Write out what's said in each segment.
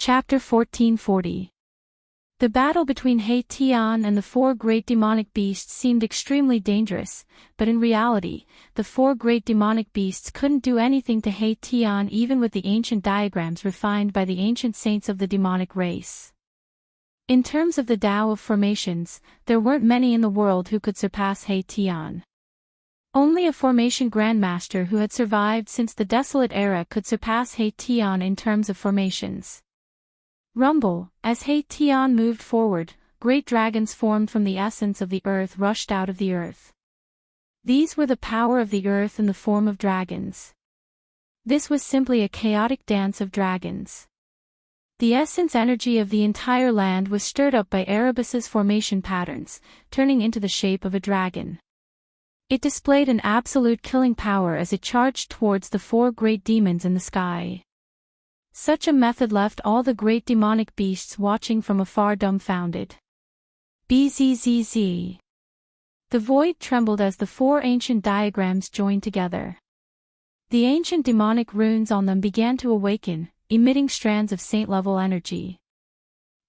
Chapter 1440. The battle between He Tian and the four great demonic beasts seemed extremely dangerous, but in reality, the four great demonic beasts couldn't do anything to He Tian even with the ancient diagrams refined by the ancient saints of the demonic race. In terms of the Tao of formations, there weren't many in the world who could surpass He Tian. Only a formation grandmaster who had survived since the desolate era could surpass He Tian in terms of formations. Rumble, as He Tian moved forward, great dragons formed from the essence of the earth rushed out of the earth. These were the power of the earth in the form of dragons. This was simply a chaotic dance of dragons. The essence energy of the entire land was stirred up by Erebus's formation patterns, turning into the shape of a dragon. It displayed an absolute killing power as it charged towards the four great demons in the sky. Such a method left all the great demonic beasts watching from afar dumbfounded. Bzzz. The void trembled as the four ancient diagrams joined together. The ancient demonic runes on them began to awaken, emitting strands of saint-level energy.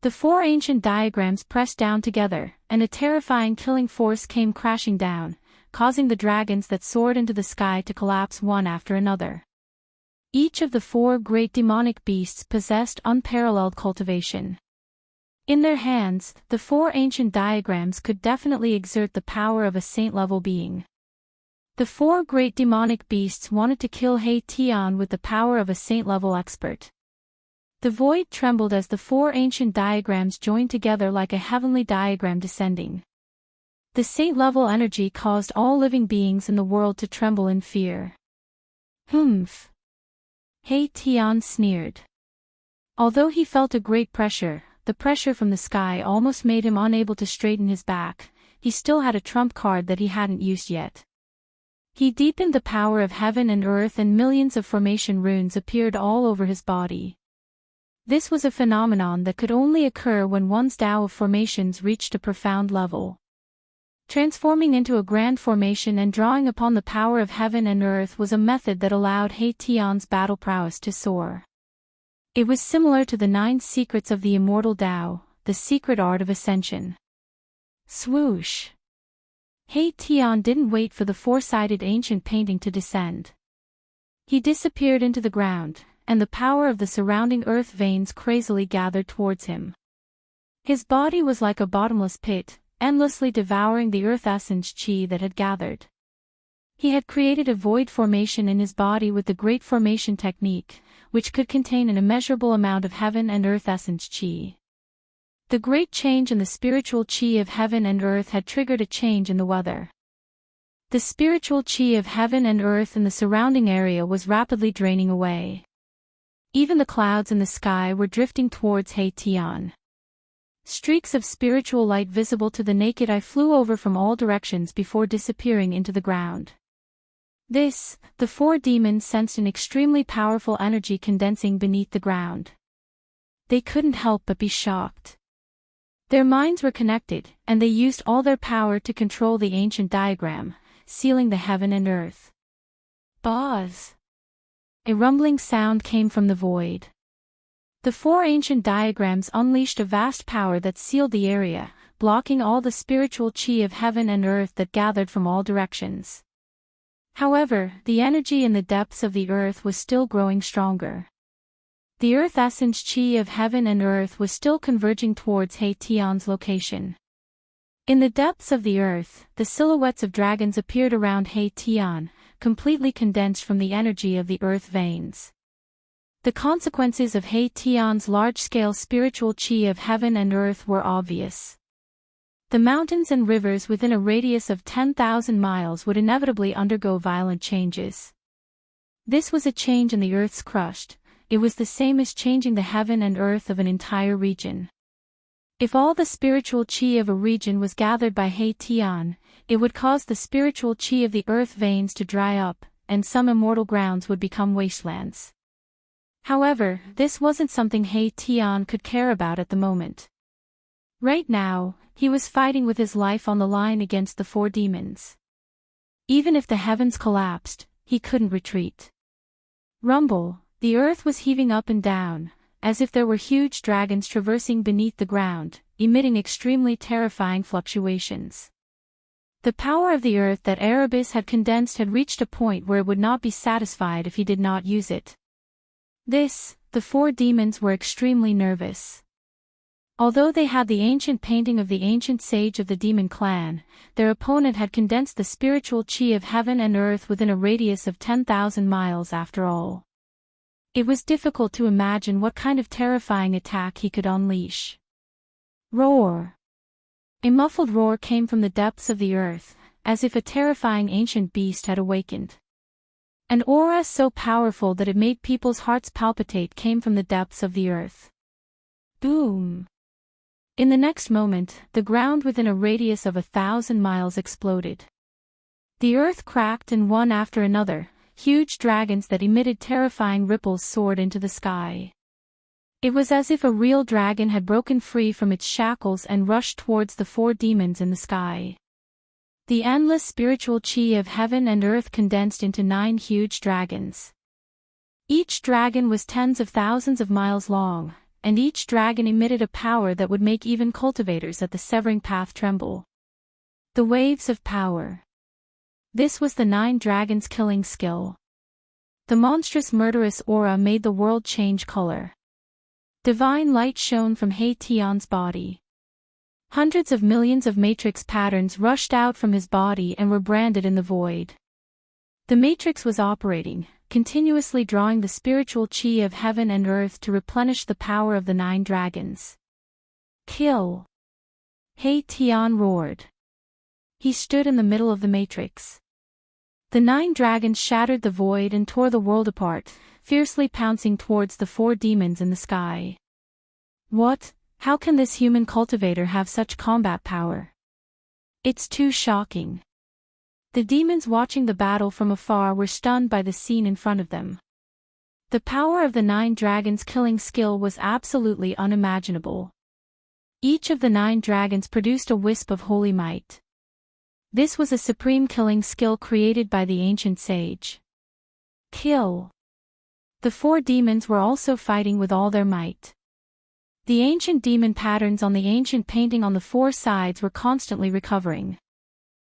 The four ancient diagrams pressed down together, and a terrifying killing force came crashing down, causing the dragons that soared into the sky to collapse one after another. Each of the four great demonic beasts possessed unparalleled cultivation. In their hands, the four ancient diagrams could definitely exert the power of a saint-level being. The four great demonic beasts wanted to kill He Tian with the power of a saint-level expert. The void trembled as the four ancient diagrams joined together like a heavenly diagram descending. The saint-level energy caused all living beings in the world to tremble in fear. Humph! He Tian sneered. Although he felt a great pressure, the pressure from the sky almost made him unable to straighten his back, he still had a trump card that he hadn't used yet. He deepened the power of heaven and earth and millions of formation runes appeared all over his body. This was a phenomenon that could only occur when one's Tao of formations reached a profound level. Transforming into a grand formation and drawing upon the power of heaven and earth was a method that allowed He Tian's battle prowess to soar. It was similar to the 9 secrets of the immortal Tao, the secret art of ascension. Swoosh! He Tian didn't wait for the four-sided ancient painting to descend. He disappeared into the ground, and the power of the surrounding earth veins crazily gathered towards him. His body was like a bottomless pit, endlessly devouring the earth essence chi that had gathered. He had created a void formation in his body with the great formation technique, which could contain an immeasurable amount of heaven and earth essence chi. The great change in the spiritual chi of heaven and earth had triggered a change in the weather. The spiritual chi of heaven and earth in the surrounding area was rapidly draining away. Even the clouds in the sky were drifting towards He Tian. Streaks of spiritual light visible to the naked eye flew over from all directions before disappearing into the ground. The four demons sensed an extremely powerful energy condensing beneath the ground. They couldn't help but be shocked. Their minds were connected, and they used all their power to control the ancient diagram, sealing the heaven and earth. Buzz! A rumbling sound came from the void. The four ancient diagrams unleashed a vast power that sealed the area, blocking all the spiritual chi of heaven and earth that gathered from all directions. However, the energy in the depths of the earth was still growing stronger. The earth essence chi of heaven and earth was still converging towards He Tian's location. In the depths of the earth, the silhouettes of dragons appeared around He Tian, completely condensed from the energy of the earth veins. The consequences of He Tian's large-scale spiritual chi of heaven and earth were obvious. The mountains and rivers within a radius of 10,000 miles would inevitably undergo violent changes. This was a change in the earth's crust. It was the same as changing the heaven and earth of an entire region. If all the spiritual chi of a region was gathered by He Tian, it would cause the spiritual chi of the earth veins to dry up, and some immortal grounds would become wastelands. However, this wasn't something He Tian could care about at the moment. Right now, he was fighting with his life on the line against the four demons. Even if the heavens collapsed, he couldn't retreat. Rumble, the earth was heaving up and down, as if there were huge dragons traversing beneath the ground, emitting extremely terrifying fluctuations. The power of the earth that Erebus had condensed had reached a point where it would not be satisfied if he did not use it. The four demons were extremely nervous. Although they had the ancient painting of the ancient sage of the demon clan, their opponent had condensed the spiritual chi of heaven and earth within a radius of 10,000 miles after all. It was difficult to imagine what kind of terrifying attack he could unleash. Roar! A muffled roar came from the depths of the earth, as if a terrifying ancient beast had awakened. An aura so powerful that it made people's hearts palpitate came from the depths of the earth. Boom! In the next moment, the ground within a radius of 1,000 miles exploded. The earth cracked and one after another, huge dragons that emitted terrifying ripples soared into the sky. It was as if a real dragon had broken free from its shackles and rushed towards the four demons in the sky. The endless spiritual chi of heaven and earth condensed into 9 huge dragons. Each dragon was tens of thousands of miles long, and each dragon emitted a power that would make even cultivators at the severing path tremble. The waves of power. This was the 9 dragons' killing skill. The monstrous murderous aura made the world change color. Divine light shone from He Tian's body. Hundreds of millions of matrix patterns rushed out from his body and were branded in the void. The matrix was operating, continuously drawing the spiritual chi of heaven and earth to replenish the power of the 9 dragons. Kill! He Tian roared. He stood in the middle of the matrix. The 9 dragons shattered the void and tore the world apart, fiercely pouncing towards the 4 demons in the sky. What? How can this human cultivator have such combat power? It's too shocking. The demons watching the battle from afar were stunned by the scene in front of them. The power of the 9 dragons' killing skill was absolutely unimaginable. Each of the 9 dragons produced a wisp of holy might. This was a supreme killing skill created by the ancient sage. Kill! The 4 demons were also fighting with all their might. The ancient demon patterns on the ancient painting on the 4 sides were constantly recovering.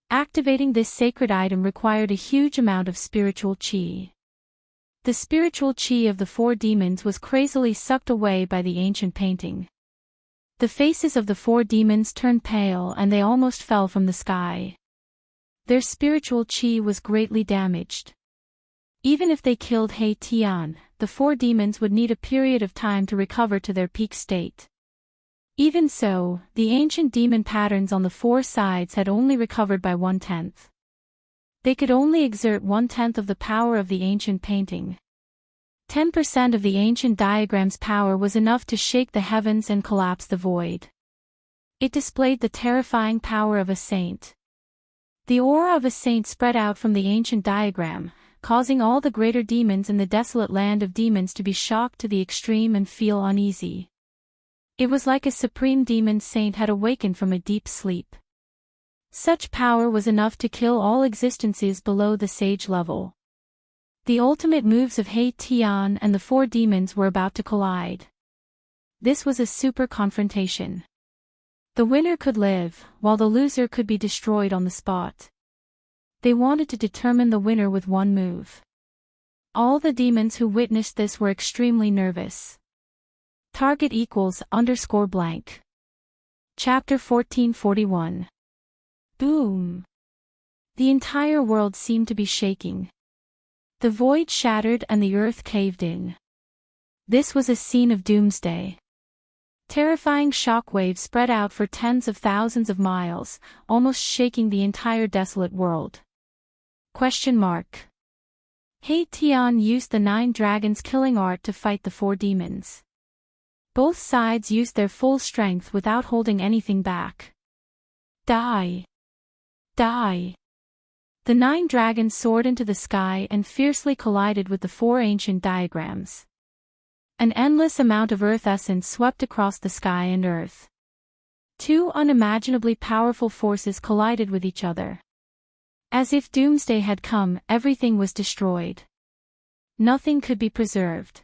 Activating this sacred item required a huge amount of spiritual chi. The spiritual chi of the 4 demons was crazily sucked away by the ancient painting. The faces of the 4 demons turned pale and they almost fell from the sky. Their spiritual chi was greatly damaged. Even if they killed He Tian, the 4 demons would need a period of time to recover to their peak state. Even so, the ancient demon patterns on the 4 sides had only recovered by 1/10. They could only exert 1/10 of the power of the ancient painting. 10% of the ancient diagram's power was enough to shake the heavens and collapse the void. It displayed the terrifying power of a saint. The aura of a saint spread out from the ancient diagram, causing all the greater demons in the desolate land of demons to be shocked to the extreme and feel uneasy. It was like a supreme demon saint had awakened from a deep sleep. Such power was enough to kill all existences below the sage level. The ultimate moves of He Tian and the 4 demons were about to collide. This was a super confrontation. The winner could live, while the loser could be destroyed on the spot. They wanted to determine the winner with one move. All the demons who witnessed this were extremely nervous. Target =_ blank. Chapter 1441. Boom! The entire world seemed to be shaking. The void shattered and the earth caved in. This was a scene of doomsday. Terrifying shockwaves spread out for tens of thousands of miles, almost shaking the entire desolate world. He Tian used the 9 dragons' killing art to fight the 4 demons. Both sides used their full strength without holding anything back. Die! Die! The 9 dragons soared into the sky and fiercely collided with the 4 ancient diagrams. An endless amount of earth essence swept across the sky and earth. 2 unimaginably powerful forces collided with each other. As if doomsday had come, everything was destroyed. Nothing could be preserved.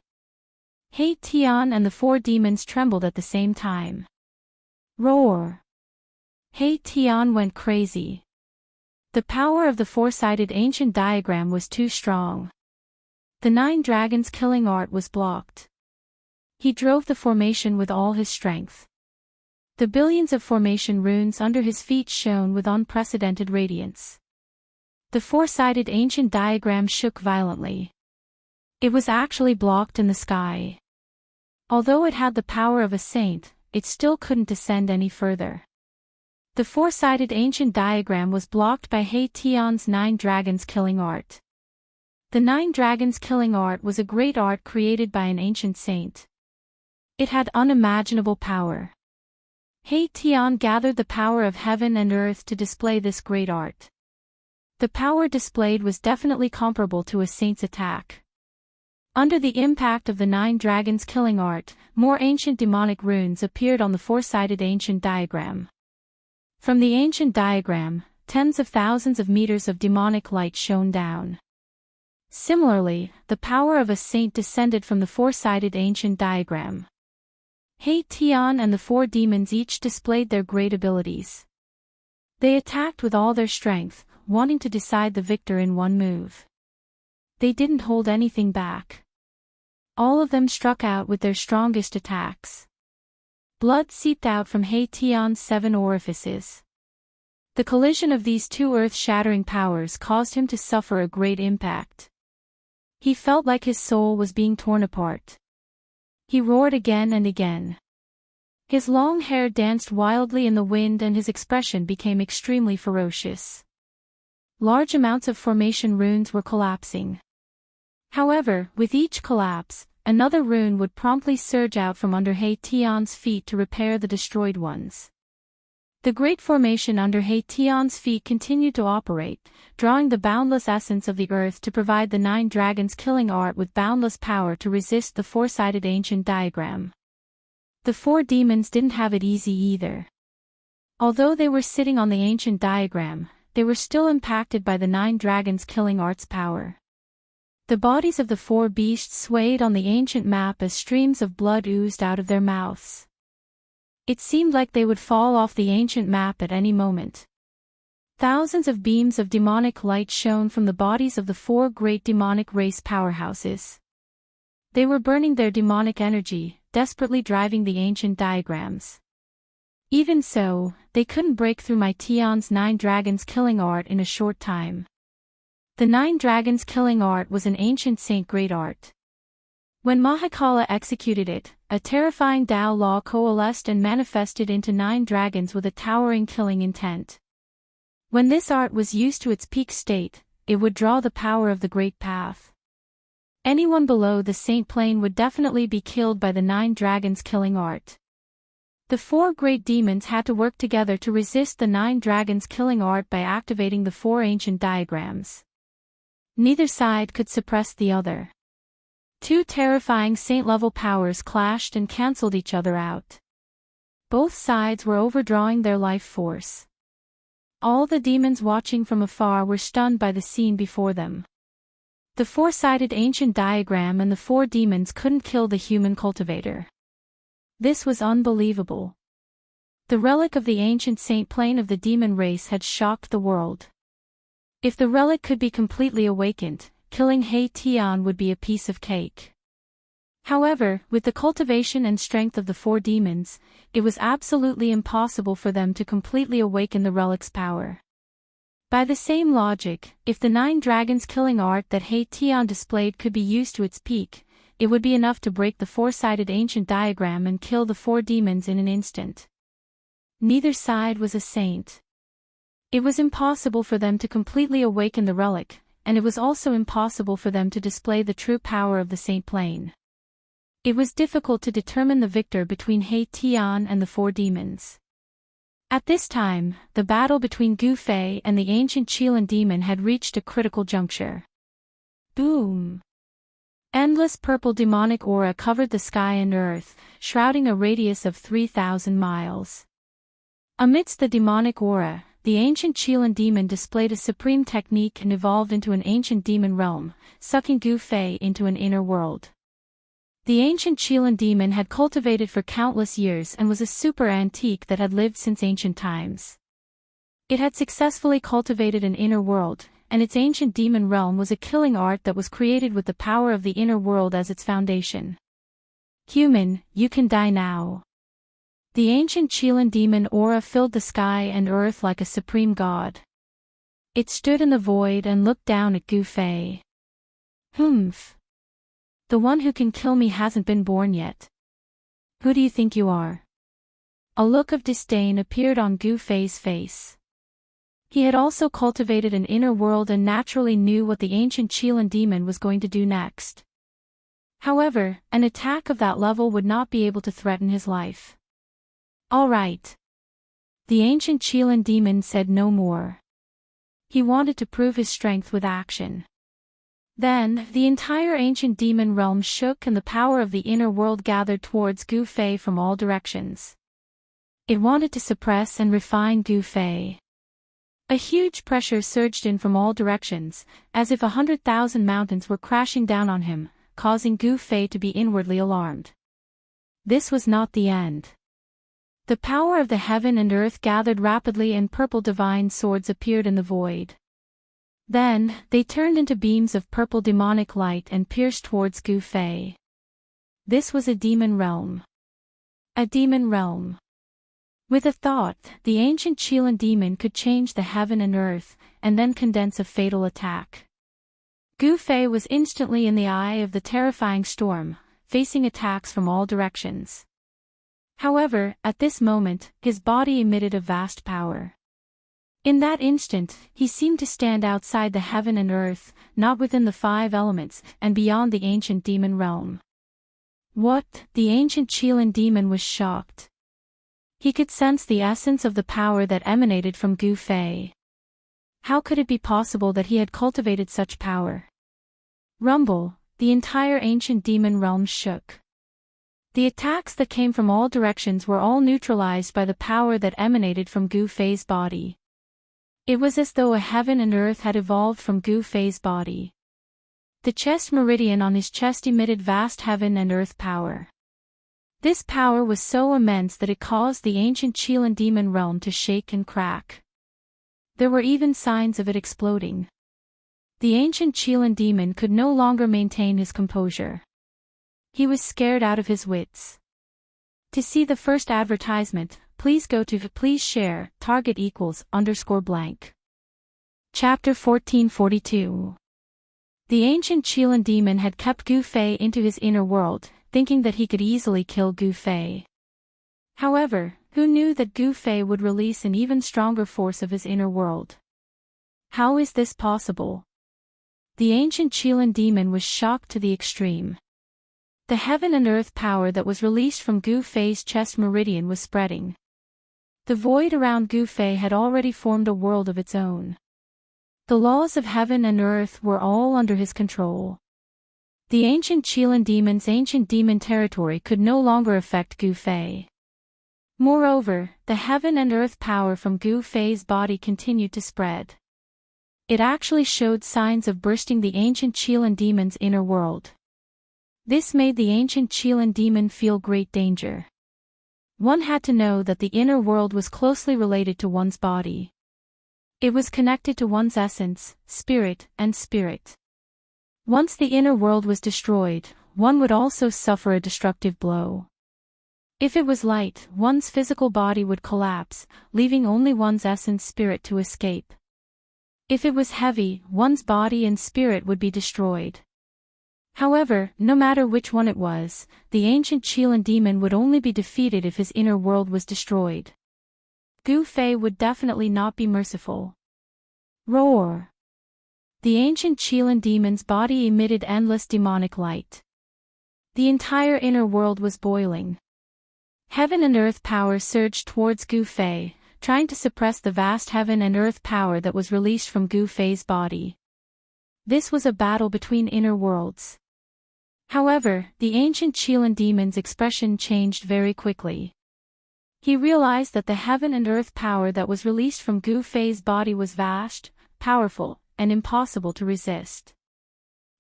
He Tian and the four demons trembled at the same time. Roar! He Tian went crazy. The power of the four-sided ancient diagram was too strong. The 9 dragons killing art was blocked. He drove the formation with all his strength. The billions of formation runes under his feet shone with unprecedented radiance. The four-sided ancient diagram shook violently. It was actually blocked in the sky. Although it had the power of a saint, it still couldn't descend any further. The four-sided ancient diagram was blocked by He Tian's 9 dragons killing art. The 9 dragons killing art was a great art created by an ancient saint. It had unimaginable power. He Tian gathered the power of heaven and earth to display this great art. The power displayed was definitely comparable to a saint's attack. Under the impact of the 9 dragons killing art, more ancient demonic runes appeared on the four-sided ancient diagram. From the ancient diagram, tens of thousands of meters of demonic light shone down. Similarly, the power of a saint descended from the four-sided ancient diagram. He Tian and the four demons each displayed their great abilities. They attacked with all their strength, wanting to decide the victor in one move. They didn't hold anything back. All of them struck out with their strongest attacks. Blood seeped out from He Tian's 7 orifices. The collision of these two earth-shattering powers caused him to suffer a great impact. He felt like his soul was being torn apart. He roared again and again. His long hair danced wildly in the wind and his expression became extremely ferocious. Large amounts of formation runes were collapsing. However, with each collapse, another rune would promptly surge out from under He Tian's feet to repair the destroyed ones. The great formation under He Tian's feet continued to operate, drawing the boundless essence of the earth to provide the 9 dragons killing art with boundless power to resist the four-sided ancient diagram. The four demons didn't have it easy either. Although they were sitting on the ancient diagram, they were still impacted by the 9 dragons killing art's power. The bodies of the four beasts swayed on the ancient map as streams of blood oozed out of their mouths. It seemed like they would fall off the ancient map at any moment. Thousands of beams of demonic light shone from the bodies of the four great demonic race powerhouses. They were burning their demonic energy, desperately driving the ancient diagrams. Even so, they couldn't break through my Tian's 9 dragons killing art in a short time. The 9 dragons killing art was an ancient saint great art. When Mahakala executed it, a terrifying Tao law coalesced and manifested into 9 dragons with a towering killing intent. When this art was used to its peak state, it would draw the power of the Great Path. Anyone below the saint plane would definitely be killed by the 9 dragons killing art. The four great demons had to work together to resist the 9 dragons killing art by activating the four ancient diagrams. Neither side could suppress the other. 2 terrifying saint-level powers clashed and cancelled each other out. Both sides were overdrawing their life force. All the demons watching from afar were stunned by the scene before them. The four-sided ancient diagram and the four demons couldn't kill the human cultivator. This was unbelievable. The relic of the ancient saint plane of the demon race had shocked the world. If the relic could be completely awakened, killing He Tian would be a piece of cake. However, with the cultivation and strength of the four demons, it was absolutely impossible for them to completely awaken the relic's power. By the same logic, if the 9 dragons killing art that He Tian displayed could be used to its peak, it would be enough to break the four-sided ancient diagram and kill the four demons in an instant. Neither side was a saint. It was impossible for them to completely awaken the relic, and it was also impossible for them to display the true power of the saint plane. It was difficult to determine the victor between He Tian and the four demons. At this time, the battle between Gu Fei and the ancient Qilin demon had reached a critical juncture. Boom! Endless purple demonic aura covered the sky and earth, shrouding a radius of 3,000 miles. Amidst the demonic aura, the ancient Qilin demon displayed a supreme technique and evolved into an ancient demon realm, sucking Gu Fei into an inner world. The ancient Qilin demon had cultivated for countless years and was a super antique that had lived since ancient times. It had successfully cultivated an inner world, and its ancient demon realm was a killing art that was created with the power of the inner world as its foundation. Human, you can die now. The ancient Qilin demon aura filled the sky and earth like a supreme god. It stood in the void and looked down at Gu Fei. Humph. The one who can kill me hasn't been born yet. Who do you think you are? A look of disdain appeared on Gu Fei's face. He had also cultivated an inner world and naturally knew what the ancient Qilin demon was going to do next. However, an attack of that level would not be able to threaten his life. All right. The ancient Qilin demon said no more. He wanted to prove his strength with action. Then, the entire ancient demon realm shook and the power of the inner world gathered towards Gu Fei from all directions. It wanted to suppress and refine Gu Fei. A huge pressure surged in from all directions, as if 100,000 mountains were crashing down on him, causing Gu Fei to be inwardly alarmed. This was not the end. The power of the heaven and earth gathered rapidly and purple divine swords appeared in the void. Then, they turned into beams of purple demonic light and pierced towards Gu Fei. This was a demon realm. A demon realm. With a thought, the ancient Qilin demon could change the heaven and earth, and then condense a fatal attack. Gu Fei was instantly in the eye of the terrifying storm, facing attacks from all directions. However, at this moment, his body emitted a vast power. In that instant, he seemed to stand outside the heaven and earth, not within the 5 elements, and beyond the ancient demon realm. What? The ancient Qilin demon was shocked. He could sense the essence of the power that emanated from Gu Fei. How could it be possible that he had cultivated such power? Rumble, the entire ancient demon realm shook. The attacks that came from all directions were all neutralized by the power that emanated from Gu Fei's body. It was as though a heaven and earth had evolved from Gu Fei's body. The chest meridian on his chest emitted vast heaven and earth power. This power was so immense that it caused the ancient Qilin demon realm to shake and crack. There were even signs of it exploding. The ancient Qilin demon could no longer maintain his composure. He was scared out of his wits. To see the first advertisement, please go to please share, target =_blank. Chapter 1442. The ancient Qilin demon had kept Gu Fei into his inner world, thinking that he could easily kill Gu Fei. However, who knew that Gu Fei would release an even stronger force of his inner world? How is this possible? The ancient Qilin demon was shocked to the extreme. The heaven and earth power that was released from Gu Fei's chest meridian was spreading. The void around Gu Fei had already formed a world of its own. The laws of heaven and earth were all under his control. The ancient Qilin demon's ancient demon territory could no longer affect Gu Fei. Moreover, the heaven and earth power from Gu Fei's body continued to spread. It actually showed signs of bursting the ancient Qilin demon's inner world. This made the ancient Qilin demon feel great danger. One had to know that the inner world was closely related to one's body. It was connected to one's essence, spirit, and spirit. Once the inner world was destroyed, one would also suffer a destructive blow. If it was light, one's physical body would collapse, leaving only one's essence spirit to escape. If it was heavy, one's body and spirit would be destroyed. However, no matter which one it was, the ancient Qilin demon would only be defeated if his inner world was destroyed. Gu Fei would definitely not be merciful. Roar! The ancient Qilin demon's body emitted endless demonic light. The entire inner world was boiling. Heaven and earth power surged towards Gu Fei, trying to suppress the vast heaven and earth power that was released from Gu Fei's body. This was a battle between inner worlds. However, the ancient Qilin demon's expression changed very quickly. He realized that the heaven and earth power that was released from Gu Fei's body was vast, powerful, and impossible to resist.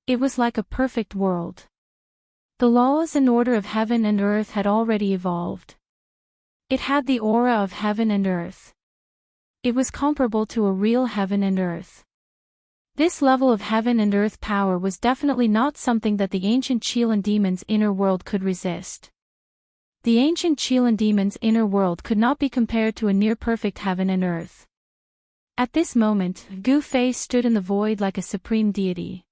It was like a perfect world. The laws and order of heaven and earth had already evolved. It had the aura of heaven and earth. It was comparable to a real heaven and earth. This level of heaven and earth power was definitely not something that the ancient Qilan demon's inner world could resist. The ancient Qilan demon's inner world could not be compared to a near-perfect heaven and earth. At this moment, Gu Fei stood in the void like a supreme deity.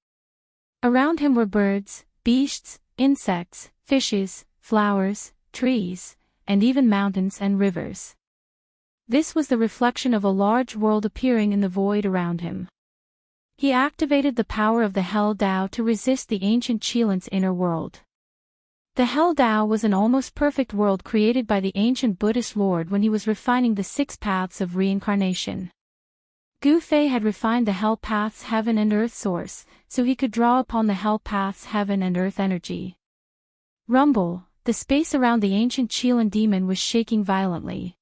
Around him were birds, beasts, insects, fishes, flowers, trees, and even mountains and rivers. This was the reflection of a large world appearing in the void around him. He activated the power of the Hell Dao to resist the ancient Qilan's inner world. The Hell Dao was an almost perfect world created by the ancient Buddhist Lord when he was refining the 6 paths of reincarnation. Gu Fei had refined the Hell Path's heaven and earth source, so he could draw upon the Hell Path's heaven and earth energy. Rumble, the space around the ancient Qilan demon was shaking violently.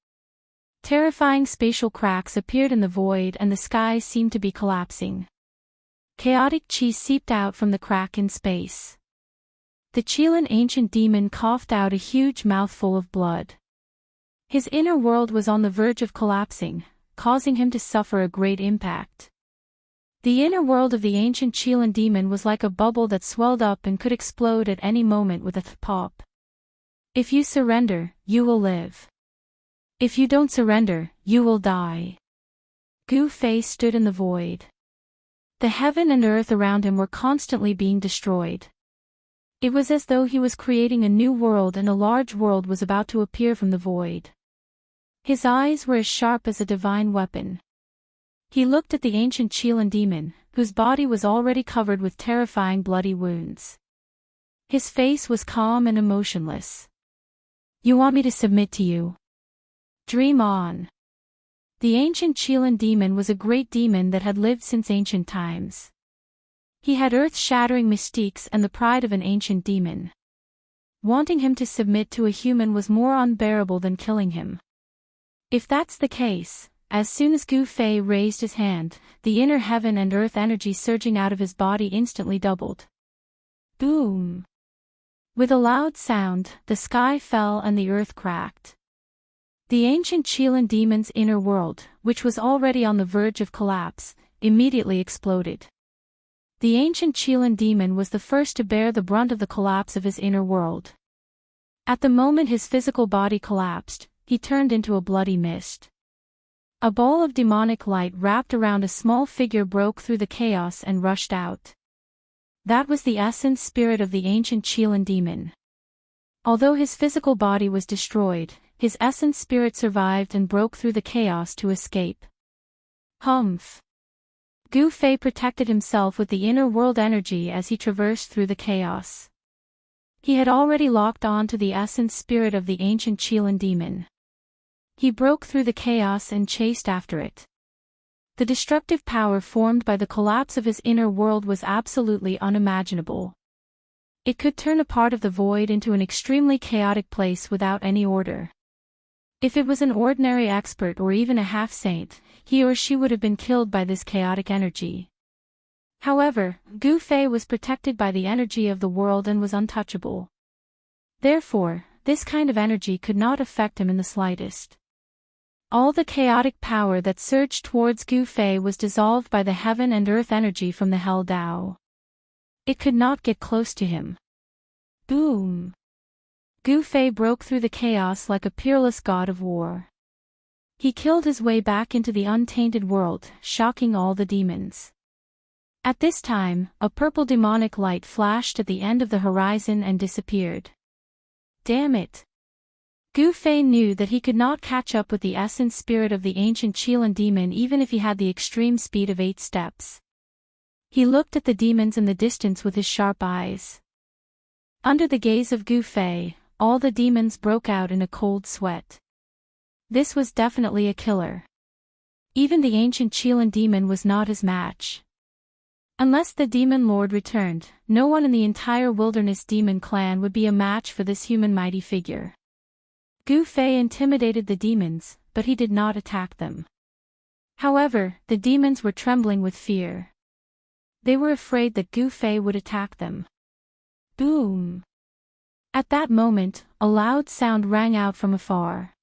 Terrifying spatial cracks appeared in the void and the sky seemed to be collapsing. Chaotic qi seeped out from the crack in space. The Qilan ancient demon coughed out a huge mouthful of blood. His inner world was on the verge of collapsing, causing him to suffer a great impact. The inner world of the ancient Qilan demon was like a bubble that swelled up and could explode at any moment with a pop. If you surrender, you will live. If you don't surrender, you will die. Gu Fei stood in the void. The heaven and earth around him were constantly being destroyed. It was as though he was creating a new world and a large world was about to appear from the void. His eyes were as sharp as a divine weapon. He looked at the ancient Qilan demon, whose body was already covered with terrifying bloody wounds. His face was calm and emotionless. You want me to submit to you? Dream on. The ancient Qilan demon was a great demon that had lived since ancient times. He had earth-shattering mystiques and the pride of an ancient demon. Wanting him to submit to a human was more unbearable than killing him. If that's the case, as soon as Gu Fei raised his hand, the inner heaven and earth energy surging out of his body instantly doubled. Boom! With a loud sound, the sky fell and the earth cracked. The ancient Qilan demon's inner world, which was already on the verge of collapse, immediately exploded. The ancient Qilan demon was the first to bear the brunt of the collapse of his inner world. At the moment his physical body collapsed, he turned into a bloody mist. A ball of demonic light wrapped around a small figure broke through the chaos and rushed out. That was the essence spirit of the ancient Qilan demon. Although his physical body was destroyed, his essence spirit survived and broke through the chaos to escape. Humph! Gu Fei protected himself with the inner world energy as he traversed through the chaos. He had already locked on to the essence spirit of the ancient Qilan demon. He broke through the chaos and chased after it. The destructive power formed by the collapse of his inner world was absolutely unimaginable. It could turn a part of the void into an extremely chaotic place without any order. If it was an ordinary expert or even a half-saint, he or she would have been killed by this chaotic energy. However, Gu Fei was protected by the energy of the world and was untouchable. Therefore, this kind of energy could not affect him in the slightest. All the chaotic power that surged towards Gu Fei was dissolved by the heaven and earth energy from the Hell Dao. It could not get close to him. Boom! Gu Fei broke through the chaos like a peerless god of war. He killed his way back into the untainted world, shocking all the demons. At this time, a purple demonic light flashed at the end of the horizon and disappeared. Damn it! Gu Fei knew that he could not catch up with the essence spirit of the ancient Qilan demon even if he had the extreme speed of 8 steps. He looked at the demons in the distance with his sharp eyes. Under the gaze of Gu Fei, all the demons broke out in a cold sweat. This was definitely a killer. Even the ancient Qilan demon was not his match. Unless the demon lord returned, no one in the entire wilderness demon clan would be a match for this human mighty figure. Gu Fei intimidated the demons, but he did not attack them. However, the demons were trembling with fear. They were afraid that Gu Fei would attack them. Boom! At that moment, a loud sound rang out from afar.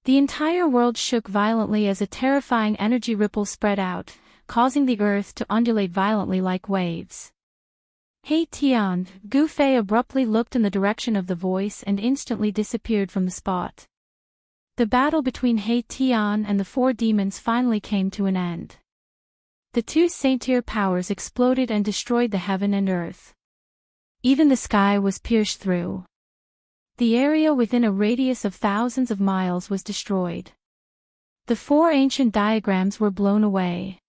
The entire world shook violently as a terrifying energy ripple spread out, causing the earth to undulate violently like waves. Hey Tian, Gu Fei abruptly looked in the direction of the voice and instantly disappeared from the spot. The battle between He Tian and the four demons finally came to an end. The two saint-tier powers exploded and destroyed the heaven and earth. Even the sky was pierced through. The area within a radius of thousands of miles was destroyed. The four ancient diagrams were blown away.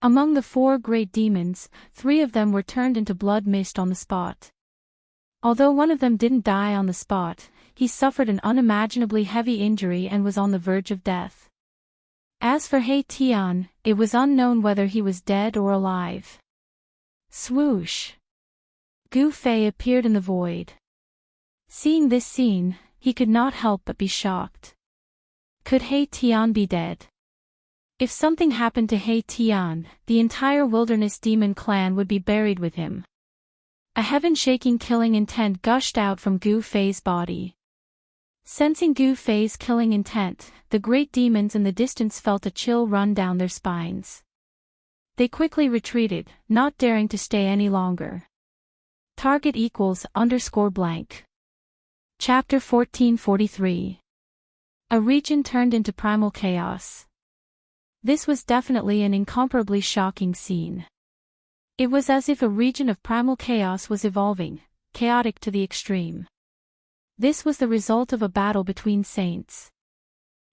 Among the four great demons, 3 of them were turned into blood mist on the spot. Although one of them didn't die on the spot, he suffered an unimaginably heavy injury and was on the verge of death. As for He Tian, it was unknown whether he was dead or alive. Swoosh! Gu Fei appeared in the void. Seeing this scene, he could not help but be shocked. Could He Tian be dead? If something happened to He Tian, the entire wilderness demon clan would be buried with him. A heaven-shaking killing intent gushed out from Gu Fei's body. Sensing Gu Fei's killing intent, the great demons in the distance felt a chill run down their spines. They quickly retreated, not daring to stay any longer. Target =_blank. Chapter 1443. A region turned into primal chaos. This was definitely an incomparably shocking scene. It was as if a region of primal chaos was evolving, chaotic to the extreme. This was the result of a battle between saints.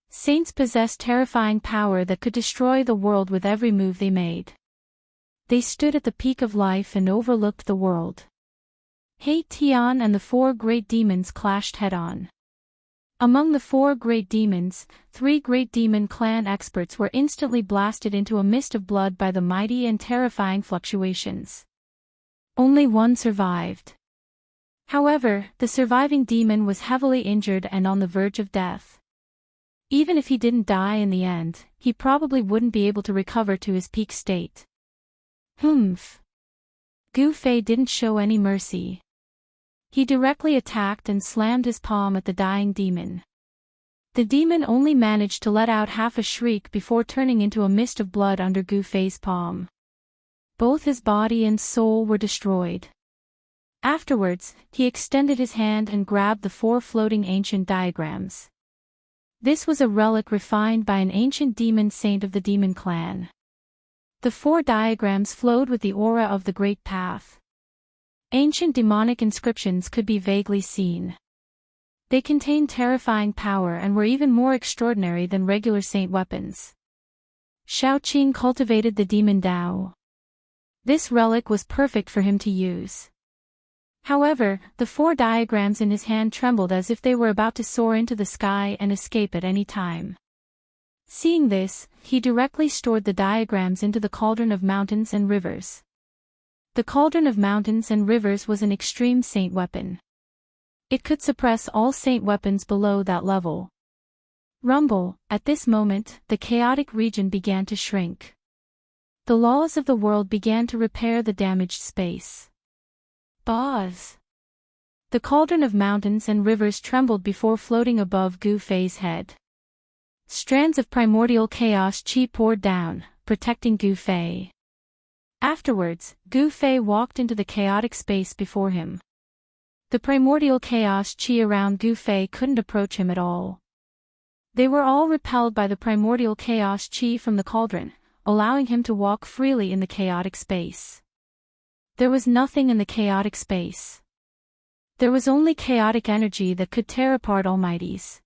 Saints possessed terrifying power that could destroy the world with every move they made. They stood at the peak of life and overlooked the world. He Tian and the 4 great demons clashed head-on. Among the 4 great demons, 3 great demon clan experts were instantly blasted into a mist of blood by the mighty and terrifying fluctuations. Only one survived. However, the surviving demon was heavily injured and on the verge of death. Even if he didn't die in the end, he probably wouldn't be able to recover to his peak state. Humph! Gu Fei didn't show any mercy. He directly attacked and slammed his palm at the dying demon. The demon only managed to let out half a shriek before turning into a mist of blood under Gu Fei's palm. Both his body and soul were destroyed. Afterwards, he extended his hand and grabbed the 4 floating ancient diagrams. This was a relic refined by an ancient demon saint of the demon clan. The 4 diagrams flowed with the aura of the Great Path. Ancient demonic inscriptions could be vaguely seen. They contained terrifying power and were even more extraordinary than regular saint weapons. Xiaoqing cultivated the demon Dao. This relic was perfect for him to use. However, the 4 diagrams in his hand trembled as if they were about to soar into the sky and escape at any time. Seeing this, he directly stored the diagrams into the cauldron of mountains and rivers. The cauldron of mountains and rivers was an extreme saint weapon. It could suppress all saint weapons below that level. Rumble, at this moment, the chaotic region began to shrink. The laws of the world began to repair the damaged space. Buzz! The cauldron of mountains and rivers trembled before floating above Gu Fei's head. Strands of primordial chaos chi poured down, protecting Gu Fei. Afterwards, Gu Fei walked into the chaotic space before him. The primordial chaos chi around Gu Fei couldn't approach him at all. They were all repelled by the primordial chaos chi from the cauldron, allowing him to walk freely in the chaotic space. There was nothing in the chaotic space. There was only chaotic energy that could tear apart almighties.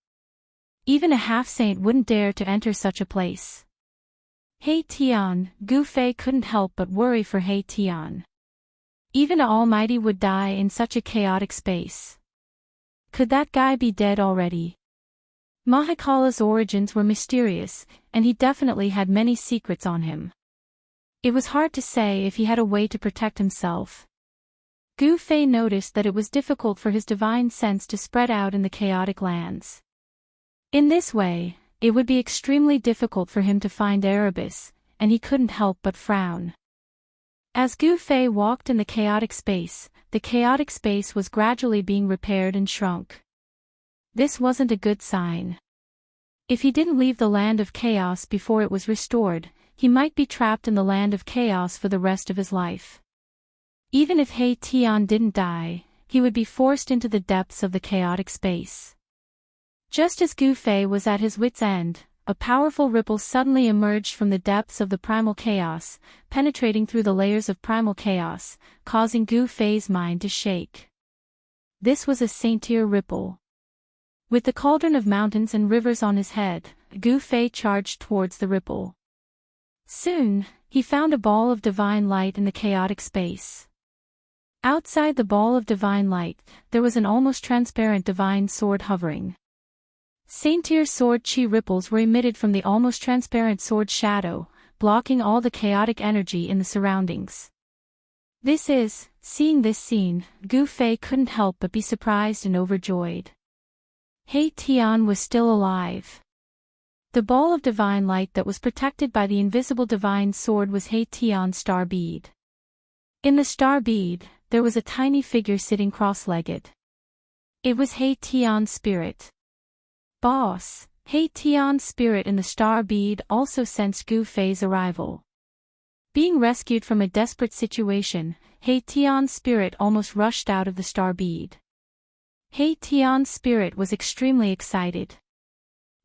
Even a half-saint wouldn't dare to enter such a place. He Tian, Gu Fei couldn't help but worry for He Tian. Even an almighty would die in such a chaotic space. Could that guy be dead already? Mahakala's origins were mysterious, and he definitely had many secrets on him. It was hard to say if he had a way to protect himself. Gu Fei noticed that it was difficult for his divine sense to spread out in the chaotic lands. In this way, it would be extremely difficult for him to find Erebus, and he couldn't help but frown. As Gu Fei walked in the chaotic space, the chaotic space was gradually being repaired and shrunk. This wasn't a good sign. If he didn't leave the land of chaos before it was restored, he might be trapped in the land of chaos for the rest of his life. Even if He Tian didn't die, he would be forced into the depths of the chaotic space. Just as Gu Fei was at his wit's end, a powerful ripple suddenly emerged from the depths of the primal chaos, penetrating through the layers of primal chaos, causing Gu Fei's mind to shake. This was a saintier ripple. With the cauldron of mountains and rivers on his head, Gu Fei charged towards the ripple. Soon, he found a ball of divine light in the chaotic space. Outside the ball of divine light, there was an almost transparent divine sword hovering. Saintier sword chi ripples were emitted from the almost transparent sword shadow, blocking all the chaotic energy in the surroundings. Seeing this scene, Gu Fei couldn't help but be surprised and overjoyed. He Tian was still alive. The ball of divine light that was protected by the invisible divine sword was He Tian's star bead. In the star bead, there was a tiny figure sitting cross-legged. It was He Tian's spirit. Boss, He Tian's spirit in the star bead also sensed Gu Fei's arrival. Being rescued from a desperate situation, He Tian's spirit almost rushed out of the star bead. He Tian's spirit was extremely excited.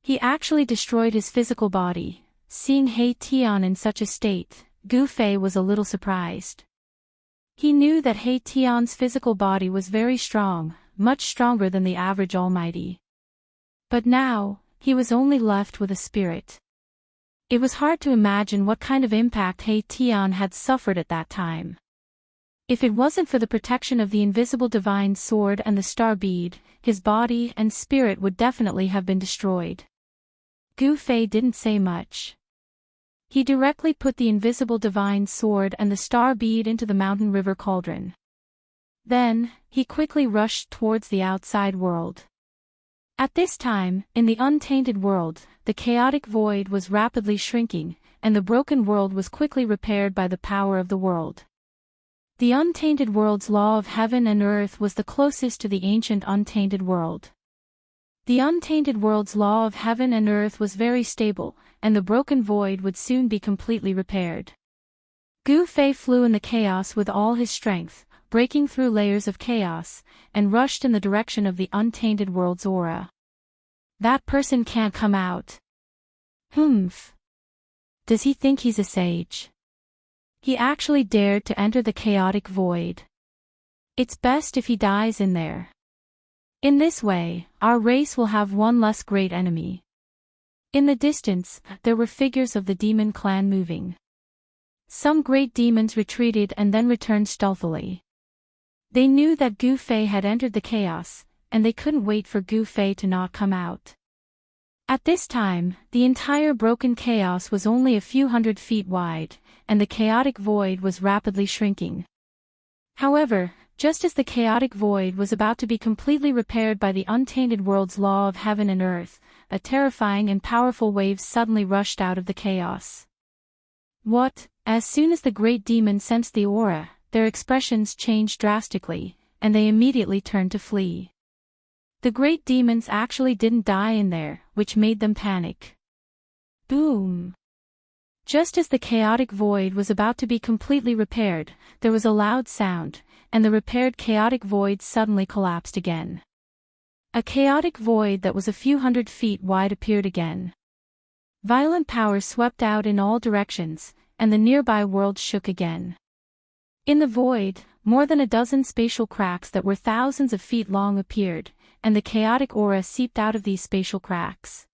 He actually destroyed his physical body. Seeing He Tian in such a state, Gu Fei was a little surprised. He knew that He Tian's physical body was very strong, much stronger than the average almighty. But now, he was only left with a spirit. It was hard to imagine what kind of impact He Tian had suffered at that time. If it wasn't for the protection of the invisible divine sword and the star bead, his body and spirit would definitely have been destroyed. Gu Fei didn't say much. He directly put the invisible divine sword and the star bead into the mountain river cauldron. Then, he quickly rushed towards the outside world. At this time, in the untainted world, the chaotic void was rapidly shrinking, and the broken world was quickly repaired by the power of the world. The untainted world's law of heaven and earth was the closest to the ancient untainted world. The untainted world's law of heaven and earth was very stable, and the broken void would soon be completely repaired. Gu Fei flew in the chaos with all his strength, breaking through layers of chaos, and rushed in the direction of the untainted world's aura. That person can't come out. Humph. Does he think he's a sage? He actually dared to enter the chaotic void. It's best if he dies in there. In this way, our race will have one less great enemy. In the distance, there were figures of the demon clan moving. Some great demons retreated and then returned stealthily. They knew that Gu Fei had entered the chaos, and they couldn't wait for Gu Fei to not come out. At this time, the entire broken chaos was only a few hundred feet wide, and the chaotic void was rapidly shrinking. However, just as the chaotic void was about to be completely repaired by the untainted world's law of heaven and earth, a terrifying and powerful wave suddenly rushed out of the chaos. What? As soon as the great demon sensed the aura, their expressions changed drastically, and they immediately turned to flee. The great demons actually didn't die in there, which made them panic. Boom! Just as the chaotic void was about to be completely repaired, there was a loud sound, and the repaired chaotic void suddenly collapsed again. A chaotic void that was a few hundred feet wide appeared again. Violent power swept out in all directions, and the nearby world shook again. In the void, more than a dozen spatial cracks that were thousands of feet long appeared, and the chaotic aura seeped out of these spatial cracks.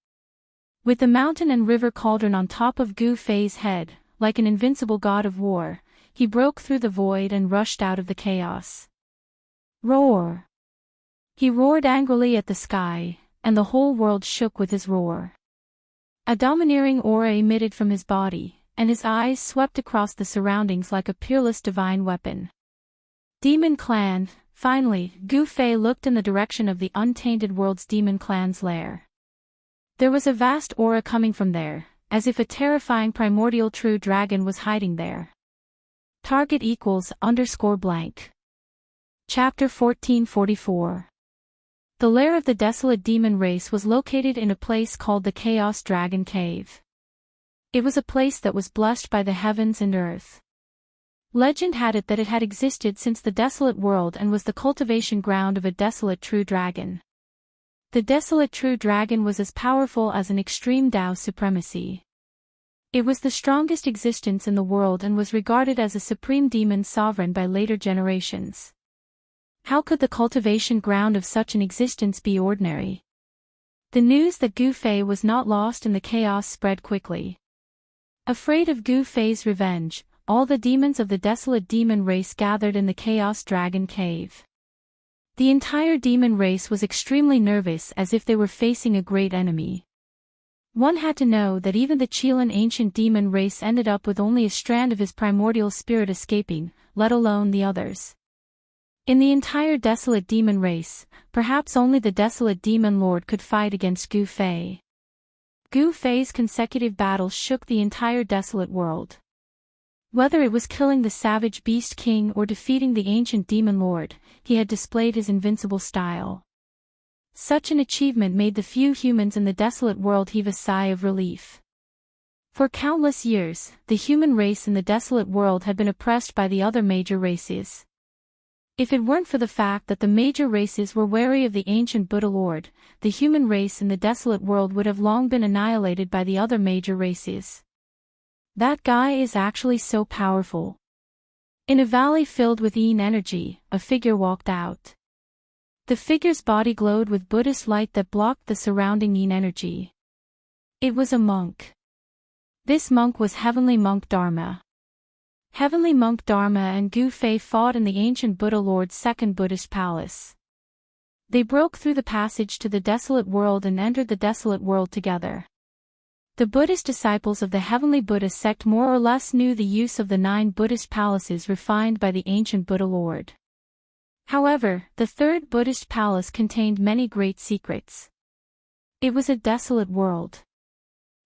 With the mountain and river cauldron on top of Gu Fei's head, like an invincible god of war, he broke through the void and rushed out of the chaos. Roar! He roared angrily at the sky, and the whole world shook with his roar. A domineering aura emitted from his body, and his eyes swept across the surroundings like a peerless divine weapon. Demon Clan. Finally, Gu Fei looked in the direction of the untainted world's demon clan's lair. There was a vast aura coming from there, as if a terrifying primordial true dragon was hiding there. Target =_. Chapter 1444. The lair of the desolate demon race was located in a place called the Chaos Dragon Cave. It was a place that was blessed by the heavens and earth. Legend had it that it had existed since the desolate world and was the cultivation ground of a desolate true dragon. The desolate true dragon was as powerful as an extreme Tao supremacy. It was the strongest existence in the world and was regarded as a supreme demon sovereign by later generations. How could the cultivation ground of such an existence be ordinary? The news that Gu Fei was not lost in the chaos spread quickly. Afraid of Gu Fei's revenge, all the demons of the desolate demon race gathered in the Chaos Dragon Cave. The entire demon race was extremely nervous, as if they were facing a great enemy. One had to know that even the Chilean ancient demon race ended up with only a strand of his primordial spirit escaping, let alone the others. In the entire desolate demon race, perhaps only the desolate demon lord could fight against Gu Fei. Gu Fei's consecutive battles shook the entire desolate world. Whether it was killing the savage beast king or defeating the ancient demon lord, he had displayed his invincible style. Such an achievement made the few humans in the desolate world heave a sigh of relief. For countless years, the human race in the desolate world had been oppressed by the other major races. If it weren't for the fact that the major races were wary of the ancient Buddha Lord, the human race in the desolate world would have long been annihilated by the other major races. That guy is actually so powerful. In a valley filled with yin energy, a figure walked out. The figure's body glowed with Buddhist light that blocked the surrounding yin energy. It was a monk. This monk was Heavenly Monk Dharma. Heavenly Monk Dharma and Gu Fei fought in the ancient Buddha Lord's second Buddhist palace. They broke through the passage to the desolate world and entered the desolate world together. The Buddhist disciples of the Heavenly Buddha sect more or less knew the use of the 9 Buddhist palaces refined by the ancient Buddha Lord. However, the third Buddhist palace contained many great secrets. It was a desolate world.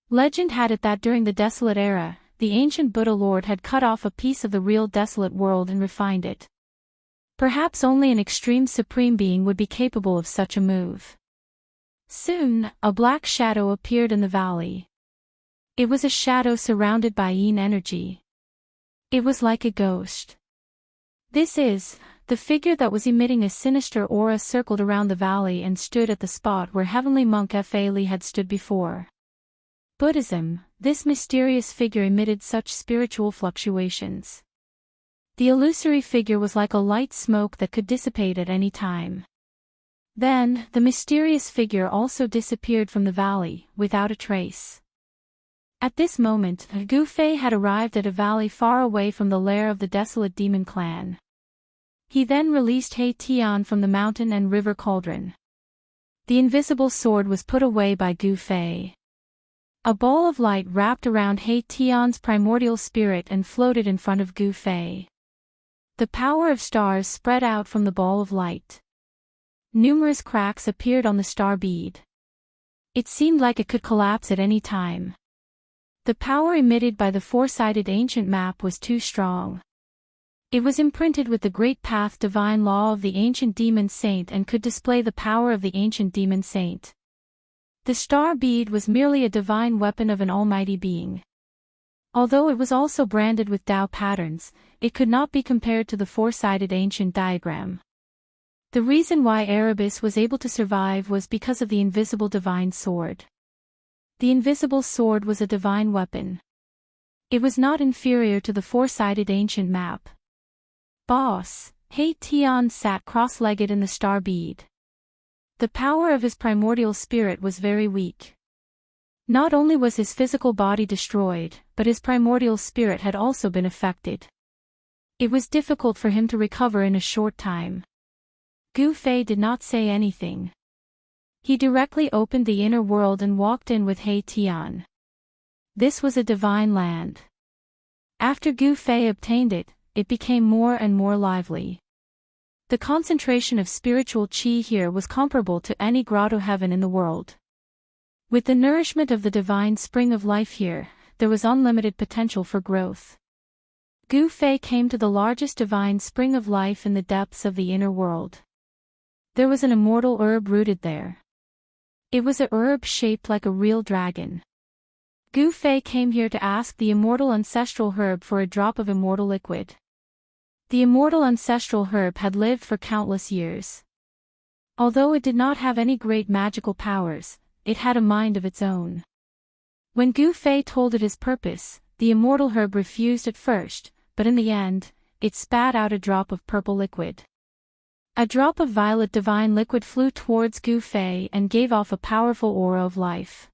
Legend had it that during the desolate era, the ancient Buddha Lord had cut off a piece of the real desolate world and refined it. Perhaps only an extreme supreme being would be capable of such a move. Soon, a black shadow appeared in the valley. It was a shadow surrounded by yin energy. It was like a ghost. The figure that was emitting a sinister aura circled around the valley and stood at the spot where Heavenly Monk Fa Li had stood before. Buddhism, this mysterious figure emitted such spiritual fluctuations. The illusory figure was like a light smoke that could dissipate at any time. Then, the mysterious figure also disappeared from the valley, without a trace. At this moment, Gu Fei had arrived at a valley far away from the lair of the desolate demon clan. He then released He Tian from the mountain and river cauldron. The invisible sword was put away by Gu Fei. A ball of light wrapped around He Tian's primordial spirit and floated in front of Gu Fei. The power of stars spread out from the ball of light. Numerous cracks appeared on the star bead. It seemed like it could collapse at any time. The power emitted by the four-sided ancient map was too strong. It was imprinted with the great path divine law of the ancient demon saint and could display the power of the ancient demon saint. The star bead was merely a divine weapon of an almighty being. Although it was also branded with Tao patterns, it could not be compared to the four-sided ancient diagram. The reason why Erebus was able to survive was because of the invisible divine sword. The invisible sword was a divine weapon. It was not inferior to the four-sided ancient map. Boss, He Tian sat cross-legged in the star bead. The power of his primordial spirit was very weak. Not only was his physical body destroyed, but his primordial spirit had also been affected. It was difficult for him to recover in a short time. Gu Fei did not say anything. He directly opened the inner world and walked in with He Tian. This was a divine land. After Gu Fei obtained it, it became more and more lively. The concentration of spiritual qi here was comparable to any grotto heaven in the world. With the nourishment of the divine spring of life here, there was unlimited potential for growth. Gu Fei came to the largest divine spring of life in the depths of the inner world. There was an immortal herb rooted there. It was a herb shaped like a real dragon. Gu Fei came here to ask the immortal ancestral herb for a drop of immortal liquid. The immortal ancestral herb had lived for countless years. Although it did not have any great magical powers, it had a mind of its own. When Gu Fei told it his purpose, the immortal herb refused at first, but in the end, it spat out a drop of purple liquid. A drop of violet divine liquid flew towards Gu Fei and gave off a powerful aura of life.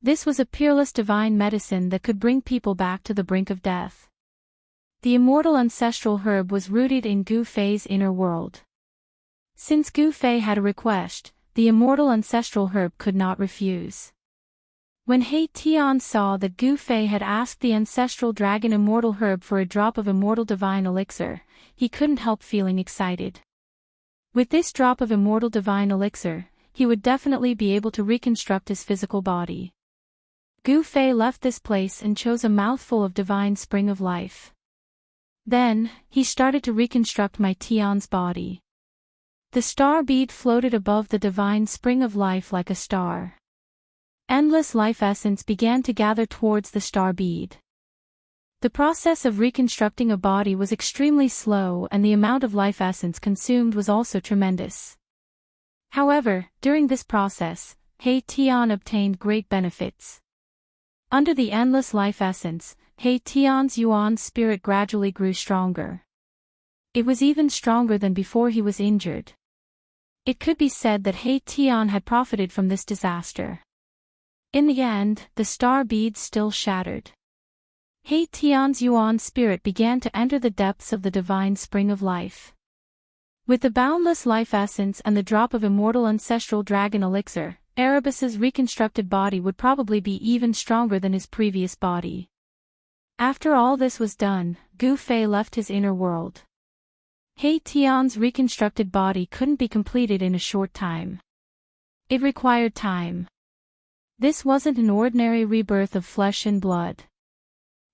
This was a peerless divine medicine that could bring people back to the brink of death. The immortal ancestral herb was rooted in Gu Fei's inner world. Since Gu Fei had a request, the immortal ancestral herb could not refuse. When He Tian saw that Gu Fei had asked the ancestral dragon immortal herb for a drop of immortal divine elixir, he couldn't help feeling excited. With this drop of immortal divine elixir, he would definitely be able to reconstruct his physical body. Gu Fei left this place and chose a mouthful of divine spring of life. Then, he started to reconstruct my Tian's body. The star bead floated above the divine spring of life like a star. Endless life essence began to gather towards the star bead. The process of reconstructing a body was extremely slow and the amount of life essence consumed was also tremendous. However, during this process, He Tian obtained great benefits. Under the endless life essence, He Tian's Yuan spirit gradually grew stronger. It was even stronger than before he was injured. It could be said that He Tian had profited from this disaster. In the end, the star beads still shattered. He Tian's Yuan spirit began to enter the depths of the divine spring of life. With the boundless life essence and the drop of immortal ancestral dragon elixir, Erebus's reconstructed body would probably be even stronger than his previous body. After all this was done, Gu Fei left his inner world. He Tian's reconstructed body couldn't be completed in a short time. It required time. This wasn't an ordinary rebirth of flesh and blood.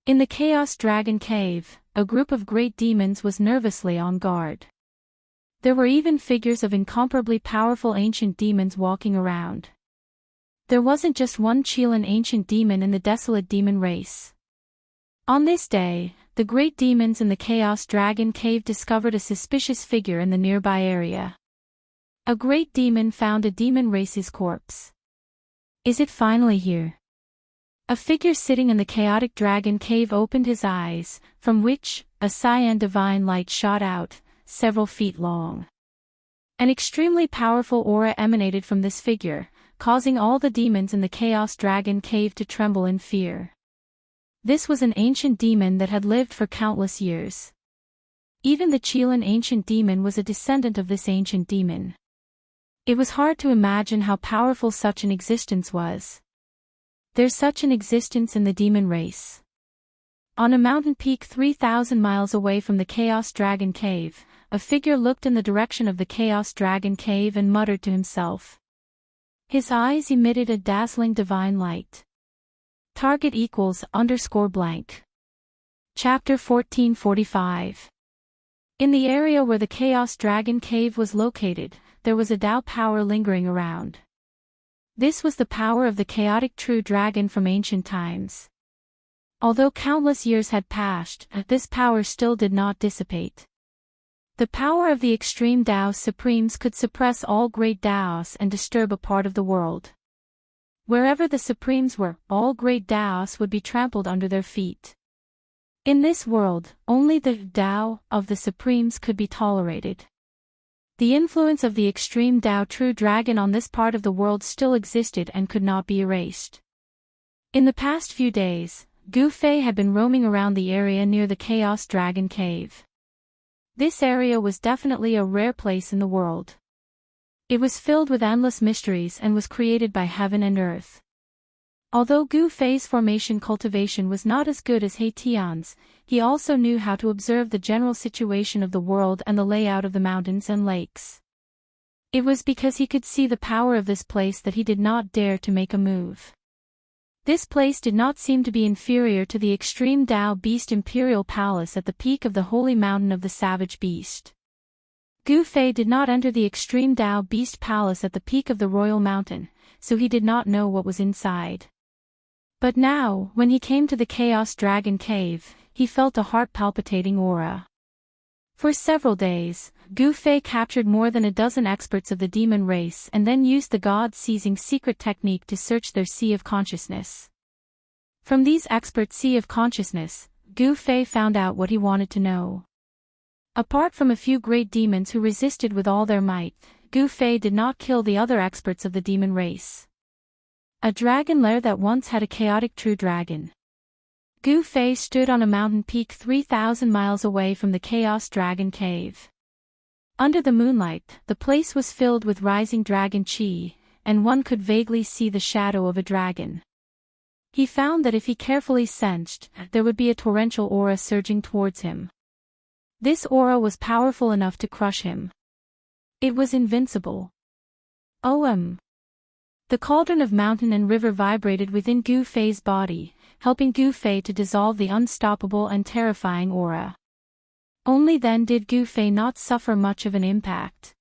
In the Chaos Dragon Cave, a group of great demons was nervously on guard. There were even figures of incomparably powerful ancient demons walking around. There wasn't just one Qilin ancient demon in the desolate demon race. On this day, the great demons in the Chaos Dragon Cave discovered a suspicious figure in the nearby area. A great demon found a demon race's corpse. Is it finally here? A figure sitting in the chaotic dragon cave opened his eyes, from which a cyan divine light shot out, several feet long. An extremely powerful aura emanated from this figure, causing all the demons in the Chaos Dragon Cave to tremble in fear. This was an ancient demon that had lived for countless years. Even the Qilin ancient demon was a descendant of this ancient demon. It was hard to imagine how powerful such an existence was. There's such an existence in the demon race. On a mountain peak 3,000 miles away from the Chaos Dragon Cave, a figure looked in the direction of the Chaos Dragon Cave and muttered to himself. His eyes emitted a dazzling divine light. Target equals _blank. Chapter 1445. In the area where the Chaos Dragon Cave was located, there was a Dao power lingering around. This was the power of the chaotic true dragon from ancient times. Although countless years had passed, this power still did not dissipate. The power of the extreme Dao Supremes could suppress all great Daos and disturb a part of the world. Wherever the Supremes were, all great Daos would be trampled under their feet. In this world, only the Dao of the Supremes could be tolerated. The influence of the extreme Dao True Dragon on this part of the world still existed and could not be erased. In the past few days, Gu Fei had been roaming around the area near the Chaos Dragon Cave. This area was definitely a rare place in the world. It was filled with endless mysteries and was created by heaven and earth. Although Gu Fei's formation cultivation was not as good as He Tian's, he also knew how to observe the general situation of the world and the layout of the mountains and lakes. It was because he could see the power of this place that he did not dare to make a move. This place did not seem to be inferior to the extreme Dao Beast Imperial Palace at the peak of the holy mountain of the savage beast. Gu Fei did not enter the extreme Dao Beast Palace at the peak of the royal mountain, so he did not know what was inside. But now, when he came to the Chaos Dragon Cave, he felt a heart-palpitating aura. For several days, Gu Fei captured more than a dozen experts of the demon race and then used the God-seizing secret technique to search their sea of consciousness. From these experts' sea of consciousness, Gu Fei found out what he wanted to know. Apart from a few great demons who resisted with all their might, Gu Fei did not kill the other experts of the demon race. A dragon lair that once had a chaotic true dragon. Gu Fei stood on a mountain peak 3,000 miles away from the Chaos Dragon Cave. Under the moonlight, the place was filled with rising dragon chi, and one could vaguely see the shadow of a dragon. He found that if he carefully sensed, there would be a torrential aura surging towards him. This aura was powerful enough to crush him. It was invincible. The cauldron of mountain and river vibrated within Gu Fei's body, helping Gu Fei to dissolve the unstoppable and terrifying aura. Only then did Gu Fei not suffer much of an impact.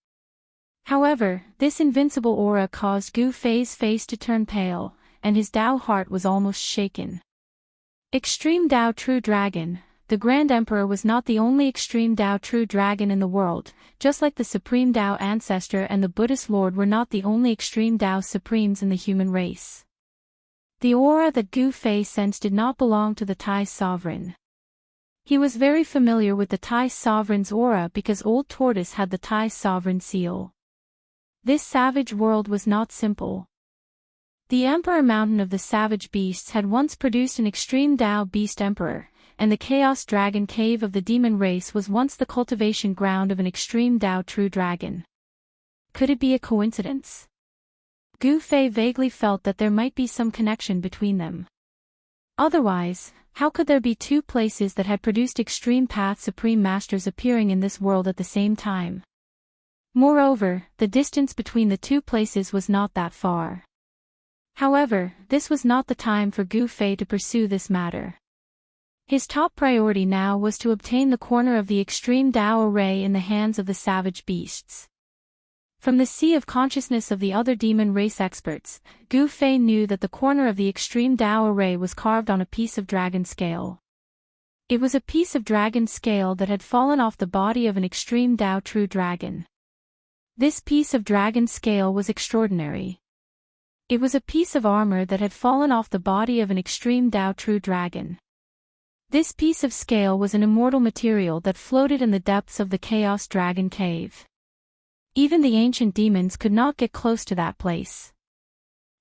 However, this invincible aura caused Gu Fei's face to turn pale, and his Dao heart was almost shaken. Extreme Dao True Dragon. The Grand Emperor was not the only extreme Dao True Dragon in the world, just like the Supreme Dao Ancestor and the Buddhist Lord were not the only extreme Dao Supremes in the human race. The aura that Gu Fei sensed did not belong to the Tai Sovereign. He was very familiar with the Tai Sovereign's aura because Old Tortoise had the Tai Sovereign seal. This savage world was not simple. The Emperor Mountain of the Savage Beasts had once produced an extreme Dao Beast Emperor, and the Chaos Dragon Cave of the demon race was once the cultivation ground of an extreme Dao True Dragon. Could it be a coincidence? Gu Fei vaguely felt that there might be some connection between them. Otherwise, how could there be two places that had produced extreme path supreme masters appearing in this world at the same time? Moreover, the distance between the two places was not that far. However, this was not the time for Gu Fei to pursue this matter. His top priority now was to obtain the corner of the extreme Dao array in the hands of the savage beasts. From the sea of consciousness of the other demon race experts, Gu Fei knew that the corner of the extreme Dao array was carved on a piece of dragon scale. It was a piece of dragon scale that had fallen off the body of an extreme Dao True Dragon. This piece of dragon scale was extraordinary. It was a piece of armor that had fallen off the body of an extreme Dao True Dragon. This piece of scale was an immortal material that floated in the depths of the Chaos Dragon Cave. Even the ancient demons could not get close to that place.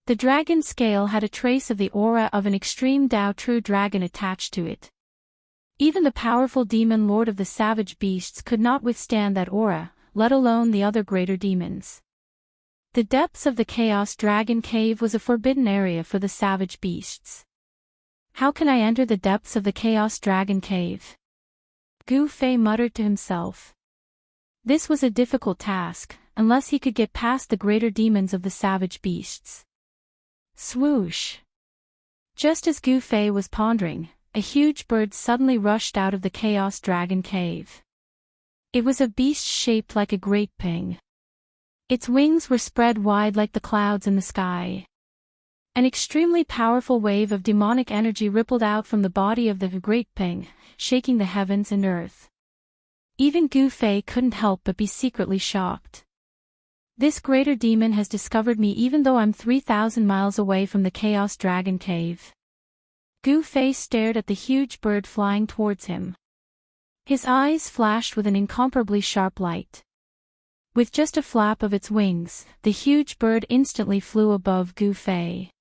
The dragon scale had a trace of the aura of an extreme Dao True Dragon attached to it. Even the powerful demon lord of the savage beasts could not withstand that aura, let alone the other greater demons. The depths of the Chaos Dragon Cave was a forbidden area for the savage beasts. How can I enter the depths of the Chaos Dragon Cave? Gu Fei muttered to himself. This was a difficult task, unless he could get past the greater demons of the savage beasts. Swoosh! Just as Gu Fei was pondering, a huge bird suddenly rushed out of the Chaos Dragon Cave. It was a beast shaped like a great ping. Its wings were spread wide like the clouds in the sky. An extremely powerful wave of demonic energy rippled out from the body of the great ping, shaking the heavens and earth. Even Gu Fei couldn't help but be secretly shocked. This greater demon has discovered me even though I'm 3,000 miles away from the Chaos Dragon Cave. Gu Fei stared at the huge bird flying towards him. His eyes flashed with an incomparably sharp light. With just a flap of its wings, the huge bird instantly flew above Gu Fei.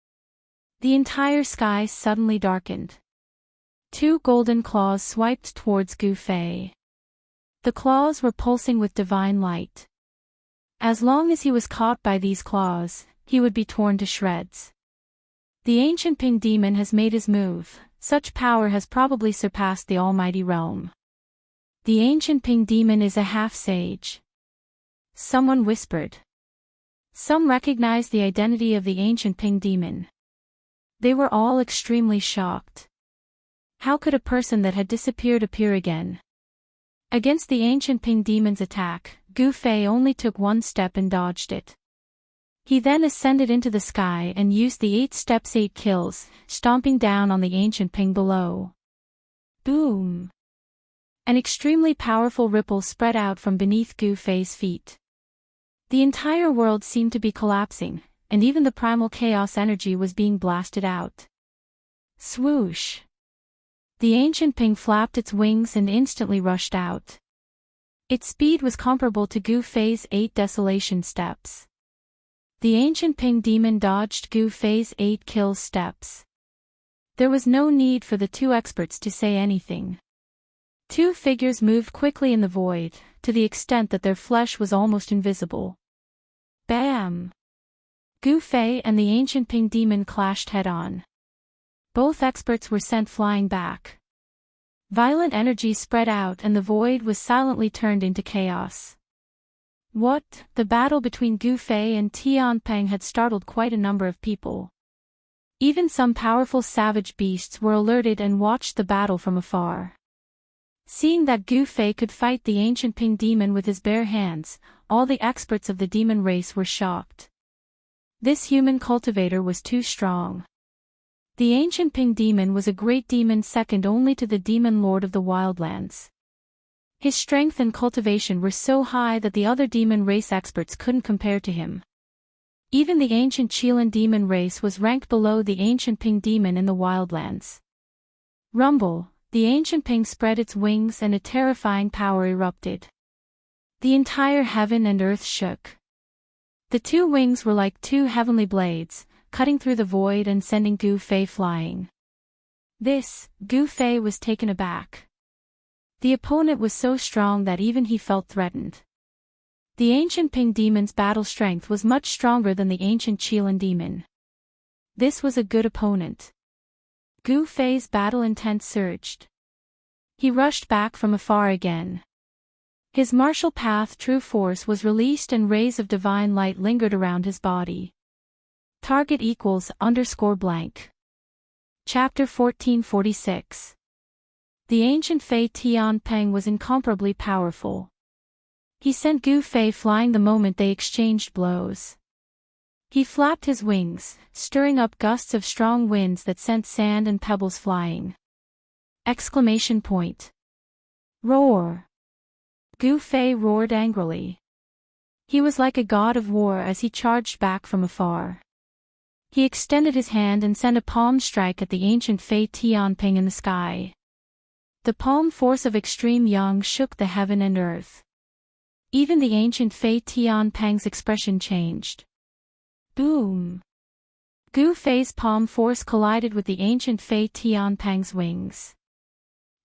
The entire sky suddenly darkened. Two golden claws swiped towards Gu Fei. The claws were pulsing with divine light. As long as he was caught by these claws, he would be torn to shreds. The ancient Ping demon has made his move. Such power has probably surpassed the almighty realm. The ancient Ping demon is a half-sage. Someone whispered. Some recognized the identity of the ancient Ping demon. They were all extremely shocked. How could a person that had disappeared appear again? Against the ancient Ping demon's attack, Gu Fei only took one step and dodged it. He then ascended into the sky and used the 8 steps 8 kills, stomping down on the ancient Ping below. Boom! An extremely powerful ripple spread out from beneath Gu Fei's feet. The entire world seemed to be collapsing, and even the primal chaos energy was being blasted out. Swoosh! The ancient Ping flapped its wings and instantly rushed out. Its speed was comparable to Gu Fei's 8 desolation steps. The ancient Ping demon dodged Gu Fei's 8 kills steps. There was no need for the two experts to say anything. Two figures moved quickly in the void, to the extent that their flesh was almost invisible. Bam! Gu Fei and the ancient Ping demon clashed head-on. Both experts were sent flying back. Violent energy spread out and the void was silently turned into chaos. What? The battle between Gu Fei and Tianpeng had startled quite a number of people. Even some powerful savage beasts were alerted and watched the battle from afar. Seeing that Gu Fei could fight the ancient Ping demon with his bare hands, all the experts of the demon race were shocked. This human cultivator was too strong. The ancient Ping demon was a great demon second only to the demon lord of the wildlands. His strength and cultivation were so high that the other demon race experts couldn't compare to him. Even the ancient Qilin demon race was ranked below the ancient Ping demon in the wildlands. Rumble, the ancient Ping spread its wings and a terrifying power erupted. The entire heaven and earth shook. The two wings were like two heavenly blades, cutting through the void and sending Gu Fei flying. Gu Fei was taken aback. The opponent was so strong that even he felt threatened. The ancient Ping demon's battle strength was much stronger than the ancient Qilin demon. This was a good opponent. Gu Fei's battle intent surged. He rushed back from afar again. His martial path true force was released and rays of divine light lingered around his body. Target =_blank. Chapter 1446. The ancient Fei Tianpeng was incomparably powerful. He sent Gu Fei flying the moment they exchanged blows. He flapped his wings, stirring up gusts of strong winds that sent sand and pebbles flying. Exclamation point. Roar! Gu Fei roared angrily. He was like a god of war as he charged back from afar. He extended his hand and sent a palm strike at the ancient Fei Tianpeng in the sky. The palm force of extreme yang shook the heaven and earth. Even the ancient Fei Tianpeng's expression changed. Boom! Gu Fei's palm force collided with the ancient Fei Tianpeng's wings.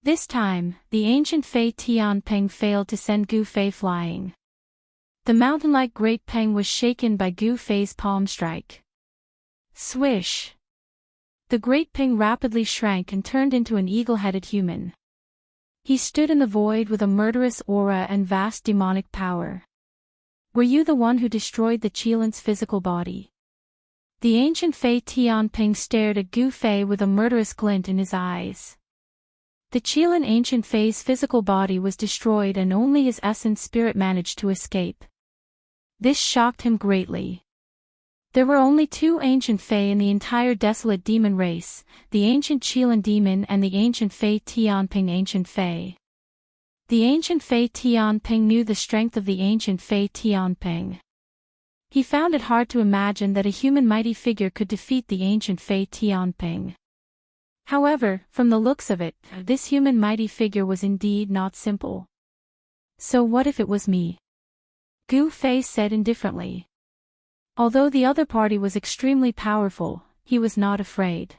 This time, the ancient Fei Tianpeng failed to send Gu Fei flying. The mountain-like Great Peng was shaken by Gu Fei's palm strike. Swish! The Great Peng rapidly shrank and turned into an eagle-headed human. He stood in the void with a murderous aura and vast demonic power. Were you the one who destroyed the Qilin's physical body? The ancient Fei Tianpeng stared at Gu Fei with a murderous glint in his eyes. The Qilin ancient Fei's physical body was destroyed and only his essence spirit managed to escape. This shocked him greatly. There were only two ancient Fei in the entire desolate demon race, the ancient Qilin demon and the ancient Fei Tianpeng ancient Fei. The ancient Fei Tianpeng knew the strength of the ancient Fei Tianpeng. He found it hard to imagine that a human mighty figure could defeat the ancient Fei Tianpeng. However, from the looks of it, this human mighty figure was indeed not simple. So what if it was me? Gu Fei said indifferently. Although the other party was extremely powerful, he was not afraid.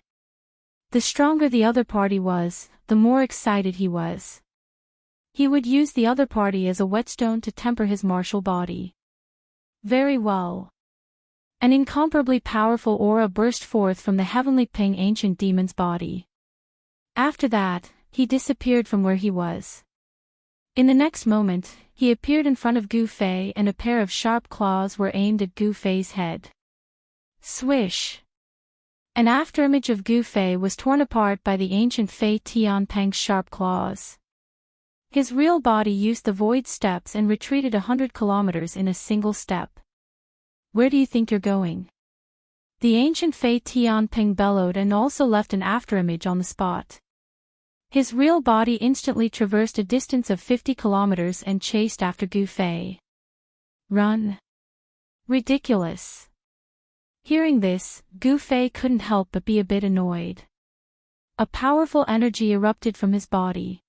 The stronger the other party was, the more excited he was. He would use the other party as a whetstone to temper his martial body. Very well. An incomparably powerful aura burst forth from the heavenly Ping ancient demon's body. After that, he disappeared from where he was. In the next moment, he appeared in front of Gu Fei and a pair of sharp claws were aimed at Gu Fei's head. Swish! An afterimage of Gu Fei was torn apart by the ancient Fei Tianpeng's sharp claws. His real body used the void steps and retreated 100 kilometers in a single step. Where do you think you're going? The ancient Fei Tianpeng bellowed and also left an afterimage on the spot. His real body instantly traversed a distance of 50 kilometers and chased after Gu Fei. Run. Ridiculous. Hearing this, Gu Fei couldn't help but be a bit annoyed. A powerful energy erupted from his body.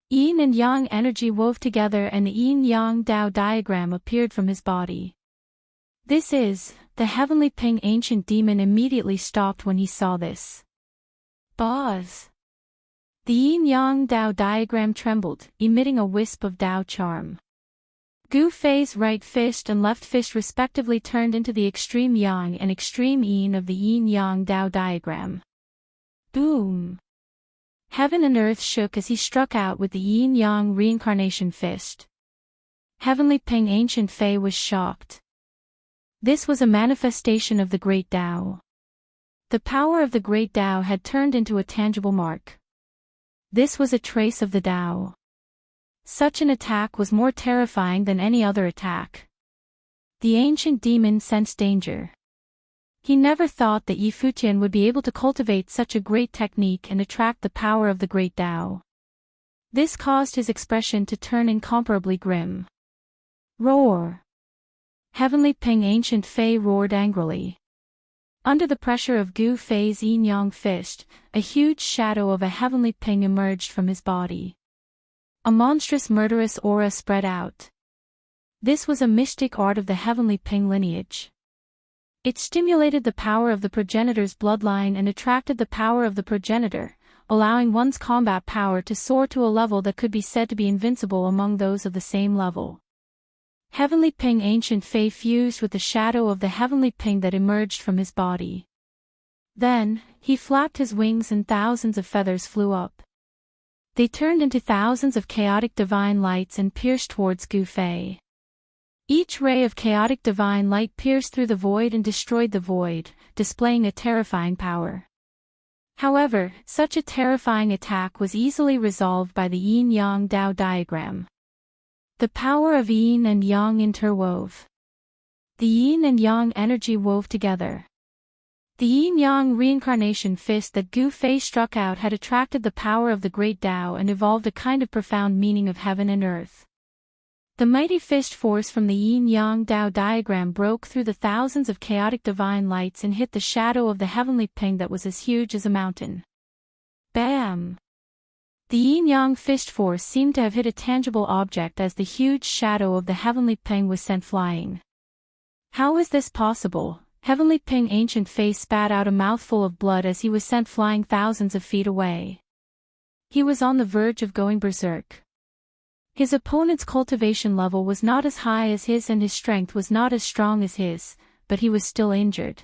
Yin and Yang energy wove together and the Yin-Yang Dao diagram appeared from his body. This is, the heavenly Ping ancient demon immediately stopped when he saw this. Buzz. The Yin-Yang Dao diagram trembled, emitting a wisp of Dao charm. Gu Fei's right fist and left fist respectively turned into the extreme Yang and extreme Yin of the Yin-Yang Dao diagram. Boom! Heaven and earth shook as he struck out with the Yin-Yang reincarnation fist. Heavenly Ping ancient Fei was shocked. This was a manifestation of the Great Tao. The power of the Great Tao had turned into a tangible mark. This was a trace of the Tao. Such an attack was more terrifying than any other attack. The ancient demon sensed danger. He never thought that Yi Fuqian would be able to cultivate such a great technique and attract the power of the Great Tao. This caused his expression to turn incomparably grim. Roar! Heavenly Ping ancient Fei roared angrily. Under the pressure of Gu Fei's yin-yang fist, a huge shadow of a heavenly Ping emerged from his body. A monstrous murderous aura spread out. This was a mystic art of the heavenly Ping lineage. It stimulated the power of the progenitor's bloodline and attracted the power of the progenitor, allowing one's combat power to soar to a level that could be said to be invincible among those of the same level. Heavenly Ping ancient Fei fused with the shadow of the heavenly Ping that emerged from his body. Then, he flapped his wings and thousands of feathers flew up. They turned into thousands of chaotic divine lights and pierced towards Gu Fei. Each ray of chaotic divine light pierced through the void and destroyed the void, displaying a terrifying power. However, such a terrifying attack was easily resolved by the yin-yang Dao diagram. The power of yin and yang interwove. The yin and yang energy wove together. The yin-yang reincarnation fist that Gu Fei struck out had attracted the power of the Great Tao and evolved a kind of profound meaning of heaven and earth. The mighty fist force from the yin-yang Dao diagram broke through the thousands of chaotic divine lights and hit the shadow of the heavenly Ping that was as huge as a mountain. Bam! The yin-yang fist force seemed to have hit a tangible object as the huge shadow of the heavenly Ping was sent flying. How is this possible? Heavenly Ping ancient Fei spat out a mouthful of blood as he was sent flying thousands of feet away. He was on the verge of going berserk. His opponent's cultivation level was not as high as his and his strength was not as strong as his, but he was still injured.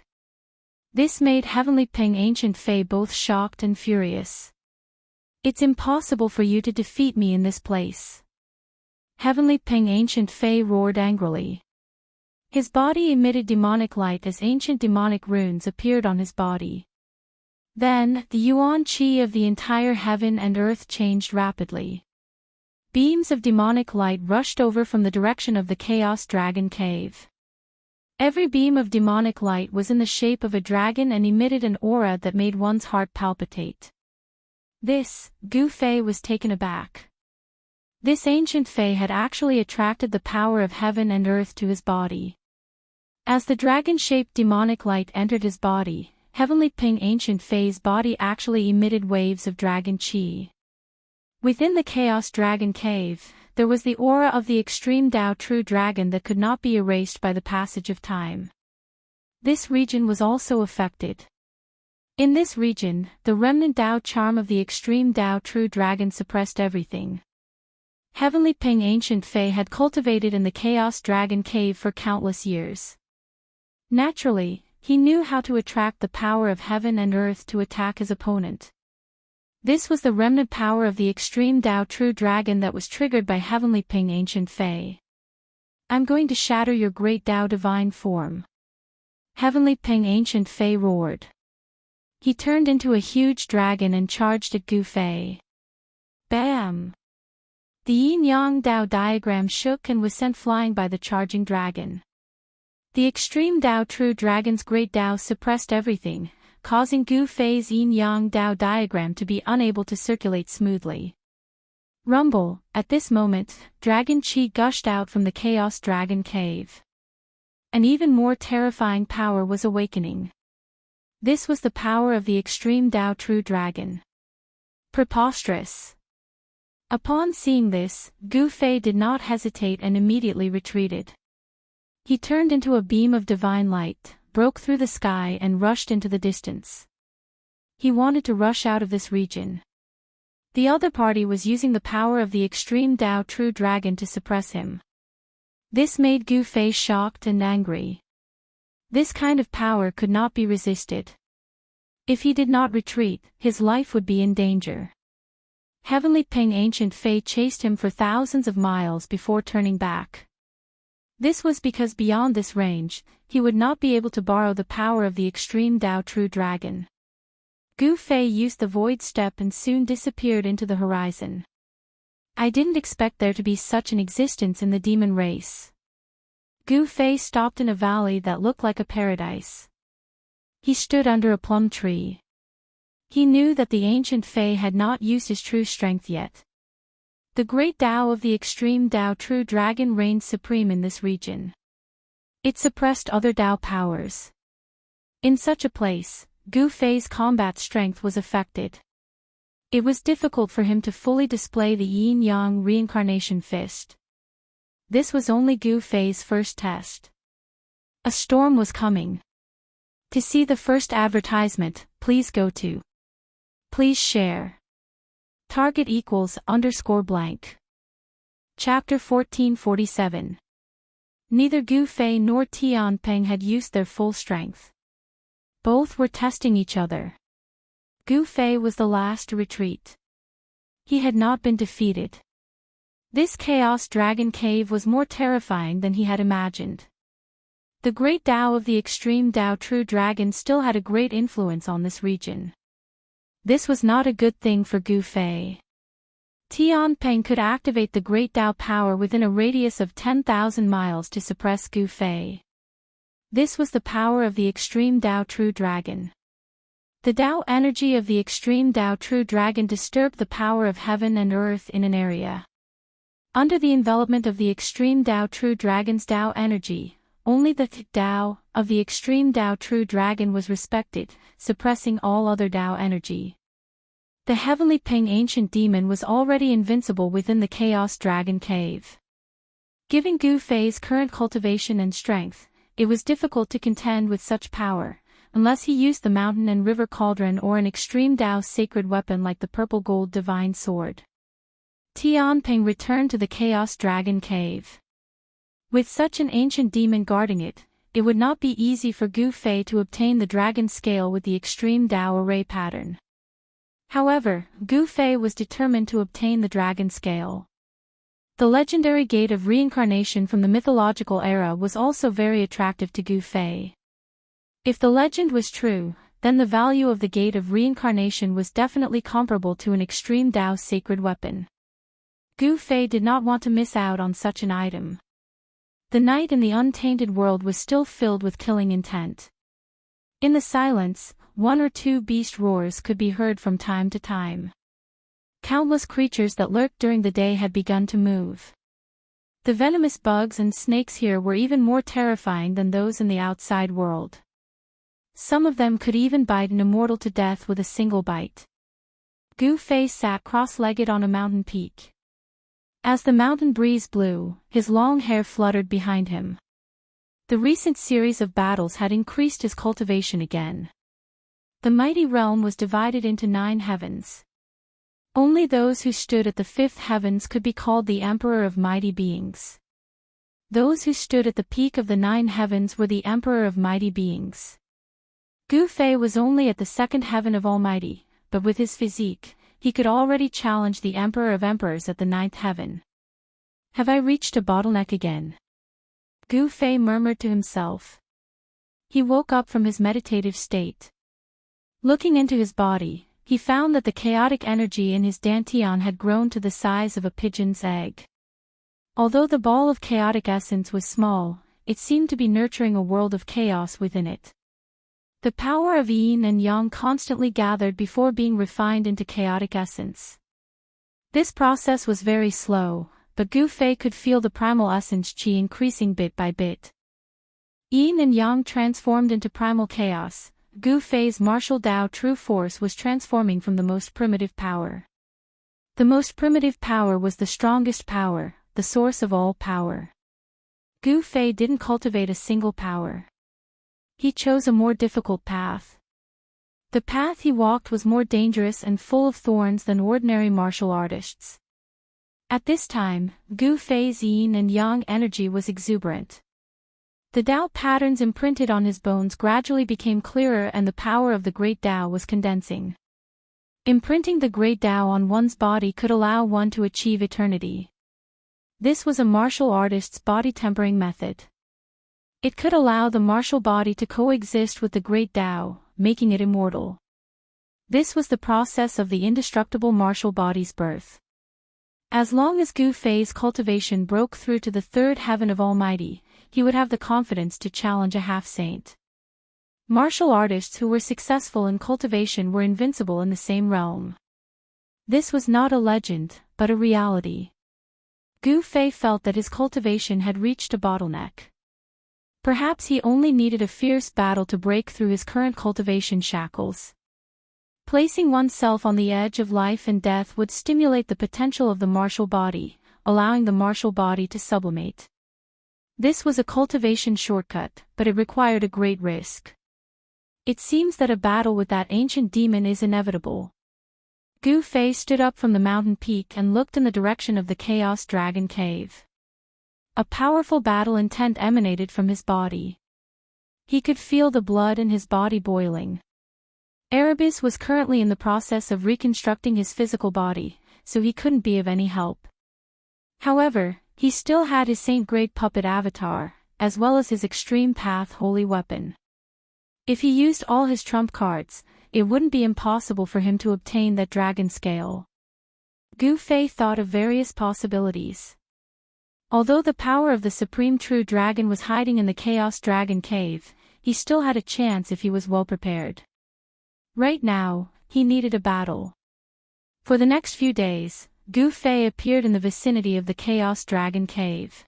This made Heavenly Ping ancient Fei both shocked and furious. It's impossible for you to defeat me in this place. Heavenly Ping ancient Fei roared angrily. His body emitted demonic light as ancient demonic runes appeared on his body. Then, the yuan qi of the entire heaven and earth changed rapidly. Beams of demonic light rushed over from the direction of the Chaos Dragon Cave. Every beam of demonic light was in the shape of a dragon and emitted an aura that made one's heart palpitate. This, Gu Fei was taken aback. This ancient Fei had actually attracted the power of heaven and earth to his body. As the dragon-shaped demonic light entered his body, Heavenly Ping ancient Fei's body actually emitted waves of dragon qi. Within the Chaos Dragon Cave, there was the aura of the extreme Tao True Dragon that could not be erased by the passage of time. This region was also affected. In this region, the remnant Tao charm of the extreme Tao True Dragon suppressed everything. Heavenly Ping ancient Fei had cultivated in the Chaos Dragon Cave for countless years. Naturally, he knew how to attract the power of heaven and earth to attack his opponent. This was the remnant power of the extreme Tao True Dragon that was triggered by Heavenly Ping ancient Fei. I'm going to shatter your great Tao divine form. Heavenly Ping ancient Fei roared. He turned into a huge dragon and charged at Gu Fei. Bam! The yin-yang Dao diagram shook and was sent flying by the charging dragon. The extreme Dao True Dragon's great Dao suppressed everything, causing Gu Fei's yin-yang Dao diagram to be unable to circulate smoothly. Rumble, at this moment, dragon qi gushed out from the Chaos Dragon Cave. An even more terrifying power was awakening. This was the power of the extreme Dao True Dragon. Preposterous. Upon seeing this, Gu Fei did not hesitate and immediately retreated. He turned into a beam of divine light, broke through the sky and rushed into the distance. He wanted to rush out of this region. The other party was using the power of the extreme Dao True Dragon to suppress him. This made Gu Fei shocked and angry. This kind of power could not be resisted. If he did not retreat, his life would be in danger. Heavenly Ping Ancient Fei chased him for thousands of miles before turning back. This was because beyond this range, he would not be able to borrow the power of the extreme Dao True Dragon. Gu Fei used the void step and soon disappeared into the horizon. I didn't expect there to be such an existence in the demon race. Gu Fei stopped in a valley that looked like a paradise. He stood under a plum tree. He knew that the ancient Fei had not used his true strength yet. The great Dao of the extreme Dao True Dragon reigned supreme in this region. It suppressed other Dao powers. In such a place, Gu Fei's combat strength was affected. It was difficult for him to fully display the yin-yang reincarnation fist. This was only Gu Fei's first test. A storm was coming. To see the first advertisement, please go to. Please share. Target =_ blank. Chapter 1447. Neither Gu Fei nor Tian Peng had used their full strength. Both were testing each other. Gu Fei was the last to retreat. He had not been defeated. This Chaos Dragon Cave was more terrifying than he had imagined. The great Dao of the extreme Dao True Dragon still had a great influence on this region. This was not a good thing for Gu Fei. Tian Peng could activate the great Dao power within a radius of 10,000 miles to suppress Gu Fei. This was the power of the extreme Dao True Dragon. The Dao energy of the extreme Dao True Dragon disturbed the power of heaven and earth in an area. Under the envelopment of the extreme Dao True Dragon's Dao energy, only the Dao of the extreme Dao True Dragon was respected, suppressing all other Dao energy. The Heavenly Ping Ancient Demon was already invincible within the Chaos Dragon Cave. Given Gu Fei's current cultivation and strength, it was difficult to contend with such power, unless he used the mountain and river cauldron or an extreme Dao sacred weapon like the purple gold divine sword. Tian Peng returned to the Chaos Dragon Cave. With such an ancient demon guarding it, it would not be easy for Gu Fei to obtain the dragon scale with the extreme Dao array pattern. However, Gu Fei was determined to obtain the dragon scale. The legendary gate of reincarnation from the mythological era was also very attractive to Gu Fei. If the legend was true, then the value of the gate of reincarnation was definitely comparable to an extreme Dao sacred weapon. Gu Fei did not want to miss out on such an item. The night in the untainted world was still filled with killing intent. In the silence, one or two beast roars could be heard from time to time. Countless creatures that lurked during the day had begun to move. The venomous bugs and snakes here were even more terrifying than those in the outside world. Some of them could even bite an immortal to death with a single bite. Gu Fei sat cross-legged on a mountain peak. As the mountain breeze blew, his long hair fluttered behind him. The recent series of battles had increased his cultivation again. The mighty realm was divided into 9 heavens. Only those who stood at the 5th heavens could be called the Emperor of Mighty Beings. Those who stood at the peak of the 9 heavens were the Emperor of Mighty Beings. Gu Fei was only at the 2nd heaven of Almighty, but with his physique, he could already challenge the Emperor of Emperors at the 9th heaven. Have I reached a bottleneck again? Gu Fei murmured to himself. He woke up from his meditative state. Looking into his body, he found that the chaotic energy in his dantian had grown to the size of a pigeon's egg. Although the ball of chaotic essence was small, it seemed to be nurturing a world of chaos within it. The power of yin and yang constantly gathered before being refined into chaotic essence. This process was very slow, but Gu Fei could feel the primal essence qi increasing bit by bit. Yin and yang transformed into primal chaos. Gu Fei's martial Dao true force was transforming from the most primitive power. The most primitive power was the strongest power, the source of all power. Gu Fei didn't cultivate a single power. He chose a more difficult path. The path he walked was more dangerous and full of thorns than ordinary martial artists. At this time, Gu Fei's yin and yang energy was exuberant. The Dao patterns imprinted on his bones gradually became clearer and the power of the great Dao was condensing. Imprinting the great Dao on one's body could allow one to achieve eternity. This was a martial artist's body tempering method. It could allow the martial body to coexist with the great Dao, making it immortal. This was the process of the indestructible martial body's birth. As long as Gu Fei's cultivation broke through to the third heaven of Almighty, he would have the confidence to challenge a half-saint. Martial artists who were successful in cultivation were invincible in the same realm. This was not a legend, but a reality. Gu Fei felt that his cultivation had reached a bottleneck. Perhaps he only needed a fierce battle to break through his current cultivation shackles. Placing oneself on the edge of life and death would stimulate the potential of the martial body, allowing the martial body to sublimate. This was a cultivation shortcut, but it required a great risk. It seems that a battle with that ancient demon is inevitable. Gu Fei stood up from the mountain peak and looked in the direction of the Chaos Dragon Cave. A powerful battle intent emanated from his body. He could feel the blood in his body boiling. Erebus was currently in the process of reconstructing his physical body, so he couldn't be of any help. However, he still had his Saint-grade puppet avatar, as well as his extreme path holy weapon. If he used all his trump cards, it wouldn't be impossible for him to obtain that dragon scale. Gu Fei thought of various possibilities. Although the power of the supreme true dragon was hiding in the Chaos Dragon Cave, he still had a chance if he was well prepared. Right now, he needed a battle. For the next few days, Gu Fei appeared in the vicinity of the Chaos Dragon Cave.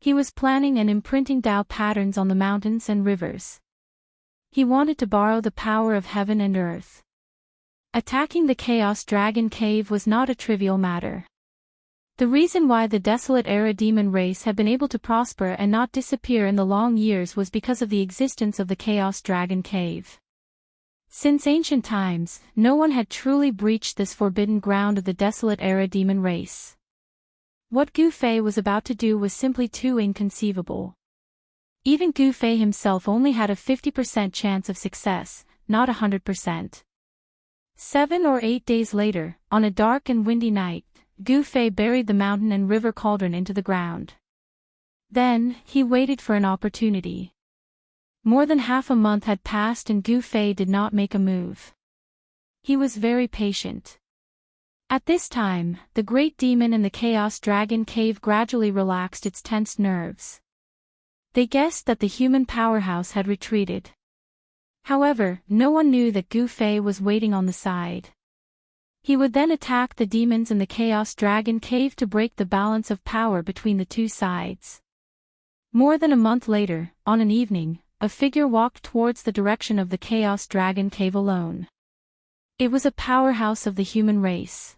He was planning and imprinting Dao patterns on the mountains and rivers. He wanted to borrow the power of heaven and earth. Attacking the Chaos Dragon Cave was not a trivial matter. The reason why the Desolate Era demon race had been able to prosper and not disappear in the long years was because of the existence of the Chaos Dragon Cave. Since ancient times, no one had truly breached this forbidden ground of the Desolate Era demon race. What Gu Fei was about to do was simply too inconceivable. Even Gu Fei himself only had a 50% chance of success, not 100%. 7 or 8 days later, on a dark and windy night, Gu Fei buried the mountain and river cauldron into the ground. Then, he waited for an opportunity. More than half a month had passed and Gu Fei did not make a move. He was very patient. At this time, the great demon in the Chaos Dragon Cave gradually relaxed its tensed nerves. They guessed that the human powerhouse had retreated. However, no one knew that Gu Fei was waiting on the side. He would then attack the demons in the Chaos Dragon Cave to break the balance of power between the two sides. More than a month later, on an evening, a figure walked towards the direction of the Chaos Dragon Cave alone. It was a powerhouse of the human race.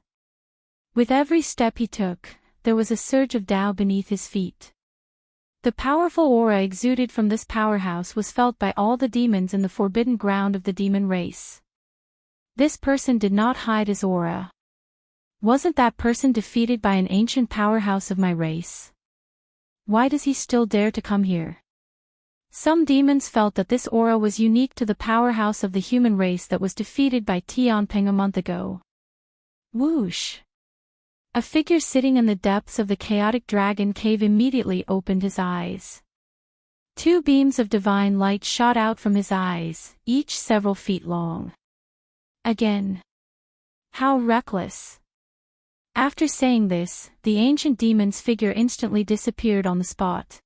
With every step he took, there was a surge of Dao beneath his feet. The powerful aura exuded from this powerhouse was felt by all the demons in the forbidden ground of the demon race. This person did not hide his aura. Wasn't that person defeated by an ancient powerhouse of my race? Why does he still dare to come here? Some demons felt that this aura was unique to the powerhouse of the human race that was defeated by Tianping a month ago. Whoosh! A figure sitting in the depths of the chaotic dragon cave immediately opened his eyes. 2 beams of divine light shot out from his eyes, each several feet long. Again. How reckless. After saying this, the ancient demon's figure instantly disappeared on the spot.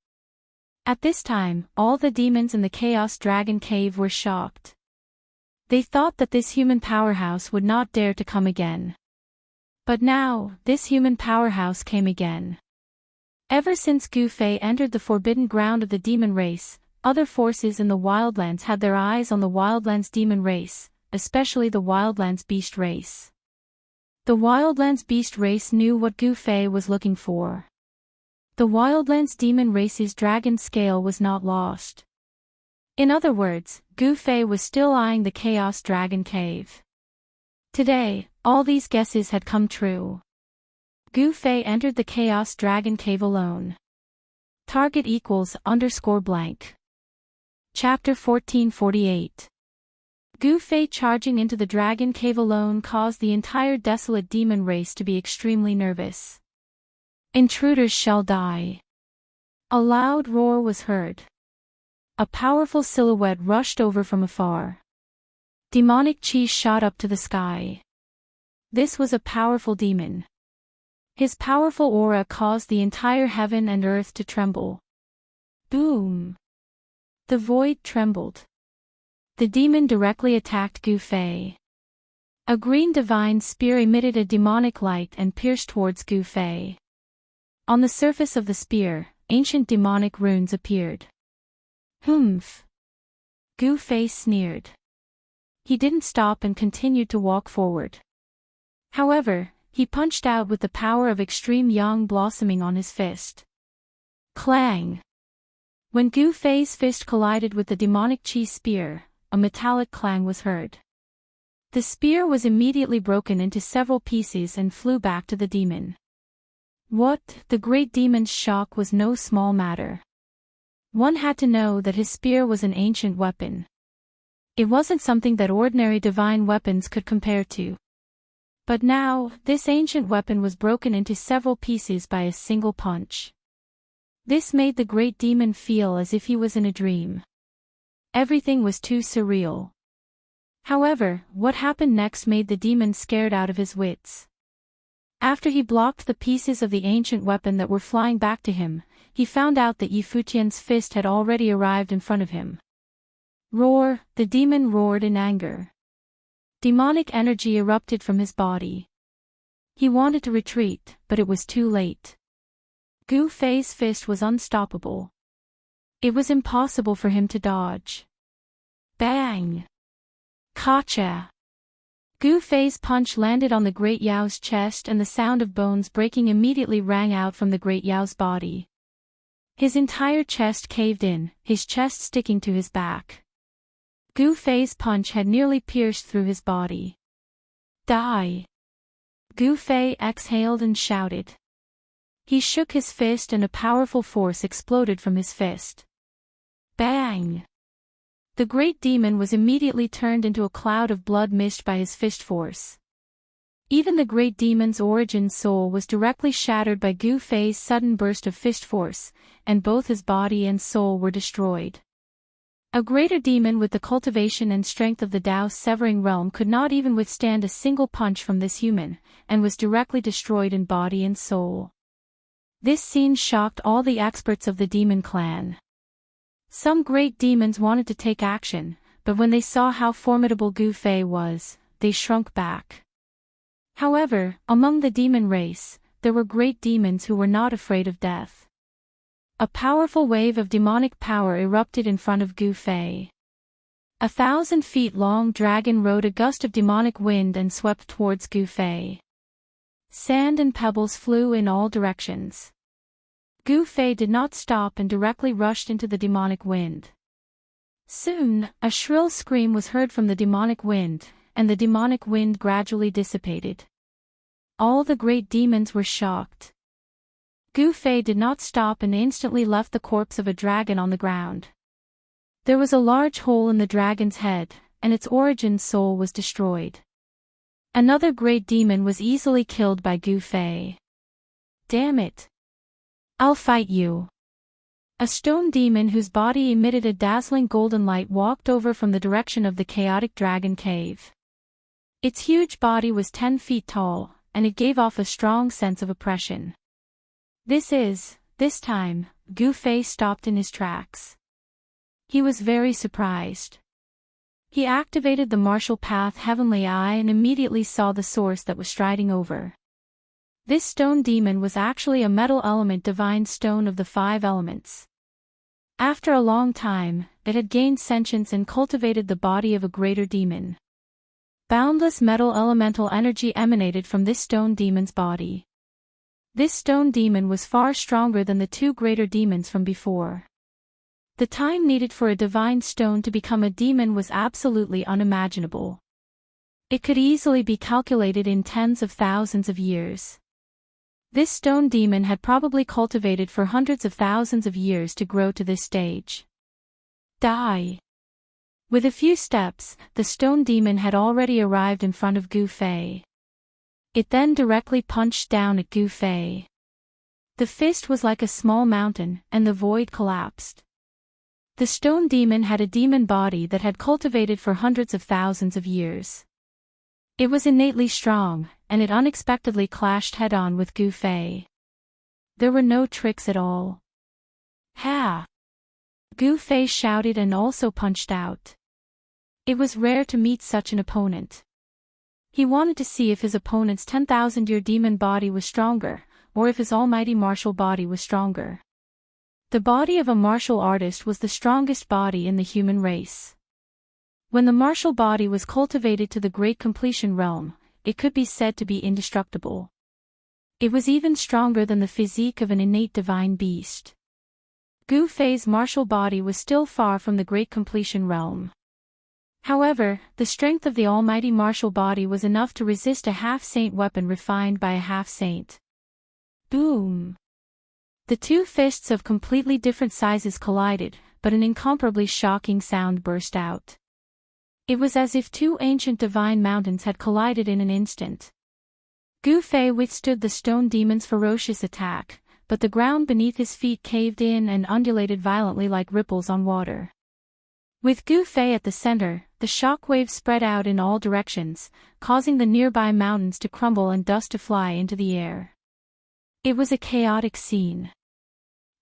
At this time, all the demons in the Chaos Dragon Cave were shocked. They thought that this human powerhouse would not dare to come again. But now, this human powerhouse came again. Ever since Gu Fei entered the forbidden ground of the demon race, other forces in the Wildlands had their eyes on the Wildlands demon race, especially the Wildlands beast race. The Wildlands beast race knew what Gu Fei was looking for. The Wildlands demon race's dragon scale was not lost. In other words, Gu Fei was still eyeing the Chaos Dragon Cave. Today, all these guesses had come true. Gu Fei entered the Chaos Dragon Cave alone. Target =_blank. Chapter 1448. Gu Fei charging into the Dragon Cave alone caused the entire desolate demon race to be extremely nervous. Intruders shall die. A loud roar was heard. A powerful silhouette rushed over from afar. Demonic chi shot up to the sky. This was a powerful demon. His powerful aura caused the entire heaven and earth to tremble. Boom! The void trembled. The demon directly attacked Gu Fei. A green divine spear emitted a demonic light and pierced towards Gu Fei. On the surface of the spear, ancient demonic runes appeared. Humph! Gu Fei sneered. He didn't stop and continued to walk forward. However, he punched out with the power of extreme yang blossoming on his fist. Clang! When Gu Fei's fist collided with the demonic chi spear, a metallic clang was heard. The spear was immediately broken into several pieces and flew back to the demon. What? The great demon's shock was no small matter. One had to know that his spear was an ancient weapon. It wasn't something that ordinary divine weapons could compare to. But now, this ancient weapon was broken into several pieces by a single punch. This made the great demon feel as if he was in a dream. Everything was too surreal. However, what happened next made the demon scared out of his wits. After he blocked the pieces of the ancient weapon that were flying back to him, he found out that Yi Futian's fist had already arrived in front of him. Roar! The demon roared in anger. Demonic energy erupted from his body. He wanted to retreat, but it was too late. Gu Fei's fist was unstoppable. It was impossible for him to dodge. Bang! Gotcha! Gu Fei's punch landed on the Great Yao's chest and the sound of bones breaking immediately rang out from the Great Yao's body. His entire chest caved in, his chest sticking to his back. Gu Fei's punch had nearly pierced through his body. Die! Gu Fei exhaled and shouted. He shook his fist and a powerful force exploded from his fist. Bang! The great demon was immediately turned into a cloud of blood mist by his fist force. Even the great demon's origin soul was directly shattered by Gu Fei's sudden burst of fist force, and both his body and soul were destroyed. A greater demon with the cultivation and strength of the Daoist severing realm could not even withstand a single punch from this human, and was directly destroyed in body and soul. This scene shocked all the experts of the demon clan. Some great demons wanted to take action, but when they saw how formidable Gu Fei was, they shrunk back. However, among the demon race, there were great demons who were not afraid of death. A powerful wave of demonic power erupted in front of Gu Fei. 1,000 feet long dragon rode a gust of demonic wind and swept towards Gu Fei. Sand and pebbles flew in all directions. Gu Fei did not stop and directly rushed into the demonic wind. Soon, a shrill scream was heard from the demonic wind, and the demonic wind gradually dissipated. All the great demons were shocked. Gu Fei did not stop and instantly left the corpse of a dragon on the ground. There was a large hole in the dragon's head, and its origin soul was destroyed. Another great demon was easily killed by Gu Fei. Damn it! I'll fight you. A stone demon whose body emitted a dazzling golden light walked over from the direction of the chaotic dragon cave. Its huge body was 10 feet tall, and it gave off a strong sense of oppression. This time, Gu Fei stopped in his tracks. He was very surprised. He activated the martial path Heavenly Eye and immediately saw the source that was striding over. This stone demon was actually a metal element divine stone of the 5 elements. After a long time, it had gained sentience and cultivated the body of a greater demon. Boundless metal elemental energy emanated from this stone demon's body. This stone demon was far stronger than the 2 greater demons from before. The time needed for a divine stone to become a demon was absolutely unimaginable. It could easily be calculated in tens of thousands of years. This stone demon had probably cultivated for hundreds of thousands of years to grow to this stage. Die. With a few steps, the stone demon had already arrived in front of Gu Fei. It then directly punched down at Gu Fei. The fist was like a small mountain, and the void collapsed. The stone demon had a demon body that had cultivated for hundreds of thousands of years. It was innately strong, and it unexpectedly clashed head-on with Gu Fei. There were no tricks at all. Ha! Gu Fei shouted and also punched out. It was rare to meet such an opponent. He wanted to see if his opponent's 10,000-year demon body was stronger, or if his almighty martial body was stronger. The body of a martial artist was the strongest body in the human race. When the martial body was cultivated to the great completion realm, it could be said to be indestructible. It was even stronger than the physique of an innate divine beast. Gu Fei's martial body was still far from the great completion realm. However, the strength of the almighty martial body was enough to resist a half-saint weapon refined by a half-saint. Boom! The 2 fists of completely different sizes collided, but an incomparably shocking sound burst out. It was as if 2 ancient divine mountains had collided in an instant. Gu Fei withstood the stone demon's ferocious attack, but the ground beneath his feet caved in and undulated violently like ripples on water. With Gu Fei at the center, the shock waves spread out in all directions, causing the nearby mountains to crumble and dust to fly into the air. It was a chaotic scene.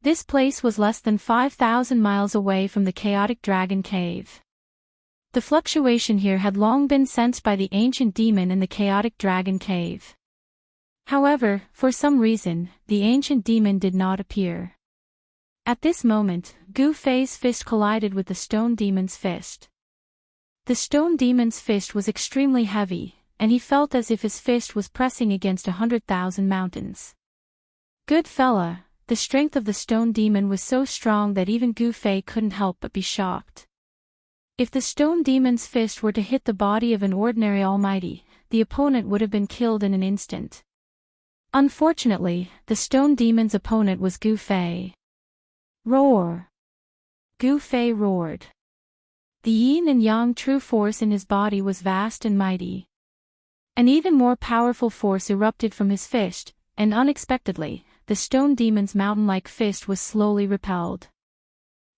This place was less than 5,000 miles away from the chaotic dragon cave. The fluctuation here had long been sensed by the ancient demon in the chaotic dragon cave. However, for some reason, the ancient demon did not appear. At this moment, Gu Fei's fist collided with the stone demon's fist. The stone demon's fist was extremely heavy, and he felt as if his fist was pressing against 100,000 mountains. Good fella, the strength of the stone demon was so strong that even Gu Fei couldn't help but be shocked. If the stone demon's fist were to hit the body of an ordinary almighty, the opponent would have been killed in an instant. Unfortunately, the stone demon's opponent was Gu Fei. Roar! Gu Fei roared. The yin and yang true force in his body was vast and mighty. An even more powerful force erupted from his fist, and unexpectedly, the stone demon's mountain-like fist was slowly repelled.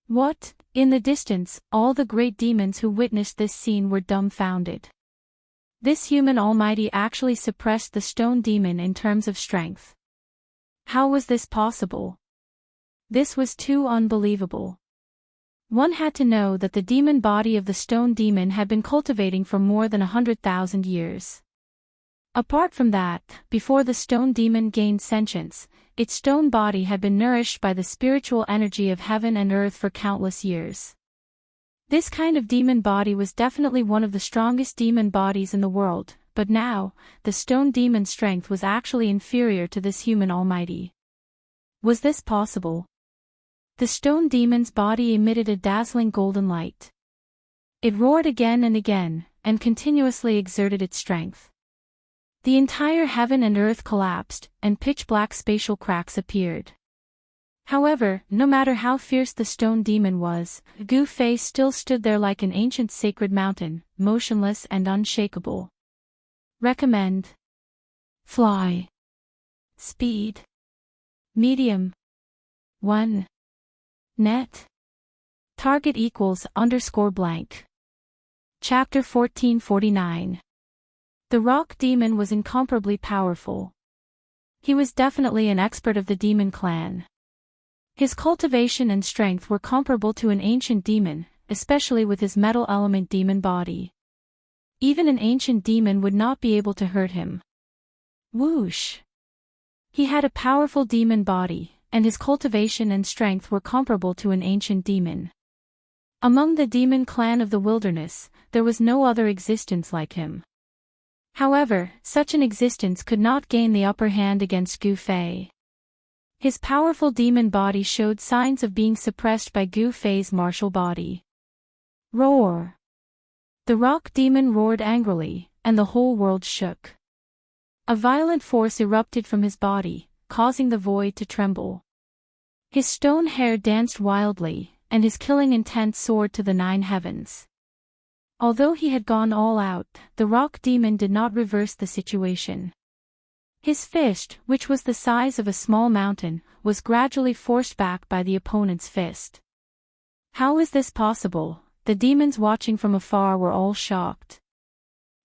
What? In the distance, all the great demons who witnessed this scene were dumbfounded. This human almighty actually suppressed the stone demon in terms of strength. How was this possible? This was too unbelievable. One had to know that the demon body of the stone demon had been cultivating for more than 100,000 years. Apart from that, before the stone demon gained sentience, its stone body had been nourished by the spiritual energy of heaven and earth for countless years. This kind of demon body was definitely one of the strongest demon bodies in the world, but now, the stone demon's strength was actually inferior to this human almighty. Was this possible? The stone demon's body emitted a dazzling golden light. It roared again and continuously exerted its strength. The entire heaven and earth collapsed, and pitch-black spatial cracks appeared. However, no matter how fierce the stone demon was, Gu Fei still stood there like an ancient sacred mountain, motionless and unshakable. Recommend. Fly. Speed. Medium. 1. Net. Target equals _blank. Chapter 1449. The rock demon was incomparably powerful. He was definitely an expert of the demon clan. His cultivation and strength were comparable to an ancient demon, especially with his metal element demon body. Even an ancient demon would not be able to hurt him. Whoosh! He had a powerful demon body, and his cultivation and strength were comparable to an ancient demon. Among the demon clan of the wilderness, there was no other existence like him. However, such an existence could not gain the upper hand against Gu Fei. His powerful demon body showed signs of being suppressed by Gu Fei's martial body. Roar! The rock demon roared angrily, and the whole world shook. A violent force erupted from his body, causing the void to tremble. His stone hair danced wildly, and his killing intent soared to the 9 heavens. Although he had gone all out, the rock demon did not reverse the situation. His fist, which was the size of a small mountain, was gradually forced back by the opponent's fist. How is this possible? The demons watching from afar were all shocked.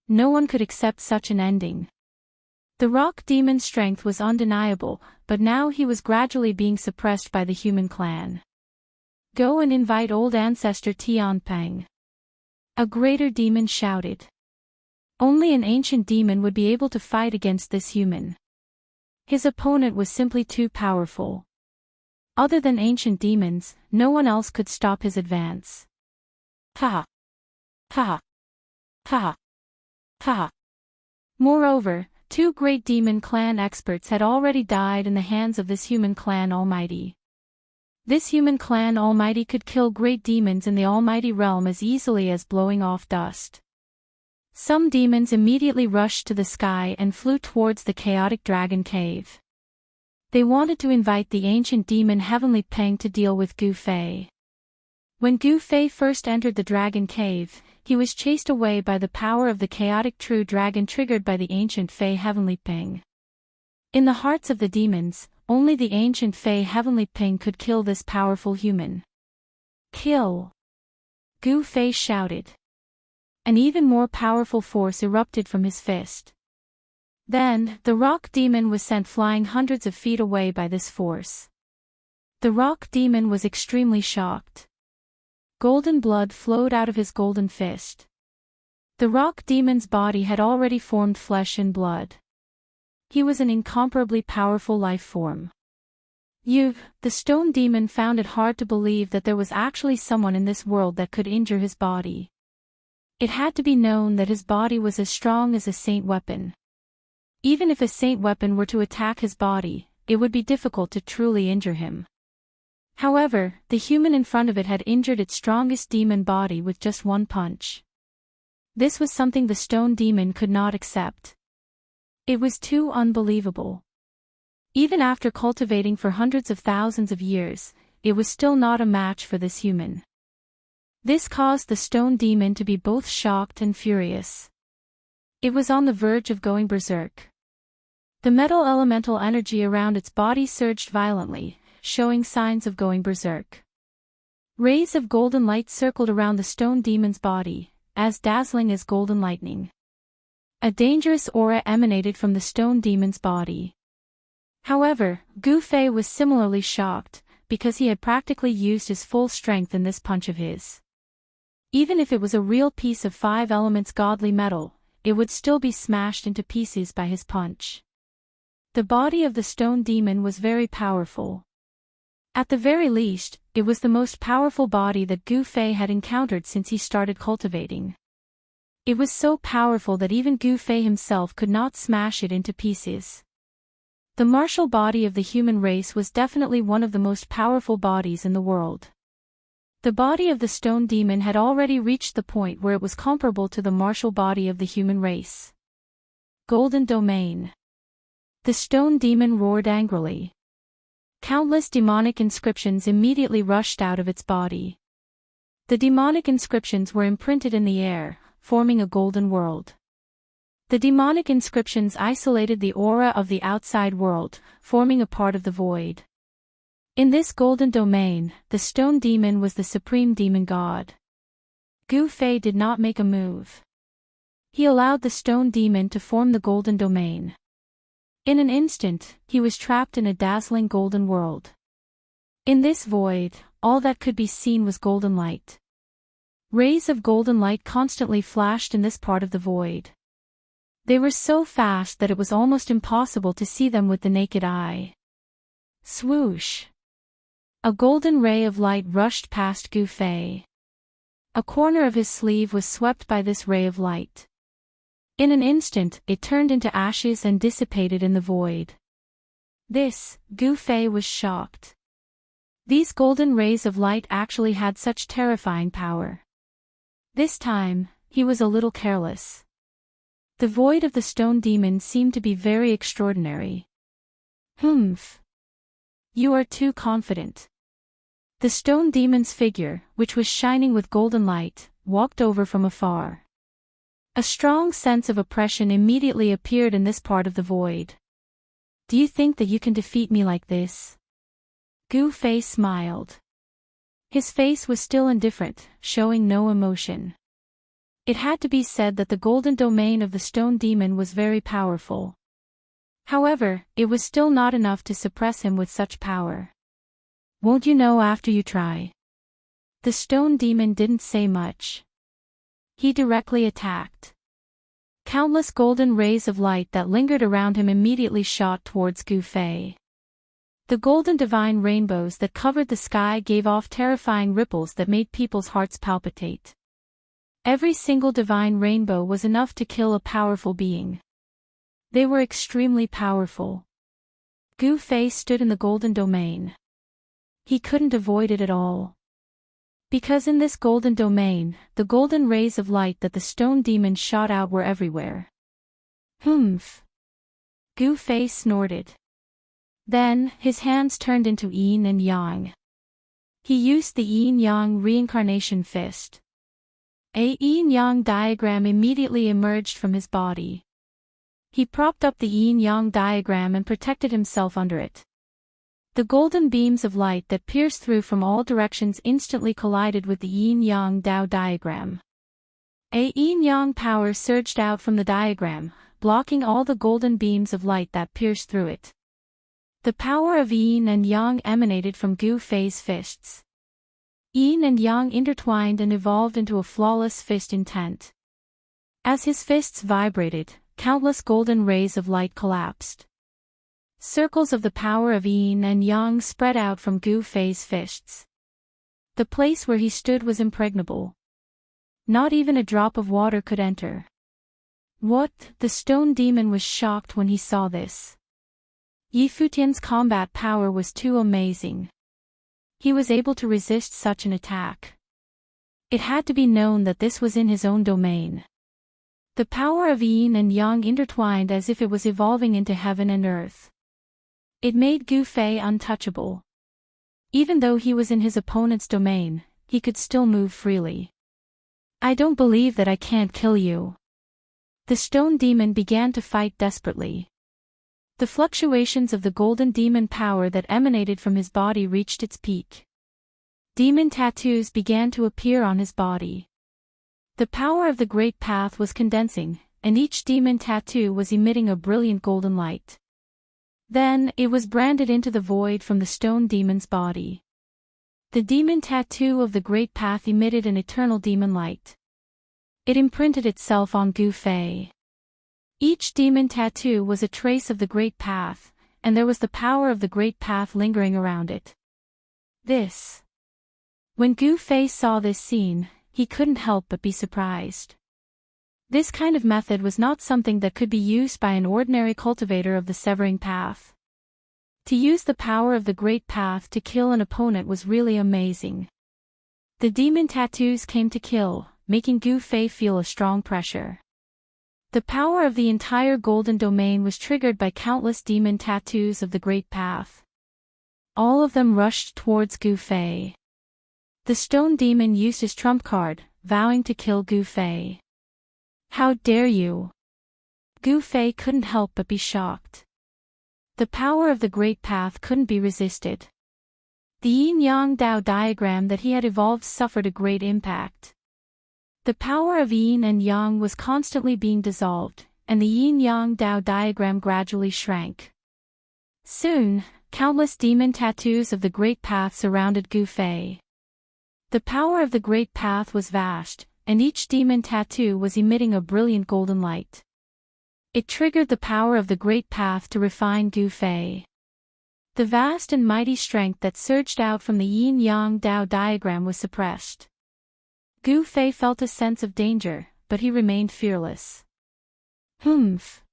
No one could accept such an ending. The rock demon's strength was undeniable, but now he was gradually being suppressed by the human clan. Go and invite old ancestor Tianpeng. A greater demon shouted. Only an ancient demon would be able to fight against this human. His opponent was simply too powerful. Other than ancient demons, no one else could stop his advance. Ha! Ha! Ha! Ha! Moreover, 2 great demon clan experts had already died in the hands of this human clan almighty. This human clan almighty could kill great demons in the almighty realm as easily as blowing off dust. Some demons immediately rushed to the sky and flew towards the chaotic dragon cave. They wanted to invite the ancient demon Heavenly Peng to deal with Gu Fei. When Gu Fei first entered the dragon cave, he was chased away by the power of the chaotic true dragon triggered by the ancient Fei Heavenly Peng. In the hearts of the demons, only the ancient Fei Heavenly Peng could kill this powerful human. Kill! Gu Fei shouted. An even more powerful force erupted from his fist. Then, the rock demon was sent flying hundreds of feet away by this force. The rock demon was extremely shocked. Golden blood flowed out of his golden fist. The rock demon's body had already formed flesh and blood. He was an incomparably powerful life form. The stone demon found it hard to believe that there was actually someone in this world that could injure his body. It had to be known that his body was as strong as a saint weapon. Even if a saint weapon were to attack his body, it would be difficult to truly injure him. However, the human in front of it had injured its strongest demon body with just one punch. This was something the stone demon could not accept. It was too unbelievable. Even after cultivating for hundreds of thousands of years, it was still not a match for this human. This caused the stone demon to be both shocked and furious. It was on the verge of going berserk. The metal elemental energy around its body surged violently, showing signs of going berserk. Rays of golden light circled around the stone demon's body, as dazzling as golden lightning. A dangerous aura emanated from the stone demon's body. However, Gu Fei was similarly shocked, because he had practically used his full strength in this punch of his. Even if it was a real piece of 5 elements godly metal, it would still be smashed into pieces by his punch. The body of the stone demon was very powerful. At the very least, it was the most powerful body that Gu Fei had encountered since he started cultivating. It was so powerful that even Gu Fei himself could not smash it into pieces. The martial body of the human race was definitely one of the most powerful bodies in the world. The body of the stone demon had already reached the point where it was comparable to the martial body of the human race. Golden Domain. The stone demon roared angrily. Countless demonic inscriptions immediately rushed out of its body. The demonic inscriptions were imprinted in the air, forming a golden world. The demonic inscriptions isolated the aura of the outside world, forming a part of the void. In this golden domain, the stone demon was the supreme demon god. Gu Fei did not make a move. He allowed the stone demon to form the golden domain. In an instant, he was trapped in a dazzling golden world. In this void, all that could be seen was golden light. Rays of golden light constantly flashed in this part of the void. They were so fast that it was almost impossible to see them with the naked eye. Swoosh! A golden ray of light rushed past Gu Fei. A corner of his sleeve was swept by this ray of light. In an instant, it turned into ashes and dissipated in the void. Gu Fei was shocked. These golden rays of light actually had such terrifying power. This time, he was a little careless. The void of the stone demon seemed to be very extraordinary. Humph! You are too confident. The stone demon's figure, which was shining with golden light, walked over from afar. A strong sense of oppression immediately appeared in this part of the void. Do you think that you can defeat me like this? Gu Fei smiled. His face was still indifferent, showing no emotion. It had to be said that the golden domain of the stone demon was very powerful. However, it was still not enough to suppress him with such power. Won't you know after you try? The stone demon didn't say much. He directly attacked. Countless golden rays of light that lingered around him immediately shot towards Gu Fei. The golden divine rainbows that covered the sky gave off terrifying ripples that made people's hearts palpitate. Every single divine rainbow was enough to kill a powerful being. They were extremely powerful. Gu Fei stood in the golden domain. He couldn't avoid it at all. Because in this golden domain, the golden rays of light that the stone demon shot out were everywhere. Humph! Gu Fei snorted. Then, his hands turned into yin and yang. He used the yin-yang reincarnation fist. A yin-yang diagram immediately emerged from his body. He propped up the yin-yang diagram and protected himself under it. The golden beams of light that pierced through from all directions instantly collided with the yin-yang Dao diagram. A yin-yang power surged out from the diagram, blocking all the golden beams of light that pierced through it. The power of yin and yang emanated from Gu Fei's fists. Yin and yang intertwined and evolved into a flawless fist intent. As his fists vibrated, countless golden rays of light collapsed. Circles of the power of yin and yang spread out from Gu Fei's fists. The place where he stood was impregnable. Not even a drop of water could enter. What? The stone demon was shocked when he saw this. Yi Futian's combat power was too amazing. He was able to resist such an attack. It had to be known that this was in his own domain. The power of yin and yang intertwined as if it was evolving into heaven and earth. It made Gu Fei untouchable. Even though he was in his opponent's domain, he could still move freely. I don't believe that I can't kill you. The stone demon began to fight desperately. The fluctuations of the golden demon power that emanated from his body reached its peak. Demon tattoos began to appear on his body. The power of the Great Path was condensing, and each demon tattoo was emitting a brilliant golden light. Then, it was branded into the void from the stone demon's body. The demon tattoo of the Great Path emitted an eternal demon light. It imprinted itself on Gu Fei. Each demon tattoo was a trace of the Great Path, and there was the power of the Great Path lingering around it. When Gu Fei saw this scene, he couldn't help but be surprised. This kind of method was not something that could be used by an ordinary cultivator of the Severing Path. To use the power of the Great Path to kill an opponent was really amazing. The demon tattoos came to kill, making Gu Fei feel a strong pressure. The power of the entire golden domain was triggered by countless demon tattoos of the Great Path. All of them rushed towards Gu Fei. The stone demon used his trump card, vowing to kill Gu Fei. How dare you! Gu Fei couldn't help but be shocked. The power of the Great Path couldn't be resisted. The yin-yang Dao diagram that he had evolved suffered a great impact. The power of yin and yang was constantly being dissolved, and the yin-yang Dao diagram gradually shrank. Soon, countless demon tattoos of the Great Path surrounded Gu Fei. The power of the Great Path was vast, and each demon tattoo was emitting a brilliant golden light. It triggered the power of the Great Path to refine Gu Fei. The vast and mighty strength that surged out from the yin-yang Dao diagram was suppressed. Gu Fei felt a sense of danger, but he remained fearless. Humph!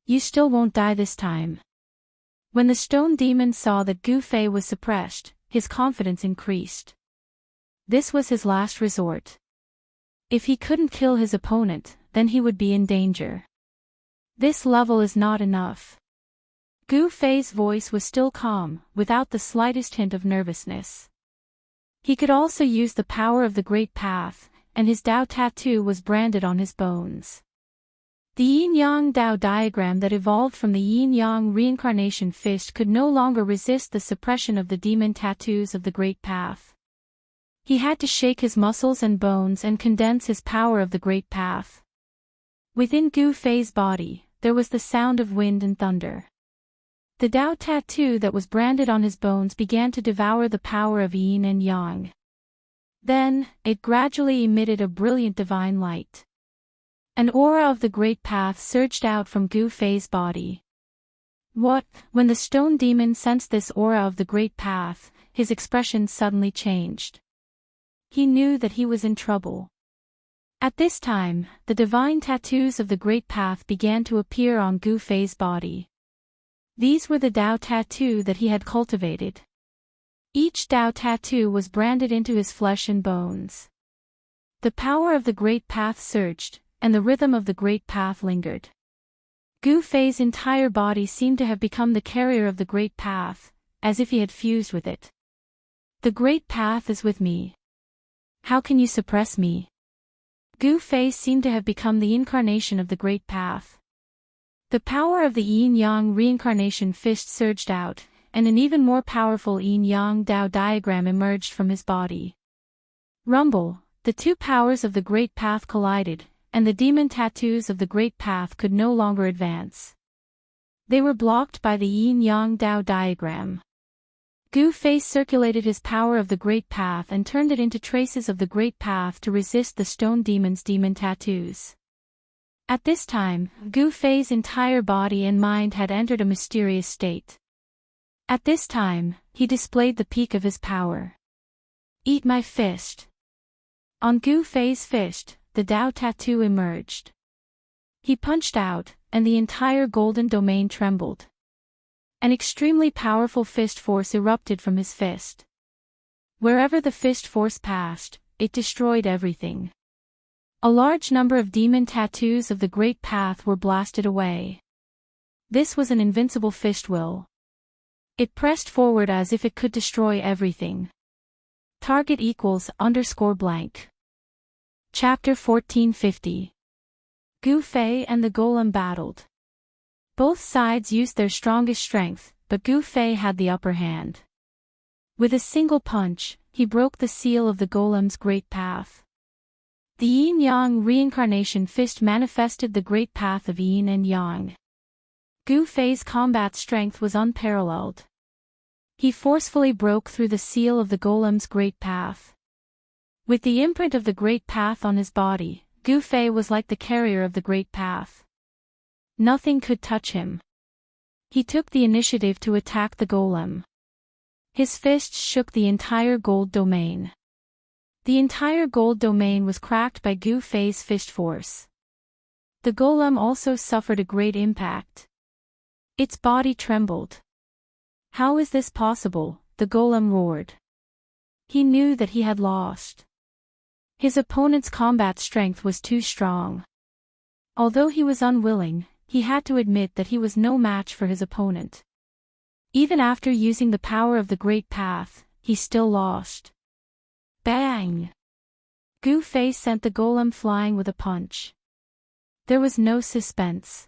You still won't die this time. When the stone demon saw that Gu Fei was suppressed, his confidence increased. This was his last resort. If he couldn't kill his opponent, then he would be in danger. This level is not enough. Gu Fei's voice was still calm, without the slightest hint of nervousness. He could also use the power of the Great Path, and his Dao tattoo was branded on his bones. The yin-yang Dao diagram that evolved from the yin-yang reincarnation fist could no longer resist the suppression of the demon tattoos of the Great Path. He had to shake his muscles and bones and condense his power of the Great Path. Within Gu Fei's body, there was the sound of wind and thunder. The Dao tattoo that was branded on his bones began to devour the power of yin and yang. Then, it gradually emitted a brilliant divine light. An aura of the Great Path surged out from Gu Fei's body. When the stone demon sensed this aura of the Great Path, his expression suddenly changed. He knew that he was in trouble. At this time, the divine tattoos of the Great Path began to appear on Gu Fei's body. These were the Dao tattoo that he had cultivated. Each Dao tattoo was branded into his flesh and bones. The power of the Great Path surged, and the rhythm of the Great Path lingered. Gu Fei's entire body seemed to have become the carrier of the Great Path, as if he had fused with it. The Great Path is with me. How can you suppress me? Gu Fei seemed to have become the incarnation of the Great Path. The power of the yin-yang reincarnation fist surged out, and an even more powerful yin-yang Dao diagram emerged from his body. Rumble, the two powers of the Great Path collided, and the demon tattoos of the Great Path could no longer advance. They were blocked by the yin-yang Dao diagram. Gu Fei circulated his power of the Great Path and turned it into traces of the Great Path to resist the stone demon's demon tattoos. At this time, Gu Fei's entire body and mind had entered a mysterious state. At this time, he displayed the peak of his power. Eat my fist. On Gu Fei's fist, the Dao tattoo emerged. He punched out, and the entire golden domain trembled. An extremely powerful fist force erupted from his fist. Wherever the fist force passed, it destroyed everything. A large number of demon tattoos of the Great Path were blasted away. This was an invincible fist will. It pressed forward as if it could destroy everything. Target equals _blank. Chapter 1450. Gu Fei and the Golem battled. Both sides used their strongest strength, but Gu Fei had the upper hand. With a single punch, he broke the seal of the Golem's Great Path. The yin-yang reincarnation fist manifested the Great Path of yin and yang. Gu Fei's combat strength was unparalleled. He forcefully broke through the seal of the Golem's Great Path. With the imprint of the Great Path on his body, Gu Fei was like the carrier of the Great Path. Nothing could touch him. He took the initiative to attack the Golem. His fists shook the entire gold domain. The entire gold domain was cracked by Gu Fei's fist force. The Golem also suffered a great impact. Its body trembled. How is this possible? The Golem roared. He knew that he had lost. His opponent's combat strength was too strong. Although he was unwilling, he had to admit that he was no match for his opponent. Even after using the power of the Great Path, he still lost. Bang! Gu Fei sent the Golem flying with a punch. There was no suspense.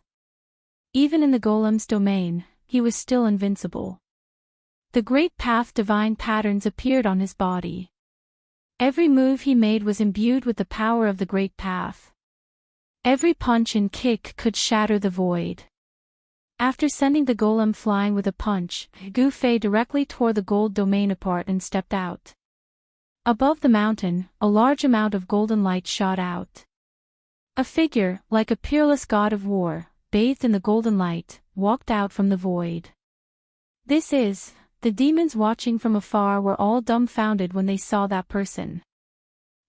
Even in the Golem's domain, he was still invincible. The Great Path divine patterns appeared on his body. Every move he made was imbued with the power of the Great Path. Every punch and kick could shatter the void. After sending the golem flying with a punch, Gu Fei directly tore the gold domain apart and stepped out. Above the mountain, a large amount of golden light shot out. A figure, like a peerless god of war, bathed in the golden light, walked out from the void. The demons watching from afar were all dumbfounded when they saw that person.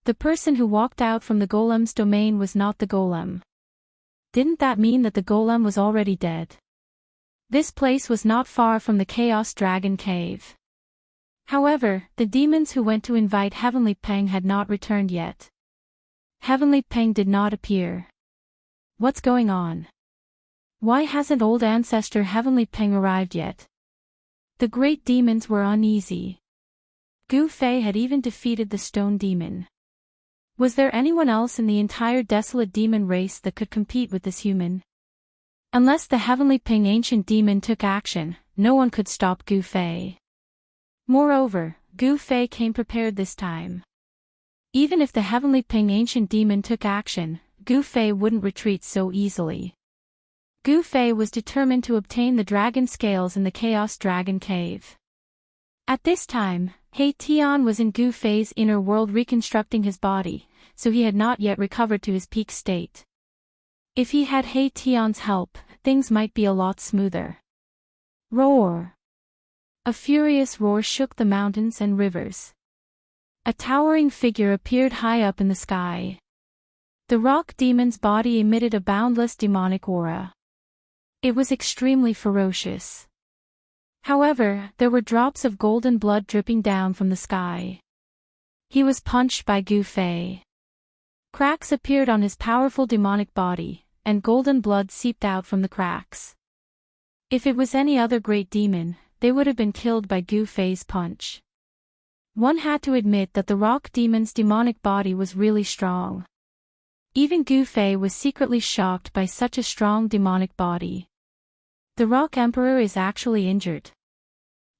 The person who walked out from the golem's domain was not the golem. Didn't that mean that the golem was already dead? This place was not far from the Chaos Dragon Cave. However, the demons who went to invite Heavenly Peng had not returned yet. Heavenly Peng did not appear. What's going on? Why hasn't old ancestor Heavenly Peng arrived yet? The great demons were uneasy. Gu Fei had even defeated the stone demon. Was there anyone else in the entire desolate demon race that could compete with this human? Unless the Heavenly Ping ancient demon took action, no one could stop Gu Fei. Moreover, Gu Fei came prepared this time. Even if the Heavenly Ping ancient demon took action, Gu Fei wouldn't retreat so easily. Gu Fei was determined to obtain the dragon scales in the Chaos Dragon Cave. At this time, He Tian was in Gu Fei's inner world reconstructing his body, so he had not yet recovered to his peak state. If he had He Tian's help, things might be a lot smoother. Roar! A furious roar shook the mountains and rivers. A towering figure appeared high up in the sky. The rock demon's body emitted a boundless demonic aura. It was extremely ferocious. However, there were drops of golden blood dripping down from the sky. He was punched by Gu Fei. Cracks appeared on his powerful demonic body, and golden blood seeped out from the cracks. If it was any other great demon, they would have been killed by Gu Fei's punch. One had to admit that the rock demon's demonic body was really strong. Even Gu Fei was secretly shocked by such a strong demonic body. The Rock Emperor is actually injured.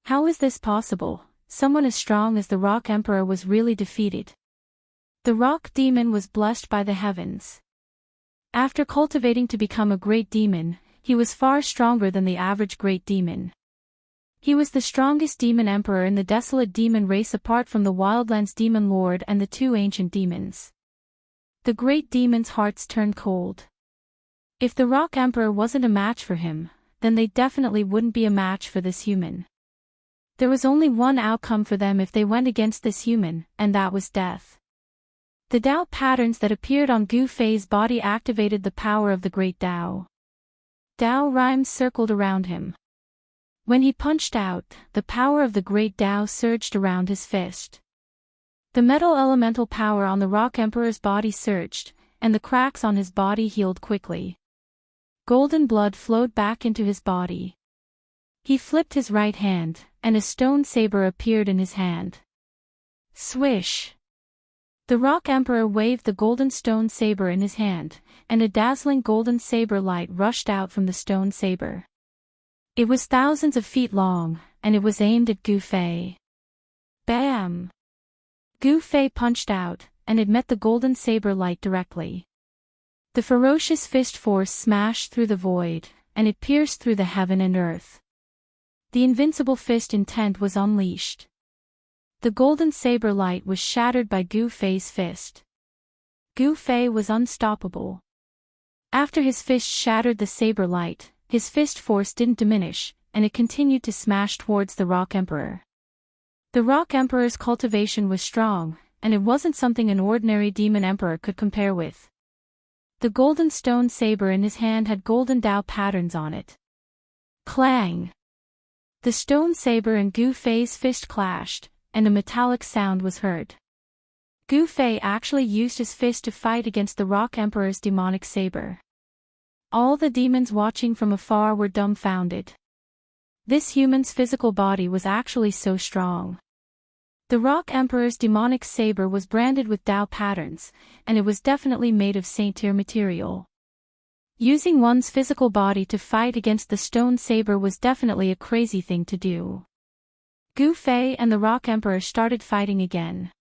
How is this possible? Someone as strong as the Rock Emperor was really defeated. The rock demon was blessed by the heavens. After cultivating to become a great demon, he was far stronger than the average great demon. He was the strongest demon emperor in the desolate demon race apart from the Wildlands Demon Lord and the two ancient demons. The great demon's hearts turned cold. If the Rock Emperor wasn't a match for him, then they definitely wouldn't be a match for this human. There was only one outcome for them if they went against this human, and that was death. The Dao patterns that appeared on Gu Fei's body activated the power of the great Dao. Dao rhymes circled around him. When he punched out, the power of the great Dao surged around his fist. The metal elemental power on the Rock Emperor's body surged, and the cracks on his body healed quickly. Golden blood flowed back into his body. He flipped his right hand, and a stone saber appeared in his hand. Swish! The Rock Emperor waved the golden stone saber in his hand, and a dazzling golden saber light rushed out from the stone saber. It was thousands of feet long, and it was aimed at Gu Fei. Bam! Gu Fei punched out, and it met the golden saber light directly. The ferocious fist force smashed through the void, and it pierced through the heaven and earth. The invincible fist intent was unleashed. The golden saber light was shattered by Gu Fei's fist. Gu Fei was unstoppable. After his fist shattered the saber light, his fist force didn't diminish, and it continued to smash towards the Rock Emperor. The Rock Emperor's cultivation was strong, and it wasn't something an ordinary demon emperor could compare with. The golden stone saber in his hand had golden Dao patterns on it. Clang! The stone saber and Gu Fei's fist clashed, and a metallic sound was heard. Gu Fei actually used his fist to fight against the Rock Emperor's demonic saber. All the demons watching from afar were dumbfounded. This human's physical body was actually so strong. The Rock Emperor's demonic saber was branded with Dao patterns, and it was definitely made of saint-tier material. Using one's physical body to fight against the stone saber was definitely a crazy thing to do. Gu Fei and the Rock Emperor started fighting again.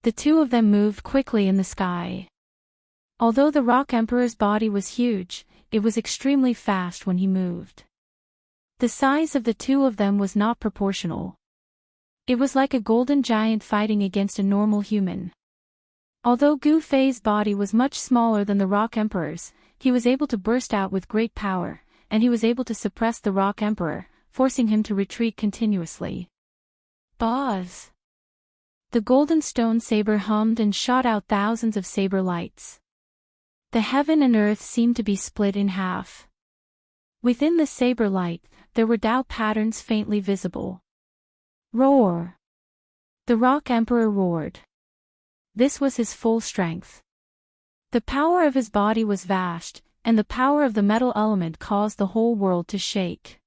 The two of them moved quickly in the sky. Although the Rock Emperor's body was huge, it was extremely fast when he moved. The size of the two of them was not proportional. It was like a golden giant fighting against a normal human. Although Gu Fei's body was much smaller than the Rock Emperor's, he was able to burst out with great power, and he was able to suppress the Rock Emperor, forcing him to retreat continuously. Buzz! The golden stone saber hummed and shot out thousands of saber lights. The heaven and earth seemed to be split in half. Within the saber light, there were Dao patterns faintly visible. Roar! The Rock Emperor roared. This was his full strength. The power of his body was vast, and the power of the metal element caused the whole world to shake.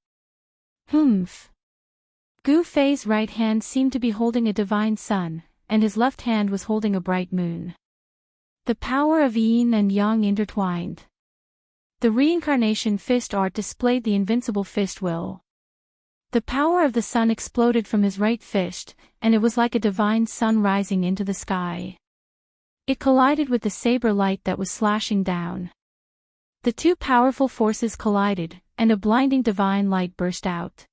Humph! Gu Fei's right hand seemed to be holding a divine sun, and his left hand was holding a bright moon. The power of yin and yang intertwined. The reincarnation fist art displayed the invincible fist will. The power of the sun exploded from his right fist, and it was like a divine sun rising into the sky. It collided with the saber light that was slashing down. The two powerful forces collided, and a blinding divine light burst out.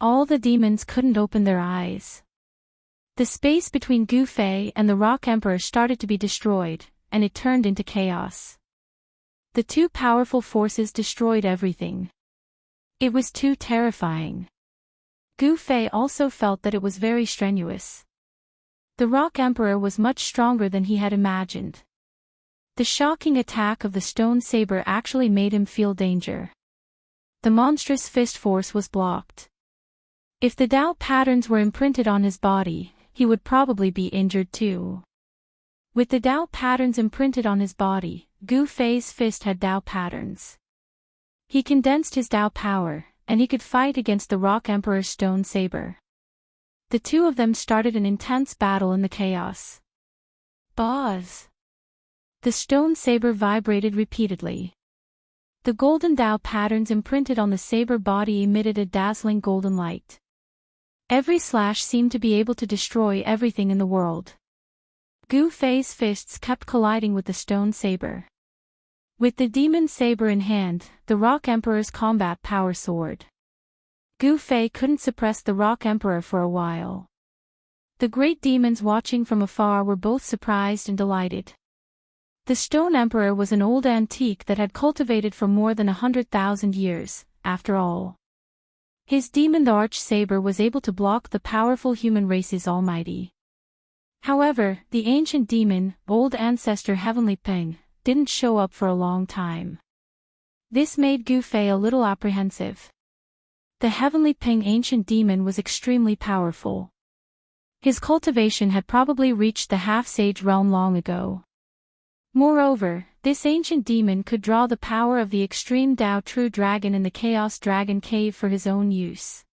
All the demons couldn't open their eyes. The space between Gu Fei and the Rock Emperor started to be destroyed, and it turned into chaos. The two powerful forces destroyed everything. It was too terrifying. Gu Fei also felt that it was very strenuous. The Rock Emperor was much stronger than he had imagined. The shocking attack of the stone saber actually made him feel danger. The monstrous fist force was blocked. If the Dao patterns were imprinted on his body, he would probably be injured too. With the Dao patterns imprinted on his body, Gu Fei's fist had Dao patterns. He condensed his Dao power, and he could fight against the Rock Emperor's stone saber. The two of them started an intense battle in the chaos. Buzz! The stone saber vibrated repeatedly. The golden Dao patterns imprinted on the saber body emitted a dazzling golden light. Every slash seemed to be able to destroy everything in the world. Gu Fei's fists kept colliding with the stone saber. With the demon saber in hand, the Rock Emperor's combat power soared. Gu Fei couldn't suppress the Rock Emperor for a while. The great demons watching from afar were both surprised and delighted. The Stone Emperor was an old antique that had cultivated for more than 100,000 years, after all. His demon the Arch Saber was able to block the powerful human race's almighty. However, the ancient demon, old ancestor Heavenly Ping, didn't show up for a long time. This made Gu Fei a little apprehensive. The Heavenly Ping ancient demon was extremely powerful. His cultivation had probably reached the half-sage realm long ago. Moreover, this ancient demon could draw the power of the extreme Dao True Dragon in the Chaos Dragon Cave for his own use.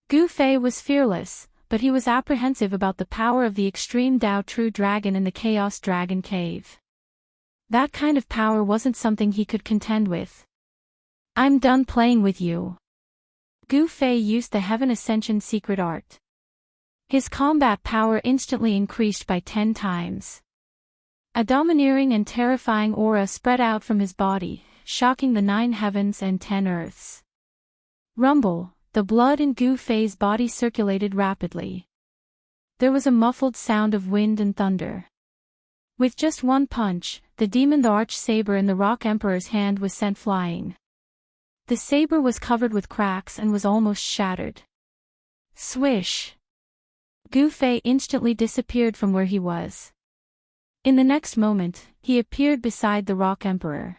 Gu Fei was fearless, but he was apprehensive about the power of the extreme Dao True Dragon in the Chaos Dragon Cave. That kind of power wasn't something he could contend with. I'm done playing with you. Gu Fei used the Heaven Ascension secret art. His combat power instantly increased by 10 times. A domineering and terrifying aura spread out from his body, shocking the 9 heavens and 10 earths. Rumble, the blood in Gu Fei's body circulated rapidly. There was a muffled sound of wind and thunder. With just one punch, the demon the Arch Saber in the Rock Emperor's hand was sent flying. The saber was covered with cracks and was almost shattered. Swish! Gu Fei instantly disappeared from where he was. In the next moment, he appeared beside the Rock Emperor.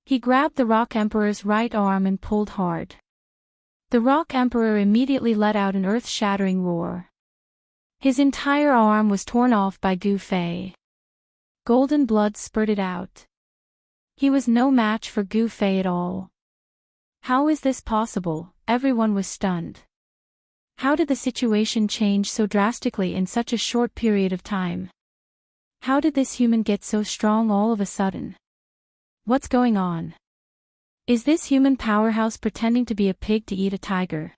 He grabbed the Rock Emperor's right arm and pulled hard. The Rock Emperor immediately let out an earth-shattering roar. His entire arm was torn off by Gu Fei. Golden blood spurted out. He was no match for Gu Fei at all. How is this possible? Everyone was stunned. How did the situation change so drastically in such a short period of time? How did this human get so strong all of a sudden? What's going on? Is this human powerhouse pretending to be a pig to eat a tiger?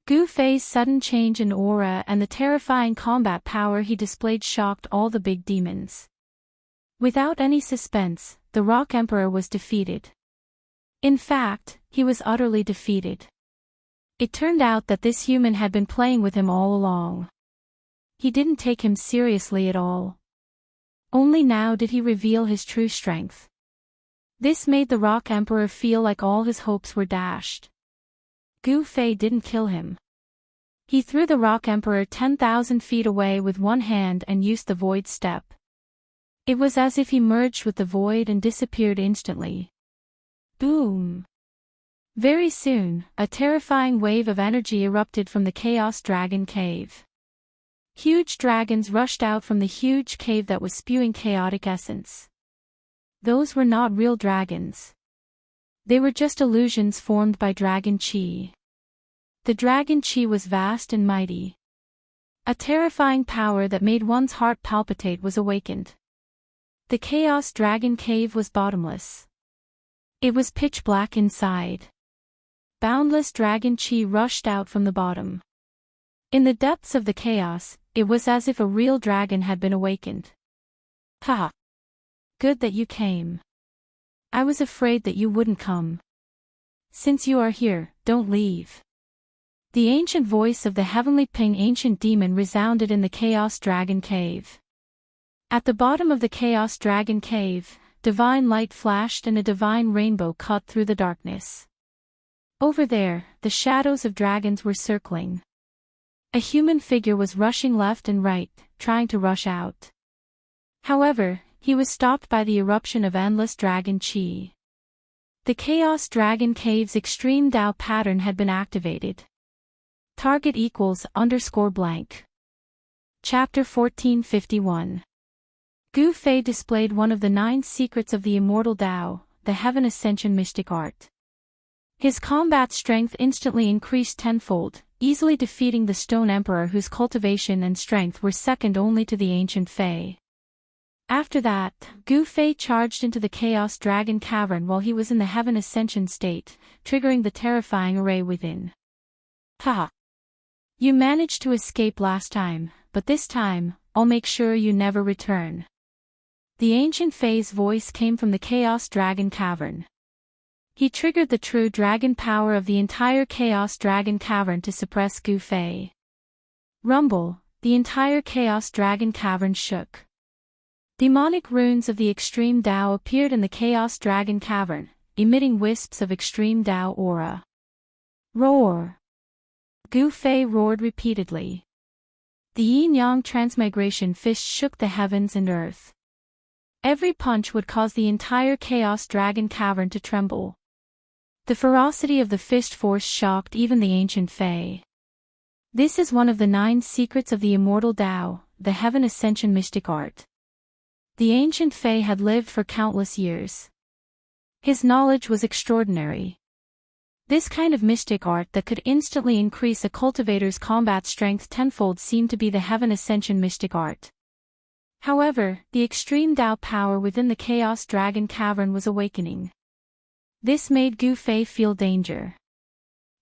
Gu Fei's sudden change in aura and the terrifying combat power he displayed shocked all the big demons. Without any suspense, the Rock Emperor was defeated. In fact, he was utterly defeated. It turned out that this human had been playing with him all along. He didn't take him seriously at all. Only now did he reveal his true strength. This made the Rock Emperor feel like all his hopes were dashed. Gu Fei didn't kill him. He threw the Rock Emperor 10,000 feet away with one hand and used the Void Step. It was as if he merged with the void and disappeared instantly. Boom! Very soon, a terrifying wave of energy erupted from the Chaos Dragon Cave. Huge dragons rushed out from the huge cave that was spewing chaotic essence. Those were not real dragons. They were just illusions formed by dragon chi. The dragon chi was vast and mighty. A terrifying power that made one's heart palpitate was awakened. The Chaos Dragon Cave was bottomless. It was pitch black inside. Boundless dragon chi rushed out from the bottom. In the depths of the chaos, it was as if a real dragon had been awakened. Ha! Good that you came. I was afraid that you wouldn't come. Since you are here, don't leave. The ancient voice of the heavenly Ping ancient demon resounded in the Chaos Dragon Cave. At the bottom of the Chaos Dragon Cave, divine light flashed and a divine rainbow cut through the darkness. Over there, the shadows of dragons were circling. A human figure was rushing left and right, trying to rush out. However, he was stopped by the eruption of endless dragon chi. The Chaos Dragon Cave's extreme Dao pattern had been activated. Target equals _blank. Chapter 1451. Gu Fei displayed one of the 9 secrets of the Immortal Dao, the Heaven Ascension mystic art. His combat strength instantly increased tenfold, easily defeating the Stone Emperor whose cultivation and strength were second only to the ancient Fei. After that, Gu Fei charged into the Chaos Dragon Cavern while he was in the Heaven Ascension state, triggering the terrifying array within. Ha! You managed to escape last time, but this time, I'll make sure you never return. The ancient Fei's voice came from the Chaos Dragon Cavern. He triggered the true dragon power of the entire Chaos Dragon Cavern to suppress Gu Fei. Rumble, the entire Chaos Dragon Cavern shook. Demonic runes of the Extreme Dao appeared in the Chaos Dragon Cavern, emitting wisps of Extreme Dao aura. Roar! Gu Fei roared repeatedly. The yin-yang transmigration fist shook the heavens and earth. Every punch would cause the entire Chaos Dragon Cavern to tremble. The ferocity of the fist force shocked even the ancient Fei. This is one of the 9 secrets of the Immortal Dao, the Heaven Ascension mystic art. The ancient Fei had lived for countless years. His knowledge was extraordinary. This kind of mystic art that could instantly increase a cultivator's combat strength tenfold seemed to be the Heaven Ascension mystic art. However, the extreme Dao power within the Chaos Dragon Cavern was awakening. This made Gu Fei feel danger.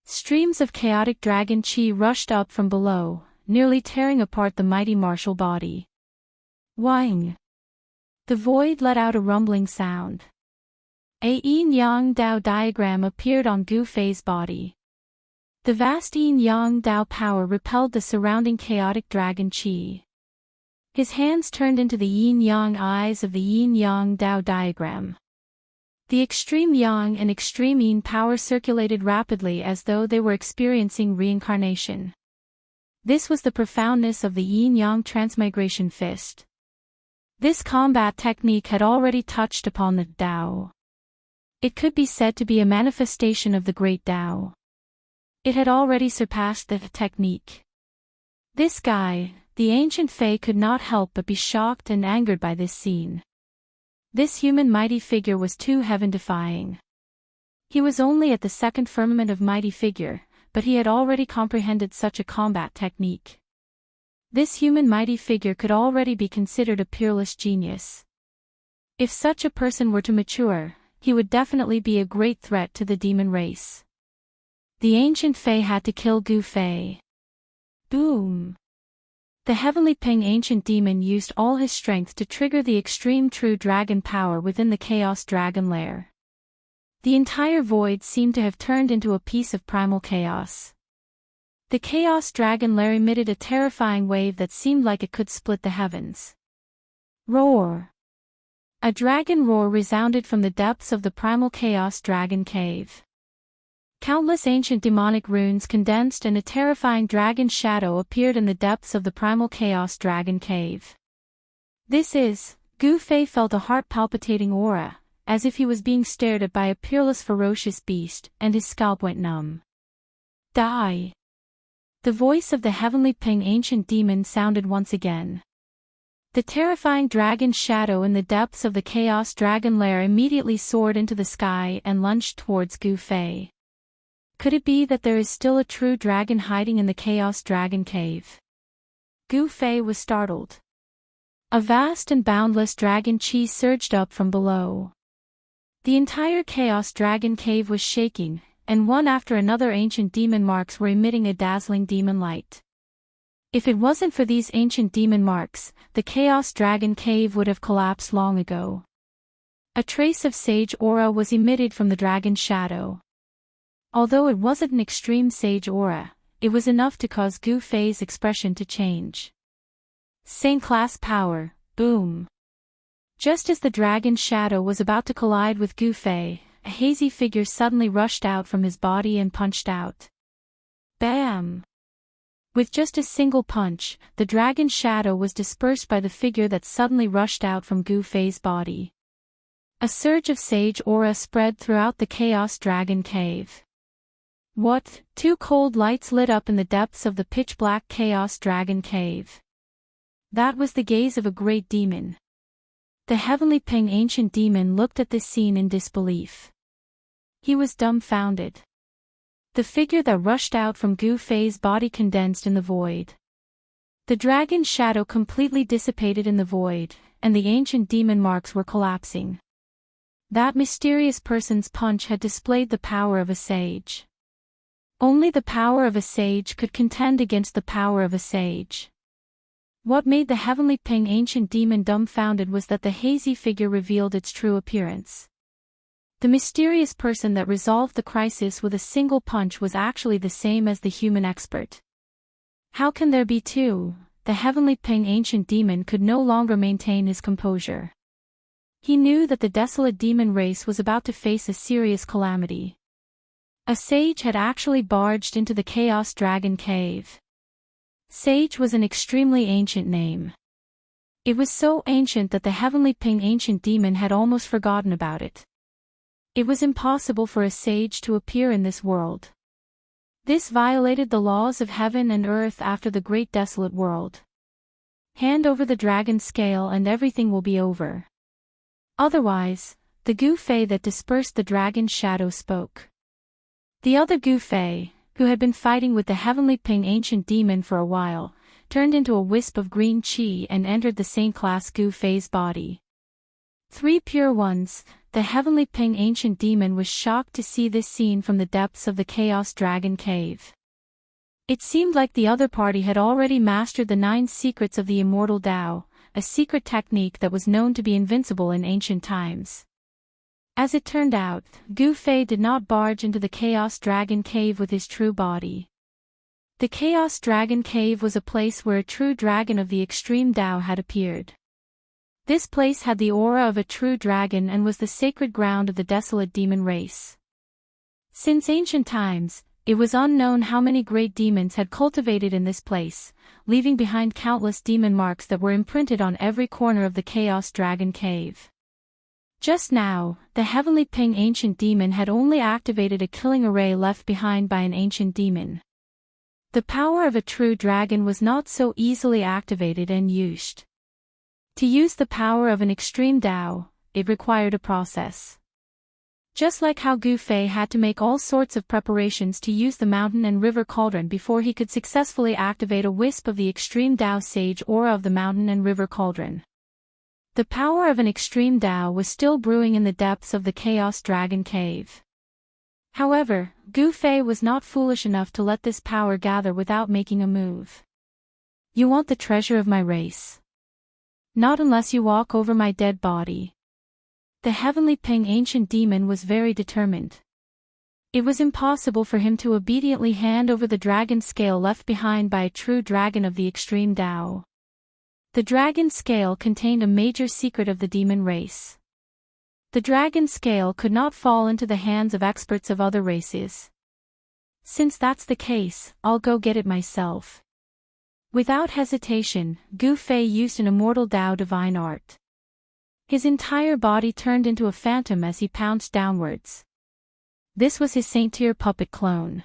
Streams of chaotic dragon chi rushed up from below, nearly tearing apart the mighty martial body. Wang! The void let out a rumbling sound. A yin-yang Dao diagram appeared on Gu Fei's body. The vast yin-yang Dao power repelled the surrounding chaotic dragon chi. His hands turned into the yin-yang eyes of the yin-yang Dao diagram. The extreme yang and extreme yin power circulated rapidly as though they were experiencing reincarnation. This was the profoundness of the yin-yang transmigration fist. This combat technique had already touched upon the Dao. It could be said to be a manifestation of the great Dao. It had already surpassed the technique. This guy, the ancient Fei, could not help but be shocked and angered by this scene. This human mighty figure was too heaven-defying. He was only at the second firmament of mighty figure, but he had already comprehended such a combat technique. This human mighty figure could already be considered a peerless genius. If such a person were to mature, he would definitely be a great threat to the demon race. The ancient Fae had to kill Gu Fei. Boom! The heavenly Ping ancient demon used all his strength to trigger the extreme true dragon power within the chaos dragon lair. The entire void seemed to have turned into a piece of primal chaos. The chaos dragon lair emitted a terrifying wave that seemed like it could split the heavens. Roar! A dragon roar resounded from the depths of the primal chaos dragon cave. Countless ancient demonic runes condensed and a terrifying dragon shadow appeared in the depths of the primal chaos dragon cave. Gu Fei felt a heart-palpitating aura, as if he was being stared at by a peerless ferocious beast, and his scalp went numb. Die! The voice of the heavenly Ping ancient demon sounded once again. The terrifying dragon shadow in the depths of the chaos dragon lair immediately soared into the sky and lunged towards Gu Fei. Could it be that there is still a true dragon hiding in the Chaos Dragon Cave? Gu Fei was startled. A vast and boundless dragon chi surged up from below. The entire Chaos Dragon Cave was shaking, and one after another ancient demon marks were emitting a dazzling demon light. If it wasn't for these ancient demon marks, the Chaos Dragon Cave would have collapsed long ago. A trace of sage aura was emitted from the dragon shadow. Although it wasn't an extreme sage aura, it was enough to cause Gu Fei's expression to change. Saint class power, boom! Just as the dragon shadow was about to collide with Gu Fei, a hazy figure suddenly rushed out from his body and punched out. Bam! With just a single punch, the dragon shadow was dispersed by the figure that suddenly rushed out from Gu Fei's body. A surge of sage aura spread throughout the Chaos Dragon Cave. What? Two cold lights lit up in the depths of the pitch-black Chaos Dragon Cave. That was the gaze of a great demon. The heavenly Ping ancient demon looked at this scene in disbelief. He was dumbfounded. The figure that rushed out from Gu Fei's body condensed in the void. The dragon shadow completely dissipated in the void, and the ancient demon marks were collapsing. That mysterious person's punch had displayed the power of a sage. Only the power of a sage could contend against the power of a sage. What made the heavenly Ping ancient demon dumbfounded was that the hazy figure revealed its true appearance. The mysterious person that resolved the crisis with a single punch was actually the same as the human expert. How can there be two? The heavenly Ping ancient demon could no longer maintain his composure. He knew that the desolate demon race was about to face a serious calamity. A sage had actually barged into the Chaos Dragon Cave. Sage was an extremely ancient name. It was so ancient that the heavenly Ping ancient demon had almost forgotten about it. It was impossible for a sage to appear in this world. This violated the laws of heaven and earth after the great desolate world. Hand over the dragon scale and everything will be over. Otherwise, the Gu Fei that dispersed the dragon shadow spoke. The other Gu Fei, who had been fighting with the heavenly Ping ancient demon for a while, turned into a wisp of green chi and entered the saint-class Gu Fei's body. Three pure ones. The heavenly Ping ancient demon was shocked to see this scene from the depths of the Chaos Dragon Cave. It seemed like the other party had already mastered the 9 secrets of the Immortal Dao, a secret technique that was known to be invincible in ancient times. As it turned out, Gu Fei did not barge into the Chaos Dragon Cave with his true body. The Chaos Dragon Cave was a place where a true dragon of the extreme Dao had appeared. This place had the aura of a true dragon and was the sacred ground of the desolate demon race. Since ancient times, it was unknown how many great demons had cultivated in this place, leaving behind countless demon marks that were imprinted on every corner of the Chaos Dragon Cave. Just now, the heavenly Ping ancient demon had only activated a killing array left behind by an ancient demon. The power of a true dragon was not so easily activated and used. To use the power of an extreme Dao, it required a process. Just like how Gu Fei had to make all sorts of preparations to use the mountain and river cauldron before he could successfully activate a wisp of the extreme Dao sage aura of the mountain and river cauldron. The power of an extreme Dao was still brewing in the depths of the Chaos Dragon Cave. However, Gu Fei was not foolish enough to let this power gather without making a move. You want the treasure of my race? Not unless you walk over my dead body. The heavenly Ping ancient demon was very determined. It was impossible for him to obediently hand over the dragon scale left behind by a true dragon of the extreme Dao. The dragon scale contained a major secret of the demon race. The dragon scale could not fall into the hands of experts of other races. Since that's the case, I'll go get it myself. Without hesitation, Gu Fei used an immortal Dao divine art. His entire body turned into a phantom as he pounced downwards. This was his Saint-Tier puppet clone.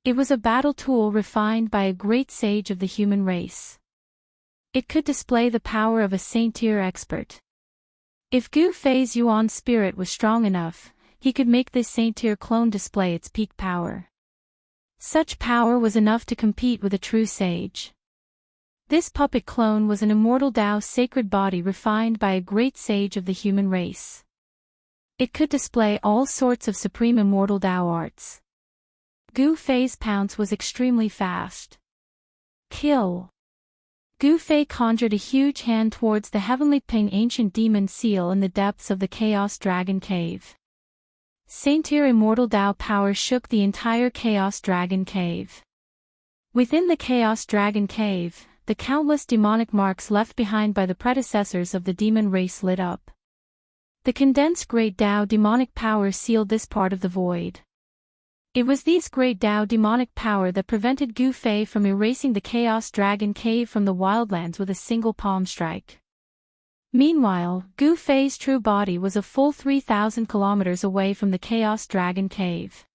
It was a battle tool refined by a great sage of the human race. It could display the power of a Saint-Tier expert. If Gu Fei's Yuan spirit was strong enough, he could make this Saint-Tier clone display its peak power. Such power was enough to compete with a true sage. This puppet clone was an immortal Dao sacred body refined by a great sage of the human race. It could display all sorts of supreme immortal Dao arts. Gu Fei's pounce was extremely fast. Kill. Gu Fei conjured a huge hand towards the heavenly Ping ancient demon seal in the depths of the Chaos Dragon Cave. Saint-Tier immortal Dao power shook the entire Chaos Dragon Cave. Within the Chaos Dragon Cave, the countless demonic marks left behind by the predecessors of the demon race lit up. The condensed Great Dao demonic power sealed this part of the void. It was these Great Dao demonic power that prevented Gu Fei from erasing the Chaos Dragon Cave from the wildlands with a single palm strike. Meanwhile, Gu Fei's true body was a full 3,000 kilometers away from the Chaos Dragon Cave.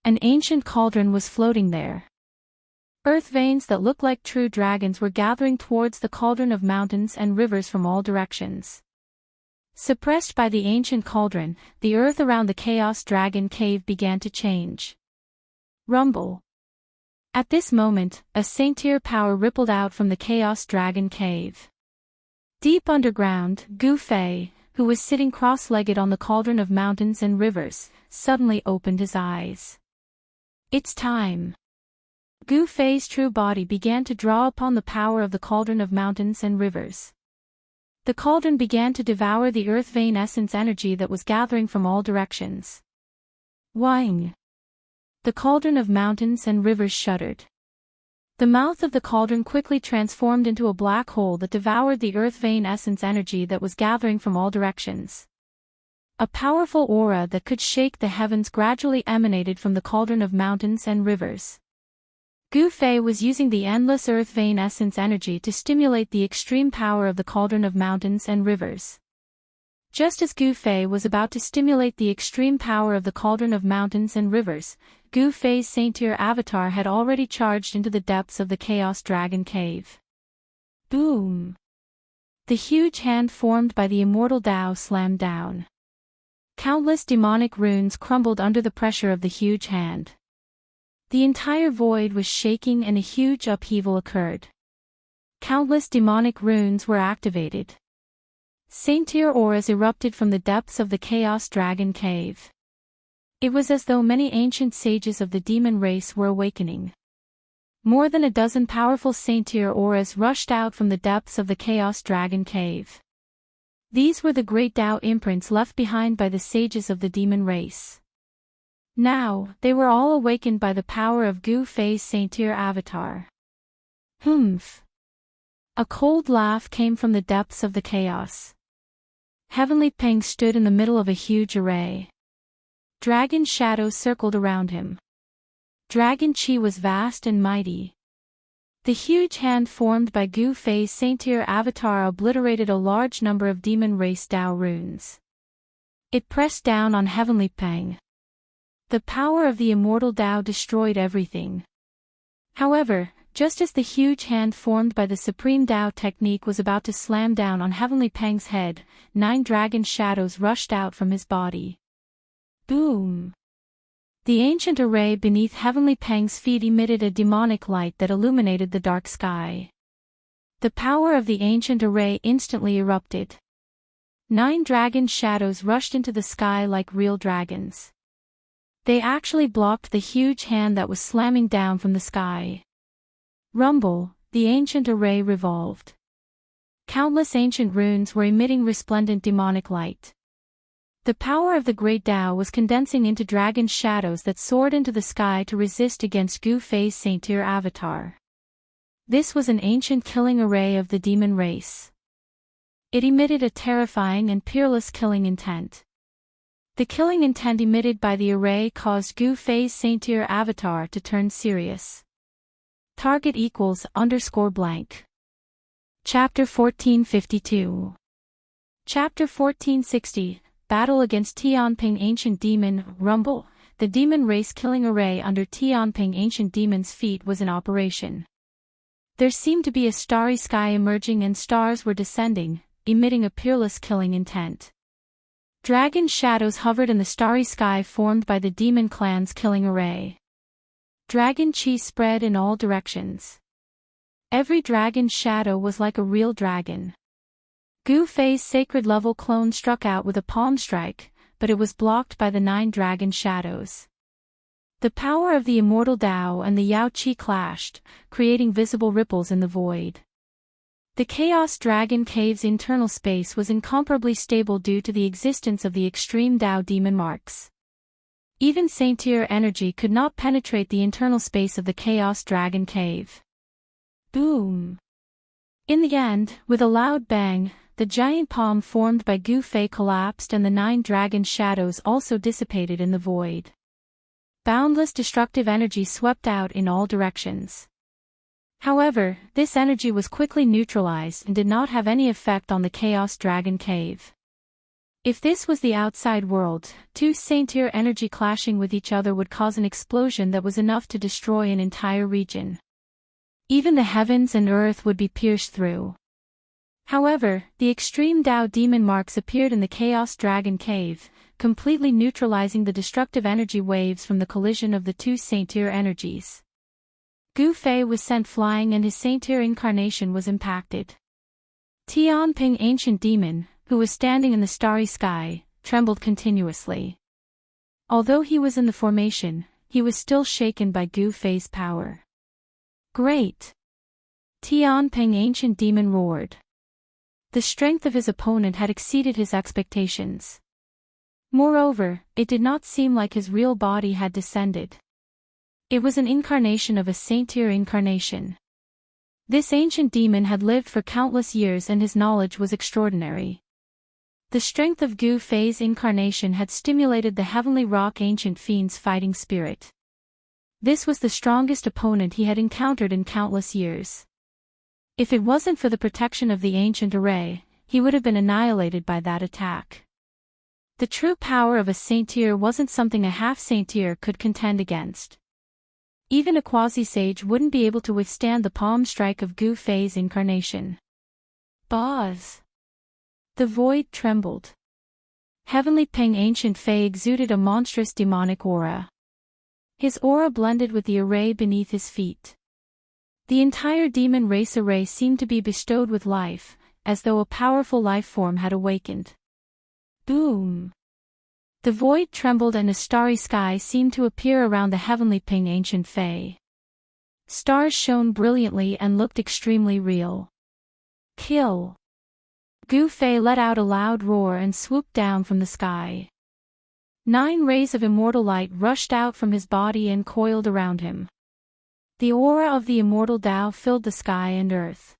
An ancient cauldron was floating there. Earth veins that looked like true dragons were gathering towards the cauldron of mountains and rivers from all directions. Suppressed by the ancient cauldron, the earth around the Chaos Dragon Cave began to change. Rumble. At this moment, a Saint-Tier power rippled out from the Chaos Dragon Cave. Deep underground, Gu Fei, who was sitting cross-legged on the cauldron of mountains and rivers, suddenly opened his eyes. It's time. Gu Fei's true body began to draw upon the power of the cauldron of mountains and rivers. The cauldron began to devour the earth vein essence energy that was gathering from all directions. Wang. The cauldron of mountains and rivers shuddered. The mouth of the cauldron quickly transformed into a black hole that devoured the earth vein essence energy that was gathering from all directions. A powerful aura that could shake the heavens gradually emanated from the cauldron of mountains and rivers. Gu Fei was using the endless earth vein essence energy to stimulate the extreme power of the cauldron of mountains and rivers. Just as Gu Fei was about to stimulate the extreme power of the cauldron of mountains and rivers, Gu Fei's Saint-Tier avatar had already charged into the depths of the Chaos Dragon Cave. Boom! The huge hand formed by the immortal Dao slammed down. Countless demonic runes crumbled under the pressure of the huge hand. The entire void was shaking and a huge upheaval occurred. Countless demonic runes were activated. Saint-Tier auras erupted from the depths of the Chaos Dragon Cave. It was as though many ancient sages of the demon race were awakening. More than a dozen powerful Saint-Tier auras rushed out from the depths of the Chaos Dragon Cave. These were the great Dao imprints left behind by the sages of the demon race. Now, they were all awakened by the power of Gu Fei's Saint-Tier avatar. Humph! A cold laugh came from the depths of the chaos. Heavenly Ping stood in the middle of a huge array. Dragon shadows circled around him. Dragon Qi was vast and mighty. The huge hand formed by Gu Fei's Saint-Tier avatar obliterated a large number of demon race Dao runes. It pressed down on Heavenly Ping. The power of the immortal Dao destroyed everything. However, just as the huge hand formed by the supreme Dao technique was about to slam down on Heavenly Peng's head, 9 dragon shadows rushed out from his body. Boom! The ancient array beneath Heavenly Peng's feet emitted a demonic light that illuminated the dark sky. The power of the ancient array instantly erupted. 9 dragon shadows rushed into the sky like real dragons. They actually blocked the huge hand that was slamming down from the sky. Rumble, the ancient array revolved. Countless ancient runes were emitting resplendent demonic light. The power of the great Tao was condensing into dragon shadows that soared into the sky to resist against Gu Fei's saint-tier avatar. This was an ancient killing array of the demon race. It emitted a terrifying and peerless killing intent. The killing intent emitted by the array caused Gu Fei's saint-tier avatar to turn serious. Target equals _blank. Chapter 1452. Chapter 1460, Battle against Tianping Ancient Demon, Rumble. The demon race killing array under Tianping Ancient Demon's feet was in operation. There seemed to be a starry sky emerging and stars were descending, emitting a peerless killing intent. Dragon shadows hovered in the starry sky formed by the demon clan's killing array. Dragon chi spread in all directions. Every dragon shadow was like a real dragon. Gu Fei's sacred level clone struck out with a palm strike, but it was blocked by the 9 dragon shadows. The power of the immortal Tao and the Yao Qi clashed, creating visible ripples in the void. The Chaos Dragon Cave's internal space was incomparably stable due to the existence of the extreme Tao demon marks. Even saint-tier energy could not penetrate the internal space of the Chaos Dragon Cave. Boom! In the end, with a loud bang, the giant palm formed by Gu Fei collapsed and the 9 dragon shadows also dissipated in the void. Boundless destructive energy swept out in all directions. However, this energy was quickly neutralized and did not have any effect on the Chaos Dragon Cave. If this was the outside world, 2 saint-tier energy clashing with each other would cause an explosion that was enough to destroy an entire region. Even the heavens and earth would be pierced through. However, the extreme Tao demon marks appeared in the Chaos Dragon Cave, completely neutralizing the destructive energy waves from the collision of the 2 saint-tier energies. Gu Fei was sent flying and his saint-tier incarnation was impacted. Tianping Ancient Demon, who was standing in the starry sky, trembled continuously. Although he was in the formation, he was still shaken by Gu Fei's power. Great! Tianping Ancient Demon roared. The strength of his opponent had exceeded his expectations. Moreover, it did not seem like his real body had descended. It was an incarnation of a saint-tier incarnation. This ancient demon had lived for countless years and his knowledge was extraordinary. The strength of Gu Fei's incarnation had stimulated the heavenly rock ancient fiend's fighting spirit. This was the strongest opponent he had encountered in countless years. If it wasn't for the protection of the ancient array, he would have been annihilated by that attack. The true power of a saint-tier wasn't something a half-saint-tier could contend against. Even a quasi-sage wouldn't be able to withstand the palm strike of Gu Fei's incarnation. Buzz! The void trembled. Heavenly Ping Ancient Fei exuded a monstrous demonic aura. His aura blended with the array beneath his feet. The entire demon race array seemed to be bestowed with life, as though a powerful life form had awakened. Boom! The void trembled and a starry sky seemed to appear around the Heavenly Ping Ancient Fei. Stars shone brilliantly and looked extremely real. Kill! Gu Fei let out a loud roar and swooped down from the sky. 9 rays of immortal light rushed out from his body and coiled around him. The aura of the immortal Tao filled the sky and earth.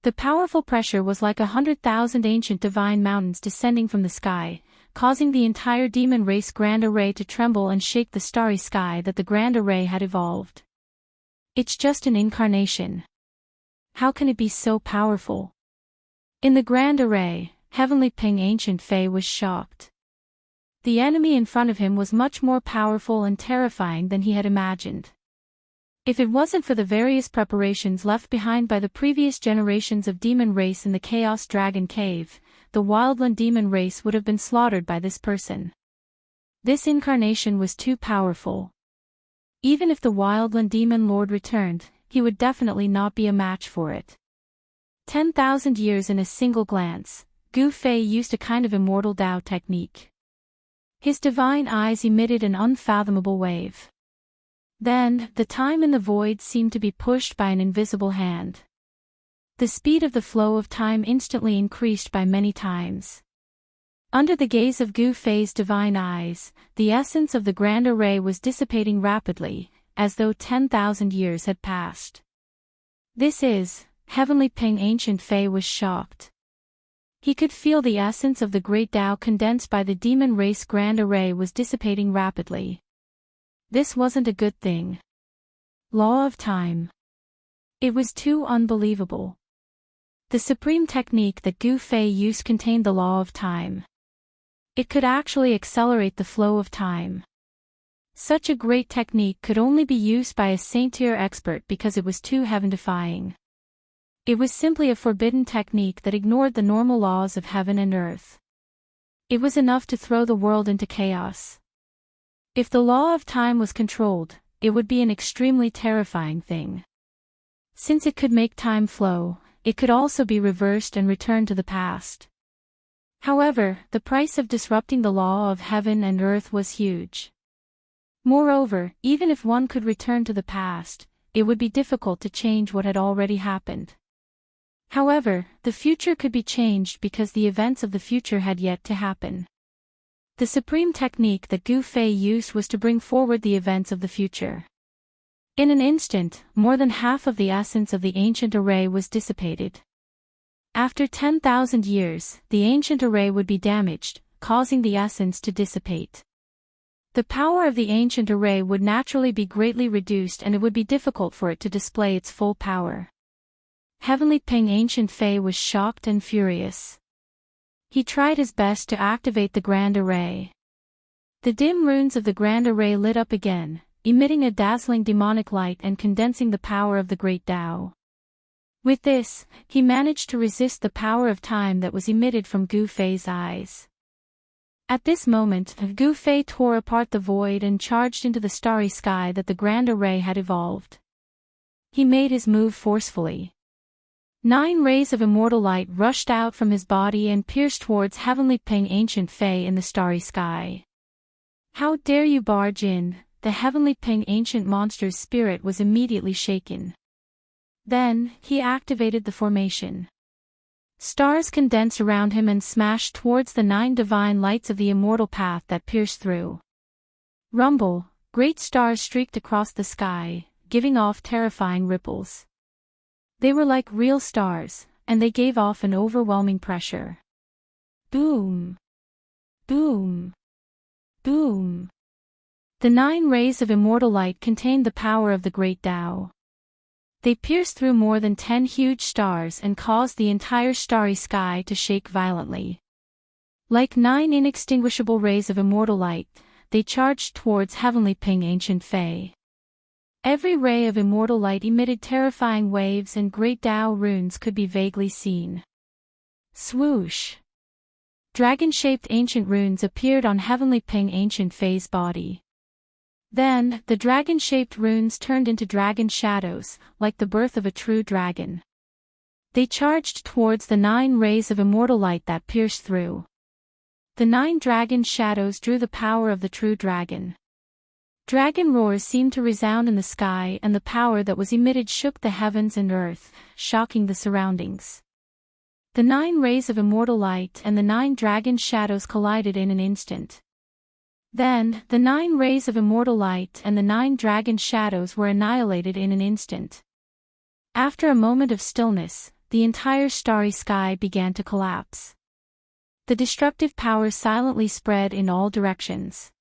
The powerful pressure was like 100,000 ancient divine mountains descending from the sky, causing the entire demon race grand array to tremble and shake the starry sky that the grand array had evolved. It's just an incarnation. How can it be so powerful? In the grand array, Heavenly Ping Ancient Fei was shocked. The enemy in front of him was much more powerful and terrifying than he had imagined. If it wasn't for the various preparations left behind by the previous generations of demon race in the Chaos Dragon Cave, the Wildland demon race would have been slaughtered by this person. This incarnation was too powerful. Even if the Wildland demon lord returned, he would definitely not be a match for it. 10,000 years in a single glance, Gu Fei used a kind of immortal Tao technique. His divine eyes emitted an unfathomable wave. Then, the time in the void seemed to be pushed by an invisible hand. The speed of the flow of time instantly increased by many times. Under the gaze of Gu Fei's divine eyes, the essence of the grand array was dissipating rapidly, as though 10,000 years had passed. This is, Heavenly Ping Ancient Fei was shocked. He could feel the essence of the great Tao condensed by the demon race grand array was dissipating rapidly. This wasn't a good thing. Law of time. It was too unbelievable. The supreme technique that Gu Fei used contained the law of time. It could actually accelerate the flow of time. Such a great technique could only be used by a saint-tier expert because it was too heaven-defying. It was simply a forbidden technique that ignored the normal laws of heaven and earth. It was enough to throw the world into chaos. If the law of time was controlled, it would be an extremely terrifying thing. Since it could make time flow, it could also be reversed and returned to the past. However, the price of disrupting the law of heaven and earth was huge. Moreover, even if one could return to the past, it would be difficult to change what had already happened. However, the future could be changed because the events of the future had yet to happen. The supreme technique that Gu Fei used was to bring forward the events of the future. In an instant, more than half of the essence of the ancient array was dissipated. After 10,000 years, the ancient array would be damaged, causing the essence to dissipate. The power of the ancient array would naturally be greatly reduced and it would be difficult for it to display its full power. Heavenly Ping Ancient Fei was shocked and furious. He tried his best to activate the grand array. The dim runes of the grand array lit up again, emitting a dazzling demonic light and condensing the power of the great Tao. With this, he managed to resist the power of time that was emitted from Gu Fei's eyes. At this moment, Gu Fei tore apart the void and charged into the starry sky that the grand array had evolved. He made his move forcefully. 9 rays of immortal light rushed out from his body and pierced towards Heavenly Ping Ancient Fei in the starry sky. How dare you barge in? The Heavenly Ping Ancient Monster's spirit was immediately shaken. Then, he activated the formation. Stars condensed around him and smashed towards the 9 divine lights of the immortal path that pierced through. Rumble, great stars streaked across the sky, giving off terrifying ripples. They were like real stars, and they gave off an overwhelming pressure. Boom! Boom! Boom! The 9 rays of immortal light contained the power of the great Tao. They pierced through more than 10 huge stars and caused the entire starry sky to shake violently. Like 9 inextinguishable rays of immortal light, they charged towards Heavenly Ping Ancient Fei. Every ray of immortal light emitted terrifying waves and great Tao runes could be vaguely seen. Swoosh! Dragon-shaped ancient runes appeared on Heavenly Ping Ancient Fei's body. Then, the dragon-shaped runes turned into dragon shadows, like the birth of a true dragon. They charged towards the 9 rays of immortal light that pierced through. The 9 dragon shadows drew the power of the true dragon. Dragon roars seemed to resound in the sky and the power that was emitted shook the heavens and earth, shocking the surroundings. The 9 rays of immortal light and the 9 dragon shadows collided in an instant. Then, the 9 rays of immortal light and the 9 dragon shadows were annihilated in an instant. After a moment of stillness, the entire starry sky began to collapse. The destructive power silently spread in all directions.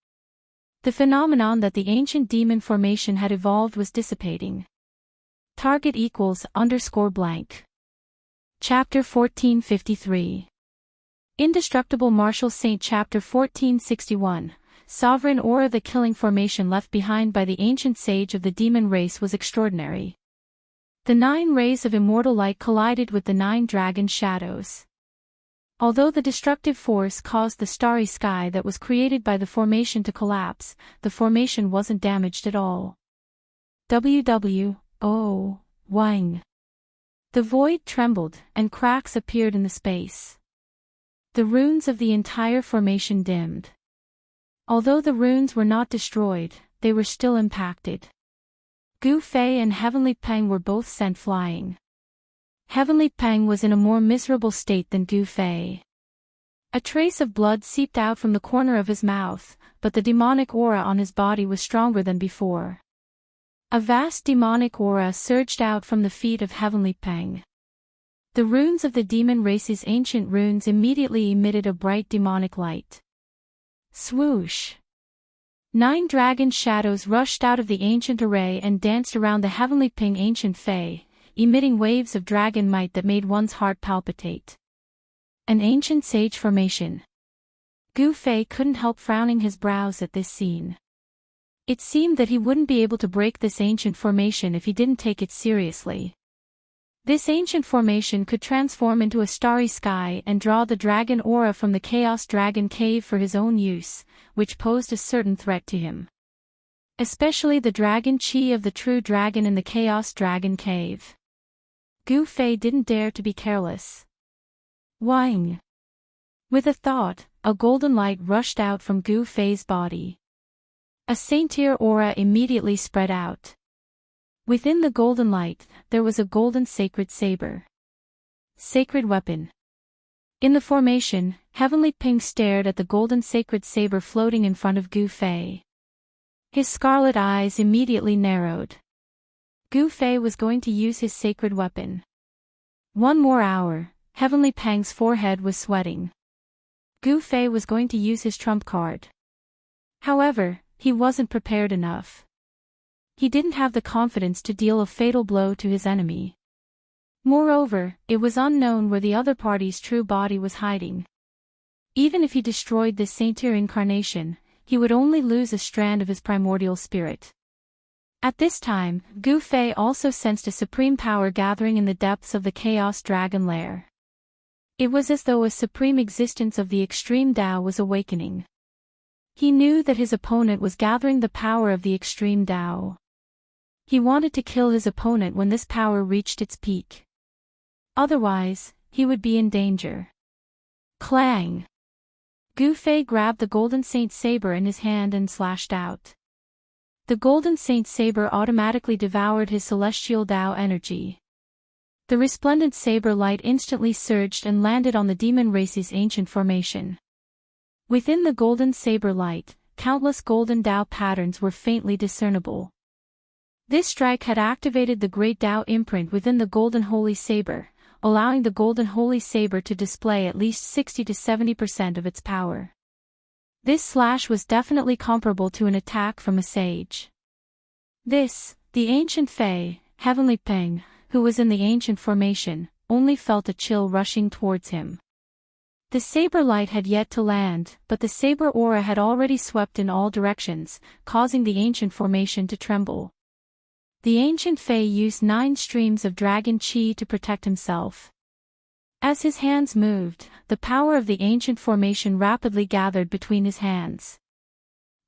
The phenomenon that the ancient demon formation had evolved was dissipating. Target equals _blank. Chapter 1453. Indestructible Martial Saint Chapter 1461. Sovereign aura. The killing formation left behind by the ancient sage of the demon race was extraordinary. The 9 rays of immortal light collided with the 9 dragon shadows. Although the destructive force caused the starry sky that was created by the formation to collapse, the formation wasn't damaged at all. Wang. The void trembled, and cracks appeared in the space. The runes of the entire formation dimmed. Although the runes were not destroyed, they were still impacted. Gu Fei and Heavenly Peng were both sent flying. Heavenly Peng was in a more miserable state than Gu Fei. A trace of blood seeped out from the corner of his mouth, but the demonic aura on his body was stronger than before. A vast demonic aura surged out from the feet of Heavenly Peng. The runes of the demon race's ancient runes immediately emitted a bright demonic light. Swoosh! 9 dragon shadows rushed out of the ancient array and danced around the Heavenly Peng ancient Fei, emitting waves of dragon might that made one's heart palpitate. An ancient sage formation. Gu Fei couldn't help frowning his brows at this scene. It seemed that he wouldn't be able to break this ancient formation if he didn't take it seriously. This ancient formation could transform into a starry sky and draw the dragon aura from the Chaos Dragon Cave for his own use, which posed a certain threat to him. Especially the dragon chi of the true dragon in the Chaos Dragon Cave. Gu Fei didn't dare to be careless. Wang! With a thought, a golden light rushed out from Gu Fei's body. A saintier aura immediately spread out. Within the golden light, there was a golden sacred saber. Sacred weapon. In the formation, Heavenly Peng stared at the golden sacred saber floating in front of Gu Fei. His scarlet eyes immediately narrowed. Gu Fei was going to use his sacred weapon. 1 more hour, Heavenly Peng's forehead was sweating. Gu Fei was going to use his trump card. However, he wasn't prepared enough. He didn't have the confidence to deal a fatal blow to his enemy. Moreover, it was unknown where the other party's true body was hiding. Even if he destroyed this saintier incarnation, he would only lose a strand of his primordial spirit. At this time, Gu Fei also sensed a supreme power gathering in the depths of the Chaos Dragon Lair. It was as though a supreme existence of the extreme Tao was awakening. He knew that his opponent was gathering the power of the extreme Tao. He wanted to kill his opponent when this power reached its peak. Otherwise, he would be in danger. Clang! Gu Fei grabbed the Golden Saint Saber in his hand and slashed out. The Golden Saint Saber automatically devoured his celestial Tao energy. The resplendent saber light instantly surged and landed on the demon race's ancient formation. Within the golden saber light, countless golden Tao patterns were faintly discernible. This strike had activated the great Tao imprint within the golden holy saber, allowing the golden holy saber to display at least 60 to 70% of its power. This slash was definitely comparable to an attack from a sage. This, the ancient Fei, Heavenly Peng, who was in the ancient formation, only felt a chill rushing towards him. The saber light had yet to land, but the saber aura had already swept in all directions, causing the ancient formation to tremble. The ancient Fei used 9 streams of dragon chi to protect himself. As his hands moved, the power of the ancient formation rapidly gathered between his hands.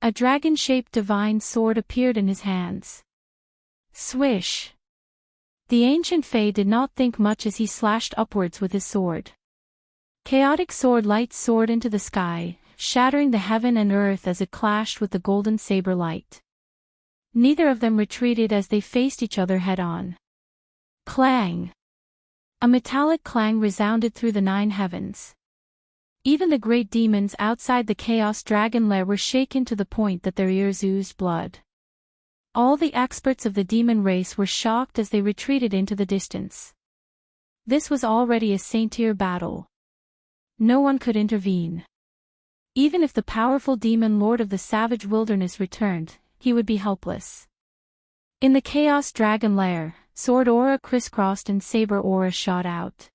A dragon-shaped divine sword appeared in his hands. Swish! The ancient Fei did not think much as he slashed upwards with his sword. Chaotic sword light soared into the sky, shattering the heaven and earth as it clashed with the golden saber light. Neither of them retreated as they faced each other head-on. Clang! A metallic clang resounded through the 9 heavens. Even the great demons outside the Chaos Dragon Lair were shaken to the point that their ears oozed blood. All the experts of the demon race were shocked as they retreated into the distance. This was already a saint-tier battle. No one could intervene. Even if the powerful demon lord of the savage wilderness returned, he would be helpless. In the Chaos Dragon Lair, sword aura crisscrossed and saber aura shot out.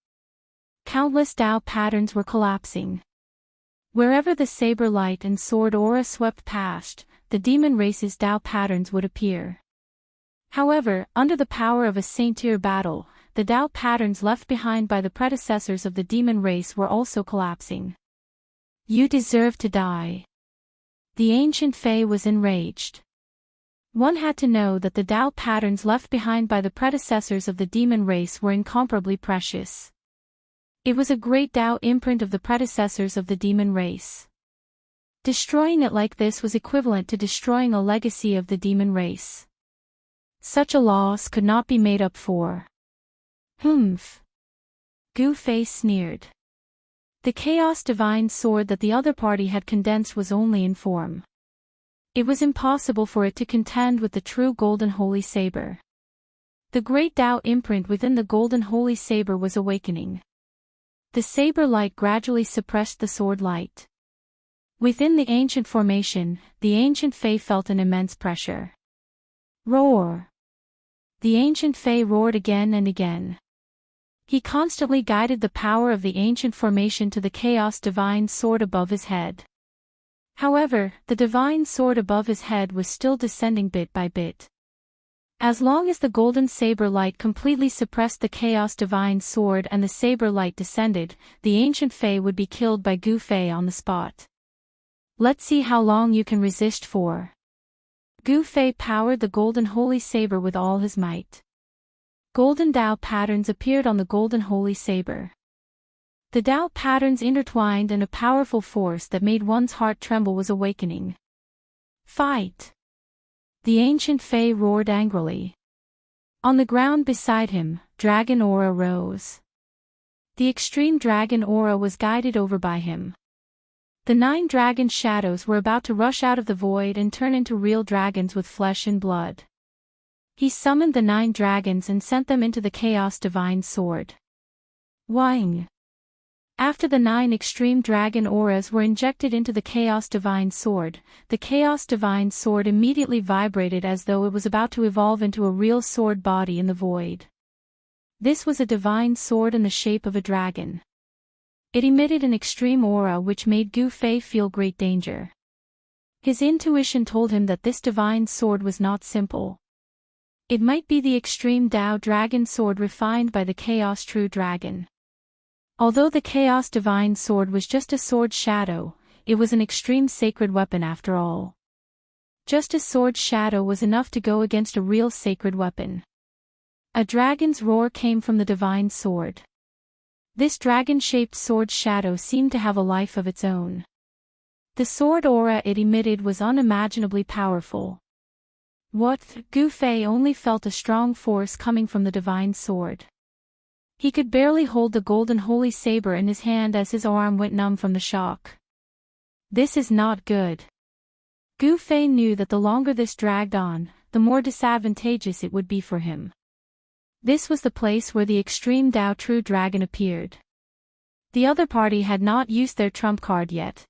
Countless Tao patterns were collapsing. Wherever the saber light and sword aura swept past, the demon race's Tao patterns would appear. However, under the power of a saint-tier battle, the Tao patterns left behind by the predecessors of the demon race were also collapsing. You deserve to die. The ancient Fei was enraged. One had to know that the Tao patterns left behind by the predecessors of the demon race were incomparably precious. It was a great Tao imprint of the predecessors of the demon race. Destroying it like this was equivalent to destroying a legacy of the demon race. Such a loss could not be made up for. Humph. Gu Fei sneered. The Chaos Divine Sword that the other party had condensed was only in form. It was impossible for it to contend with the true Golden Holy Saber. The great Tao imprint within the Golden Holy Saber was awakening. The saber light gradually suppressed the sword light. Within the ancient formation, the ancient Fae felt an immense pressure. Roar! The ancient Fae roared again and again. He constantly guided the power of the ancient formation to the Chaos Divine Sword above his head. However, the Divine Sword above his head was still descending bit by bit. As long as the Golden Saber Light completely suppressed the Chaos Divine Sword and the Saber Light descended, the ancient Fae would be killed by Gu Fei on the spot. Let's see how long you can resist for. Gu Fei powered the Golden Holy Saber with all his might. Golden Tao patterns appeared on the Golden Holy Saber. The Tao patterns intertwined and a powerful force that made one's heart tremble was awakening. Fight! The ancient Fae roared angrily. On the ground beside him, Dragon Aura rose. The extreme Dragon Aura was guided over by him. The 9 dragon shadows were about to rush out of the void and turn into real dragons with flesh and blood. He summoned the 9 dragons and sent them into the Chaos Divine Sword. Wang! After the 9 extreme dragon auras were injected into the Chaos Divine Sword, the Chaos Divine Sword immediately vibrated as though it was about to evolve into a real sword body in the void. This was a divine sword in the shape of a dragon. It emitted an extreme aura which made Gu Fei feel great danger. His intuition told him that this divine sword was not simple. It might be the extreme Tao dragon sword refined by the Chaos True Dragon. Although the Chaos Divine Sword was just a sword shadow, it was an extreme sacred weapon after all. Just a sword shadow was enough to go against a real sacred weapon. A dragon's roar came from the divine sword. This dragon-shaped sword shadow seemed to have a life of its own. The sword aura it emitted was unimaginably powerful. What? Gu Fei only felt a strong force coming from the divine sword. He could barely hold the golden holy saber in his hand as his arm went numb from the shock. This is not good. Gu Fei knew that the longer this dragged on, the more disadvantageous it would be for him. This was the place where the extreme Tao True Dragon appeared. The other party had not used their trump card yet.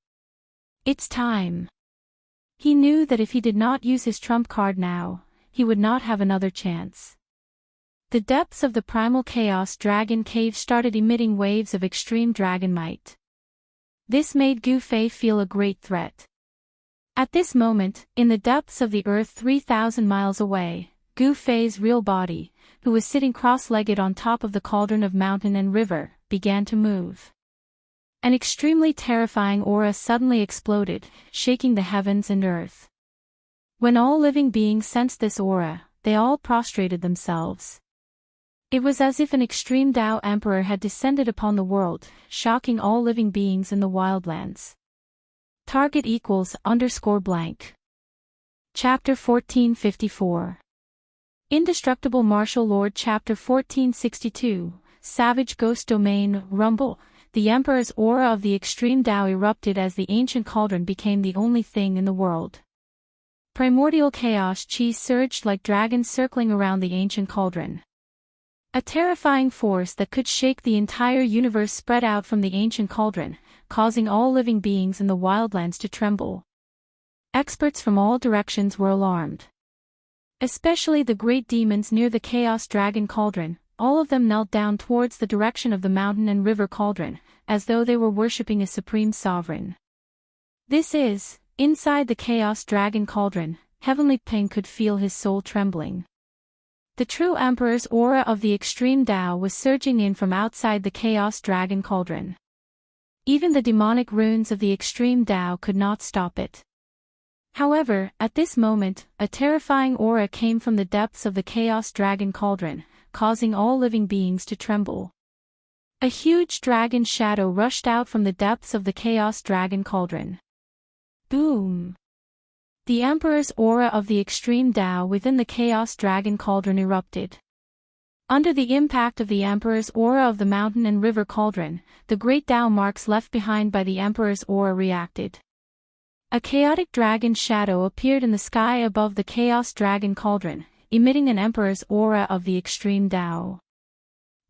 It's time. He knew that if he did not use his trump card now, he would not have another chance. The depths of the primal chaos dragon cave started emitting waves of extreme dragon might. This made Gu Fei feel a great threat. At this moment, in the depths of the earth 3,000 miles away, Gu Fei's real body, who was sitting cross-legged on top of the cauldron of mountain and river, began to move. An extremely terrifying aura suddenly exploded, shaking the heavens and earth. When all living beings sensed this aura, they all prostrated themselves. It was as if an extreme Tao Emperor had descended upon the world, shocking all living beings in the wildlands. Target =_blank. Chapter 1454. Indestructible Martial Lord Chapter 1462, Savage Ghost Domain, Rumble. The Emperor's aura of the extreme Tao erupted as the ancient cauldron became the only thing in the world. Primordial chaos chi surged like dragons circling around the ancient cauldron. A terrifying force that could shake the entire universe spread out from the ancient cauldron, causing all living beings in the wildlands to tremble. Experts from all directions were alarmed. Especially the great demons near the Chaos Dragon Cauldron, all of them knelt down towards the direction of the mountain and river cauldron, as though they were worshipping a supreme sovereign. Inside the Chaos Dragon Cauldron, Heavenly Ping could feel his soul trembling. The true Emperor's aura of the extreme Tao was surging in from outside the Chaos Dragon Cauldron. Even the demonic runes of the extreme Tao could not stop it. However, at this moment, a terrifying aura came from the depths of the Chaos Dragon Cauldron, causing all living beings to tremble. A huge dragon shadow rushed out from the depths of the Chaos Dragon Cauldron. Boom! The Emperor's aura of the extreme Tao within the Chaos Dragon Cauldron erupted. Under the impact of the Emperor's aura of the mountain and river cauldron, the great Tao marks left behind by the Emperor's aura reacted. A chaotic dragon shadow appeared in the sky above the Chaos Dragon Cauldron, emitting an Emperor's aura of the extreme Tao.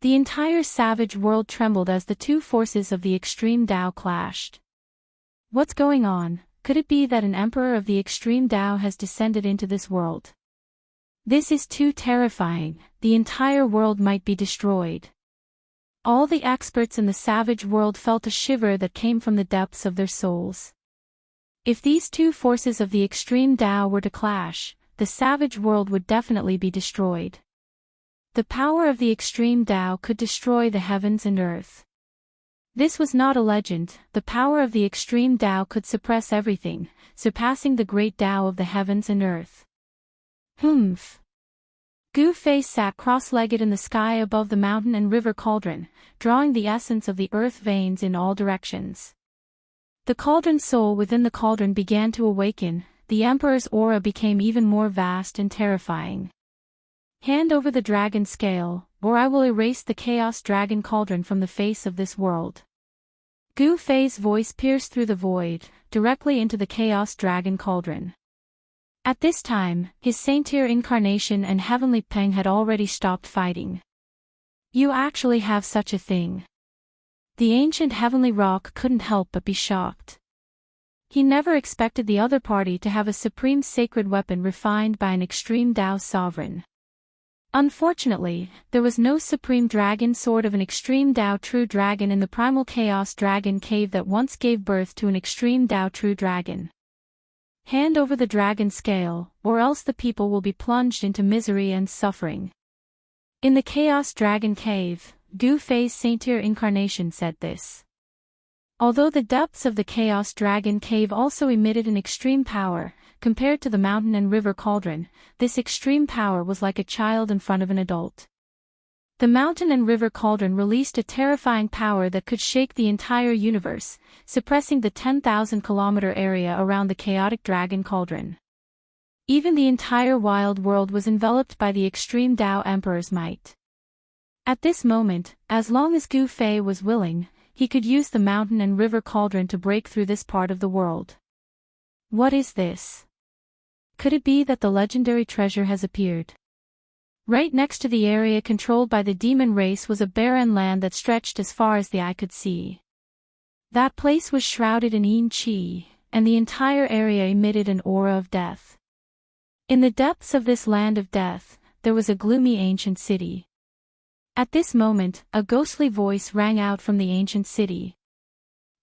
The entire savage world trembled as the two forces of the extreme Tao clashed. What's going on? Could it be that an Emperor of the extreme Tao has descended into this world? This is too terrifying, the entire world might be destroyed. All the experts in the savage world felt a shiver that came from the depths of their souls. If these two forces of the extreme Tao were to clash, the savage world would definitely be destroyed. The power of the extreme Tao could destroy the heavens and earth. This was not a legend, the power of the extreme Tao could suppress everything, surpassing the great Tao of the heavens and earth. Humph! Gu Fei sat cross-legged in the sky above the mountain and river cauldron, drawing the essence of the earth veins in all directions. The cauldron soul within the cauldron began to awaken, the Emperor's aura became even more vast and terrifying. Hand over the dragon scale, or I will erase the Chaos Dragon Cauldron from the face of this world. Gu Fei's voice pierced through the void, directly into the Chaos Dragon Cauldron. At this time, his saint-tier incarnation and Heavenly Peng had already stopped fighting. You actually have such a thing. The ancient Heavenly Rock couldn't help but be shocked. He never expected the other party to have a supreme sacred weapon refined by an extreme Tao sovereign. Unfortunately, there was no supreme dragon sword of an extreme Tao true dragon in the primal Chaos Dragon Cave that once gave birth to an extreme Tao true dragon. Hand over the dragon scale, or else the people will be plunged into misery and suffering. In the Chaos Dragon Cave, Gu Fei's saint-tier incarnation said this. Although the depths of the Chaos Dragon Cave also emitted an extreme power, compared to the mountain and river cauldron, this extreme power was like a child in front of an adult. The mountain and river cauldron released a terrifying power that could shake the entire universe, suppressing the 10,000-kilometer area around the chaotic dragon cauldron. Even the entire wild world was enveloped by the extreme Tao Emperor's might. At this moment, as long as Gu Fei was willing, he could use the mountain and river cauldron to break through this part of the world. What is this? Could it be that the legendary treasure has appeared? Right next to the area controlled by the demon race was a barren land that stretched as far as the eye could see. That place was shrouded in yin qi, and the entire area emitted an aura of death. In the depths of this land of death, there was a gloomy ancient city. At this moment, a ghostly voice rang out from the ancient city.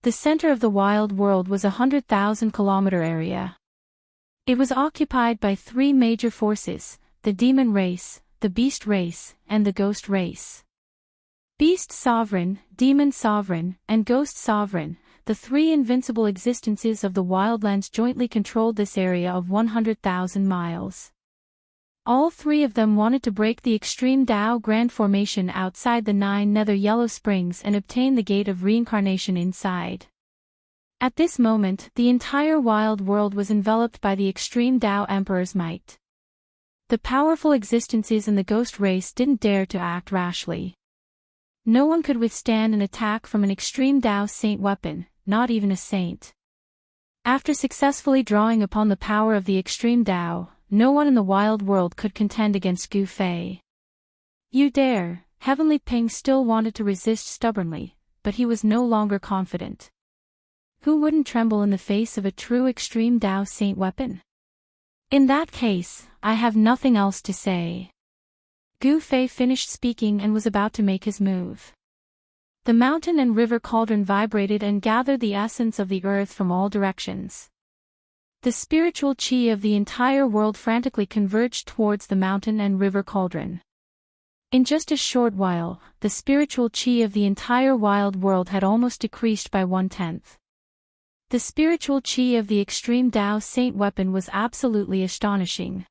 The center of the wild world was a 100,000-kilometer area. It was occupied by three major forces, the demon race, the beast race, and the ghost race. Beast sovereign, demon sovereign, and ghost sovereign, the three invincible existences of the wildlands jointly controlled this area of 100,000 miles. All three of them wanted to break the extreme Tao Grand Formation outside the 9 nether yellow springs and obtain the gate of reincarnation inside. At this moment, the entire wild world was enveloped by the extreme Tao Emperor's might. The powerful existences in the ghost race didn't dare to act rashly. No one could withstand an attack from an extreme Tao saint weapon, not even a saint. After successfully drawing upon the power of the extreme Tao, no one in the wild world could contend against Gu Fei. You dare! Heavenly Peng still wanted to resist stubbornly, but he was no longer confident. Who wouldn't tremble in the face of a true extreme Tao saint weapon? In that case, I have nothing else to say. Gu Fei finished speaking and was about to make his move. The mountain and river cauldron vibrated and gathered the essence of the earth from all directions. The spiritual chi of the entire world frantically converged towards the mountain and river cauldron. In just a short while, the spiritual chi of the entire wild world had almost decreased by 1/10. The spiritual chi of the extreme Tao saint weapon was absolutely astonishing.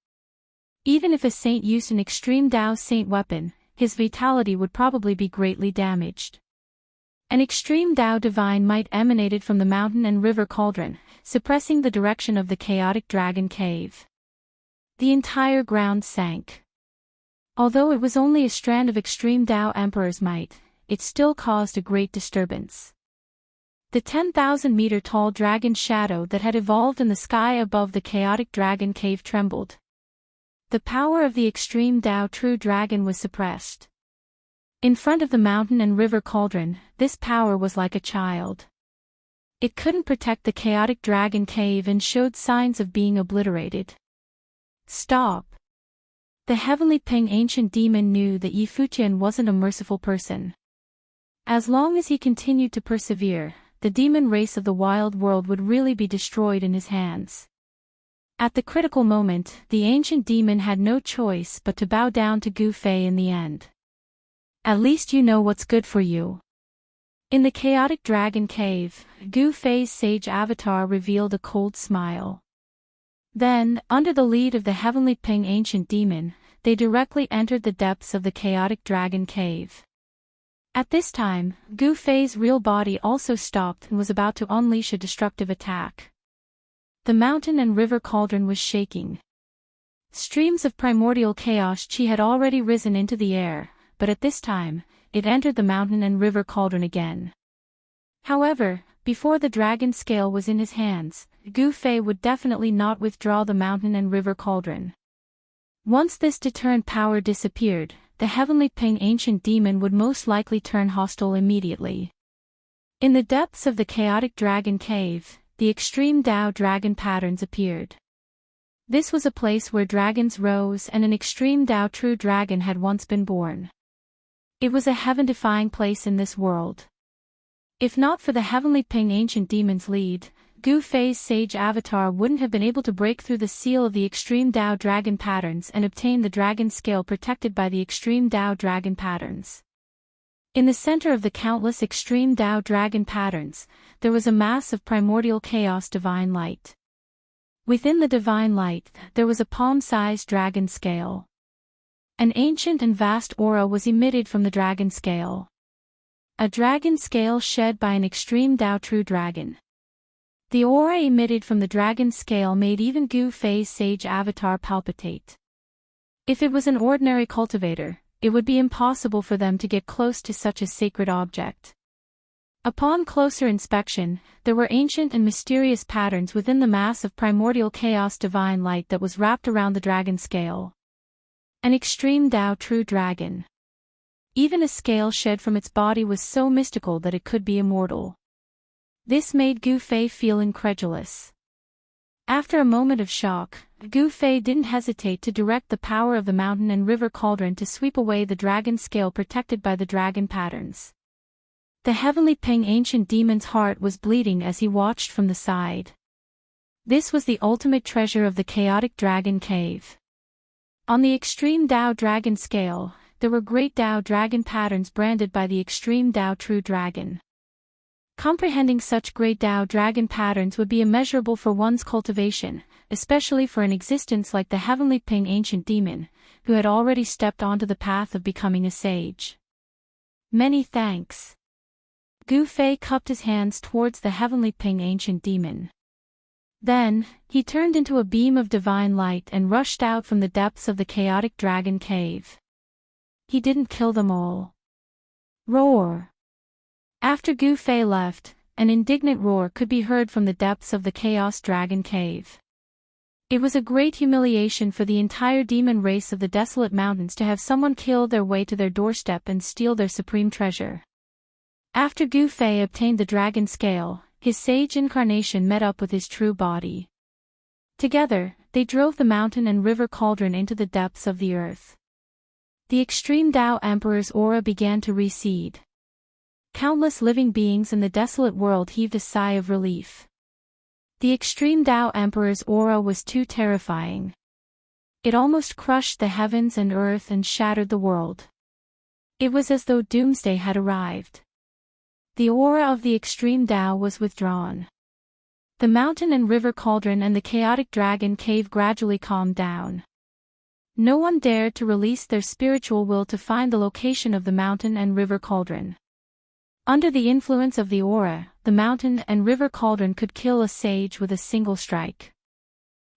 Even if a saint used an extreme Tao saint weapon, his vitality would probably be greatly damaged. An extreme Tao divine might emanated from the mountain and river cauldron, suppressing the direction of the chaotic dragon cave. The entire ground sank. Although it was only a strand of extreme Tao Emperor's might, it still caused a great disturbance. The 10,000-meter-tall dragon shadow that had evolved in the sky above the chaotic dragon cave trembled. The power of the extreme Tao true dragon was suppressed. In front of the mountain and river cauldron, this power was like a child. It couldn't protect the chaotic dragon cave and showed signs of being obliterated. Stop! The heavenly Ping ancient demon knew that Yi Fuqian wasn't a merciful person. As long as he continued to persevere, the demon race of the wild world would really be destroyed in his hands. At the critical moment, the ancient demon had no choice but to bow down to Gu Fei in the end. At least you know what's good for you. In the chaotic dragon cave, Gu Fei's sage avatar revealed a cold smile. Then, under the lead of the heavenly Ping ancient demon, they directly entered the depths of the chaotic dragon cave. At this time, Gu Fei's real body also stopped and was about to unleash a destructive attack. The mountain and river cauldron was shaking. Streams of primordial chaos chi had already risen into the air, but at this time, it entered the mountain and river cauldron again. However, before the dragon scale was in his hands, Gu Fei would definitely not withdraw the mountain and river cauldron. Once this deterrent power disappeared, the heavenly Ping ancient demon would most likely turn hostile immediately. In the depths of the chaotic dragon cave, the extreme Tao dragon patterns appeared. This was a place where dragons rose and an extreme Tao true dragon had once been born. It was a heaven-defying place in this world. If not for the heavenly Ping ancient demon's lead, Gu Fei's sage avatar wouldn't have been able to break through the seal of the extreme Tao dragon patterns and obtain the dragon scale protected by the extreme Tao dragon patterns. In the center of the countless extreme Tao dragon patterns, there was a mass of primordial chaos divine light. Within the divine light, there was a palm-sized dragon scale. An ancient and vast aura was emitted from the dragon scale. A dragon scale shed by an extreme Tao true dragon. The aura emitted from the dragon scale made even Gu Fei's sage avatar palpitate. If it was an ordinary cultivator, it would be impossible for them to get close to such a sacred object. Upon closer inspection, there were ancient and mysterious patterns within the mass of primordial chaos divine light that was wrapped around the dragon scale. An extreme Tao true dragon. Even a scale shed from its body was so mystical that it could be immortal. This made Gu Fei feel incredulous. After a moment of shock, Gu Fei didn't hesitate to direct the power of the mountain and river cauldron to sweep away the dragon scale protected by the dragon patterns. The heavenly Ping ancient demon's heart was bleeding as he watched from the side. This was the ultimate treasure of the chaotic dragon cave. On the extreme Tao dragon scale, there were great Tao dragon patterns branded by the extreme Tao true dragon. Comprehending such great Tao dragon patterns would be immeasurable for one's cultivation, especially for an existence like the heavenly Ping ancient demon, who had already stepped onto the path of becoming a sage. Many thanks. Gu Fei cupped his hands towards the heavenly Ping ancient demon. Then, he turned into a beam of divine light and rushed out from the depths of the chaotic dragon cave. He didn't kill them all. Roar! After Gu Fei left, an indignant roar could be heard from the depths of the chaos dragon cave. It was a great humiliation for the entire demon race of the desolate mountains to have someone kill their way to their doorstep and steal their supreme treasure. After Gu Fei obtained the dragon scale, his sage incarnation met up with his true body. Together, they drove the mountain and river cauldron into the depths of the earth. The extreme Tao Emperor's aura began to recede. Countless living beings in the desolate world heaved a sigh of relief. The extreme Tao Emperor's aura was too terrifying. It almost crushed the heavens and earth and shattered the world. It was as though doomsday had arrived. The aura of the extreme Tao was withdrawn. The mountain and river cauldron and the chaotic dragon cave gradually calmed down. No one dared to release their spiritual will to find the location of the mountain and river cauldron. Under the influence of the aura, the mountain and river cauldron could kill a sage with a single strike.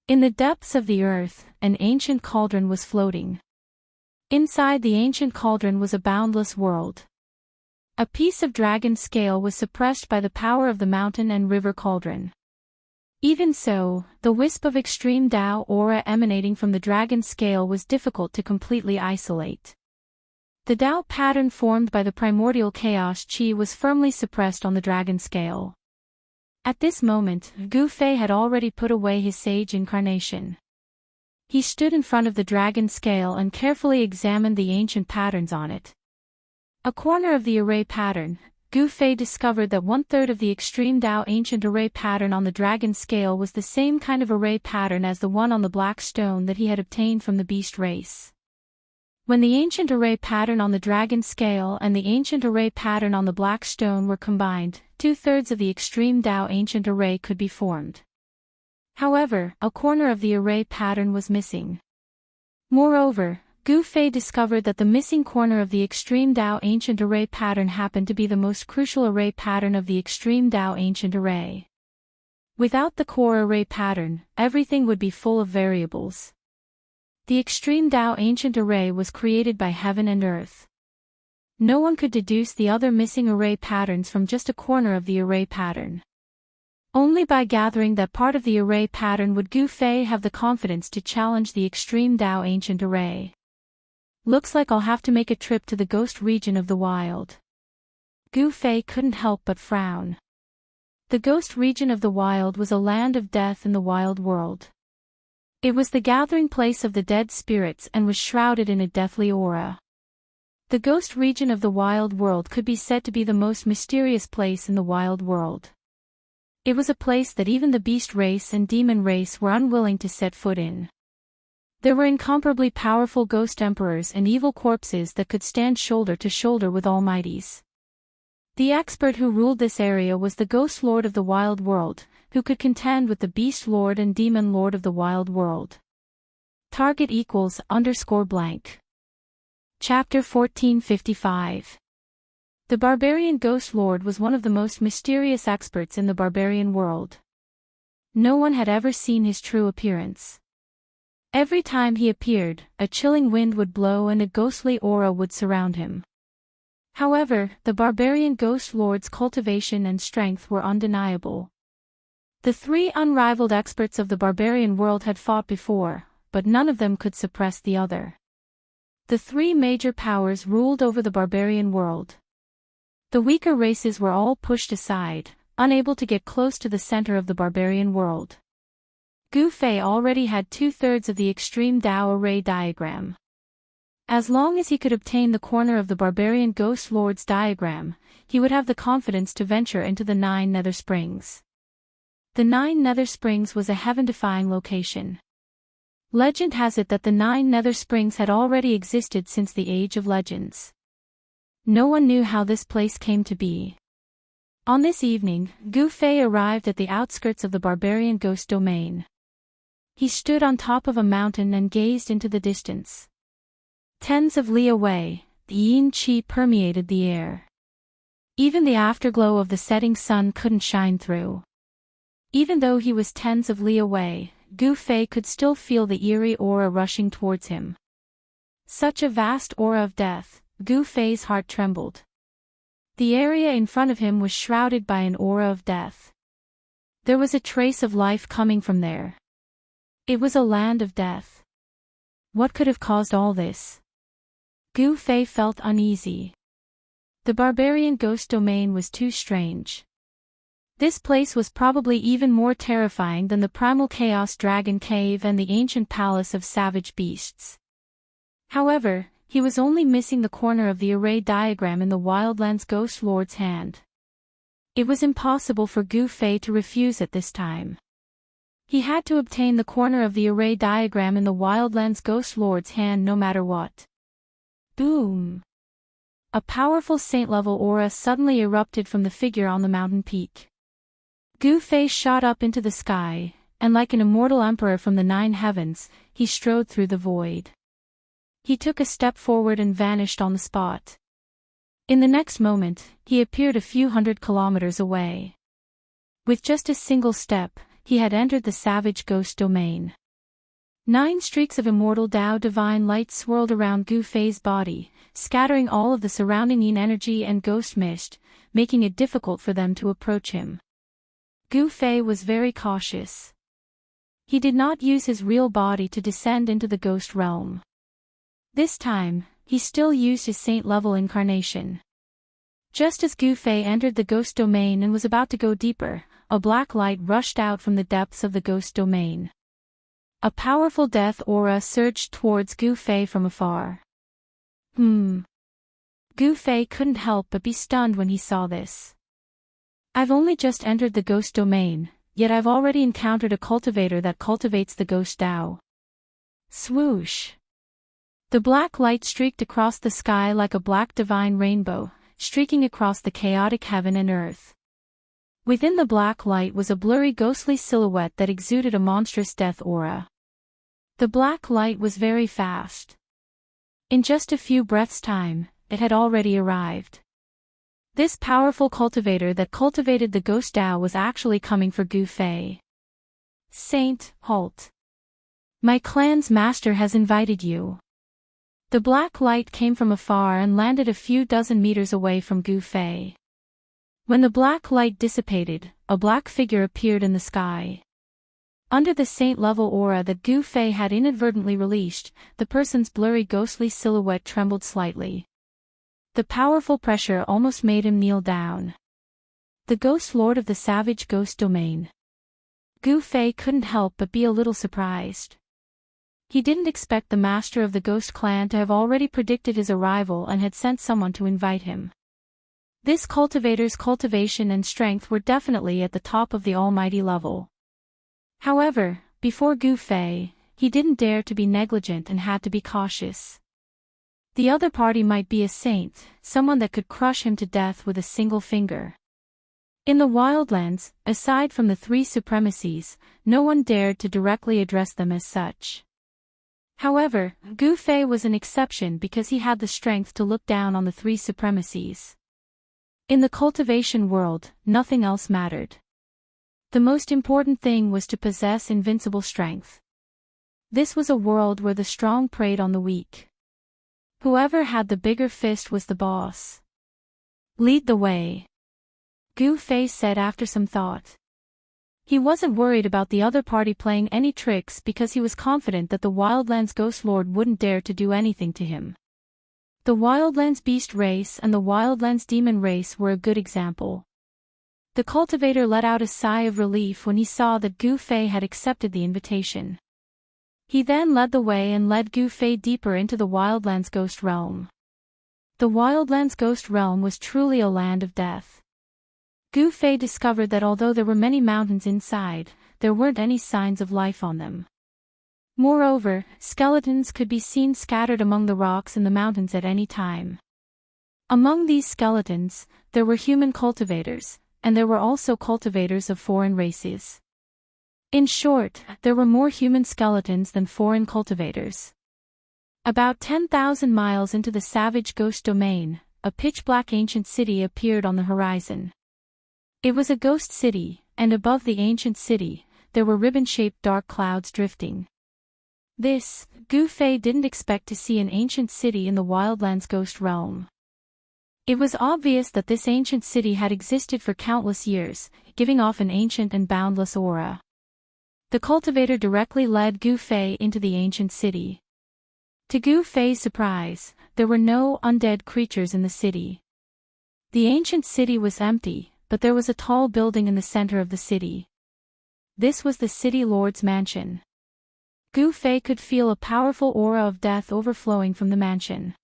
In the depths of the earth, an ancient cauldron was floating. Inside the ancient cauldron was a boundless world. A piece of dragon scale was suppressed by the power of the mountain and river cauldron. Even so, the wisp of extreme Tao aura emanating from the dragon scale was difficult to completely isolate. The Tao pattern formed by the primordial chaos chi was firmly suppressed on the dragon scale. At this moment, Gu Fei had already put away his sage incarnation. He stood in front of the dragon scale and carefully examined the ancient patterns on it. A corner of the array pattern, Gu Fei discovered that 1/3 of the extreme Tao ancient array pattern on the dragon scale was the same kind of array pattern as the one on the black stone that he had obtained from the beast race. When the ancient array pattern on the dragon scale and the ancient array pattern on the black stone were combined, 2/3 of the extreme Tao ancient array could be formed. However, a corner of the array pattern was missing. Moreover, Gu Fei discovered that the missing corner of the extreme Tao ancient array pattern happened to be the most crucial array pattern of the extreme Tao ancient array. Without the core array pattern, everything would be full of variables. The extreme Tao ancient array was created by heaven and earth. No one could deduce the other missing array patterns from just a corner of the array pattern. Only by gathering that part of the array pattern would Gu Fei have the confidence to challenge the extreme Tao ancient array. Looks like I'll have to make a trip to the ghost region of the wild. Gu Fei couldn't help but frown. The ghost region of the wild was a land of death in the wild world. It was the gathering place of the dead spirits and was shrouded in a deathly aura. The ghost region of the wild world could be said to be the most mysterious place in the wild world. It was a place that even the beast race and demon race were unwilling to set foot in. There were incomparably powerful ghost emperors and evil corpses that could stand shoulder to shoulder with almighties. The expert who ruled this area was the ghost lord of the wild world, who could contend with the beast lord and demon lord of the wild world. Target =_blank. Chapter 1455. The barbarian ghost lord was one of the most mysterious experts in the barbarian world. No one had ever seen his true appearance. Every time he appeared, a chilling wind would blow and a ghostly aura would surround him. However, the barbarian ghost lord's cultivation and strength were undeniable. The three unrivaled experts of the barbarian world had fought before, but none of them could suppress the other. The three major powers ruled over the barbarian world. The weaker races were all pushed aside, unable to get close to the center of the barbarian world. Gu Fei already had 2/3 of the extreme Tao array diagram. As long as he could obtain the corner of the barbarian ghost lord's diagram, he would have the confidence to venture into the 9 nether springs. The 9 nether springs was a heaven-defying location. Legend has it that the 9 nether springs had already existed since the Age of Legends. No one knew how this place came to be. On this evening, Gu Fei arrived at the outskirts of the barbarian ghost domain. He stood on top of a mountain and gazed into the distance. Tens of li away, the yin qi permeated the air. Even the afterglow of the setting sun couldn't shine through. Even though he was tens of li away, Gu Fei could still feel the eerie aura rushing towards him. Such a vast aura of death, Gu Fei's heart trembled. The area in front of him was shrouded by an aura of death. There was a trace of life coming from there. It was a land of death. What could have caused all this? Gu Fei felt uneasy. The barbarian ghost domain was too strange. This place was probably even more terrifying than the primal chaos dragon cave and the ancient palace of savage beasts. However, he was only missing the corner of the array diagram in the wildlands ghost lord's hand. It was impossible for Gu Fei to refuse at this time. He had to obtain the corner of the array diagram in the wildlands ghost lord's hand no matter what. Boom! A powerful saint-level aura suddenly erupted from the figure on the mountain peak. Gu Fei shot up into the sky, and like an immortal emperor from the 9 heavens, he strode through the void. He took a step forward and vanished on the spot. In the next moment, he appeared a few hundred kilometers away. With just a single step, he had entered the savage ghost domain. 9 streaks of immortal Dao divine light swirled around Gu Fei's body, scattering all of the surrounding yin energy and ghost mist, making it difficult for them to approach him. Gu Fei was very cautious. He did not use his real body to descend into the ghost realm. This time, he still used his saint-level incarnation. Just as Gu Fei entered the ghost domain and was about to go deeper, a black light rushed out from the depths of the ghost domain. A powerful death aura surged towards Gu Fei from afar. Gu Fei couldn't help but be stunned when he saw this. I've only just entered the ghost domain, yet I've already encountered a cultivator that cultivates the ghost Dao. Swoosh! The black light streaked across the sky like a black divine rainbow, streaking across the chaotic heaven and earth. Within the black light was a blurry ghostly silhouette that exuded a monstrous death aura. The black light was very fast. In just a few breaths' time, it had already arrived. This powerful cultivator that cultivated the ghost Dao was actually coming for Gu Fei. Saint, halt. My clan's master has invited you. The black light came from afar and landed a few dozen meters away from Gu Fei. When the black light dissipated, a black figure appeared in the sky. Under the saint-level aura that Gu Fei had inadvertently released, the person's blurry ghostly silhouette trembled slightly. The powerful pressure almost made him kneel down. The ghost lord of the savage ghost domain. Gu Fei couldn't help but be a little surprised. He didn't expect the master of the ghost clan to have already predicted his arrival and had sent someone to invite him. This cultivator's cultivation and strength were definitely at the top of the almighty level. However, before Gu Fei, he didn't dare to be negligent and had to be cautious. The other party might be a saint, someone that could crush him to death with a single finger. In the wildlands, aside from the 3 supremacies, no one dared to directly address them as such. However, Gu Fei was an exception because he had the strength to look down on the 3 supremacies. In the cultivation world, nothing else mattered. The most important thing was to possess invincible strength. This was a world where the strong preyed on the weak. Whoever had the bigger fist was the boss. Lead the way, Gu Fei said after some thought. He wasn't worried about the other party playing any tricks because he was confident that the Wildlands Ghost Lord wouldn't dare to do anything to him. The Wildlands Beast race and the Wildlands Demon race were a good example. The cultivator let out a sigh of relief when he saw that Gu Fei had accepted the invitation. He then led the way and led Gu Fei deeper into the Wildlands Ghost Realm. The Wildlands Ghost Realm was truly a land of death. Gu Fei discovered that although there were many mountains inside, there weren't any signs of life on them. Moreover, skeletons could be seen scattered among the rocks in the mountains at any time. Among these skeletons, there were human cultivators, and there were also cultivators of foreign races. In short, there were more human skeletons than foreign cultivators. About 10,000 miles into the savage ghost domain, a pitch-black ancient city appeared on the horizon. It was a ghost city, and above the ancient city, there were ribbon-shaped dark clouds drifting. This, Gu Fei didn't expect to see an ancient city in the Wildlands Ghost Realm. It was obvious that this ancient city had existed for countless years, giving off an ancient and boundless aura. The cultivator directly led Gu Fei into the ancient city. To Gu Fei's surprise, there were no undead creatures in the city. The ancient city was empty, but there was a tall building in the center of the city. This was the city lord's mansion. Gu Fei could feel a powerful aura of death overflowing from the mansion.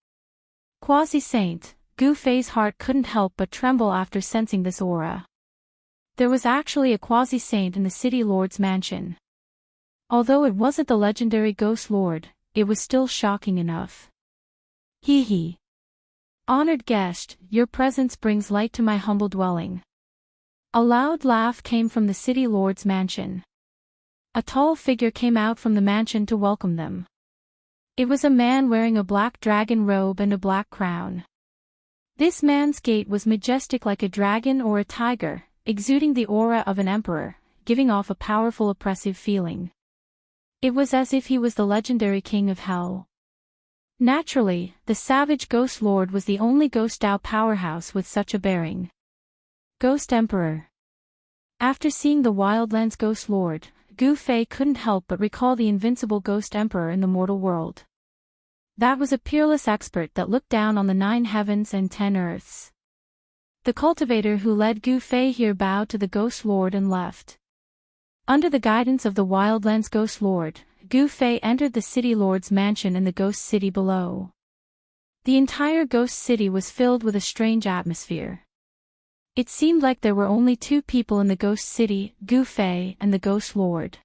Quasi-saint, Gu Fei's heart couldn't help but tremble after sensing this aura. There was actually a quasi-saint in the city lord's mansion. Although it wasn't the legendary ghost lord, it was still shocking enough. Hee hee. Honored guest, your presence brings light to my humble dwelling. A loud laugh came from the city lord's mansion. A tall figure came out from the mansion to welcome them. It was a man wearing a black dragon robe and a black crown. This man's gait was majestic like a dragon or a tiger, exuding the aura of an emperor, giving off a powerful oppressive feeling. It was as if he was the legendary king of hell. Naturally, the savage Ghost Lord was the only Ghost Dao powerhouse with such a bearing. Ghost Emperor. After seeing the Wildlands Ghost Lord, Gu Fei couldn't help but recall the invincible Ghost Emperor in the mortal world. That was a peerless expert that looked down on the 9 heavens and 10 earths. The cultivator who led Gu Fei here bowed to the Ghost Lord and left. Under the guidance of the Wildlands Ghost Lord, Gu Fei entered the City Lord's mansion in the Ghost City below. The entire Ghost City was filled with a strange atmosphere. It seemed like there were only 2 people in the Ghost City, Gu Fei and the Ghost Lord.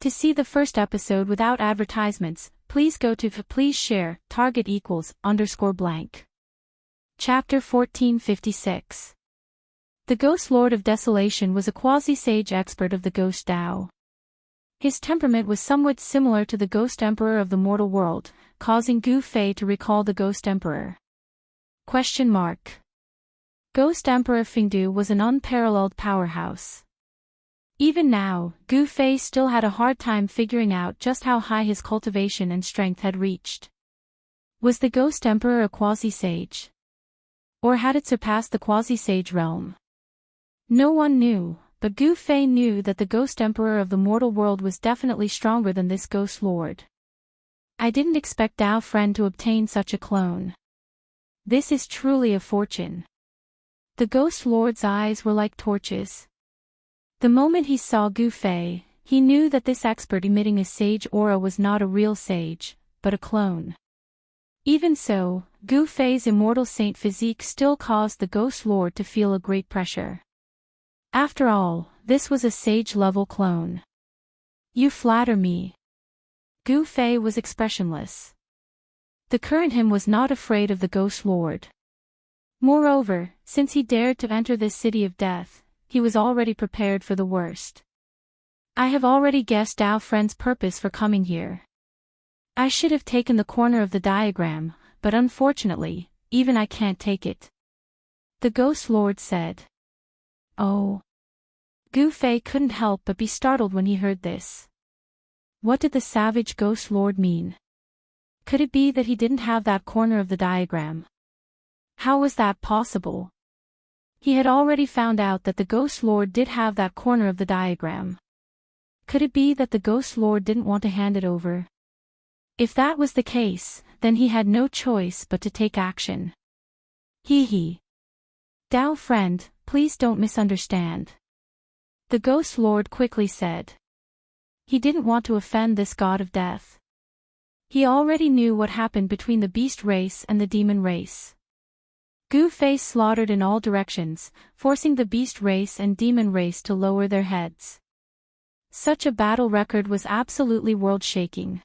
To see the first episode without advertisements, please go to please share, target =_blank. Chapter 1456. The Ghost Lord of Desolation was a quasi-sage expert of the Ghost Dao. His temperament was somewhat similar to the Ghost Emperor of the mortal world, causing Gu Fei to recall the Ghost Emperor. Ghost Emperor Fengdu was an unparalleled powerhouse. Even now, Gu Fei still had a hard time figuring out just how high his cultivation and strength had reached. Was the Ghost Emperor a quasi-sage? Or had it surpassed the quasi-sage realm? No one knew, but Gu Fei knew that the Ghost Emperor of the mortal world was definitely stronger than this Ghost Lord. I didn't expect Dao Friend to obtain such a clone. This is truly a fortune. The Ghost Lord's eyes were like torches. The moment he saw Gu Fei, he knew that this expert emitting a sage aura was not a real sage, but a clone. Even so, Gu Fei's immortal saint physique still caused the Ghost Lord to feel a great pressure. After all, this was a sage-level clone. You flatter me. Gu Fei was expressionless. The current him was not afraid of the Ghost Lord. Moreover, since he dared to enter this city of death, he was already prepared for the worst. I have already guessed Dao Friend's purpose for coming here. I should have taken the corner of the diagram, but unfortunately, even I can't take it. The Ghost Lord said. Oh. Gu Fei couldn't help but be startled when he heard this. What did the savage Ghost Lord mean? Could it be that he didn't have that corner of the diagram? How was that possible? He had already found out that the Ghost Lord did have that corner of the diagram. Could it be that the Ghost Lord didn't want to hand it over? If that was the case, then he had no choice but to take action. Hee. Dao Friend, please don't misunderstand. The Ghost Lord quickly said. He didn't want to offend this god of death. He already knew what happened between the beast race and the demon race. Gu Fei slaughtered in all directions, forcing the beast race and demon race to lower their heads. Such a battle record was absolutely world-shaking.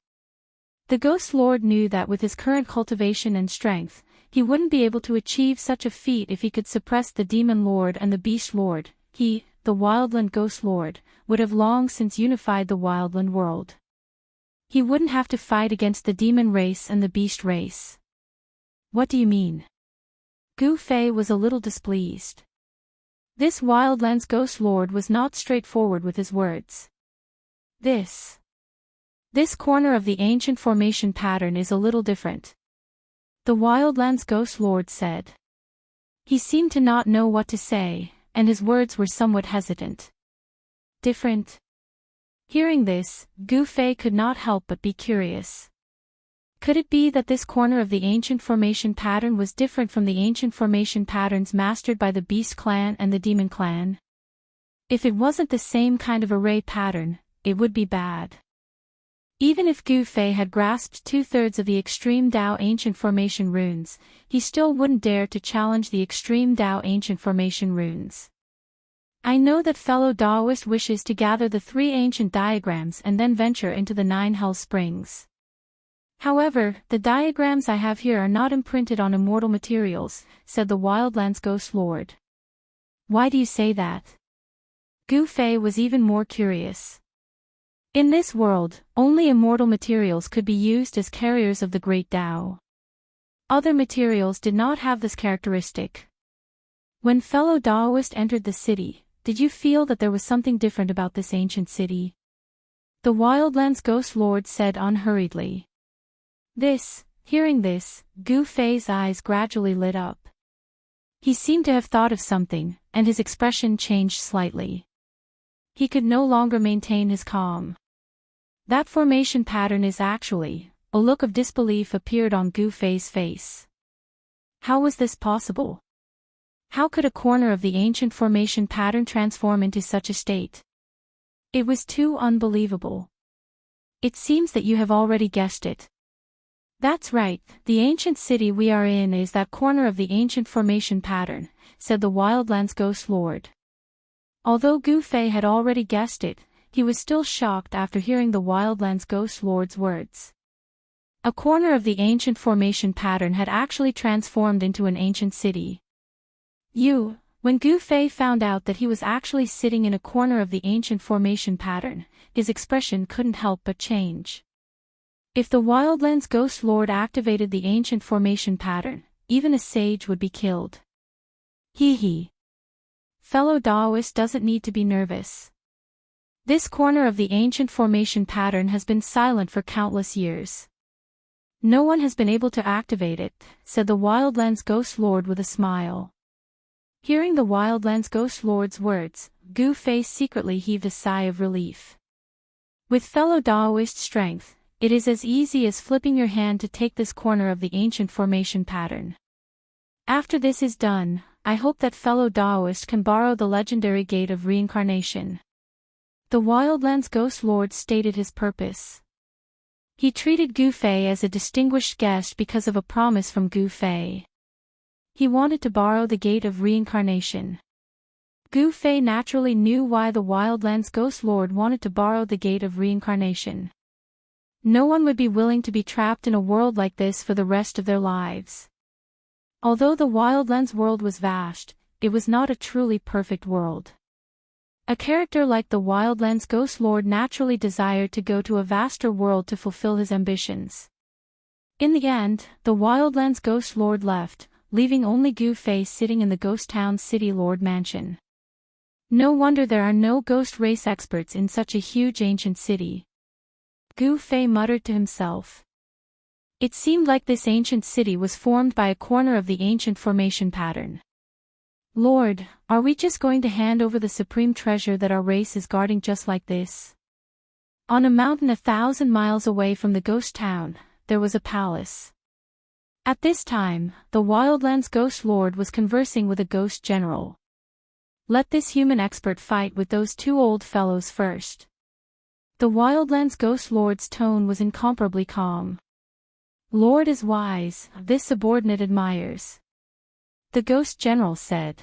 The Ghost Lord knew that with his current cultivation and strength, he wouldn't be able to achieve such a feat if he could suppress the Demon Lord and the Beast Lord. He, the Wildland Ghost Lord, would have long since unified the Wildland world. He wouldn't have to fight against the demon race and the beast race. What do you mean? Gu Fei was a little displeased. This Wildlands Ghost Lord was not straightforward with his words. This corner of the ancient formation pattern is a little different. The Wildlands Ghost Lord said. He seemed to not know what to say, and his words were somewhat hesitant. Different? Hearing this, Gu Fei could not help but be curious. Could it be that this corner of the ancient formation pattern was different from the ancient formation patterns mastered by the Beast Clan and the Demon Clan? If it wasn't the same kind of array pattern, it would be bad. Even if Gu Fei had grasped 2/3 of the Extreme Dao Ancient Formation runes, he still wouldn't dare to challenge the Extreme Dao Ancient Formation runes. I know that fellow Daoist wishes to gather the 3 ancient diagrams and then venture into the 9 hell springs. However, the diagrams I have here are not imprinted on immortal materials, said the Wildlands Ghost Lord. Why do you say that? Gu Fei was even more curious. In this world, only immortal materials could be used as carriers of the Great Dao. Other materials did not have this characteristic. When fellow Daoist entered the city, did you feel that there was something different about this ancient city? The Wildlands Ghost Lord said unhurriedly. Hearing this, Gu Fei's eyes gradually lit up. He seemed to have thought of something, and his expression changed slightly. He could no longer maintain his calm. That formation pattern is actually... A look of disbelief appeared on Gu Fei's face. How was this possible? How could a corner of the ancient formation pattern transform into such a state? It was too unbelievable. It seems that you have already guessed it. That's right, the ancient city we are in is that corner of the ancient formation pattern, said the Wildlands Ghost Lord. Although Gu Fei had already guessed it, he was still shocked after hearing the Wildlands Ghost Lord's words. A corner of the ancient formation pattern had actually transformed into an ancient city. When Gu Fei found out that he was actually sitting in a corner of the ancient formation pattern, his expression couldn't help but change. If the Wildlands Ghost Lord activated the ancient formation pattern, even a sage would be killed. Fellow Daoist doesn't need to be nervous. This corner of the ancient formation pattern has been silent for countless years. No one has been able to activate it, said the Wildlands Ghost Lord with a smile. Hearing the Wildlands Ghost Lord's words, Gu Fei secretly heaved a sigh of relief. With fellow Daoist strength, it is as easy as flipping your hand to take this corner of the ancient formation pattern. After this is done, I hope that fellow Daoist can borrow the legendary Gate of Reincarnation. The Wildlands Ghost Lord stated his purpose. He treated Gu Fei as a distinguished guest because of a promise from Gu Fei. He wanted to borrow the Gate of Reincarnation. Gu Fei naturally knew why the Wildlands Ghost Lord wanted to borrow the Gate of Reincarnation. No one would be willing to be trapped in a world like this for the rest of their lives. Although the Wildlands world was vast, it was not a truly perfect world. A character like the Wildlands Ghost Lord naturally desired to go to a vaster world to fulfill his ambitions. In the end, the Wildlands Ghost Lord left, leaving only Gu Fei sitting in the Ghost Town City Lord Mansion. No wonder there are no ghost race experts in such a huge ancient city. Gu Fei muttered to himself. It seemed like this ancient city was formed by a corner of the ancient formation pattern. Lord, are we just going to hand over the supreme treasure that our race is guarding just like this? On a mountain 1,000 miles away from the ghost town, there was a palace. At this time, the Wildlands Ghost Lord was conversing with a ghost general. Let this human expert fight with those two old fellows first. The Wildlands Ghost Lord's tone was incomparably calm. Lord is wise, this subordinate admires. The ghost general said.